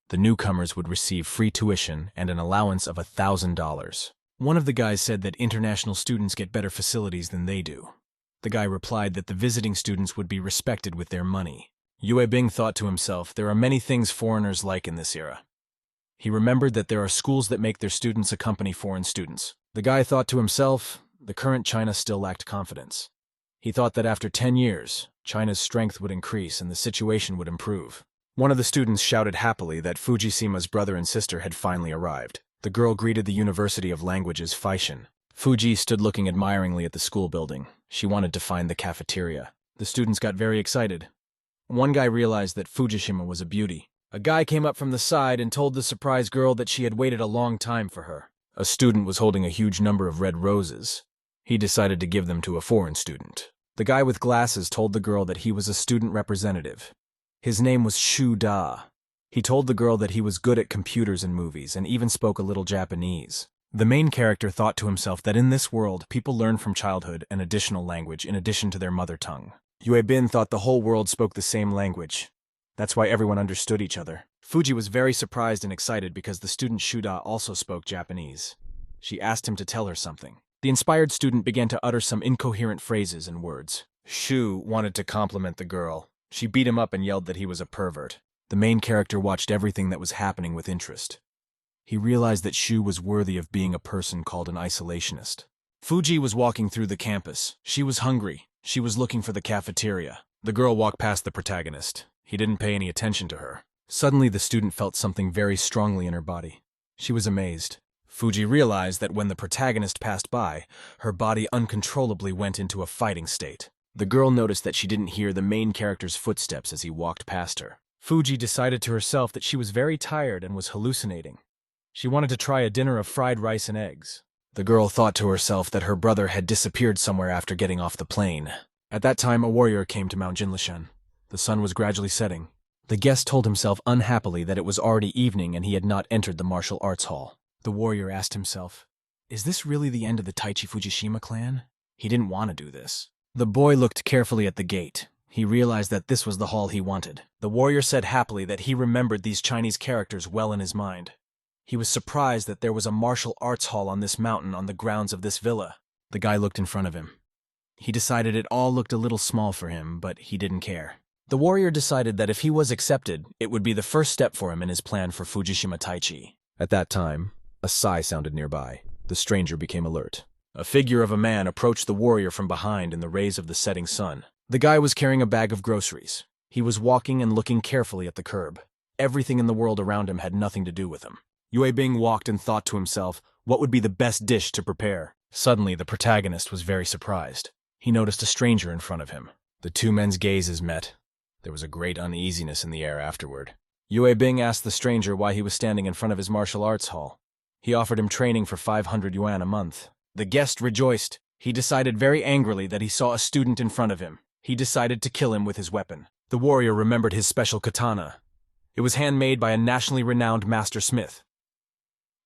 The newcomers would receive free tuition and an allowance of $1,000. One of the guys said that international students get better facilities than they do. The guy replied that the visiting students would be respected with their money. Yue Bing thought to himself, there are many things foreigners like in this era. He remembered that there are schools that make their students accompany foreign students. The guy thought to himself, the current China still lacked confidence. He thought that after 10 years, China's strength would increase and the situation would improve. One of the students shouted happily that Fujishima's brother and sister had finally arrived. The girl greeted the University of Languages Feishan. Fuji stood looking admiringly at the school building. She wanted to find the cafeteria. The students got very excited. One guy realized that Fujishima was a beauty. A guy came up from the side and told the surprised girl that she had waited a long time for her. A student was holding a huge number of red roses. He decided to give them to a foreign student. The guy with glasses told the girl that he was a student representative. His name was Shu Da. He told the girl that he was good at computers and movies and even spoke a little Japanese. The main character thought to himself that in this world, people learn from childhood an additional language in addition to their mother tongue. Yue Bin thought the whole world spoke the same language. That's why everyone understood each other. Fuji was very surprised and excited because the student Shuda also spoke Japanese. She asked him to tell her something. The inspired student began to utter some incoherent phrases and words. Shu wanted to compliment the girl. She beat him up and yelled that he was a pervert. The main character watched everything that was happening with interest. He realized that Shu was worthy of being a person called an isolationist. Fuji was walking through the campus. She was hungry. She was looking for the cafeteria. The girl walked past the protagonist. He didn't pay any attention to her. Suddenly, the student felt something very strongly in her body. She was amazed. Fuji realized that when the protagonist passed by, her body uncontrollably went into a fighting state. The girl noticed that she didn't hear the main character's footsteps as he walked past her. Fuji decided to herself that she was very tired and was hallucinating. She wanted to try a dinner of fried rice and eggs. The girl thought to herself that her brother had disappeared somewhere after getting off the plane. At that time, a warrior came to Mount Jinlishan. The sun was gradually setting. The guest told himself unhappily that it was already evening and he had not entered the martial arts hall. The warrior asked himself, Is this really the end of the Taichi Fujishima clan? He didn't want to do this. The boy looked carefully at the gate. He realized that this was the hall he wanted. The warrior said happily that he remembered these Chinese characters well in his mind. He was surprised that there was a martial arts hall on this mountain on the grounds of this villa. The guy looked in front of him. He decided it all looked a little small for him, but he didn't care. The warrior decided that if he was accepted, it would be the first step for him in his plan for Fujishima Taichi. At that time, a sigh sounded nearby. The stranger became alert. A figure of a man approached the warrior from behind in the rays of the setting sun. The guy was carrying a bag of groceries. He was walking and looking carefully at the curb. Everything in the world around him had nothing to do with him. Yue Bing walked and thought to himself, what would be the best dish to prepare? Suddenly, the protagonist was very surprised. He noticed a stranger in front of him. The two men's gazes met. There was a great uneasiness in the air afterward. Yue Bing asked the stranger why he was standing in front of his martial arts hall. He offered him training for 500 yuan a month. The guest rejoiced. He decided very angrily that he saw a student in front of him. He decided to kill him with his weapon. The warrior remembered his special katana. It was handmade by a nationally renowned master smith.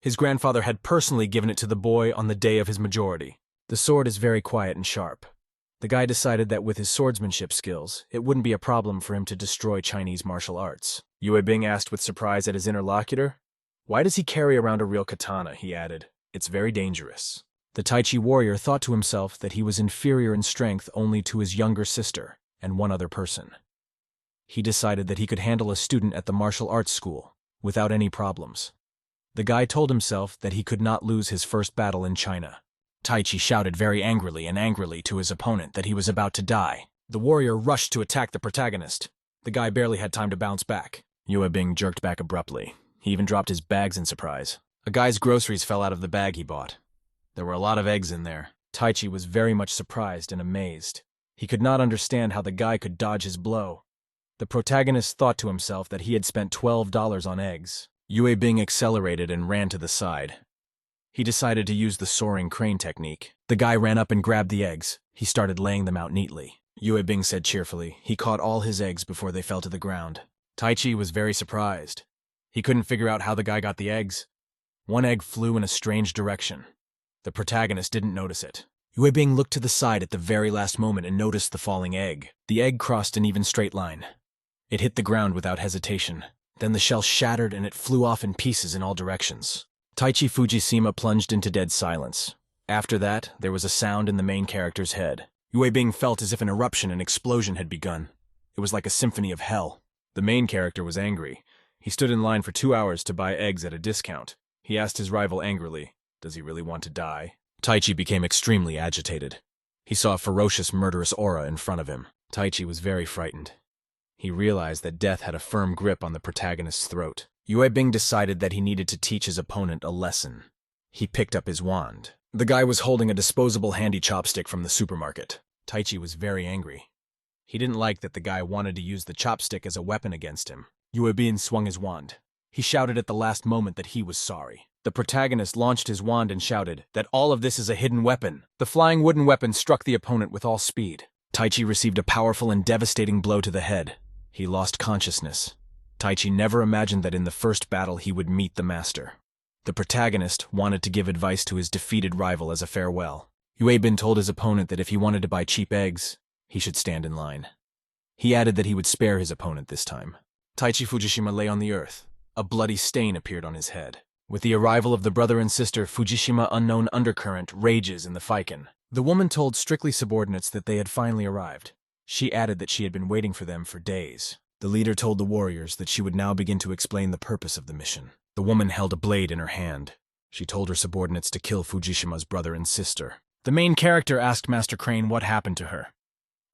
His grandfather had personally given it to the boy on the day of his majority. The sword is very quiet and sharp. The guy decided that with his swordsmanship skills, it wouldn't be a problem for him to destroy Chinese martial arts. Yue Bing asked with surprise at his interlocutor. Why does he carry around a real katana, he added. It's very dangerous. The Taichi warrior thought to himself that he was inferior in strength only to his younger sister and one other person. He decided that he could handle a student at the martial arts school without any problems. The guy told himself that he could not lose his first battle in China. Taichi shouted very angrily to his opponent that he was about to die. The warrior rushed to attack the protagonist. The guy barely had time to bounce back. Yue Bing jerked back abruptly. He even dropped his bags in surprise. A guy's groceries fell out of the bag he bought. There were a lot of eggs in there. Taichi was very much surprised and amazed. He could not understand how the guy could dodge his blow. The protagonist thought to himself that he had spent $12 on eggs. Yue Bing accelerated and ran to the side. He decided to use the soaring crane technique. The guy ran up and grabbed the eggs. He started laying them out neatly. Yue Bing said cheerfully. He caught all his eggs before they fell to the ground. Taichi was very surprised. He couldn't figure out how the guy got the eggs. One egg flew in a strange direction. The protagonist didn't notice it. Yue Bing looked to the side at the very last moment and noticed the falling egg. The egg crossed an even straight line. It hit the ground without hesitation. Then the shell shattered and it flew off in pieces in all directions. Taichi Fujishima plunged into dead silence. After that, there was a sound in the main character's head. Yue Bing felt as if an eruption and explosion had begun. It was like a symphony of hell. The main character was angry. He stood in line for 2 hours to buy eggs at a discount. He asked his rival angrily, does he really want to die? Taichi became extremely agitated. He saw a ferocious, murderous aura in front of him. Taichi was very frightened. He realized that death had a firm grip on the protagonist's throat. Yue Bing decided that he needed to teach his opponent a lesson. He picked up his wand. The guy was holding a disposable handy chopstick from the supermarket. Taichi was very angry. He didn't like that the guy wanted to use the chopstick as a weapon against him. Yue Bing swung his wand. He shouted at the last moment that he was sorry. The protagonist launched his wand and shouted that all of this is a hidden weapon. The flying wooden weapon struck the opponent with all speed. Taichi received a powerful and devastating blow to the head. He lost consciousness. Taichi never imagined that in the first battle he would meet the master. The protagonist wanted to give advice to his defeated rival as a farewell. Yue Bing told his opponent that if he wanted to buy cheap eggs, he should stand in line. He added that he would spare his opponent this time. Taichi Fujishima lay on the earth. A bloody stain appeared on his head. With the arrival of the brother and sister, Fujishima unknown undercurrent rages in the Feiken. The woman told strictly subordinates that they had finally arrived. She added that she had been waiting for them for days. The leader told the warriors that she would now begin to explain the purpose of the mission. The woman held a blade in her hand. She told her subordinates to kill Fujishima's brother and sister. The main character asked Master Crane what happened to her.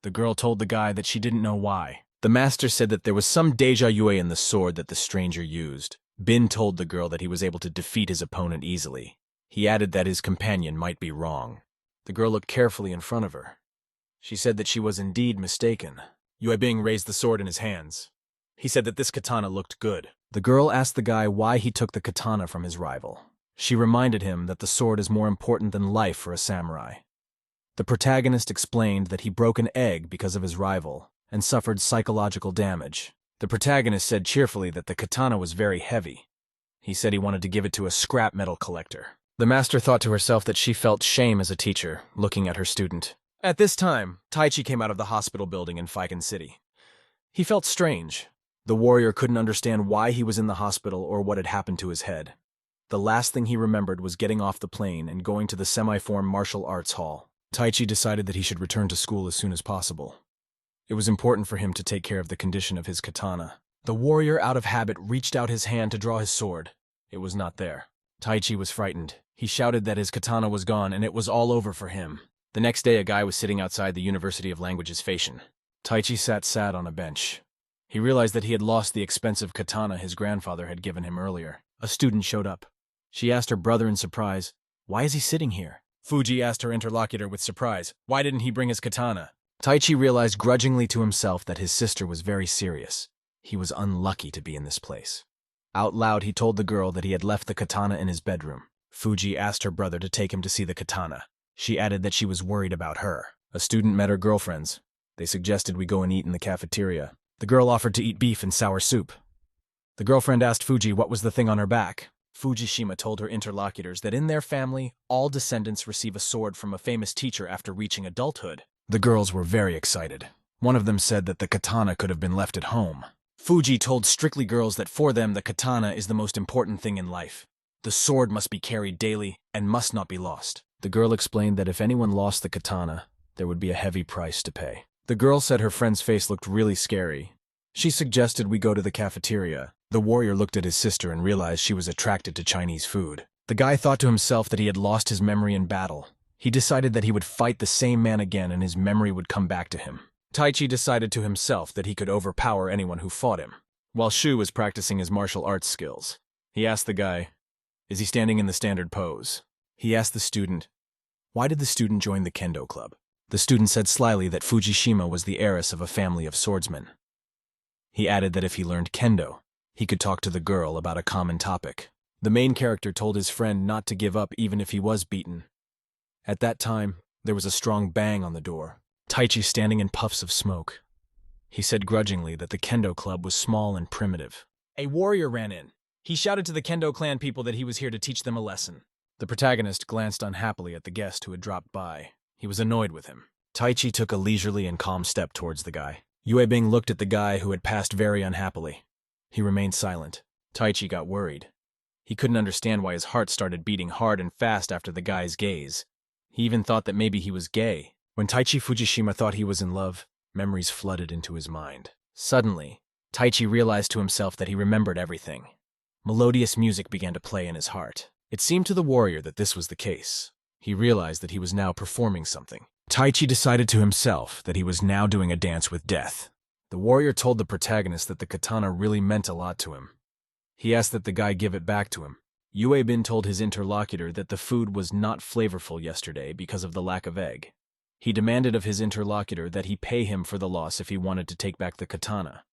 The girl told the guy that she didn't know why. The master said that there was some deja vu in the sword that the stranger used. Bin told the girl that he was able to defeat his opponent easily. He added that his companion might be wrong. The girl looked carefully in front of her. She said that she was indeed mistaken. Yue Bing raised the sword in his hands. He said that this katana looked good. The girl asked the guy why he took the katana from his rival. She reminded him that the sword is more important than life for a samurai. The protagonist explained that he broke an egg because of his rival and suffered psychological damage. The protagonist said cheerfully that the katana was very heavy. He said he wanted to give it to a scrap metal collector. The master thought to herself that she felt shame as a teacher, looking at her student. At this time, Taichi came out of the hospital building in Faikan City. He felt strange. The warrior couldn't understand why he was in the hospital or what had happened to his head. The last thing he remembered was getting off the plane and going to the semi-form martial arts hall. Taichi decided that he should return to school as soon as possible. It was important for him to take care of the condition of his katana. The warrior, out of habit, reached out his hand to draw his sword. It was not there. Taichi was frightened. He shouted that his katana was gone and it was all over for him. The next day, a guy was sitting outside the University of Languages Faikan. Taichi sat sad on a bench. He realized that he had lost the expensive katana his grandfather had given him earlier. A student showed up. She asked her brother in surprise, "Why is he sitting here?" Fuji asked her interlocutor with surprise, "Why didn't he bring his katana?" Taichi realized grudgingly to himself that his sister was very serious. He was unlucky to be in this place. Out loud, he told the girl that he had left the katana in his bedroom. Fuji asked her brother to take him to see the katana. She added that she was worried about her. A student met her girlfriends. They suggested we go and eat in the cafeteria. The girl offered to eat beef and sour soup. The girlfriend asked Fuji what was the thing on her back. Fujishima told her interlocutors that in their family, all descendants receive a sword from a famous teacher after reaching adulthood. The girls were very excited. One of them said that the katana could have been left at home. Fuji told Strictly girls that for them, the katana is the most important thing in life. The sword must be carried daily and must not be lost. The girl explained that if anyone lost the katana, there would be a heavy price to pay. The girl said her friend's face looked really scary. She suggested we go to the cafeteria. The warrior looked at his sister and realized she was attracted to Chinese food. The guy thought to himself that he had lost his memory in battle. He decided that he would fight the same man again and his memory would come back to him. Taichi decided to himself that he could overpower anyone who fought him. While Shu was practicing his martial arts skills, he asked the guy, "Is he standing in the standard pose?" He asked the student, "Why did the student join the kendo club?" The student said slyly that Fujishima was the heiress of a family of swordsmen. He added that if he learned kendo, he could talk to the girl about a common topic. The main character told his friend not to give up even if he was beaten. At that time, there was a strong bang on the door. Taichi standing in puffs of smoke. He said grudgingly that the kendo club was small and primitive. A warrior ran in. He shouted to the kendo clan people that he was here to teach them a lesson. The protagonist glanced unhappily at the guest who had dropped by. He was annoyed with him. Taichi took a leisurely and calm step towards the guy. Yue Bing looked at the guy who had passed very unhappily. He remained silent. Taichi got worried. He couldn't understand why his heart started beating hard and fast after the guy's gaze. He even thought that maybe he was gay. When Taichi Fujishima thought he was in love, memories flooded into his mind. Suddenly, Taichi realized to himself that he remembered everything. Melodious music began to play in his heart. It seemed to the warrior that this was the case. He realized that he was now performing something. Taichi decided to himself that he was now doing a dance with death. The warrior told the protagonist that the katana really meant a lot to him. He asked that the guy give it back to him. Yue Bin told his interlocutor that the food was not flavorful yesterday because of the lack of egg. He demanded of his interlocutor that he pay him for the loss if he wanted to take back the katana.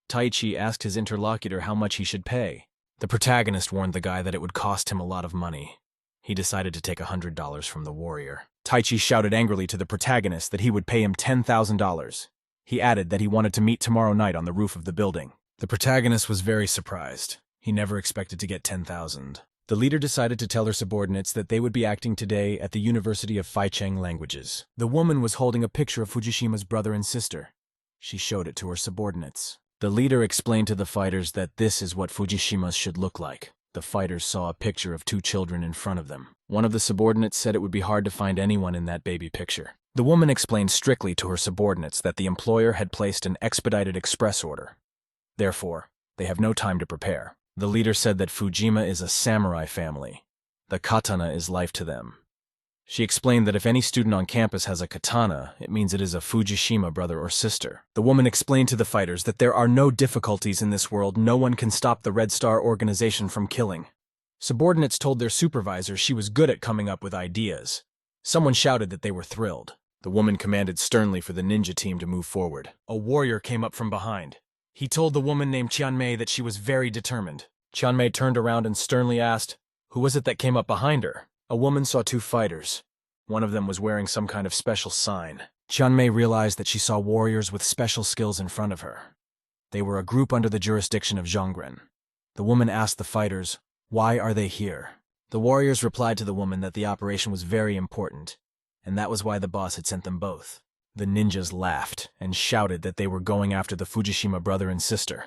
Taichi asked his interlocutor how much he should pay. The protagonist warned the guy that it would cost him a lot of money. He decided to take $100 from the warrior. Taichi shouted angrily to the protagonist that he would pay him $10,000. He added that he wanted to meet tomorrow night on the roof of the building. The protagonist was very surprised. He never expected to get $10,000. The leader decided to tell her subordinates that they would be acting today at the University of Faicheng Languages. The woman was holding a picture of Fujishima's brother and sister. She showed it to her subordinates. The leader explained to the fighters that this is what Fujishima's should look like. The fighters saw a picture of two children in front of them. One of the subordinates said it would be hard to find anyone in that baby picture. The woman explained strictly to her subordinates that the employer had placed an expedited express order. Therefore, they have no time to prepare. The leader said that Fujima is a samurai family. The katana is life to them. She explained that if any student on campus has a katana, it means it is a Fujishima brother or sister. The woman explained to the fighters that there are no difficulties in this world. No one can stop the Red Star organization from killing. Subordinates told their supervisor she was good at coming up with ideas. Someone shouted that they were thrilled. The woman commanded sternly for the ninja team to move forward. A warrior came up from behind. He told the woman named Qianmei that she was very determined. Qianmei turned around and sternly asked, "Who was it that came up behind her?" A woman saw two fighters. One of them was wearing some kind of special sign. Qianmei realized that she saw warriors with special skills in front of her. They were a group under the jurisdiction of Zhonggren. The woman asked the fighters, "Why are they here?" The warriors replied to the woman that the operation was very important, and that was why the boss had sent them both. The ninjas laughed and shouted that they were going after the Fujishima brother and sister.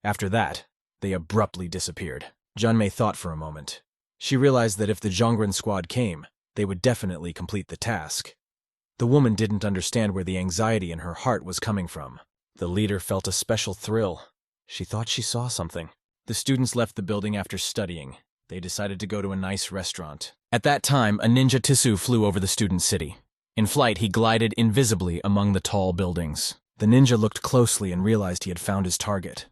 After that, they abruptly disappeared. Junmei thought for a moment. She realized that if the Zhongren squad came, they would definitely complete the task. The woman didn't understand where the anxiety in her heart was coming from. The leader felt a special thrill. She thought she saw something. The students left the building after studying. They decided to go to a nice restaurant. At that time, a ninja Tisu flew over the student city. In flight, he glided invisibly among the tall buildings. The ninja looked closely and realized he had found his target.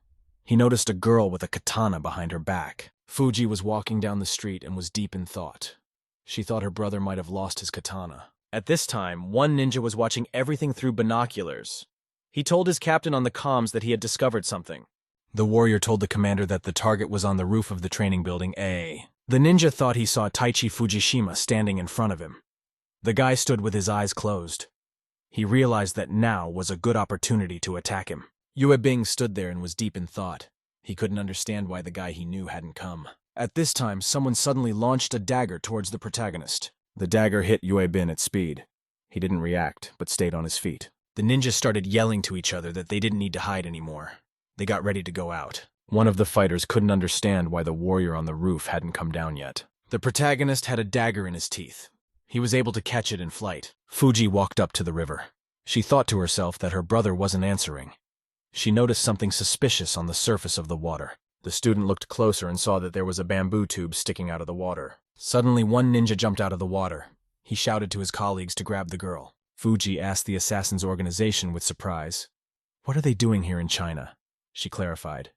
He noticed a girl with a katana behind her back. Fuji was walking down the street and was deep in thought. She thought her brother might have lost his katana. At this time, one ninja was watching everything through binoculars. He told his captain on the comms that he had discovered something. The warrior told the commander that the target was on the roof of the training building A. The ninja thought he saw Taichi Fujishima standing in front of him. The guy stood with his eyes closed. He realized that now was a good opportunity to attack him. Yue Bing stood there and was deep in thought. He couldn't understand why the guy he knew hadn't come. At this time, someone suddenly launched a dagger towards the protagonist. The dagger hit Yue Bin at speed. He didn't react, but stayed on his feet. The ninjas started yelling to each other that they didn't need to hide anymore. They got ready to go out. One of the fighters couldn't understand why the warrior on the roof hadn't come down yet. The protagonist had a dagger in his teeth. He was able to catch it in flight. Fuji walked up to the river. She thought to herself that her brother wasn't answering. She noticed something suspicious on the surface of the water. The student looked closer and saw that there was a bamboo tube sticking out of the water. Suddenly, one ninja jumped out of the water. He shouted to his colleagues to grab the girl. Fuji asked the assassin's organization with surprise. "What are they doing here in China?" She clarified.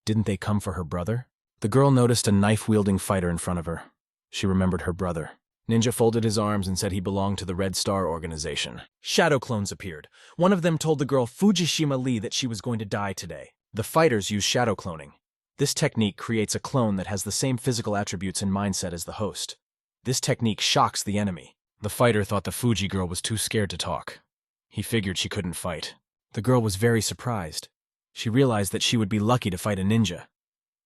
Didn't they come for her brother? The girl noticed a knife-wielding fighter in front of her. She remembered her brother. Ninja folded his arms and said he belonged to the Red Star organization. Shadow clones appeared. One of them told the girl Fujishima Lee that she was going to die today. The fighters use shadow cloning. This technique creates a clone that has the same physical attributes and mindset as the host. This technique shocks the enemy. The fighter thought the Fuji girl was too scared to talk. He figured she couldn't fight. The girl was very surprised. She realized that she would be lucky to fight a ninja.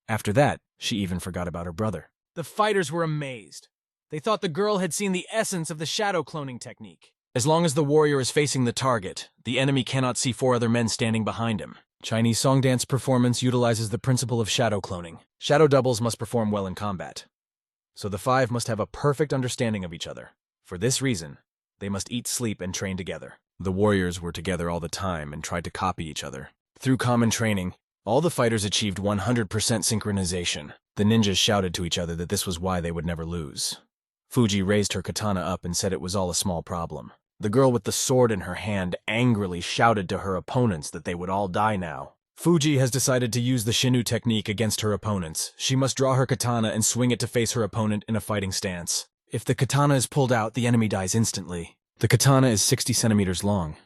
After that, she even forgot about her brother. The fighters were amazed. They thought the girl had seen the essence of the shadow cloning technique. As long as the warrior is facing the target, the enemy cannot see four other men standing behind him. Chinese song dance performance utilizes the principle of shadow cloning. Shadow doubles must perform well in combat. So the five must have a perfect understanding of each other. For this reason, they must eat, sleep, and train together. The warriors were together all the time and tried to copy each other. Through common training, all the fighters achieved 100% synchronization. The ninjas shouted to each other that this was why they would never lose. Fuji raised her katana up and said it was all a small problem. The girl with the sword in her hand angrily shouted to her opponents that they would all die now. Fuji has decided to use the Shinu technique against her opponents. She must draw her katana and swing it to face her opponent in a fighting stance. If the katana is pulled out, the enemy dies instantly. The katana is 60 centimeters long.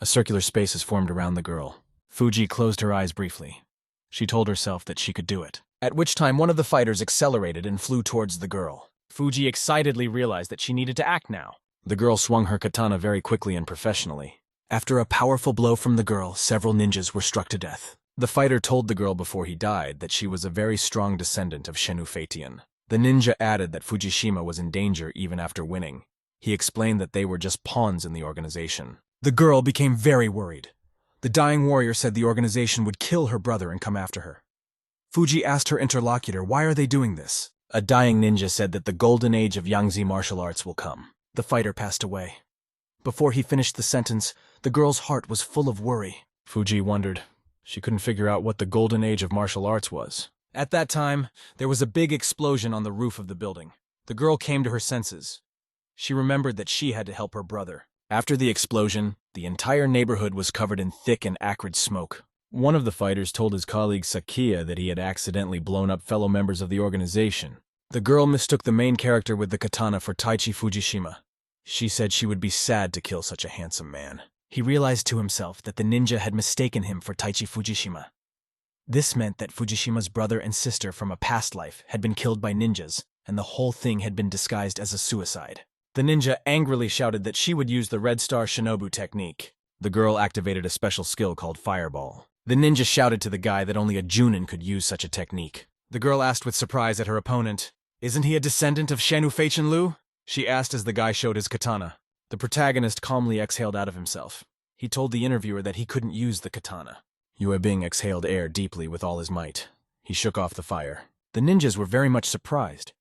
A circular space is formed around the girl. Fuji closed her eyes briefly. She told herself that she could do it. At which time one of the fighters accelerated and flew towards the girl. Fuji excitedly realized that she needed to act now. The girl swung her katana very quickly and professionally. After a powerful blow from the girl, several ninjas were struck to death. The fighter told the girl before he died that she was a very strong descendant of Shenu Fatian. The ninja added that Fujishima was in danger even after winning. He explained that they were just pawns in the organization. The girl became very worried. The dying warrior said the organization would kill her brother and come after her. Fuji asked her interlocutor, why are they doing this? A dying ninja said that the golden age of Yangtze martial arts will come. The fighter passed away. Before he finished the sentence, the girl's heart was full of worry. Fuji wondered. She couldn't figure out what the golden age of martial arts was. At that time, there was a big explosion on the roof of the building. The girl came to her senses. She remembered that she had to help her brother. After the explosion, the entire neighborhood was covered in thick and acrid smoke. One of the fighters told his colleague Sakia that he had accidentally blown up fellow members of the organization. The girl mistook the main character with the katana for Taichi Fujishima. She said she would be sad to kill such a handsome man. He realized to himself that the ninja had mistaken him for Taichi Fujishima. This meant that Fujishima's brother and sister from a past life had been killed by ninjas, and the whole thing had been disguised as a suicide. The ninja angrily shouted that she would use the Red Star Shinobu technique. The girl activated a special skill called Fireball. The ninja shouted to the guy that only a Junin could use such a technique. The girl asked with surprise at her opponent, Isn't he a descendant of Shenu Feichenlu? She asked as the guy showed his katana. The protagonist calmly exhaled out of himself. He told the interviewer that he couldn't use the katana. Yue Bing exhaled air deeply with all his might. He shook off the fire. The ninjas were very much surprised.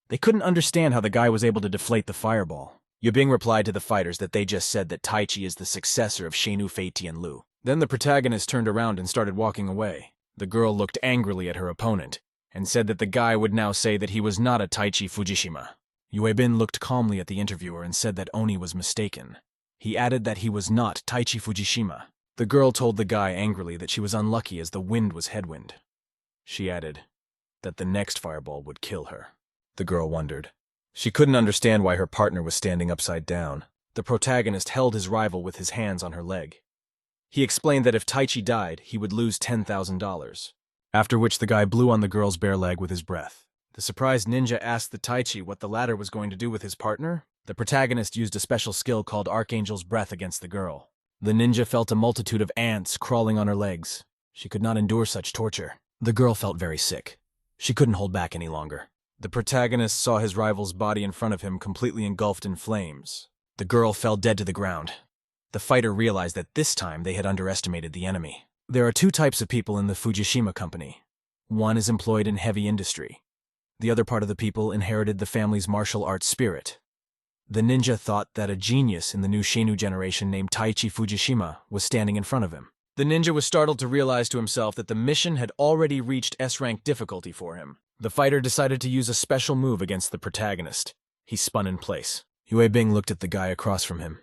They couldn't understand how the guy was able to deflate the fireball. Yue Bing replied to the fighters that they just said that Taichi is the successor of Shenu Fei Tianlu. Then the protagonist turned around and started walking away. The girl looked angrily at her opponent and said that the guy would now say that he was not a Taichi Fujishima. Yue Bin looked calmly at the interviewer and said that Oni was mistaken. He added that he was not Taichi Fujishima. The girl told the guy angrily that she was unlucky as the wind was headwind. She added that the next fireball would kill her. The girl wondered. She couldn't understand why her partner was standing upside down. The protagonist held his rival with his hands on her leg. He explained that if Taichi died, he would lose $10,000. After which the guy blew on the girl's bare leg with his breath. The surprised ninja asked the Taichi what the latter was going to do with his partner. The protagonist used a special skill called Archangel's Breath against the girl. The ninja felt a multitude of ants crawling on her legs. She could not endure such torture. The girl felt very sick. She couldn't hold back any longer. The protagonist saw his rival's body in front of him completely engulfed in flames. The girl fell dead to the ground. The fighter realized that this time they had underestimated the enemy. There are two types of people in the Fujishima company. One is employed in heavy industry. The other part of the people inherited the family's martial arts spirit. The ninja thought that a genius in the new Shenu generation named Taichi Fujishima was standing in front of him. The ninja was startled to realize to himself that the mission had already reached S-rank difficulty for him. The fighter decided to use a special move against the protagonist. He spun in place. Yue Bing looked at the guy across from him.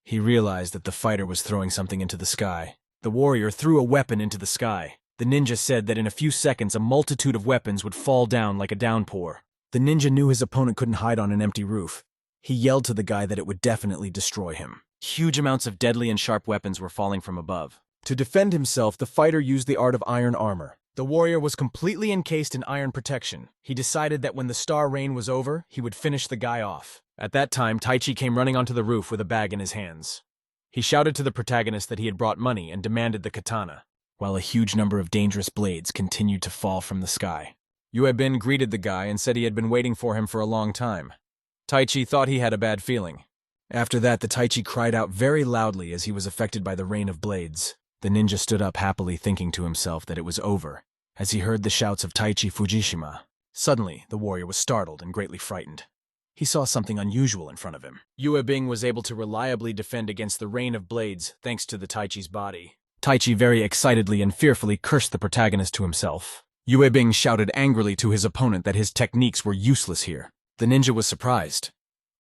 He realized that the fighter was throwing something into the sky. The warrior threw a weapon into the sky. The ninja said that in a few seconds a multitude of weapons would fall down like a downpour. The ninja knew his opponent couldn't hide on an empty roof. He yelled to the guy that it would definitely destroy him. Huge amounts of deadly and sharp weapons were falling from above. To defend himself, the fighter used the art of iron armor. The warrior was completely encased in iron protection. He decided that when the star rain was over, he would finish the guy off. At that time, Taichi came running onto the roof with a bag in his hands. He shouted to the protagonist that he had brought money and demanded the katana, while a huge number of dangerous blades continued to fall from the sky. Yue Bin greeted the guy and said he had been waiting for him for a long time. Taichi thought he had a bad feeling. After that, the Taichi cried out very loudly as he was affected by the rain of blades. The ninja stood up happily thinking to himself that it was over, as he heard the shouts of Taichi Fujishima. Suddenly, the warrior was startled and greatly frightened. He saw something unusual in front of him. Yue Bing was able to reliably defend against the rain of blades thanks to the Taichi's body. Taichi very excitedly and fearfully cursed the protagonist to himself. Yue Bing shouted angrily to his opponent that his techniques were useless here. The ninja was surprised.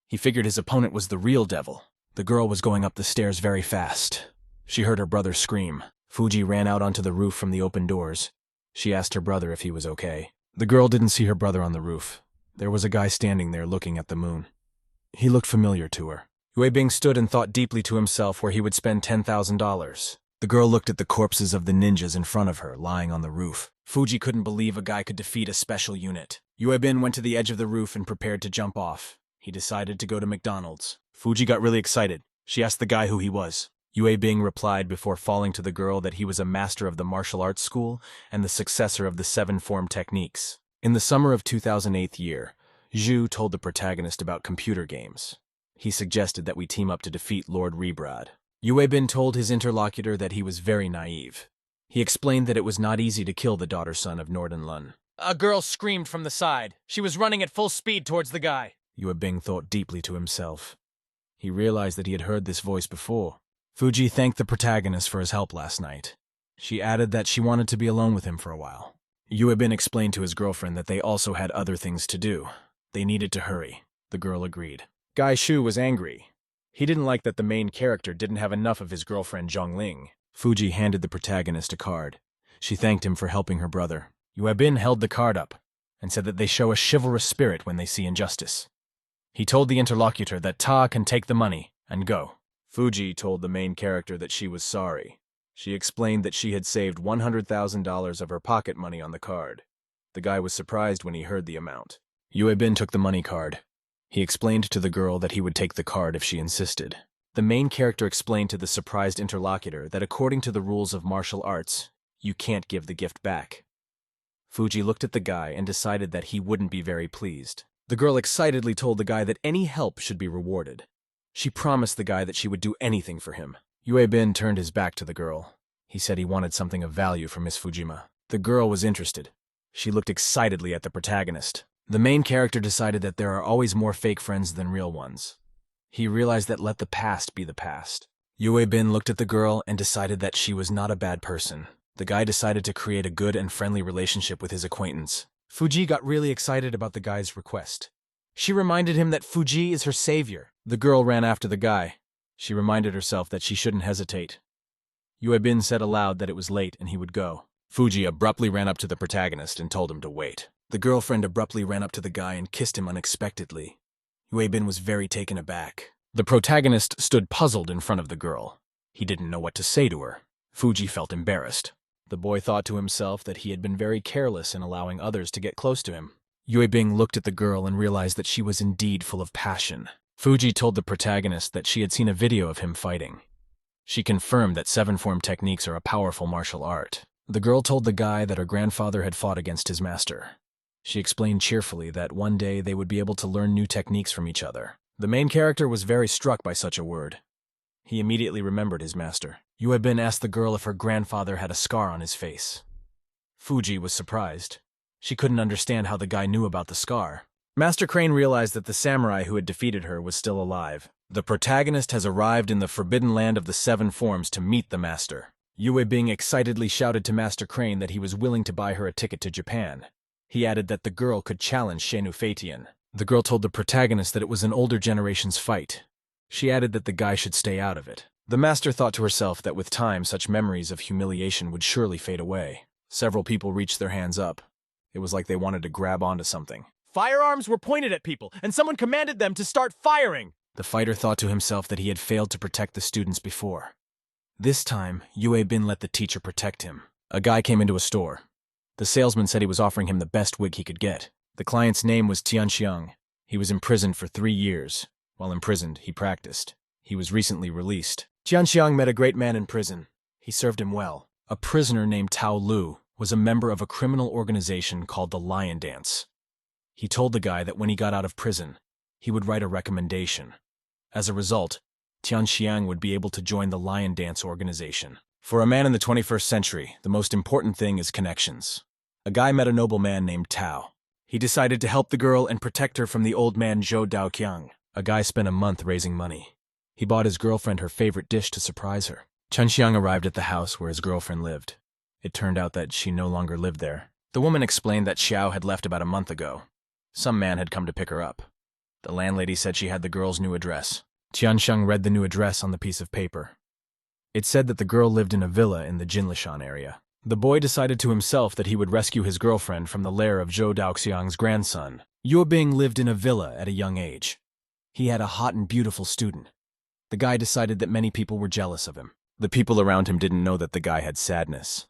He figured his opponent was the real devil. The girl was going up the stairs very fast. She heard her brother scream. Fuji ran out onto the roof from the open doors. She asked her brother if he was okay. The girl didn't see her brother on the roof. There was a guy standing there looking at the moon. He looked familiar to her. Yue Bing stood and thought deeply to himself where he would spend $10,000. The girl looked at the corpses of the ninjas in front of her, lying on the roof. Fuji couldn't believe a guy could defeat a special unit. Yue Bin went to the edge of the roof and prepared to jump off. He decided to go to McDonald's. Fuji got really excited. She asked the guy who he was. Yue Bing replied before falling to the girl that he was a master of the martial arts school and the successor of the 7 form techniques. In the summer of 2008 year, Zhu told the protagonist about computer games. He suggested that we team up to defeat Lord Rebrad. Yue Bin told his interlocutor that he was very naive. He explained that it was not easy to kill the daughter-son of Nordenlun. A girl screamed from the side. She was running at full speed towards the guy. Yue Bing thought deeply to himself. He realized that he had heard this voice before. Fuji thanked the protagonist for his help last night. She added that she wanted to be alone with him for a while. Yue Bin explained to his girlfriend that they also had other things to do. They needed to hurry. The girl agreed. Guy Shu was angry. He didn't like that the main character didn't have enough of his girlfriend Zhongling. Fuji handed the protagonist a card. She thanked him for helping her brother. Yue Bin held the card up and said that they show a chivalrous spirit when they see injustice. He told the interlocutor that Ta can take the money and go. Fuji told the main character that she was sorry. She explained that she had saved $100,000 of her pocket money on the card. The guy was surprised when he heard the amount. Yue Bin took the money card. He explained to the girl that he would take the card if she insisted. The main character explained to the surprised interlocutor that according to the rules of martial arts, you can't give the gift back. Fuji looked at the guy and decided that he wouldn't be very pleased. The girl excitedly told the guy that any help should be rewarded. She promised the guy that she would do anything for him. Yue Bin turned his back to the girl. He said he wanted something of value from Miss Fujima. The girl was interested. She looked excitedly at the protagonist. The main character decided that there are always more fake friends than real ones. He realized that let the past be the past. Yue Bin looked at the girl and decided that she was not a bad person. The guy decided to create a good and friendly relationship with his acquaintance. Fuji got really excited about the guy's request. She reminded him that Fuji is her savior. The girl ran after the guy. She reminded herself that she shouldn't hesitate. Yue Bin said aloud that it was late and he would go. Fuji abruptly ran up to the protagonist and told him to wait. The girlfriend abruptly ran up to the guy and kissed him unexpectedly. Yue Bin was very taken aback. The protagonist stood puzzled in front of the girl. He didn't know what to say to her. Fuji felt embarrassed. The boy thought to himself that he had been very careless in allowing others to get close to him. Yue Bin looked at the girl and realized that she was indeed full of passion. Fuji told the protagonist that she had seen a video of him fighting. She confirmed that seven-form techniques are a powerful martial art. The girl told the guy that her grandfather had fought against his master. She explained cheerfully that one day they would be able to learn new techniques from each other. The main character was very struck by such a word. He immediately remembered his master. Yue Bin asked the girl if her grandfather had a scar on his face. Fuji was surprised. She couldn't understand how the guy knew about the scar. Master Crane realized that the samurai who had defeated her was still alive. The protagonist has arrived in the forbidden land of the seven forms to meet the master. Yue Bin excitedly shouted to Master Crane that he was willing to buy her a ticket to Japan. He added that the girl could challenge Shenu Fatian. The girl told the protagonist that it was an older generation's fight. She added that the guy should stay out of it. The master thought to herself that with time such memories of humiliation would surely fade away. Several people reached their hands up. It was like they wanted to grab onto something. Firearms were pointed at people, and someone commanded them to start firing! The fighter thought to himself that he had failed to protect the students before. This time, Yue Bin let the teacher protect him. A guy came into a store. The salesman said he was offering him the best wig he could get. The client's name was Tianxiang. He was imprisoned for 3 years. While imprisoned, he practiced. He was recently released. Tianxiang met a great man in prison. He served him well. A prisoner named Tao Lu was a member of a criminal organization called the Lion Dance. He told the guy that when he got out of prison, he would write a recommendation. As a result, Tianxiang would be able to join the Lion Dance organization. For a man in the 21st century, the most important thing is connections. A guy met a noble man named Tao. He decided to help the girl and protect her from the old man Zhou Daoqiang. A guy spent a month raising money. He bought his girlfriend her favorite dish to surprise her. Tianxiang arrived at the house where his girlfriend lived. It turned out that she no longer lived there. The woman explained that Xiao had left about a month ago. Some man had come to pick her up. The landlady said she had the girl's new address. Tianxiang read the new address on the piece of paper. It said that the girl lived in a villa in the Jinlishan area. The boy decided to himself that he would rescue his girlfriend from the lair of Zhou Daoxiang's grandson. Yue Bin lived in a villa at a young age. He had a hot and beautiful student. The guy decided that many people were jealous of him. The people around him didn't know that the guy had sadness.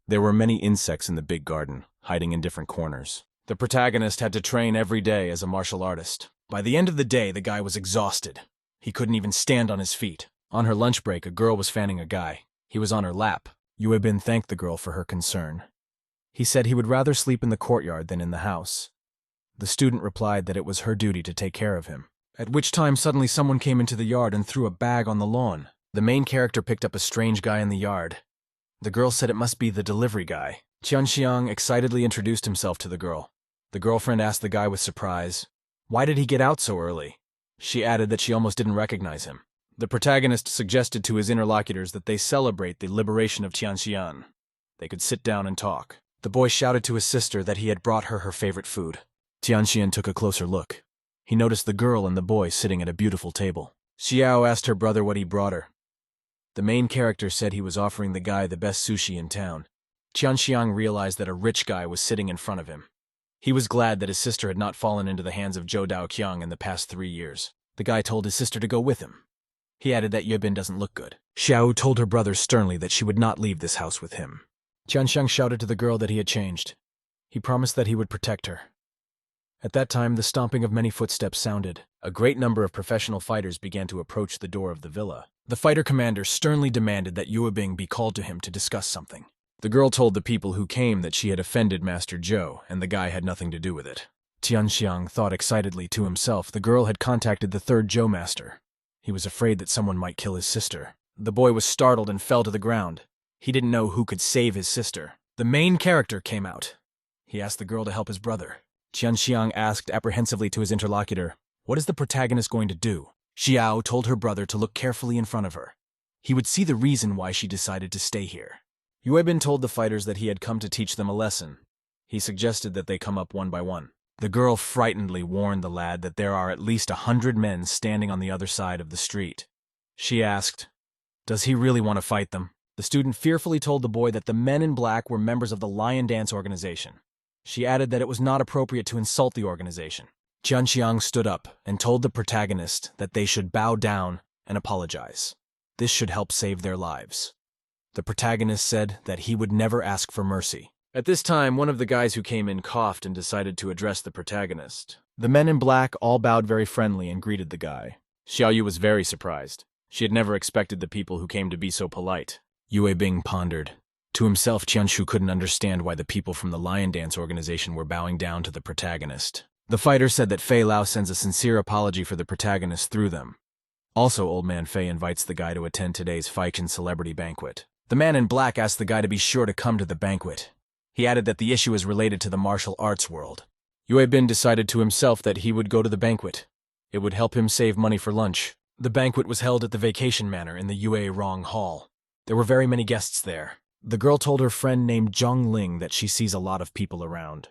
There were many insects in the big garden, hiding in different corners. The protagonist had to train every day as a martial artist. By the end of the day, the guy was exhausted. He couldn't even stand on his feet. On her lunch break, a girl was fanning a guy. He was on her lap. Yue Bin thanked the girl for her concern. He said he would rather sleep in the courtyard than in the house. The student replied that it was her duty to take care of him. At which time suddenly someone came into the yard and threw a bag on the lawn. The main character picked up a strange guy in the yard. The girl said it must be the delivery guy. Tianxiang excitedly introduced himself to the girl. The girlfriend asked the guy with surprise, "Why did he get out so early?" She added that she almost didn't recognize him. The protagonist suggested to his interlocutors that they celebrate the liberation of Tianxian. They could sit down and talk. The boy shouted to his sister that he had brought her her favorite food. Tianxian took a closer look. He noticed the girl and the boy sitting at a beautiful table. Xiao asked her brother what he brought her. The main character said he was offering the guy the best sushi in town. Tianxiang realized that a rich guy was sitting in front of him. He was glad that his sister had not fallen into the hands of Zhou Daoqiang in the past 3 years. The guy told his sister to go with him. He added that Yue Bin doesn't look good. Xiao told her brother sternly that she would not leave this house with him. Tianxiang shouted to the girl that he had changed. He promised that he would protect her. At that time, the stomping of many footsteps sounded. A great number of professional fighters began to approach the door of the villa. The fighter commander sternly demanded that Yue Bin be called to him to discuss something. The girl told the people who came that she had offended Master Joe, and the guy had nothing to do with it. Tianxiang thought excitedly to himself the girl had contacted the third Joe Master. He was afraid that someone might kill his sister. The boy was startled and fell to the ground. He didn't know who could save his sister. The main character came out. He asked the girl to help his brother. Tianxiang asked apprehensively to his interlocutor, "What is the protagonist going to do?" Xiao told her brother to look carefully in front of her. He would see the reason why she decided to stay here. Yue Bin told the fighters that he had come to teach them a lesson. He suggested that they come up one by one. The girl frightenedly warned the lad that there are at least 100 men standing on the other side of the street. She asked, "Does he really want to fight them?" The student fearfully told the boy that the men in black were members of the Lion Dance organization. She added that it was not appropriate to insult the organization. Tianxiang stood up and told the protagonist that they should bow down and apologize. This should help save their lives. The protagonist said that he would never ask for mercy. At this time, one of the guys who came in coughed and decided to address the protagonist. The men in black all bowed very friendly and greeted the guy. Xiaoyu was very surprised. She had never expected the people who came to be so polite. Yue Bing pondered. To himself, Qianshu couldn't understand why the people from the Lion Dance organization were bowing down to the protagonist. The fighter said that Fei Lao sends a sincere apology for the protagonist through them. Also, Old Man Fei invites the guy to attend today's Feichin celebrity banquet. The man in black asked the guy to be sure to come to the banquet. He added that the issue is related to the martial arts world. Yue Bin decided to himself that he would go to the banquet. It would help him save money for lunch. The banquet was held at the Vacation Manor in the Yue Rong Hall. There were very many guests there. The girl told her friend named Zhang Ling that she sees a lot of people around.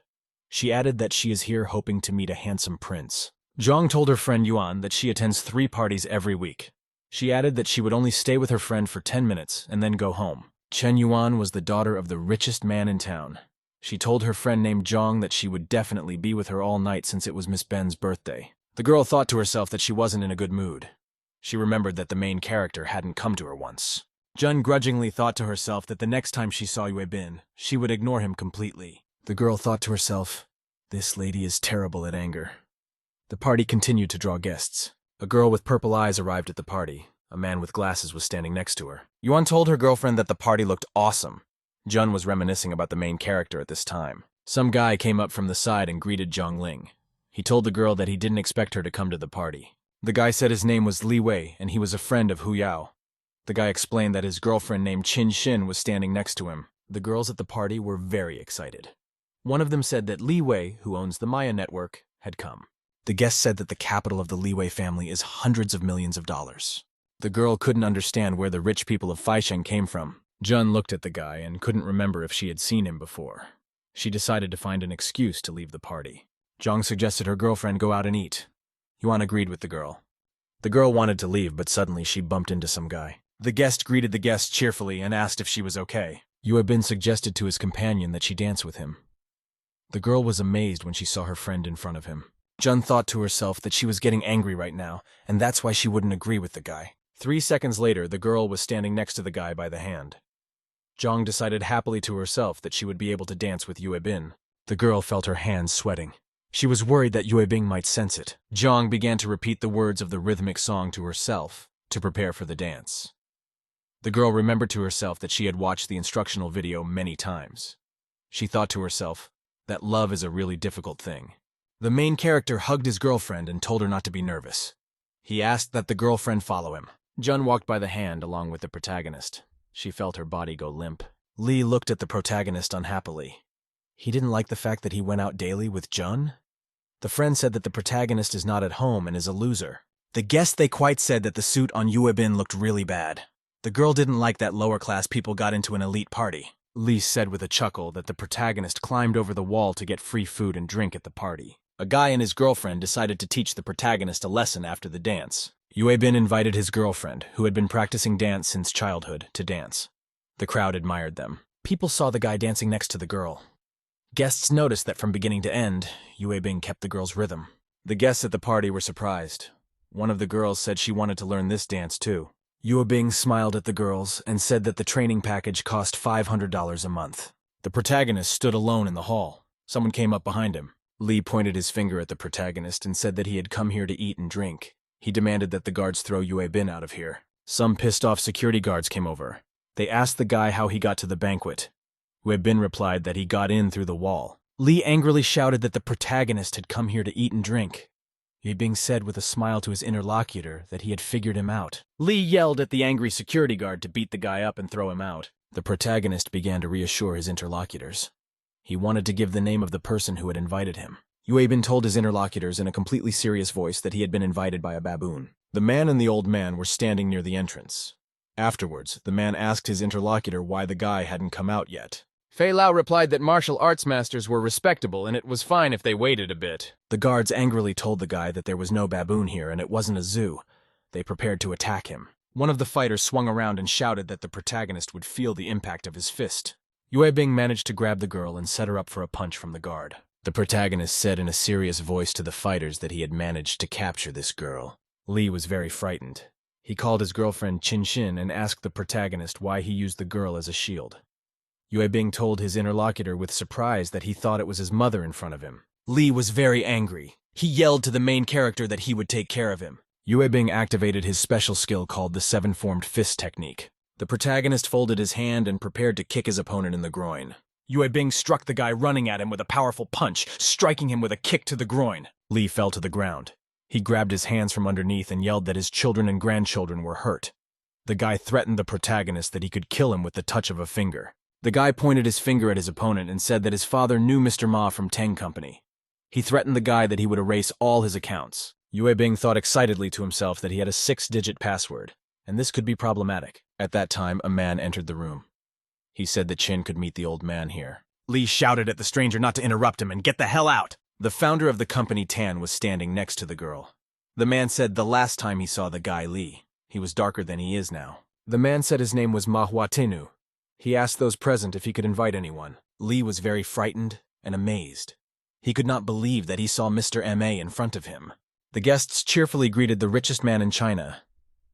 She added that she is here hoping to meet a handsome prince. Zhang told her friend Yuan that she attends 3 parties every week. She added that she would only stay with her friend for 10 minutes and then go home. Chen Yuan was the daughter of the richest man in town. She told her friend named Zhang that she would definitely be with her all night since it was Miss Ben's birthday. The girl thought to herself that she wasn't in a good mood. She remembered that the main character hadn't come to her once. Jun grudgingly thought to herself that the next time she saw Yue Bin, she would ignore him completely. The girl thought to herself, "This lady is terrible at anger." The party continued to draw guests. A girl with purple eyes arrived at the party. A man with glasses was standing next to her. Yuan told her girlfriend that the party looked awesome. Jun was reminiscing about the main character at this time. Some guy came up from the side and greeted Zhang Ling. He told the girl that he didn't expect her to come to the party. The guy said his name was Li Wei and he was a friend of Hu Yao. The guy explained that his girlfriend named Qin Xin was standing next to him. The girls at the party were very excited. One of them said that Li Wei, who owns the Maya network, had come. The guest said that the capital of the Li Wei family is hundreds of millions of dollars. The girl couldn't understand where the rich people of Feishan came from. Jun looked at the guy and couldn't remember if she had seen him before. She decided to find an excuse to leave the party. Zhang suggested her girlfriend go out and eat. Yuan agreed with the girl. The girl wanted to leave, but suddenly she bumped into some guy. The guest greeted the guest cheerfully and asked if she was okay. Yue Bin suggested to his companion that she dance with him. The girl was amazed when she saw her friend in front of him. Jun thought to herself that she was getting angry right now, and that's why she wouldn't agree with the guy. 3 seconds later, the girl was standing next to the guy by the hand. Zhang decided happily to herself that she would be able to dance with Yue Bin. The girl felt her hands sweating. She was worried that Yue Bin might sense it. Zhang began to repeat the words of the rhythmic song to herself to prepare for the dance. The girl remembered to herself that she had watched the instructional video many times. She thought to herself that love is a really difficult thing. The main character hugged his girlfriend and told her not to be nervous. He asked that the girlfriend follow him. Jun walked by the hand along with the protagonist. She felt her body go limp. Lee looked at the protagonist unhappily. He didn't like the fact that he went out daily with Jun? The friend said that the protagonist is not at home and is a loser. The guest they quite said that the suit on Yue Bin looked really bad. The girl didn't like that lower-class people got into an elite party. Lee said with a chuckle that the protagonist climbed over the wall to get free food and drink at the party. A guy and his girlfriend decided to teach the protagonist a lesson after the dance. Yue Bin invited his girlfriend, who had been practicing dance since childhood, to dance. The crowd admired them. People saw the guy dancing next to the girl. Guests noticed that from beginning to end, Yue Bin kept the girl's rhythm. The guests at the party were surprised. One of the girls said she wanted to learn this dance too. Yue Bing smiled at the girls and said that the training package cost $500 a month. The protagonist stood alone in the hall. Someone came up behind him. Lee pointed his finger at the protagonist and said that he had come here to eat and drink. He demanded that the guards throw Yue Bin out of here. Some pissed-off security guards came over. They asked the guy how he got to the banquet. Yue Bin replied that he got in through the wall. Lee angrily shouted that the protagonist had come here to eat and drink. Yue Bin said with a smile to his interlocutor that he had figured him out. Lee yelled at the angry security guard to beat the guy up and throw him out. The protagonist began to reassure his interlocutors. He wanted to give the name of the person who had invited him. Yue Bin told his interlocutors in a completely serious voice that he had been invited by a baboon. The man and the old man were standing near the entrance. Afterwards, the man asked his interlocutor why the guy hadn't come out yet. Fei Lao replied that martial arts masters were respectable and it was fine if they waited a bit. The guards angrily told the guy that there was no baboon here and it wasn't a zoo. They prepared to attack him. One of the fighters swung around and shouted that the protagonist would feel the impact of his fist. Yue Bin managed to grab the girl and set her up for a punch from the guard. The protagonist said in a serious voice to the fighters that he had managed to capture this girl. Lee was very frightened. He called his girlfriend Chin Chin and asked the protagonist why he used the girl as a shield. Yue Bin told his interlocutor with surprise that he thought it was his mother in front of him. Lee was very angry. He yelled to the main character that he would take care of him. Yue Bin activated his special skill called the seven-formed fist technique. The protagonist folded his hand and prepared to kick his opponent in the groin. Yue Bin struck the guy running at him with a powerful punch, striking him with a kick to the groin. Lee fell to the ground. He grabbed his hands from underneath and yelled that his children and grandchildren were hurt. The guy threatened the protagonist that he could kill him with the touch of a finger. The guy pointed his finger at his opponent and said that his father knew Mr. Ma from Teng Company. He threatened the guy that he would erase all his accounts. Yue Bin thought excitedly to himself that he had a 6-digit password, and this could be problematic. At that time, a man entered the room. He said that Chin could meet the old man here. Lee shouted at the stranger not to interrupt him and get the hell out. The founder of the company Tan was standing next to the girl. The man said the last time he saw the guy Lee, he was darker than he is now. The man said his name was Manhwa. He asked those present if he could invite anyone. Lee was very frightened and amazed. He could not believe that he saw Mr. M.A. in front of him. The guests cheerfully greeted the richest man in China.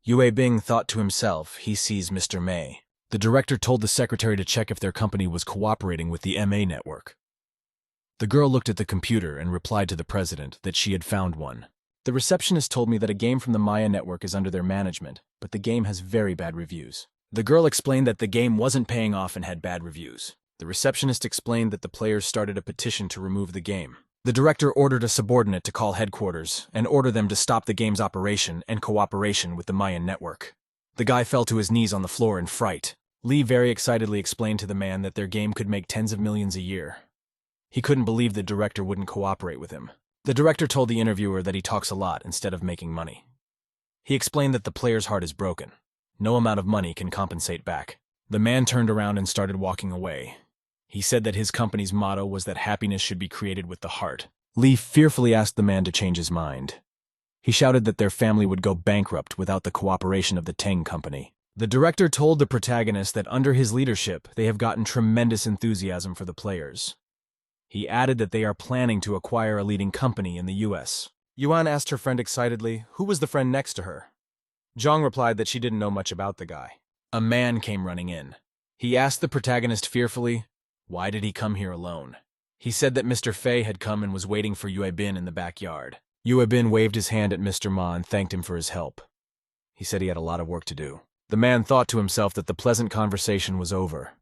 Yue Bin thought to himself, he sees Mr. May. The director told the secretary to check if their company was cooperating with the MA network. The girl looked at the computer and replied to the president that she had found one. The receptionist told me that a game from the Maya network is under their management, but the game has very bad reviews. The girl explained that the game wasn't paying off and had bad reviews. The receptionist explained that the players started a petition to remove the game. The director ordered a subordinate to call headquarters and order them to stop the game's operation and cooperation with the Mayan network. The guy fell to his knees on the floor in fright. Lee very excitedly explained to the man that their game could make tens of millions a year. He couldn't believe the director wouldn't cooperate with him. The director told the interviewer that he talks a lot instead of making money. He explained that the player's heart is broken. No amount of money can compensate back. The man turned around and started walking away. He said that his company's motto was that happiness should be created with the heart. Lee fearfully asked the man to change his mind. He shouted that their family would go bankrupt without the cooperation of the Teng Company. The director told the protagonist that under his leadership, they have gotten tremendous enthusiasm for the players. He added that they are planning to acquire a leading company in the U.S. Yuan asked her friend excitedly, who was the friend next to her? Zhang replied that she didn't know much about the guy. A man came running in. He asked the protagonist fearfully, why did he come here alone? He said that Mr. Fei had come and was waiting for Yue Bin in the backyard. Yue Bin waved his hand at Mr. Ma and thanked him for his help. He said he had a lot of work to do. The man thought to himself that the pleasant conversation was over.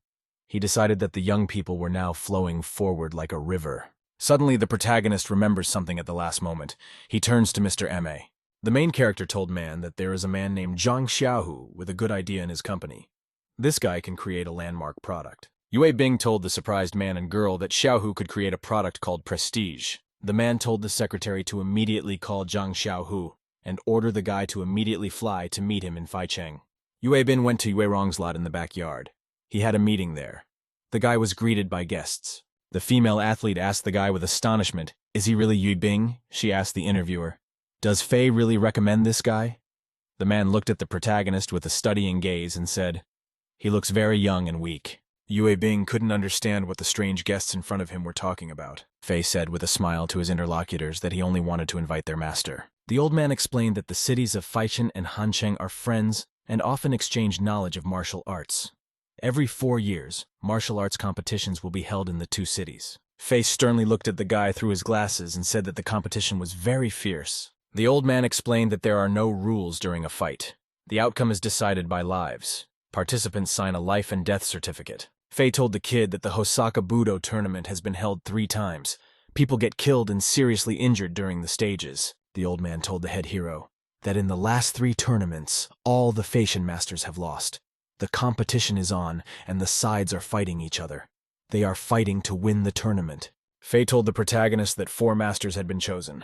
He decided that the young people were now flowing forward like a river. Suddenly, the protagonist remembers something at the last moment. He turns to Mr. M.A. The main character told Man that there is a man named Zhang Xiaohu with a good idea in his company. This guy can create a landmark product. Yue Bing told the surprised man and girl that Xiaohu could create a product called Prestige. The man told the secretary to immediately call Zhang Xiaohu and order the guy to immediately fly to meet him in Faicheng. Yue Bin went to Yue Rong's lot in the backyard. He had a meeting there. The guy was greeted by guests. The female athlete asked the guy with astonishment, is he really Yue Bing? She asked the interviewer. Does Fei really recommend this guy? The man looked at the protagonist with a studying gaze and said, he looks very young and weak. Yue Bing couldn't understand what the strange guests in front of him were talking about. Fei said with a smile to his interlocutors that he only wanted to invite their master. The old man explained that the cities of Faicheng and Hancheng are friends and often exchange knowledge of martial arts. Every 4 years, martial arts competitions will be held in the two cities. Fei sternly looked at the guy through his glasses and said that the competition was very fierce. The old man explained that there are no rules during a fight. The outcome is decided by lives. Participants sign a life and death certificate. Fei told the kid that the Hosaka Budo tournament has been held 3 times. People get killed and seriously injured during the stages. The old man told the head hero that in the last 3 tournaments, all the Feishin masters have lost. The competition is on, and the sides are fighting each other. They are fighting to win the tournament. Fei told the protagonist that 4 masters had been chosen.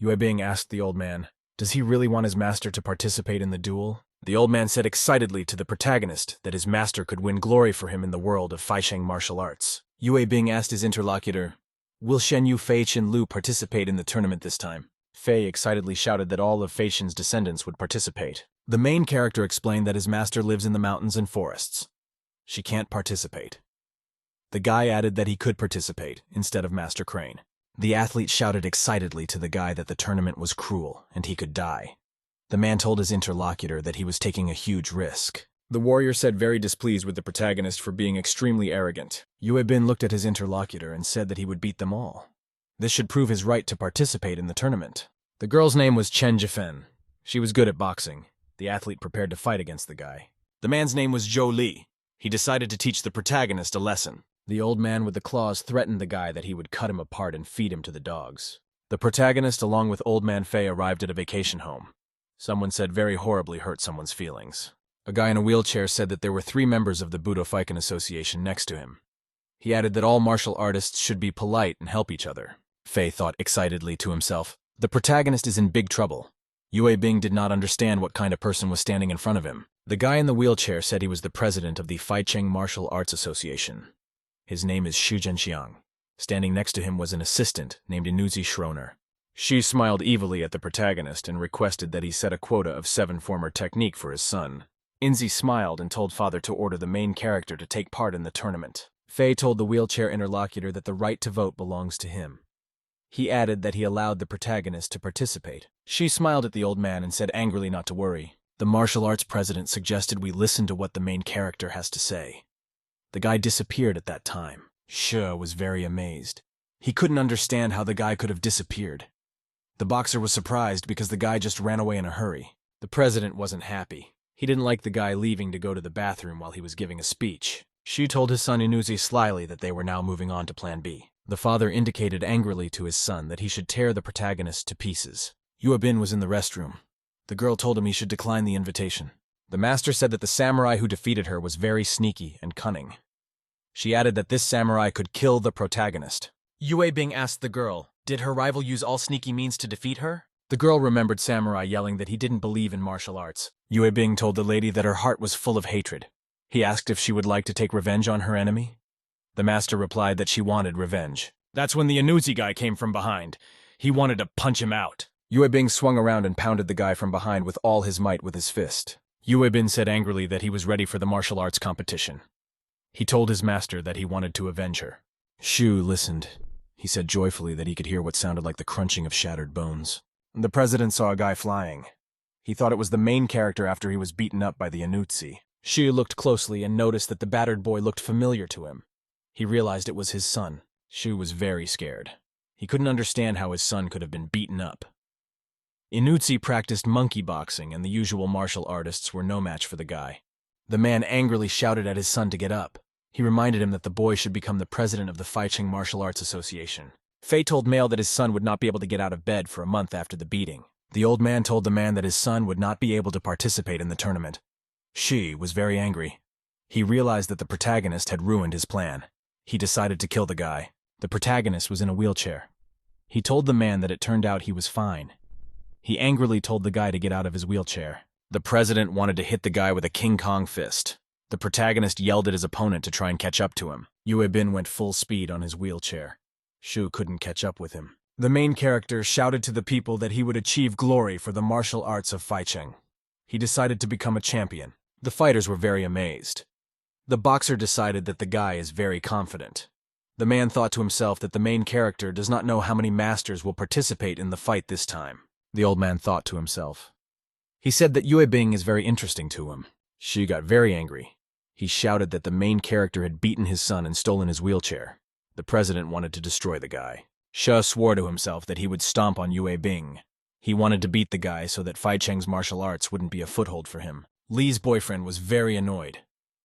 Yue Bing asked the old man, does he really want his master to participate in the duel? The old man said excitedly to the protagonist that his master could win glory for him in the world of Faicheng martial arts. Yue Bing asked his interlocutor, will Shen Yu Fei Chin Lu participate in the tournament this time? Fei excitedly shouted that all of Fei Shin's descendants would participate. The main character explained that his master lives in the mountains and forests. She can't participate. The guy added that he could participate, instead of Master Crane. The athlete shouted excitedly to the guy that the tournament was cruel, and he could die. The man told his interlocutor that he was taking a huge risk. The warrior said very displeased with the protagonist for being extremely arrogant. Yue Bin looked at his interlocutor and said that he would beat them all. This should prove his right to participate in the tournament. The girl's name was Chen Jifen. She was good at boxing. The athlete prepared to fight against the guy. The man's name was Zhou Li. He decided to teach the protagonist a lesson. The old man with the claws threatened the guy that he would cut him apart and feed him to the dogs. The protagonist, along with Old Man Fei, arrived at a vacation home. Someone said very horribly hurt someone's feelings. A guy in a wheelchair said that there were 3 members of the Budo Feiken Association next to him. He added that all martial artists should be polite and help each other. Fei thought excitedly to himself, the protagonist is in big trouble. Yue Bing did not understand what kind of person was standing in front of him. The guy in the wheelchair said he was the president of the Faicheng Martial Arts Association. His name is Xu Zhenxiang. Standing next to him was an assistant named Inuzi Schroner. She smiled evilly at the protagonist and requested that he set a quota of 7 former technique for his son. Inzi smiled and told father to order the main character to take part in the tournament. Fei told the wheelchair interlocutor that the right to vote belongs to him. He added that he allowed the protagonist to participate. She smiled at the old man and said angrily not to worry. The martial arts president suggested we listen to what the main character has to say. The guy disappeared at that time. She was very amazed. He couldn't understand how the guy could have disappeared. The boxer was surprised because the guy just ran away in a hurry. The president wasn't happy. He didn't like the guy leaving to go to the bathroom while he was giving a speech. She told his son Inuzi slyly that they were now moving on to Plan B. The father indicated angrily to his son that he should tear the protagonist to pieces. Yue Bin was in the restroom. The girl told him he should decline the invitation. The master said that the samurai who defeated her was very sneaky and cunning. She added that this samurai could kill the protagonist. Yue Bing asked the girl, did her rival use all sneaky means to defeat her? The girl remembered samurai yelling that he didn't believe in martial arts. Yue Bing told the lady that her heart was full of hatred. He asked if she would like to take revenge on her enemy. The master replied that she wanted revenge. That's when the Anuzi guy came from behind. He wanted to punch him out. Yue Bing swung around and pounded the guy from behind with all his might with his fist. Yue Bin said angrily that he was ready for the martial arts competition. He told his master that he wanted to avenge her. Shu listened. He said joyfully that he could hear what sounded like the crunching of shattered bones. The president saw a guy flying. He thought it was the main character after he was beaten up by the Anuzi. Shu looked closely and noticed that the battered boy looked familiar to him. He realized it was his son. Shu was very scared. He couldn't understand how his son could have been beaten up. Inuzi practiced monkey boxing, and the usual martial artists were no match for the guy. The man angrily shouted at his son to get up. He reminded him that the boy should become the president of the Faicheng Martial Arts Association. Fei told Mail that his son would not be able to get out of bed for a month after the beating. The old man told the man that his son would not be able to participate in the tournament. She was very angry. He realized that the protagonist had ruined his plan. He decided to kill the guy. The protagonist was in a wheelchair. He told the man that it turned out he was fine. He angrily told the guy to get out of his wheelchair. The president wanted to hit the guy with a King Kong fist. The protagonist yelled at his opponent to try and catch up to him. Yue Bin went full speed on his wheelchair. Shu couldn't catch up with him. The main character shouted to the people that he would achieve glory for the martial arts of Faicheng. He decided to become a champion. The fighters were very amazed. The boxer decided that the guy is very confident. The man thought to himself that the main character does not know how many masters will participate in the fight this time. The old man thought to himself. He said that Yue Bing is very interesting to him. She got very angry. He shouted that the main character had beaten his son and stolen his wheelchair. The president wanted to destroy the guy. She swore to himself that he would stomp on Yue Bing. He wanted to beat the guy so that Faicheng's martial arts wouldn't be a foothold for him. Li's boyfriend was very annoyed.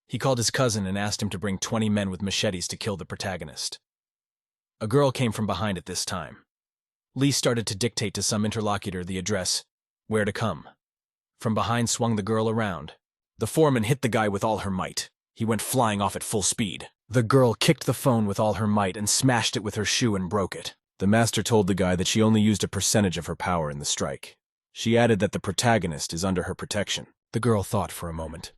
He called his cousin and asked him to bring 20 men with machetes to kill the protagonist. A girl came from behind at this time. Lee started to dictate to some interlocutor the address, where to come. From behind swung the girl around. The foreman hit the guy with all her might. He went flying off at full speed. The girl kicked the phone with all her might and smashed it with her shoe and broke it. The master told the guy that she only used a percentage of her power in the strike. She added that the protagonist is under her protection. The girl thought for a moment.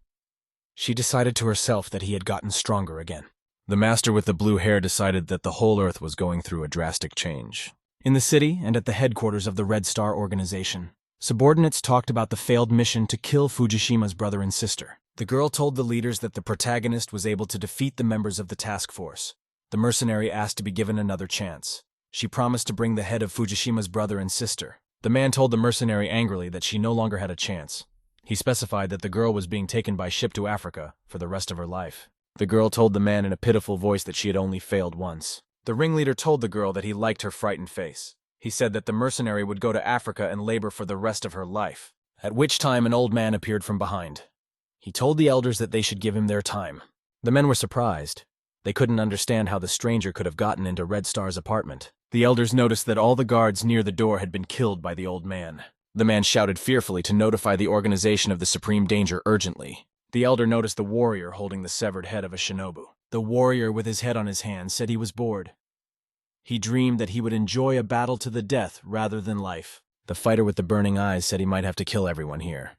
She decided to herself that he had gotten stronger again. The master with the blue hair decided that the whole Earth was going through a drastic change. In the city and at the headquarters of the Red Star organization, subordinates talked about the failed mission to kill Fujishima's brother and sister. The girl told the leaders that the protagonist was able to defeat the members of the task force. The mercenary asked to be given another chance. She promised to bring the head of Fujishima's brother and sister. The man told the mercenary angrily that she no longer had a chance. He specified that the girl was being taken by ship to Africa for the rest of her life. The girl told the man in a pitiful voice that she had only failed once. The ringleader told the girl that he liked her frightened face. He said that the mercenary would go to Africa and labor for the rest of her life, at which time an old man appeared from behind. He told the elders that they should give him their time. The men were surprised. They couldn't understand how the stranger could have gotten into Red Star's apartment. The elders noticed that all the guards near the door had been killed by the old man. The man shouted fearfully to notify the organization of the supreme danger urgently. The elder noticed the warrior holding the severed head of a shinobu. The warrior with his head on his hand said he was bored. He dreamed that he would enjoy a battle to the death rather than life. The fighter with the burning eyes said he might have to kill everyone here.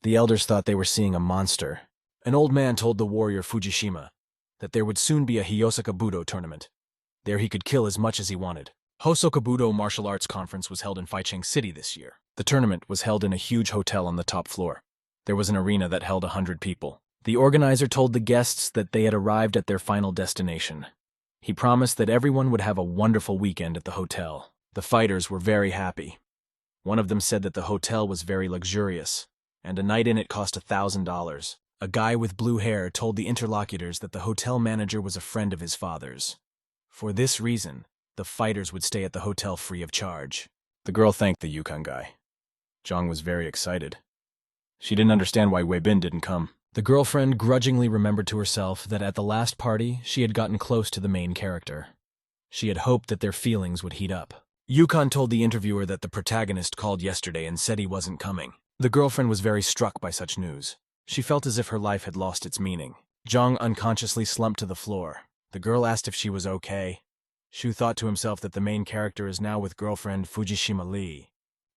The elders thought they were seeing a monster. An old man told the warrior Fujishima that there would soon be a Hyosoka Budo tournament. There he could kill as much as he wanted. Hosoka Budo Martial Arts Conference was held in Faicheng City this year. The tournament was held in a huge hotel on the top floor. There was an arena that held 100 people. The organizer told the guests that they had arrived at their final destination. He promised that everyone would have a wonderful weekend at the hotel. The fighters were very happy. One of them said that the hotel was very luxurious, and a night in it cost $1,000. A guy with blue hair told the interlocutors that the hotel manager was a friend of his father's. For this reason, the fighters would stay at the hotel free of charge. The girl thanked the Yukon guy. Zhang was very excited. She didn't understand why Weibin didn't come. The girlfriend grudgingly remembered to herself that at the last party, she had gotten close to the main character. She had hoped that their feelings would heat up. Yukon told the interviewer that the protagonist called yesterday and said he wasn't coming. The girlfriend was very struck by such news. She felt as if her life had lost its meaning. Zhang unconsciously slumped to the floor. The girl asked if she was okay. Shu thought to himself that the main character is now with girlfriend Fujishima Lee.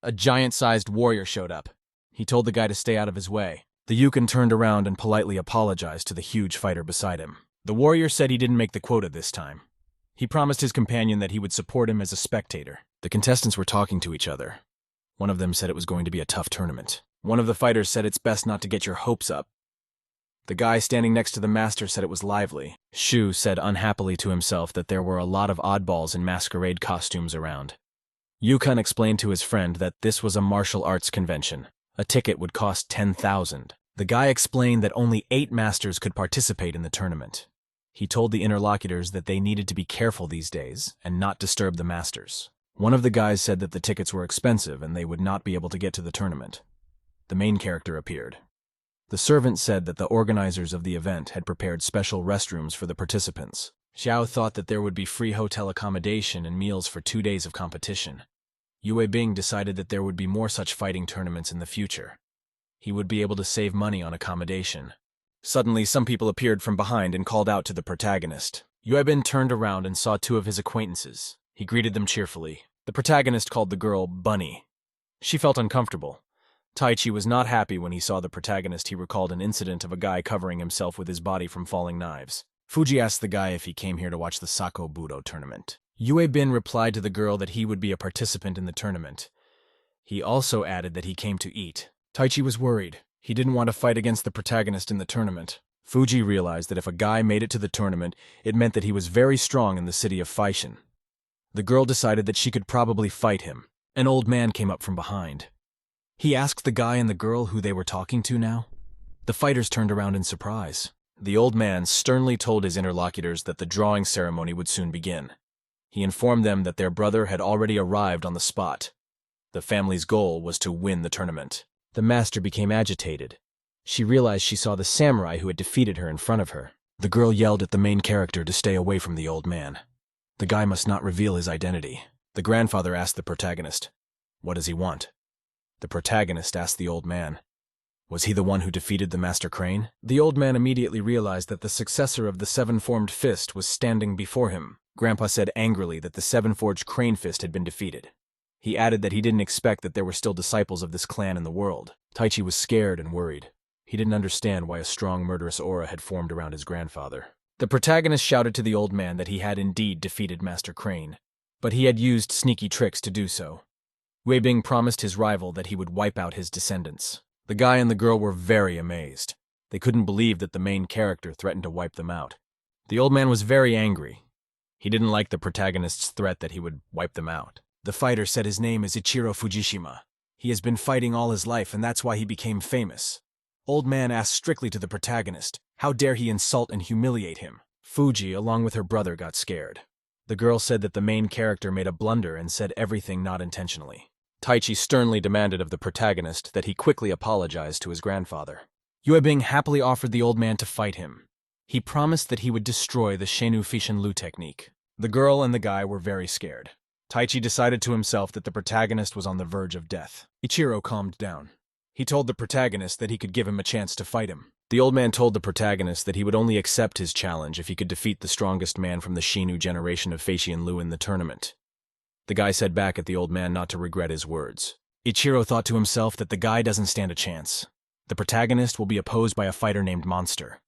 A giant-sized warrior showed up. He told the guy to stay out of his way. The Yukon turned around and politely apologized to the huge fighter beside him. The warrior said he didn't make the quota this time. He promised his companion that he would support him as a spectator. The contestants were talking to each other. One of them said it was going to be a tough tournament. One of the fighters said it's best not to get your hopes up. The guy standing next to the master said it was lively. Shu said unhappily to himself that there were a lot of oddballs in masquerade costumes around. Yukon explained to his friend that this was a martial arts convention. A ticket would cost 10,000. The guy explained that only 8 masters could participate in the tournament. He told the interlocutors that they needed to be careful these days and not disturb the masters. One of the guys said that the tickets were expensive and they would not be able to get to the tournament. The main character appeared. The servant said that the organizers of the event had prepared special restrooms for the participants. Xiao thought that there would be free hotel accommodation and meals for 2 days of competition. Yue Bing decided that there would be more such fighting tournaments in the future. He would be able to save money on accommodation. Suddenly, some people appeared from behind and called out to the protagonist. Yue Bing turned around and saw 2 of his acquaintances. He greeted them cheerfully. The protagonist called the girl Bunny. She felt uncomfortable. Taichi was not happy when he saw the protagonist. He recalled an incident of a guy covering himself with his body from falling knives. Fuji asked the guy if he came here to watch the Sako Budo tournament. Yue Bin replied to the girl that he would be a participant in the tournament. He also added that he came to eat. Taichi was worried. He didn't want to fight against the protagonist in the tournament. Fuji realized that if a guy made it to the tournament, it meant that he was very strong in the city of Faishin. The girl decided that she could probably fight him. An old man came up from behind. He asked the guy and the girl who they were talking to now. The fighters turned around in surprise. The old man sternly told his interlocutors that the drawing ceremony would soon begin. He informed them that their brother had already arrived on the spot. The family's goal was to win the tournament. The master became agitated. She realized she saw the samurai who had defeated her in front of her. The girl yelled at the main character to stay away from the old man. The guy must not reveal his identity. The grandfather asked the protagonist, "What does he want?" The protagonist asked the old man, "Was he the one who defeated the Master Crane?" The old man immediately realized that the successor of the seven-formed fist was standing before him. Grandpa said angrily that the seven-forged crane fist had been defeated. He added that he didn't expect that there were still disciples of this clan in the world. Taichi was scared and worried. He didn't understand why a strong murderous aura had formed around his grandfather. The protagonist shouted to the old man that he had indeed defeated Master Crane, but he had used sneaky tricks to do so. Wei Bing promised his rival that he would wipe out his descendants. The guy and the girl were very amazed. They couldn't believe that the main character threatened to wipe them out. The old man was very angry. He didn't like the protagonist's threat that he would wipe them out. The fighter said his name is Ichiro Fujishima. He has been fighting all his life, and that's why he became famous. Old man asked strictly to the protagonist, how dare he insult and humiliate him? Fuji, along with her brother, got scared. The girl said that the main character made a blunder and said everything not intentionally. Taichi sternly demanded of the protagonist that he quickly apologize to his grandfather. Yue Bing happily offered the old man to fight him. He promised that he would destroy the Shenu Fishin Lu technique. The girl and the guy were very scared. Taichi decided to himself that the protagonist was on the verge of death. Ichiro calmed down. He told the protagonist that he could give him a chance to fight him. The old man told the protagonist that he would only accept his challenge if he could defeat the strongest man from the Shinu generation of Feishian Lu in the tournament. The guy said back at the old man not to regret his words. Ichiro thought to himself that the guy doesn't stand a chance. The protagonist will be opposed by a fighter named Monster.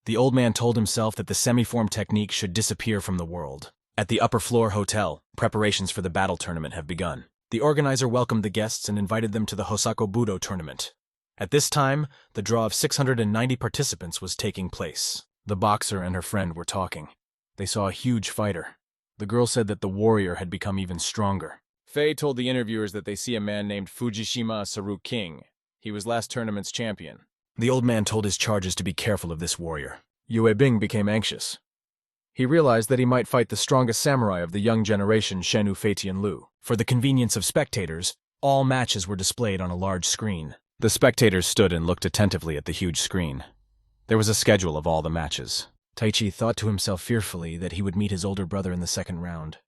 The old man told himself that the semi-form technique should disappear from the world. At the upper floor hotel, preparations for the battle tournament have begun. The organizer welcomed the guests and invited them to the Hosako Budo tournament. At this time, the draw of 690 participants was taking place. The boxer and her friend were talking. They saw a huge fighter. The girl said that the warrior had become even stronger. Faye told the interviewers that they see a man named Fujishima Saru King. He was last tournament's champion. The old man told his charges to be careful of this warrior. Yue Bing became anxious. He realized that he might fight the strongest samurai of the young generation, Shenu Feitian Lu. For the convenience of spectators, all matches were displayed on a large screen. The spectators stood and looked attentively at the huge screen. There was a schedule of all the matches. Taichi thought to himself fearfully that he would meet his older brother in the second round.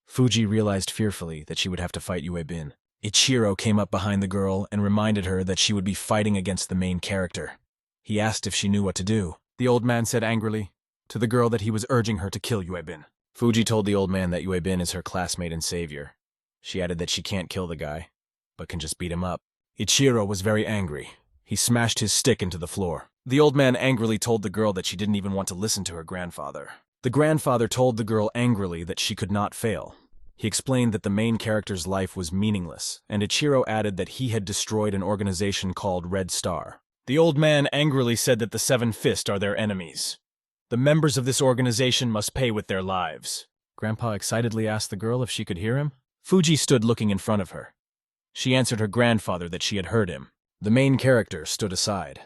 Fuji realized fearfully that she would have to fight Yue Bin. Ichiro came up behind the girl and reminded her that she would be fighting against the main character. He asked if she knew what to do. The old man said angrily to the girl that he was urging her to kill Yue Bin. Fuji told the old man that Yue Bin is her classmate and savior. She added that she can't kill the guy, but can just beat him up. Ichiro was very angry. He smashed his stick into the floor. The old man angrily told the girl that she didn't even want to listen to her grandfather. The grandfather told the girl angrily that she could not fail. He explained that the main character's life was meaningless, and Ichiro added that he had destroyed an organization called Red Star. The old man angrily said that the Seven Fist are their enemies. The members of this organization must pay with their lives. Grandpa excitedly asked the girl if she could hear him. Fuji stood looking in front of her. She answered her grandfather that she had heard him. The main character stood aside.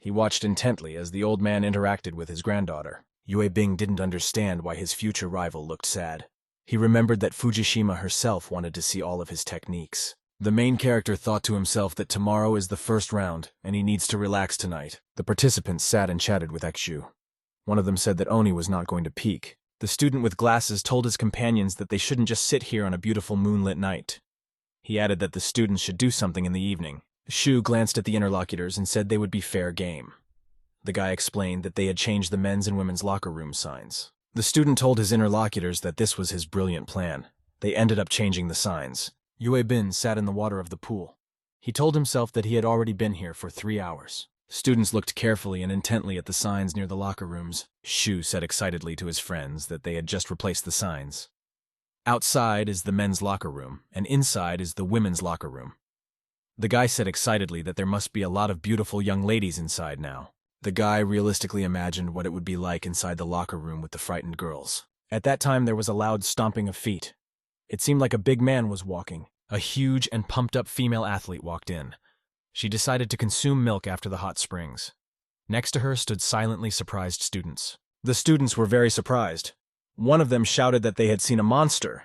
He watched intently as the old man interacted with his granddaughter. Yue Bing didn't understand why his future rival looked sad. He remembered that Fujishima herself wanted to see all of his techniques. The main character thought to himself that tomorrow is the first round, and he needs to relax tonight. The participants sat and chatted with Ekshu. One of them said that Oni was not going to peek. The student with glasses told his companions that they shouldn't just sit here on a beautiful moonlit night. He added that the students should do something in the evening. Shu glanced at the interlocutors and said they would be fair game. The guy explained that they had changed the men's and women's locker room signs. The student told his interlocutors that this was his brilliant plan. They ended up changing the signs. Yue Bin sat in the water of the pool. He told himself that he had already been here for 3 hours. Students looked carefully and intently at the signs near the locker rooms. Shu said excitedly to his friends that they had just replaced the signs. Outside is the men's locker room, and inside is the women's locker room. The guy said excitedly that there must be a lot of beautiful young ladies inside now. The guy realistically imagined what it would be like inside the locker room with the frightened girls. At that time, there was a loud stomping of feet. It seemed like a big man was walking. A huge and pumped-up female athlete walked in. She decided to consume milk after the hot springs. Next to her stood silently surprised students. The students were very surprised. One of them shouted that they had seen a monster.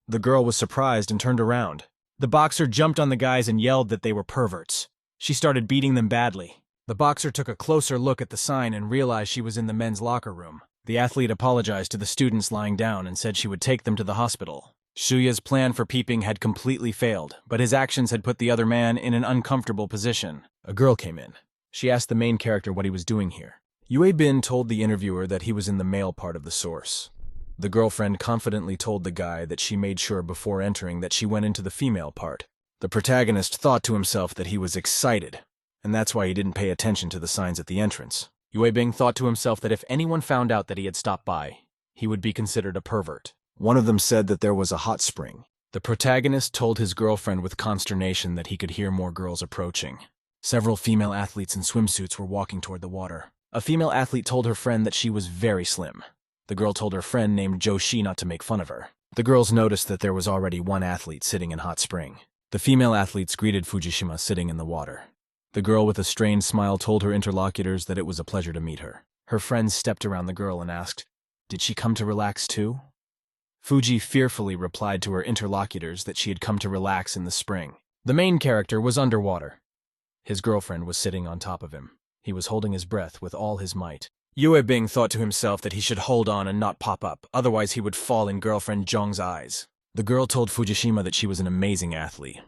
The girl was surprised and turned around. The boxer jumped on the guys and yelled that they were perverts. She started beating them badly. The boxer took a closer look at the sign and realized she was in the men's locker room. The athlete apologized to the students lying down and said she would take them to the hospital. Shuya's plan for peeping had completely failed, but his actions had put the other man in an uncomfortable position. A girl came in. She asked the main character what he was doing here. Yue Bin told the interviewer that he was in the male part of the source. The girlfriend confidently told the guy that she made sure before entering that she went into the female part. The protagonist thought to himself that he was excited, and that's why he didn't pay attention to the signs at the entrance. Yue Bing thought to himself that if anyone found out that he had stopped by, he would be considered a pervert. One of them said that there was a hot spring. The protagonist told his girlfriend with consternation that he could hear more girls approaching. Several female athletes in swimsuits were walking toward the water. A female athlete told her friend that she was very slim. The girl told her friend named Joshi not to make fun of her. The girls noticed that there was already one athlete sitting in hot spring. The female athletes greeted Fujishima sitting in the water. The girl with a strained smile told her interlocutors that it was a pleasure to meet her. Her friends stepped around the girl and asked, "Did she come to relax too?" Fuji fearfully replied to her interlocutors that she had come to relax in the spring. The main character was underwater. His girlfriend was sitting on top of him. He was holding his breath with all his might. Yue Bing thought to himself that he should hold on and not pop up, otherwise he would fall in girlfriend Zhong's eyes. The girl told Fujishima that she was an amazing athlete.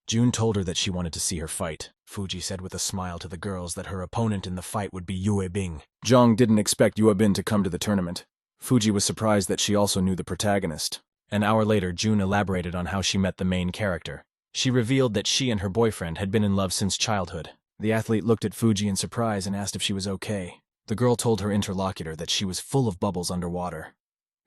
June told her that she wanted to see her fight. Fuji said with a smile to the girls that her opponent in the fight would be Yue Bing. Zhong didn't expect Yue Bin to come to the tournament. Fuji was surprised that she also knew the protagonist. An hour later, June elaborated on how she met the main character. She revealed that she and her boyfriend had been in love since childhood. The athlete looked at Fuji in surprise and asked if she was okay. The girl told her interlocutor that she was full of bubbles underwater.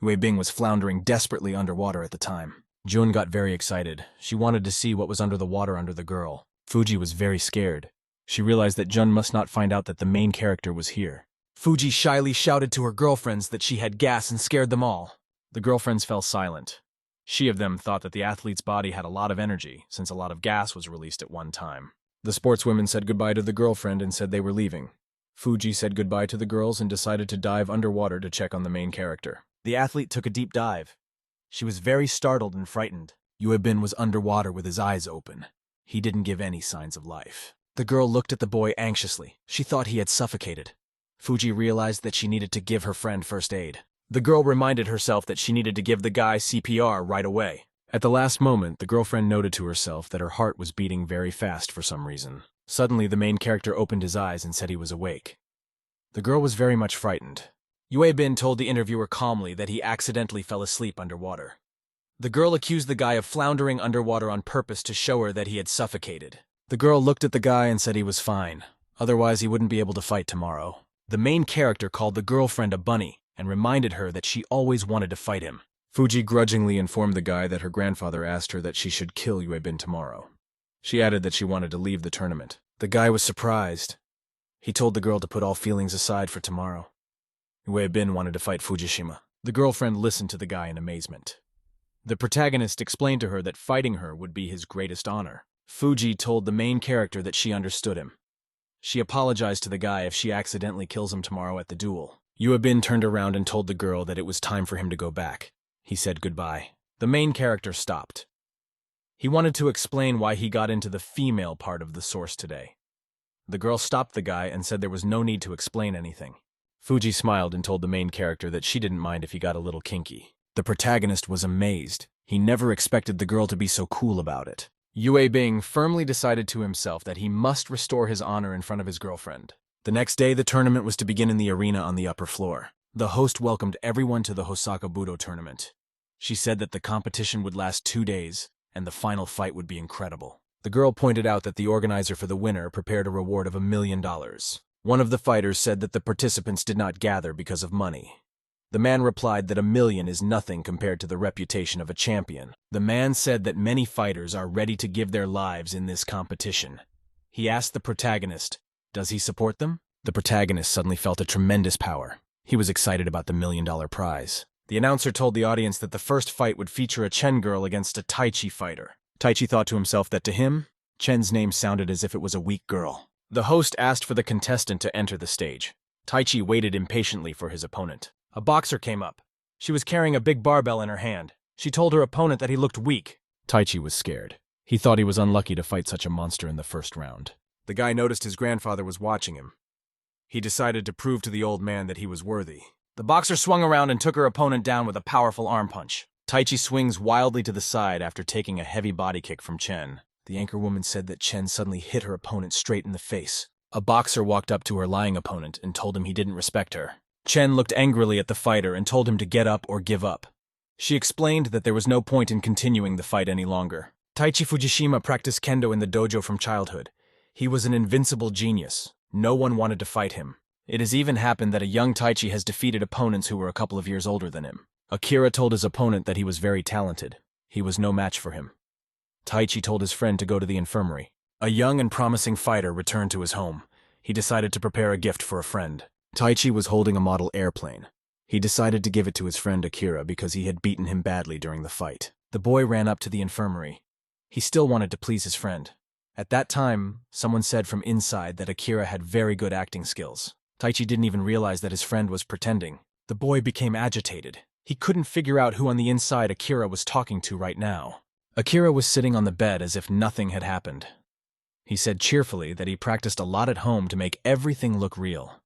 Yue Bing was floundering desperately underwater at the time. June got very excited. She wanted to see what was under the water under the girl. Fuji was very scared. She realized that Jun must not find out that the main character was here. Fuji shyly shouted to her girlfriends that she had gas and scared them all. The girlfriends fell silent. She of them thought that the athlete's body had a lot of energy, since a lot of gas was released at one time. The sportswomen said goodbye to the girlfriend and said they were leaving. Fuji said goodbye to the girls and decided to dive underwater to check on the main character. The athlete took a deep dive. She was very startled and frightened. Yue Bin was underwater with his eyes open. He didn't give any signs of life. The girl looked at the boy anxiously. She thought he had suffocated. Fuji realized that she needed to give her friend first aid. The girl reminded herself that she needed to give the guy CPR right away. At the last moment, the girlfriend noted to herself that her heart was beating very fast for some reason. Suddenly, the main character opened his eyes and said he was awake. The girl was very much frightened. Yue Bin told the interviewer calmly that he accidentally fell asleep underwater. The girl accused the guy of floundering underwater on purpose to show her that he had suffocated. The girl looked at the guy and said he was fine. Otherwise, he wouldn't be able to fight tomorrow. The main character called the girlfriend a bunny and reminded her that she always wanted to fight him. Fuji grudgingly informed the guy that her grandfather asked her that she should kill Yue Bin tomorrow. She added that she wanted to leave the tournament. The guy was surprised. He told the girl to put all feelings aside for tomorrow. Yue Bin wanted to fight Fujishima. The girlfriend listened to the guy in amazement. The protagonist explained to her that fighting her would be his greatest honor. Fuji told the main character that she understood him. She apologized to the guy if she accidentally kills him tomorrow at the duel. Yue Bin turned around and told the girl that it was time for him to go back. He said goodbye. The main character stopped. He wanted to explain why he got into the female part of the source today. The girl stopped the guy and said there was no need to explain anything. Fuji smiled and told the main character that she didn't mind if he got a little kinky. The protagonist was amazed. He never expected the girl to be so cool about it. Yue Bing firmly decided to himself that he must restore his honor in front of his girlfriend. The next day, the tournament was to begin in the arena on the upper floor. The host welcomed everyone to the Hosaka Budo tournament. She said that the competition would last 2 days, and the final fight would be incredible. The girl pointed out that the organizer for the winner prepared a reward of $1 million. One of the fighters said that the participants did not gather because of money. The man replied that $1 million is nothing compared to the reputation of a champion. The man said that many fighters are ready to give their lives in this competition. He asked the protagonist, does he support them? The protagonist suddenly felt a tremendous power. He was excited about the $1 million prize. The announcer told the audience that the first fight would feature a Chen girl against a Taichi fighter. Taichi thought to himself that to him, Chen's name sounded as if it was a weak girl. The host asked for the contestant to enter the stage. Taichi waited impatiently for his opponent. A boxer came up. She was carrying a big barbell in her hand. She told her opponent that he looked weak. Taichi was scared. He thought he was unlucky to fight such a monster in the first round. The guy noticed his grandfather was watching him. He decided to prove to the old man that he was worthy. The boxer swung around and took her opponent down with a powerful arm punch. Taichi swings wildly to the side after taking a heavy body kick from Chen. The anchorwoman said that Chen suddenly hit her opponent straight in the face. A boxer walked up to her lying opponent and told him he didn't respect her. Chen looked angrily at the fighter and told him to get up or give up. She explained that there was no point in continuing the fight any longer. Taichi Fujishima practiced kendo in the dojo from childhood. He was an invincible genius. No one wanted to fight him. It has even happened that a young Taichi has defeated opponents who were a couple of years older than him. Akira told his opponent that he was very talented. He was no match for him. Taichi told his friend to go to the infirmary. A young and promising fighter returned to his home. He decided to prepare a gift for a friend. Taichi was holding a model airplane. He decided to give it to his friend Akira because he had beaten him badly during the fight. The boy ran up to the infirmary. He still wanted to please his friend. At that time, someone said from inside that Akira had very good acting skills. Taichi didn't even realize that his friend was pretending. The boy became agitated. He couldn't figure out who on the inside Akira was talking to right now. Akira was sitting on the bed as if nothing had happened. He said cheerfully that he practiced a lot at home to make everything look real.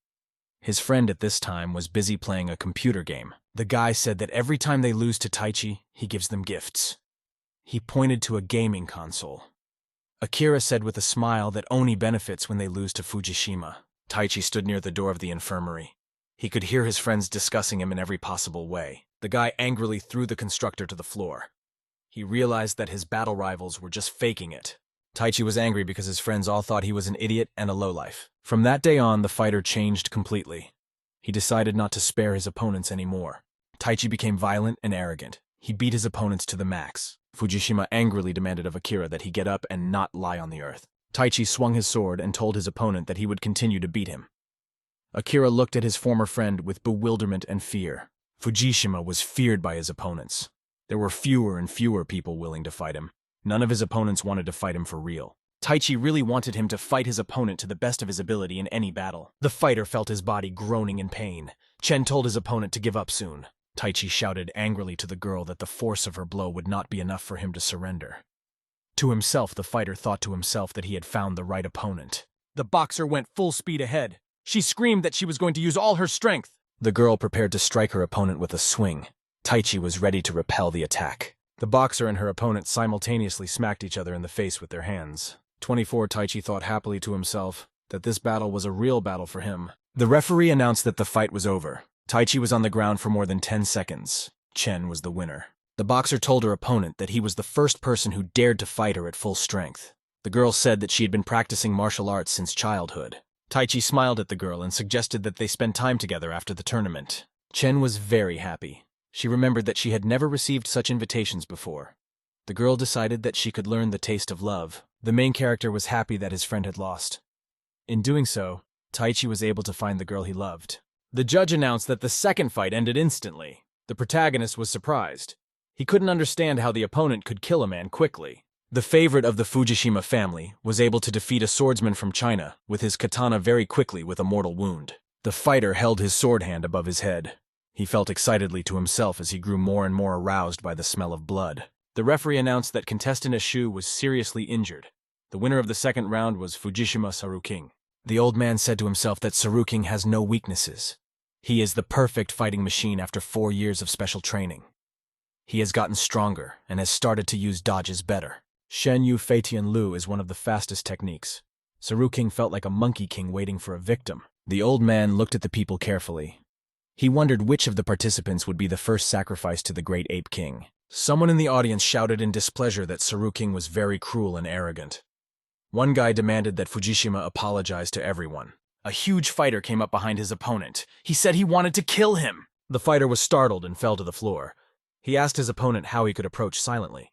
His friend at this time was busy playing a computer game. The guy said that every time they lose to Taichi, he gives them gifts. He pointed to a gaming console. Akira said with a smile that Oni benefits when they lose to Fujishima. Taichi stood near the door of the infirmary. He could hear his friends discussing him in every possible way. The guy angrily threw the constructor to the floor. He realized that his battle rivals were just faking it. Taichi was angry because his friends all thought he was an idiot and a lowlife. From that day on, the fighter changed completely. He decided not to spare his opponents anymore. Taichi became violent and arrogant. He beat his opponents to the max. Fujishima angrily demanded of Akira that he get up and not lie on the earth. Taichi swung his sword and told his opponent that he would continue to beat him. Akira looked at his former friend with bewilderment and fear. Fujishima was feared by his opponents. There were fewer and fewer people willing to fight him. None of his opponents wanted to fight him for real. Taichi really wanted him to fight his opponent to the best of his ability in any battle. The fighter felt his body groaning in pain. Chen told his opponent to give up soon. Taichi shouted angrily to the girl that the force of her blow would not be enough for him to surrender. To himself, the fighter thought to himself that he had found the right opponent. The boxer went full speed ahead. She screamed that she was going to use all her strength. The girl prepared to strike her opponent with a swing. Taichi was ready to repel the attack. The boxer and her opponent simultaneously smacked each other in the face with their hands. 24 Taichi thought happily to himself that this battle was a real battle for him. The referee announced that the fight was over. Taichi was on the ground for more than 10 seconds. Chen was the winner. The boxer told her opponent that he was the first person who dared to fight her at full strength. The girl said that she had been practicing martial arts since childhood. Taichi smiled at the girl and suggested that they spend time together after the tournament. Chen was very happy. She remembered that she had never received such invitations before. The girl decided that she could learn the taste of love. The main character was happy that his friend had lost. In doing so, Taichi was able to find the girl he loved. The judge announced that the second fight ended instantly. The protagonist was surprised. He couldn't understand how the opponent could kill a man quickly. The favorite of the Fujishima family was able to defeat a swordsman from China with his katana very quickly with a mortal wound. The fighter held his sword hand above his head. He felt excitedly to himself as he grew more and more aroused by the smell of blood. The referee announced that contestant Ashu was seriously injured. The winner of the second round was Fujishima Saruking. The old man said to himself that Saruking has no weaknesses. He is the perfect fighting machine after 4 years of special training. He has gotten stronger and has started to use dodges better. Shen Yu Feitian Lu is one of the fastest techniques. Saruking felt like a monkey king waiting for a victim. The old man looked at the people carefully. He wondered which of the participants would be the first sacrifice to the great ape king. Someone in the audience shouted in displeasure that Saruking was very cruel and arrogant. One guy demanded that Fujishima apologize to everyone. A huge fighter came up behind his opponent. He said he wanted to kill him. The fighter was startled and fell to the floor. He asked his opponent how he could approach silently.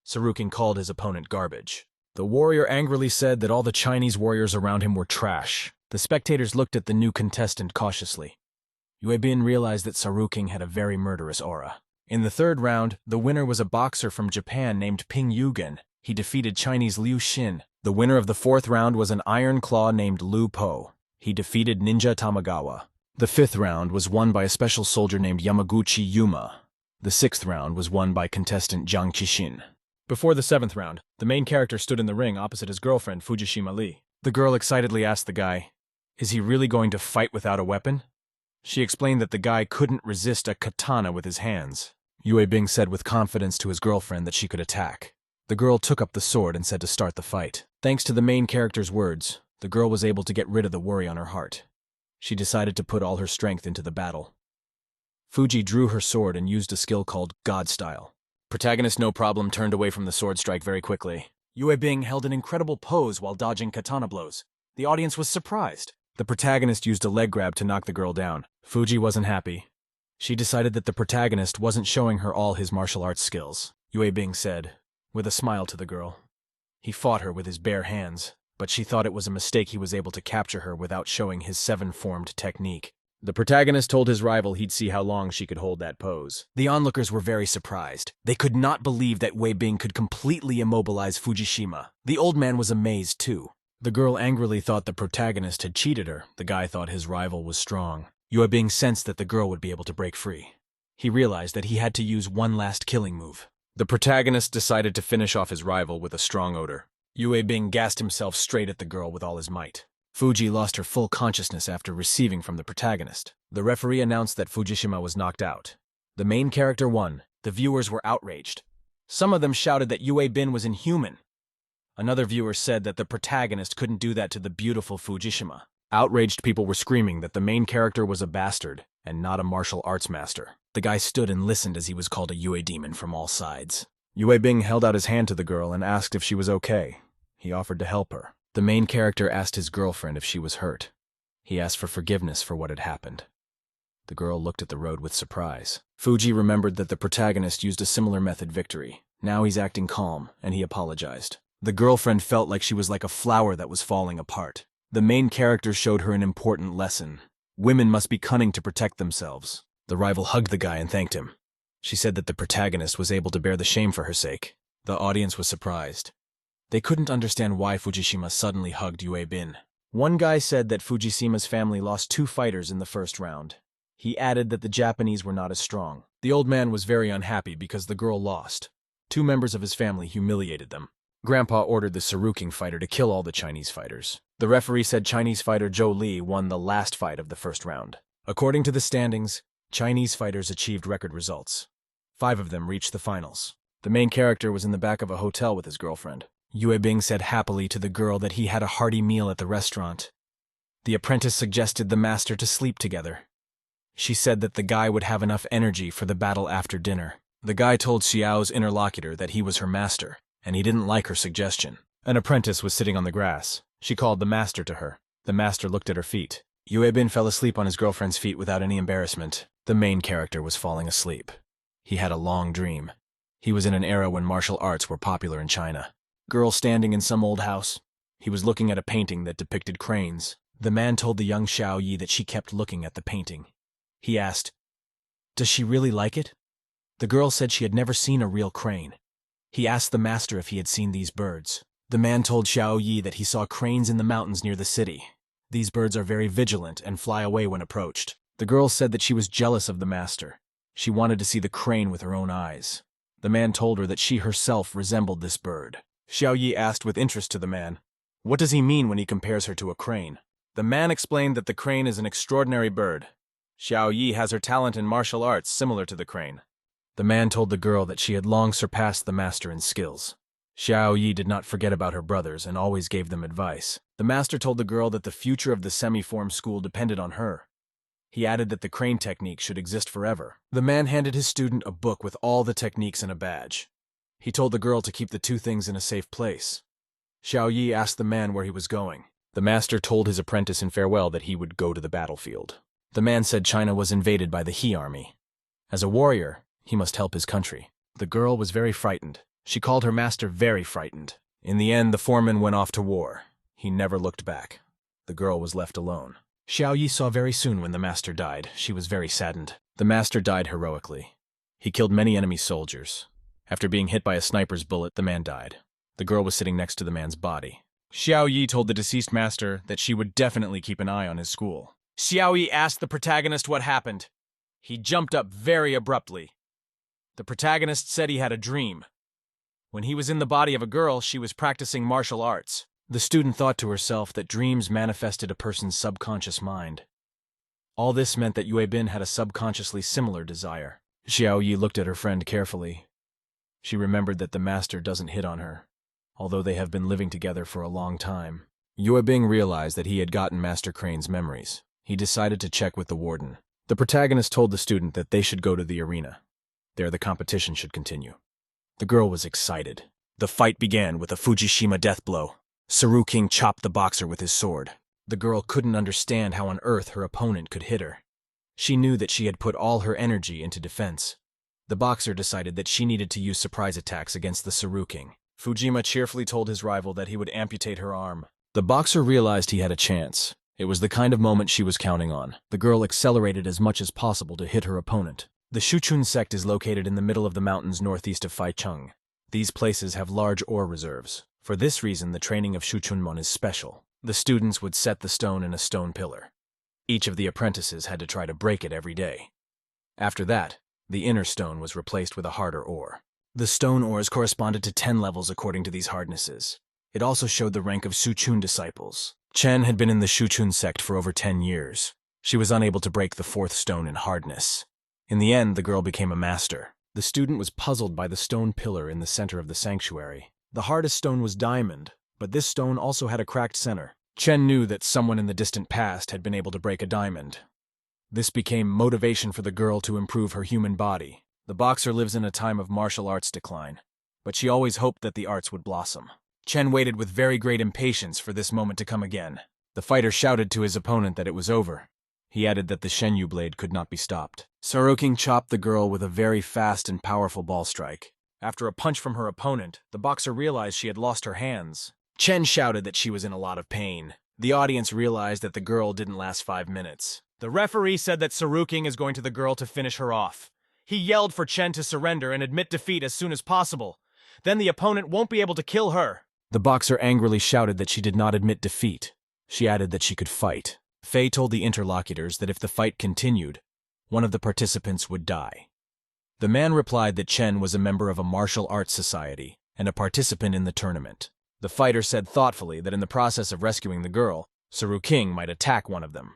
Saruking called his opponent garbage. The warrior angrily said that all the Chinese warriors around him were trash. The spectators looked at the new contestant cautiously. Yue Bin realized that Saruking had a very murderous aura. In the third round, the winner was a boxer from Japan named Ping Yugen. He defeated Chinese Liu Xin. The winner of the fourth round was an Iron Claw named Lu Po. He defeated Ninja Tamagawa. The fifth round was won by a special soldier named Yamaguchi Yuma. The sixth round was won by contestant Jiang Qixin. Before the seventh round, the main character stood in the ring opposite his girlfriend Fujishima Lee. The girl excitedly asked the guy, "Is he really going to fight without a weapon?" She explained that the guy couldn't resist a katana with his hands. Yue Bing said with confidence to his girlfriend that she could attack. The girl took up the sword and said to start the fight. Thanks to the main character's words, the girl was able to get rid of the worry on her heart. She decided to put all her strength into the battle. Fuji drew her sword and used a skill called God Style. Protagonist no problem turned away from the sword strike very quickly. Yue Bing held an incredible pose while dodging katana blows. The audience was surprised. The protagonist used a leg grab to knock the girl down. Fuji wasn't happy. She decided that the protagonist wasn't showing her all his martial arts skills. Yue Bing said, with a smile to the girl. He fought her with his bare hands, but she thought it was a mistake he was able to capture her without showing his seven-formed technique. The protagonist told his rival he'd see how long she could hold that pose. The onlookers were very surprised. They could not believe that Wei Bing could completely immobilize Fujishima. The old man was amazed, too. The girl angrily thought the protagonist had cheated her. The guy thought his rival was strong. Yue Bing sensed that the girl would be able to break free. He realized that he had to use one last killing move. The protagonist decided to finish off his rival with a strong odor. Yue Bing gassed himself straight at the girl with all his might. Fuji lost her full consciousness after receiving from the protagonist. The referee announced that Fujishima was knocked out. The main character won. The viewers were outraged. Some of them shouted that Yue Bin was inhuman. Another viewer said that the protagonist couldn't do that to the beautiful Fujishima. Outraged people were screaming that the main character was a bastard and not a martial arts master. The guy stood and listened as he was called a Yue demon from all sides. Yue Bing held out his hand to the girl and asked if she was okay. He offered to help her. The main character asked his girlfriend if she was hurt. He asked for forgiveness for what had happened. The girl looked at the road with surprise. Fuji remembered that the protagonist used a similar method victory. Now he's acting calm, and he apologized. The girlfriend felt like she was like a flower that was falling apart. The main character showed her an important lesson. Women must be cunning to protect themselves. The rival hugged the guy and thanked him. She said that the protagonist was able to bear the shame for her sake. The audience was surprised. They couldn't understand why Fujishima suddenly hugged Yue Bin. One guy said that Fujishima's family lost 2 fighters in the first round. He added that the Japanese were not as strong. The old man was very unhappy because the girl lost. 2 members of his family humiliated them. Grandpa ordered the Saruking fighter to kill all the Chinese fighters. The referee said Chinese fighter Zhou Li won the last fight of the first round. According to the standings, Chinese fighters achieved record results. 5 of them reached the finals. The main character was in the back of a hotel with his girlfriend. Yue Bing said happily to the girl that he had a hearty meal at the restaurant. The apprentice suggested the master to sleep together. She said that the guy would have enough energy for the battle after dinner. The guy told Xiao's interlocutor that he was her master, and he didn't like her suggestion. An apprentice was sitting on the grass. She called the master to her. The master looked at her feet. Yue Bin fell asleep on his girlfriend's feet without any embarrassment. The main character was falling asleep. He had a long dream. He was in an era when martial arts were popular in China. Girl standing in some old house. He was looking at a painting that depicted cranes. The man told the young Xiao Yi that she kept looking at the painting. He asked, "Does she really like it?" The girl said she had never seen a real crane. He asked the master if he had seen these birds. The man told Xiao Yi that he saw cranes in the mountains near the city. These birds are very vigilant and fly away when approached. The girl said that she was jealous of the master. She wanted to see the crane with her own eyes. The man told her that she herself resembled this bird. Xiao Yi asked with interest to the man, "What does he mean when he compares her to a crane?" The man explained that the crane is an extraordinary bird. Xiao Yi has her talent in martial arts similar to the crane. The man told the girl that she had long surpassed the master in skills. Xiao Yi did not forget about her brothers and always gave them advice. The master told the girl that the future of the semi-form school depended on her. He added that the crane technique should exist forever. The man handed his student a book with all the techniques and a badge. He told the girl to keep the 2 things in a safe place. Xiao Yi asked the man where he was going. The master told his apprentice in farewell that he would go to the battlefield. The man said China was invaded by the He army. As a warrior, he must help his country. The girl was very frightened. She called her master very frightened. In the end, the foreman went off to war. He never looked back. The girl was left alone. Xiao Yi saw very soon when the master died. She was very saddened. The master died heroically. He killed many enemy soldiers. After being hit by a sniper's bullet, the man died. The girl was sitting next to the man's body. Xiao Yi told the deceased master that she would definitely keep an eye on his school. Xiao Yi asked the protagonist what happened. He jumped up very abruptly. The protagonist said he had a dream. When he was in the body of a girl, she was practicing martial arts. The student thought to herself that dreams manifested a person's subconscious mind. All this meant that Yue Bin had a subconsciously similar desire. Xiao Yi looked at her friend carefully. She remembered that the master doesn't hit on her, although they have been living together for a long time. Yue Bing realized that he had gotten Master Crane's memories. He decided to check with the warden. The protagonist told the student that they should go to the arena. There the competition should continue. The girl was excited. The fight began with a Fujishima death blow. Saru King chopped the boxer with his sword. The girl couldn't understand how on earth her opponent could hit her. She knew that she had put all her energy into defense. The boxer decided that she needed to use surprise attacks against the Saru King. Fujima cheerfully told his rival that he would amputate her arm. The boxer realized he had a chance. It was the kind of moment she was counting on. The girl accelerated as much as possible to hit her opponent. The Shuchun sect is located in the middle of the mountains northeast of Faicheng. These places have large ore reserves. For this reason, the training of Shuchunmon is special. The students would set the stone in a stone pillar. Each of the apprentices had to try to break it every day. After that, the inner stone was replaced with a harder ore. The stone ores corresponded to 10 levels according to these hardnesses. It also showed the rank of Shuchun disciples. Chen had been in the Shuchun sect for over 10 years. She was unable to break the 4th stone in hardness. In the end, the girl became a master. The student was puzzled by the stone pillar in the center of the sanctuary. The hardest stone was diamond, but this stone also had a cracked center. Chen knew that someone in the distant past had been able to break a diamond. This became motivation for the girl to improve her human body. The boxer lives in a time of martial arts decline, but she always hoped that the arts would blossom. Chen waited with very great impatience for this moment to come again. The fighter shouted to his opponent that it was over. He added that the Shenyu blade could not be stopped. Saru King chopped the girl with a very fast and powerful ball strike. After a punch from her opponent, the boxer realized she had lost her hands. Chen shouted that she was in a lot of pain. The audience realized that the girl didn't last 5 minutes. The referee said that Saru King is going to the girl to finish her off. He yelled for Chen to surrender and admit defeat as soon as possible. Then the opponent won't be able to kill her. The boxer angrily shouted that she did not admit defeat. She added that she could fight. Fei told the interlocutors that if the fight continued, one of the participants would die. The man replied that Chen was a member of a martial arts society and a participant in the tournament. The fighter said thoughtfully that in the process of rescuing the girl, Saru King might attack one of them.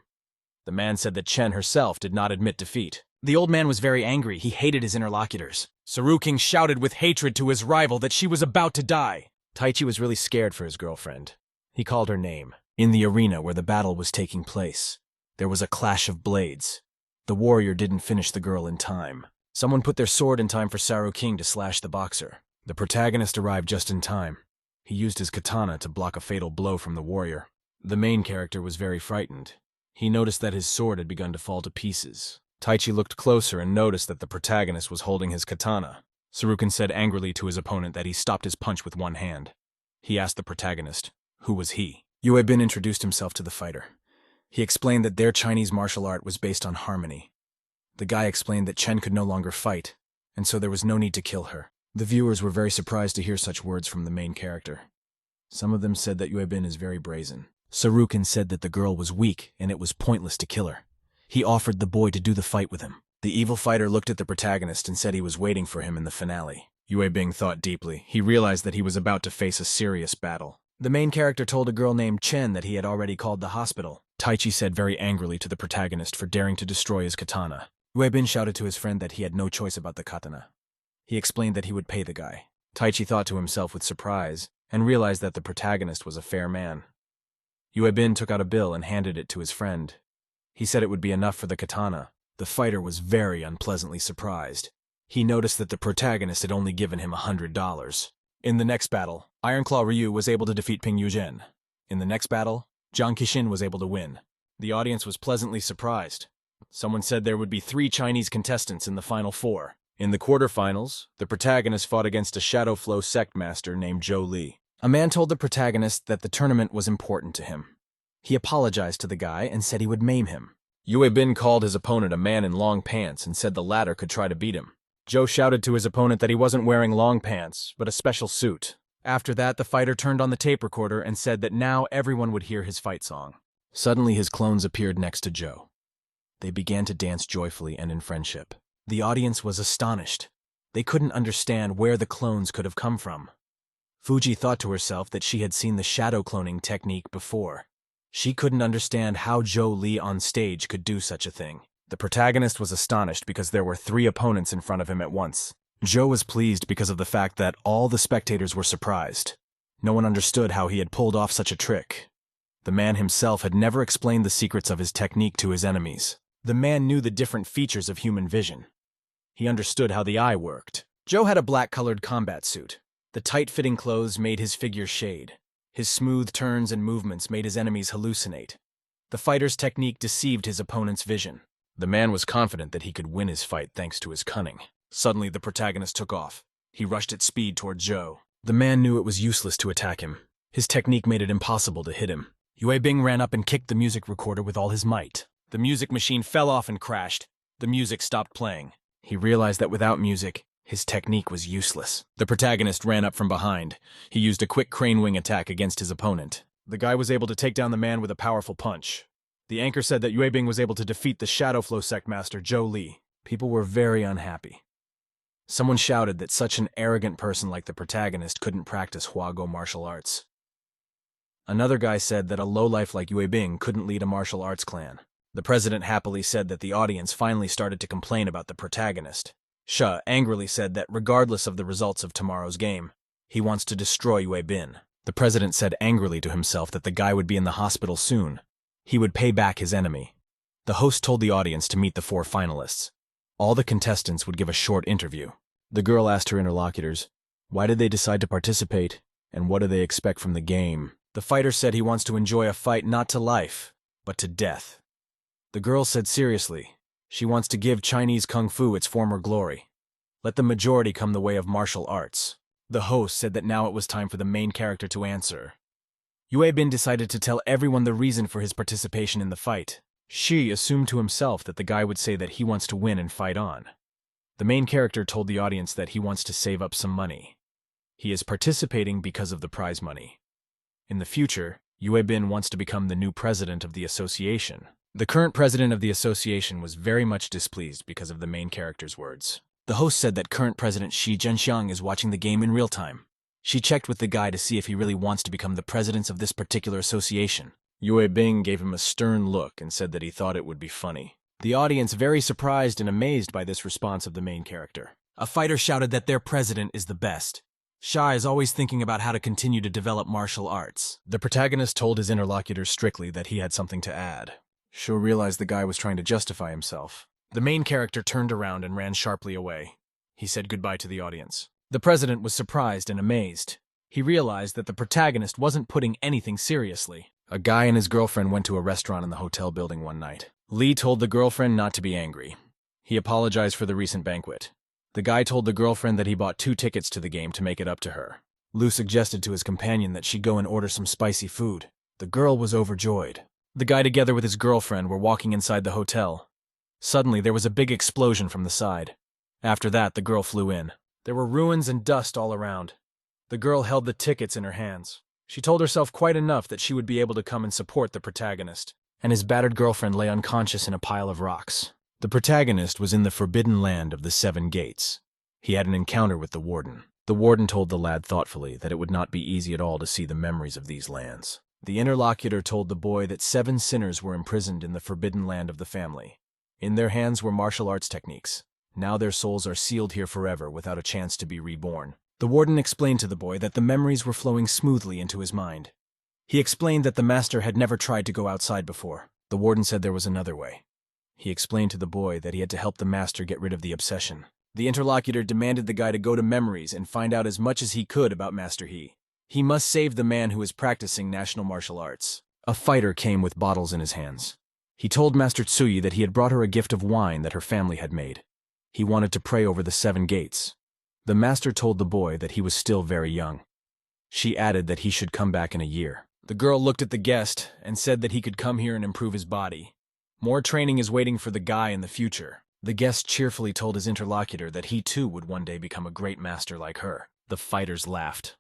The man said that Chen herself did not admit defeat. The old man was very angry. He hated his interlocutors. Saru King shouted with hatred to his rival that she was about to die. Taichi was really scared for his girlfriend. He called her name. In the arena where the battle was taking place, there was a clash of blades. The warrior didn't finish the girl in time. Someone put their sword in time for Saru King to slash the boxer. The protagonist arrived just in time. He used his katana to block a fatal blow from the warrior. The main character was very frightened. He noticed that his sword had begun to fall to pieces. Taichi looked closer and noticed that the protagonist was holding his katana. Sarukin said angrily to his opponent that he stopped his punch with one hand. He asked the protagonist, who was he? Yue Bin introduced himself to the fighter. He explained that their Chinese martial art was based on harmony. The guy explained that Chen could no longer fight, and so there was no need to kill her. The viewers were very surprised to hear such words from the main character. Some of them said that Yue Bin is very brazen. Sarukin said that the girl was weak and it was pointless to kill her. He offered the boy to do the fight with him. The evil fighter looked at the protagonist and said he was waiting for him in the finale. Yue Bing thought deeply. He realized that he was about to face a serious battle. The main character told a girl named Chen that he had already called the hospital. Taichi said very angrily to the protagonist for daring to destroy his katana. Yue Bin shouted to his friend that he had no choice about the katana. He explained that he would pay the guy. Taichi thought to himself with surprise and realized that the protagonist was a fair man. Yue Bin took out a bill and handed it to his friend. He said it would be enough for the katana. The fighter was very unpleasantly surprised. He noticed that the protagonist had only given him $100. In the next battle, Ironclaw Ryu was able to defeat Ping Yuzhen. In the next battle, Jiang Qixin was able to win. The audience was pleasantly surprised. Someone said there would be 3 Chinese contestants in the final 4. In the quarterfinals, the protagonist fought against a Shadow Flow sect master named Zhou Li. A man told the protagonist that the tournament was important to him. He apologized to the guy and said he would maim him. Yue Bin called his opponent a man in long pants and said the latter could try to beat him. Zhou shouted to his opponent that he wasn't wearing long pants, but a special suit. After that, the fighter turned on the tape recorder and said that now everyone would hear his fight song. Suddenly, his clones appeared next to Zhou. They began to dance joyfully and in friendship. The audience was astonished. They couldn't understand where the clones could have come from. Fuji thought to herself that she had seen the shadow cloning technique before. She couldn't understand how Zhou Li on stage could do such a thing. The protagonist was astonished because there were 3 opponents in front of him at once. Zhou was pleased because of the fact that all the spectators were surprised. No one understood how he had pulled off such a trick. The man himself had never explained the secrets of his technique to his enemies. The man knew the different features of human vision. He understood how the eye worked. Zhou had a black-colored combat suit. The tight-fitting clothes made his figure shade. His smooth turns and movements made his enemies hallucinate. The fighter's technique deceived his opponent's vision. The man was confident that he could win his fight thanks to his cunning. Suddenly, the protagonist took off. He rushed at speed toward Zhou. The man knew it was useless to attack him. His technique made it impossible to hit him. Yue Bing ran up and kicked the music recorder with all his might. The music machine fell off and crashed. The music stopped playing. He realized that without music, his technique was useless. The protagonist ran up from behind. He used a quick crane wing attack against his opponent. The guy was able to take down the man with a powerful punch. The anchor said that Yue Bing was able to defeat the Shadow Flow sect master, Zhou Li. People were very unhappy. Someone shouted that such an arrogant person like the protagonist couldn't practice Huago martial arts. Another guy said that a lowlife like Yue Bing couldn't lead a martial arts clan. The president happily said that the audience finally started to complain about the protagonist. Sha angrily said that regardless of the results of tomorrow's game, he wants to destroy Yue Bin. The president said angrily to himself that the guy would be in the hospital soon. He would pay back his enemy. The host told the audience to meet the 4 finalists. All the contestants would give a short interview. The girl asked her interlocutors, why did they decide to participate, and what do they expect from the game? The fighter said he wants to enjoy a fight not to life, but to death. The girl said seriously, she wants to give Chinese Kung Fu its former glory. Let the majority come the way of martial arts. The host said that now it was time for the main character to answer. Yue Bin decided to tell everyone the reason for his participation in the fight. Shi assumed to himself that the guy would say that he wants to win and fight on. The main character told the audience that he wants to save up some money. He is participating because of the prize money. In the future, Yue Bin wants to become the new president of the association. The current president of the association was very much displeased because of the main character's words. The host said that current president Shi Zhenxiang is watching the game in real time. She checked with the guy to see if he really wants to become the president of this particular association. Yue Bing gave him a stern look and said that he thought it would be funny. The audience very surprised and amazed by this response of the main character. A fighter shouted that their president is the best. Sha is always thinking about how to continue to develop martial arts. The protagonist told his interlocutors strictly that he had something to add. Shu realized the guy was trying to justify himself. The main character turned around and ran sharply away. He said goodbye to the audience. The president was surprised and amazed. He realized that the protagonist wasn't putting anything seriously. A guy and his girlfriend went to a restaurant in the hotel building one night. Li told the girlfriend not to be angry. He apologized for the recent banquet. The guy told the girlfriend that he bought 2 tickets to the game to make it up to her. Lu suggested to his companion that she go and order some spicy food. The girl was overjoyed. The guy together with his girlfriend were walking inside the hotel. Suddenly, there was a big explosion from the side. After that, the girl flew in. There were ruins and dust all around. The girl held the tickets in her hands. She told herself quite enough that she would be able to come and support the protagonist. And his battered girlfriend lay unconscious in a pile of rocks. The protagonist was in the forbidden land of the 7 gates. He had an encounter with the warden. The warden told the lad thoughtfully that it would not be easy at all to see the memories of these lands. The interlocutor told the boy that 7 sinners were imprisoned in the forbidden land of the family. In their hands were martial arts techniques. Now their souls are sealed here forever without a chance to be reborn. The warden explained to the boy that the memories were flowing smoothly into his mind. He explained that the master had never tried to go outside before. The warden said there was another way. He explained to the boy that he had to help the master get rid of the obsession. The interlocutor demanded the guy to go to memories and find out as much as he could about Master He. He must save the man who is practicing national martial arts. A fighter came with bottles in his hands. He told Master Tsuyi that he had brought her a gift of wine that her family had made. He wanted to pray over the 7 gates. The master told the boy that he was still very young. She added that he should come back in a year. The girl looked at the guest and said that he could come here and improve his body. More training is waiting for the guy in the future. The guest cheerfully told his interlocutor that he too would one day become a great master like her. The fighters laughed.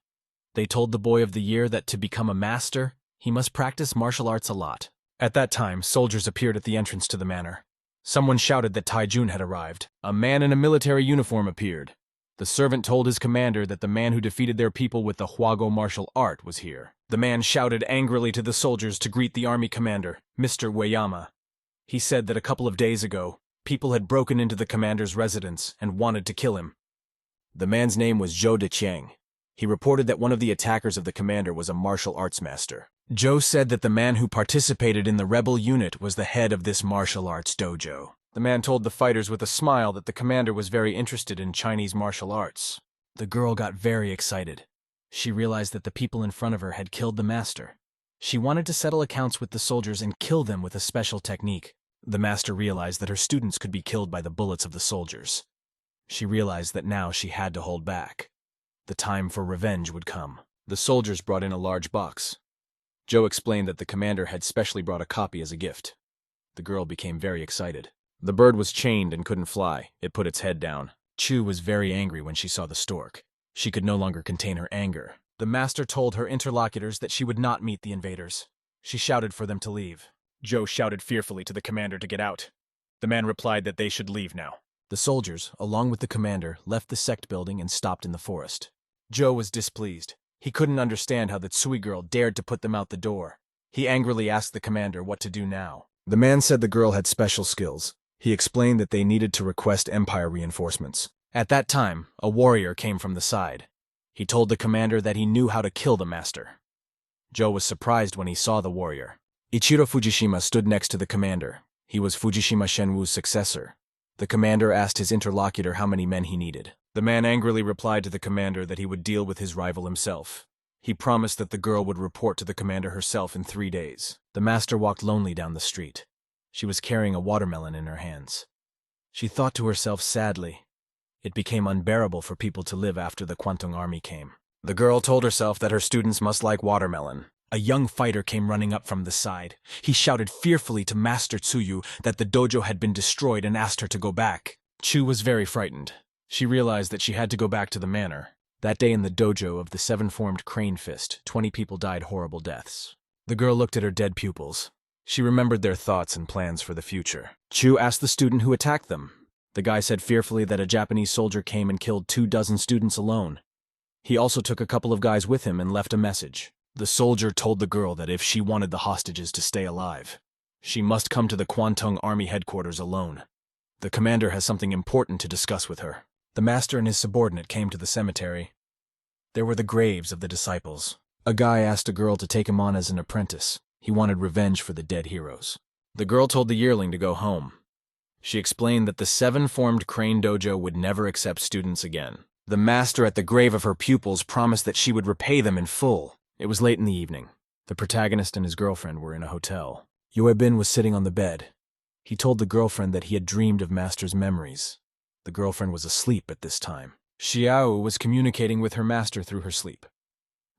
They told the boy of the year that to become a master, he must practice martial arts a lot. At that time, soldiers appeared at the entrance to the manor. Someone shouted that Tai Jun had arrived. A man in a military uniform appeared. The servant told his commander that the man who defeated their people with the Hwago martial art was here. The man shouted angrily to the soldiers to greet the army commander, Mr. Ueyama. He said that a couple of days ago, people had broken into the commander's residence and wanted to kill him. The man's name was Zhou Deqiang. He reported that one of the attackers of the commander was a martial arts master. Zhou said that the man who participated in the rebel unit was the head of this martial arts dojo. The man told the fighters with a smile that the commander was very interested in Chinese martial arts. The girl got very excited. She realized that the people in front of her had killed the master. She wanted to settle accounts with the soldiers and kill them with a special technique. The master realized that her students could be killed by the bullets of the soldiers. She realized that now she had to hold back. The time for revenge would come. The soldiers brought in a large box. Zhou explained that the commander had specially brought a copy as a gift. The girl became very excited. The bird was chained and couldn't fly. It put its head down. Chu was very angry when she saw the stork. She could no longer contain her anger. The master told her interlocutors that she would not meet the invaders. She shouted for them to leave. Zhou shouted fearfully to the commander to get out. The man replied that they should leave now. The soldiers, along with the commander, left the sect building and stopped in the forest. Zhou was displeased. He couldn't understand how the Tsui girl dared to put them out the door. He angrily asked the commander what to do now. The man said the girl had special skills. He explained that they needed to request Empire reinforcements. At that time, a warrior came from the side. He told the commander that he knew how to kill the master. Zhou was surprised when he saw the warrior. Ichiro Fujishima stood next to the commander. He was Fujishima Shenwu's successor. The commander asked his interlocutor how many men he needed. The man angrily replied to the commander that he would deal with his rival himself. He promised that the girl would report to the commander herself in 3 days. The master walked lonely down the street. She was carrying a watermelon in her hands. She thought to herself sadly. It became unbearable for people to live after the Kwantung army came. The girl told herself that her students must like watermelon. A young fighter came running up from the side. He shouted fearfully to Master Tsuyu that the dojo had been destroyed and asked her to go back. Chu was very frightened. She realized that she had to go back to the manor. That day in the dojo of the seven-formed crane fist, 20 people died horrible deaths. The girl looked at her dead pupils. She remembered their thoughts and plans for the future. Chu asked the student who attacked them. The guy said fearfully that a Japanese soldier came and killed 24 students alone. He also took a couple of guys with him and left a message. The soldier told the girl that if she wanted the hostages to stay alive, she must come to the Kwantung Army headquarters alone. The commander has something important to discuss with her. The master and his subordinate came to the cemetery. There were the graves of the disciples. A guy asked a girl to take him on as an apprentice. He wanted revenge for the dead heroes. The girl told the yearling to go home. She explained that the seven-formed crane dojo would never accept students again. The master at the grave of her pupils promised that she would repay them in full. It was late in the evening. The protagonist and his girlfriend were in a hotel. Yuebin was sitting on the bed. He told the girlfriend that he had dreamed of master's memories. The girlfriend was asleep at this time. Xiao was communicating with her master through her sleep.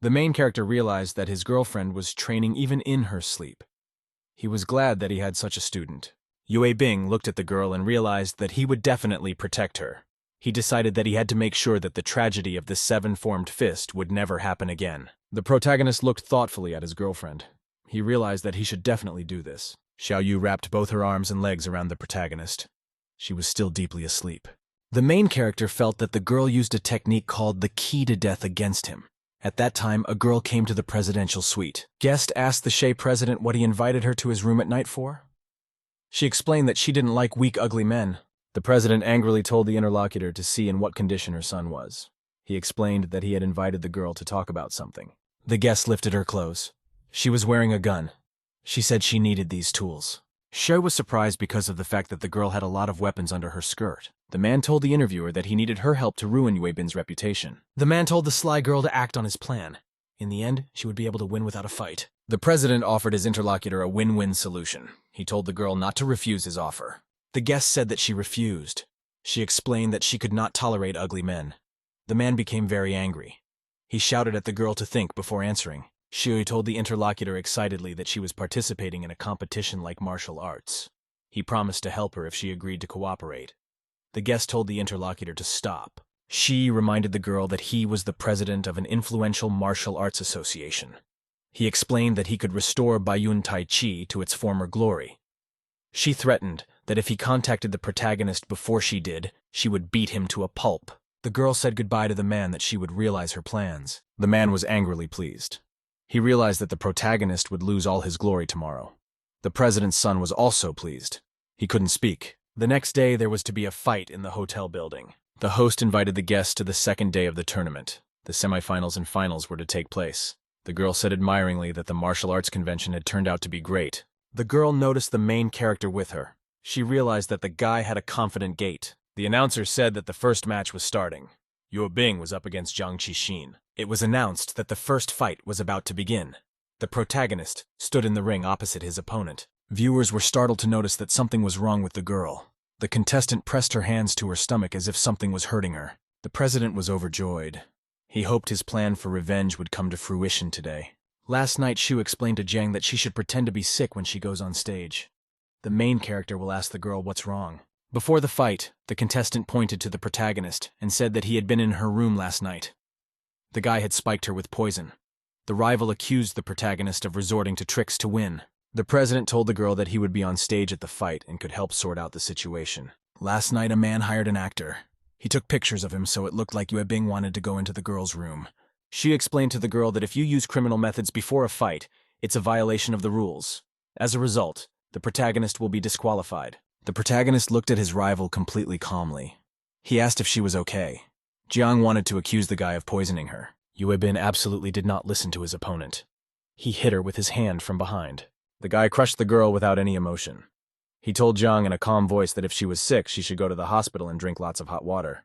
The main character realized that his girlfriend was training even in her sleep. He was glad that he had such a student. Yue Bing looked at the girl and realized that he would definitely protect her. He decided that he had to make sure that the tragedy of the seven-formed fist would never happen again. The protagonist looked thoughtfully at his girlfriend. He realized that he should definitely do this. Xiao Yu wrapped both her arms and legs around the protagonist. She was still deeply asleep. The main character felt that the girl used a technique called the key to death against him. At that time, a girl came to the presidential suite. Guest asked the Shay president what he invited her to his room at night for. She explained that she didn't like weak, ugly men. The president angrily told the interlocutor to see in what condition her son was. He explained that he had invited the girl to talk about something. The guest lifted her clothes. She was wearing a gun. She said she needed these tools. Shay was surprised because of the fact that the girl had a lot of weapons under her skirt. The man told the interviewer that he needed her help to ruin Yuebin's reputation. The man told the sly girl to act on his plan. In the end, she would be able to win without a fight. The president offered his interlocutor a win-win solution. He told the girl not to refuse his offer. The guest said that she refused. She explained that she could not tolerate ugly men. The man became very angry. He shouted at the girl to think before answering. Shui told the interlocutor excitedly that she was participating in a competition like martial arts. He promised to help her if she agreed to cooperate. The guest told the interlocutor to stop. Shi reminded the girl that he was the president of an influential martial arts association. He explained that he could restore Baiyun Tai Chi to its former glory. She threatened that if he contacted the protagonist before she did, she would beat him to a pulp. The girl said goodbye to the man that she would realize her plans. The man was angrily pleased. He realized that the protagonist would lose all his glory tomorrow. The president's son was also pleased. He couldn't speak. The next day, there was to be a fight in the hotel building. The host invited the guests to the second day of the tournament. The semifinals and finals were to take place. The girl said admiringly that the martial arts convention had turned out to be great. The girl noticed the main character with her. She realized that the guy had a confident gait. The announcer said that the first match was starting. Yue Bing was up against Jiang Qixin. It was announced that the first fight was about to begin. The protagonist stood in the ring opposite his opponent. Viewers were startled to notice that something was wrong with the girl. The contestant pressed her hands to her stomach as if something was hurting her. The president was overjoyed. He hoped his plan for revenge would come to fruition today. Last night, Shu explained to Jiang that she should pretend to be sick when she goes on stage. The main character will ask the girl what's wrong. Before the fight, the contestant pointed to the protagonist and said that he had been in her room last night. The guy had spiked her with poison. The rival accused the protagonist of resorting to tricks to win. The president told the girl that he would be on stage at the fight and could help sort out the situation. Last night, a man hired an actor. He took pictures of him so it looked like Yue Bing wanted to go into the girl's room. She explained to the girl that if you use criminal methods before a fight, it's a violation of the rules. As a result, the protagonist will be disqualified. The protagonist looked at his rival completely calmly. He asked if she was okay. Jiang wanted to accuse the guy of poisoning her. Yue Bin absolutely did not listen to his opponent. He hit her with his hand from behind. The guy crushed the girl without any emotion. He told Jiang in a calm voice that if she was sick, she should go to the hospital and drink lots of hot water.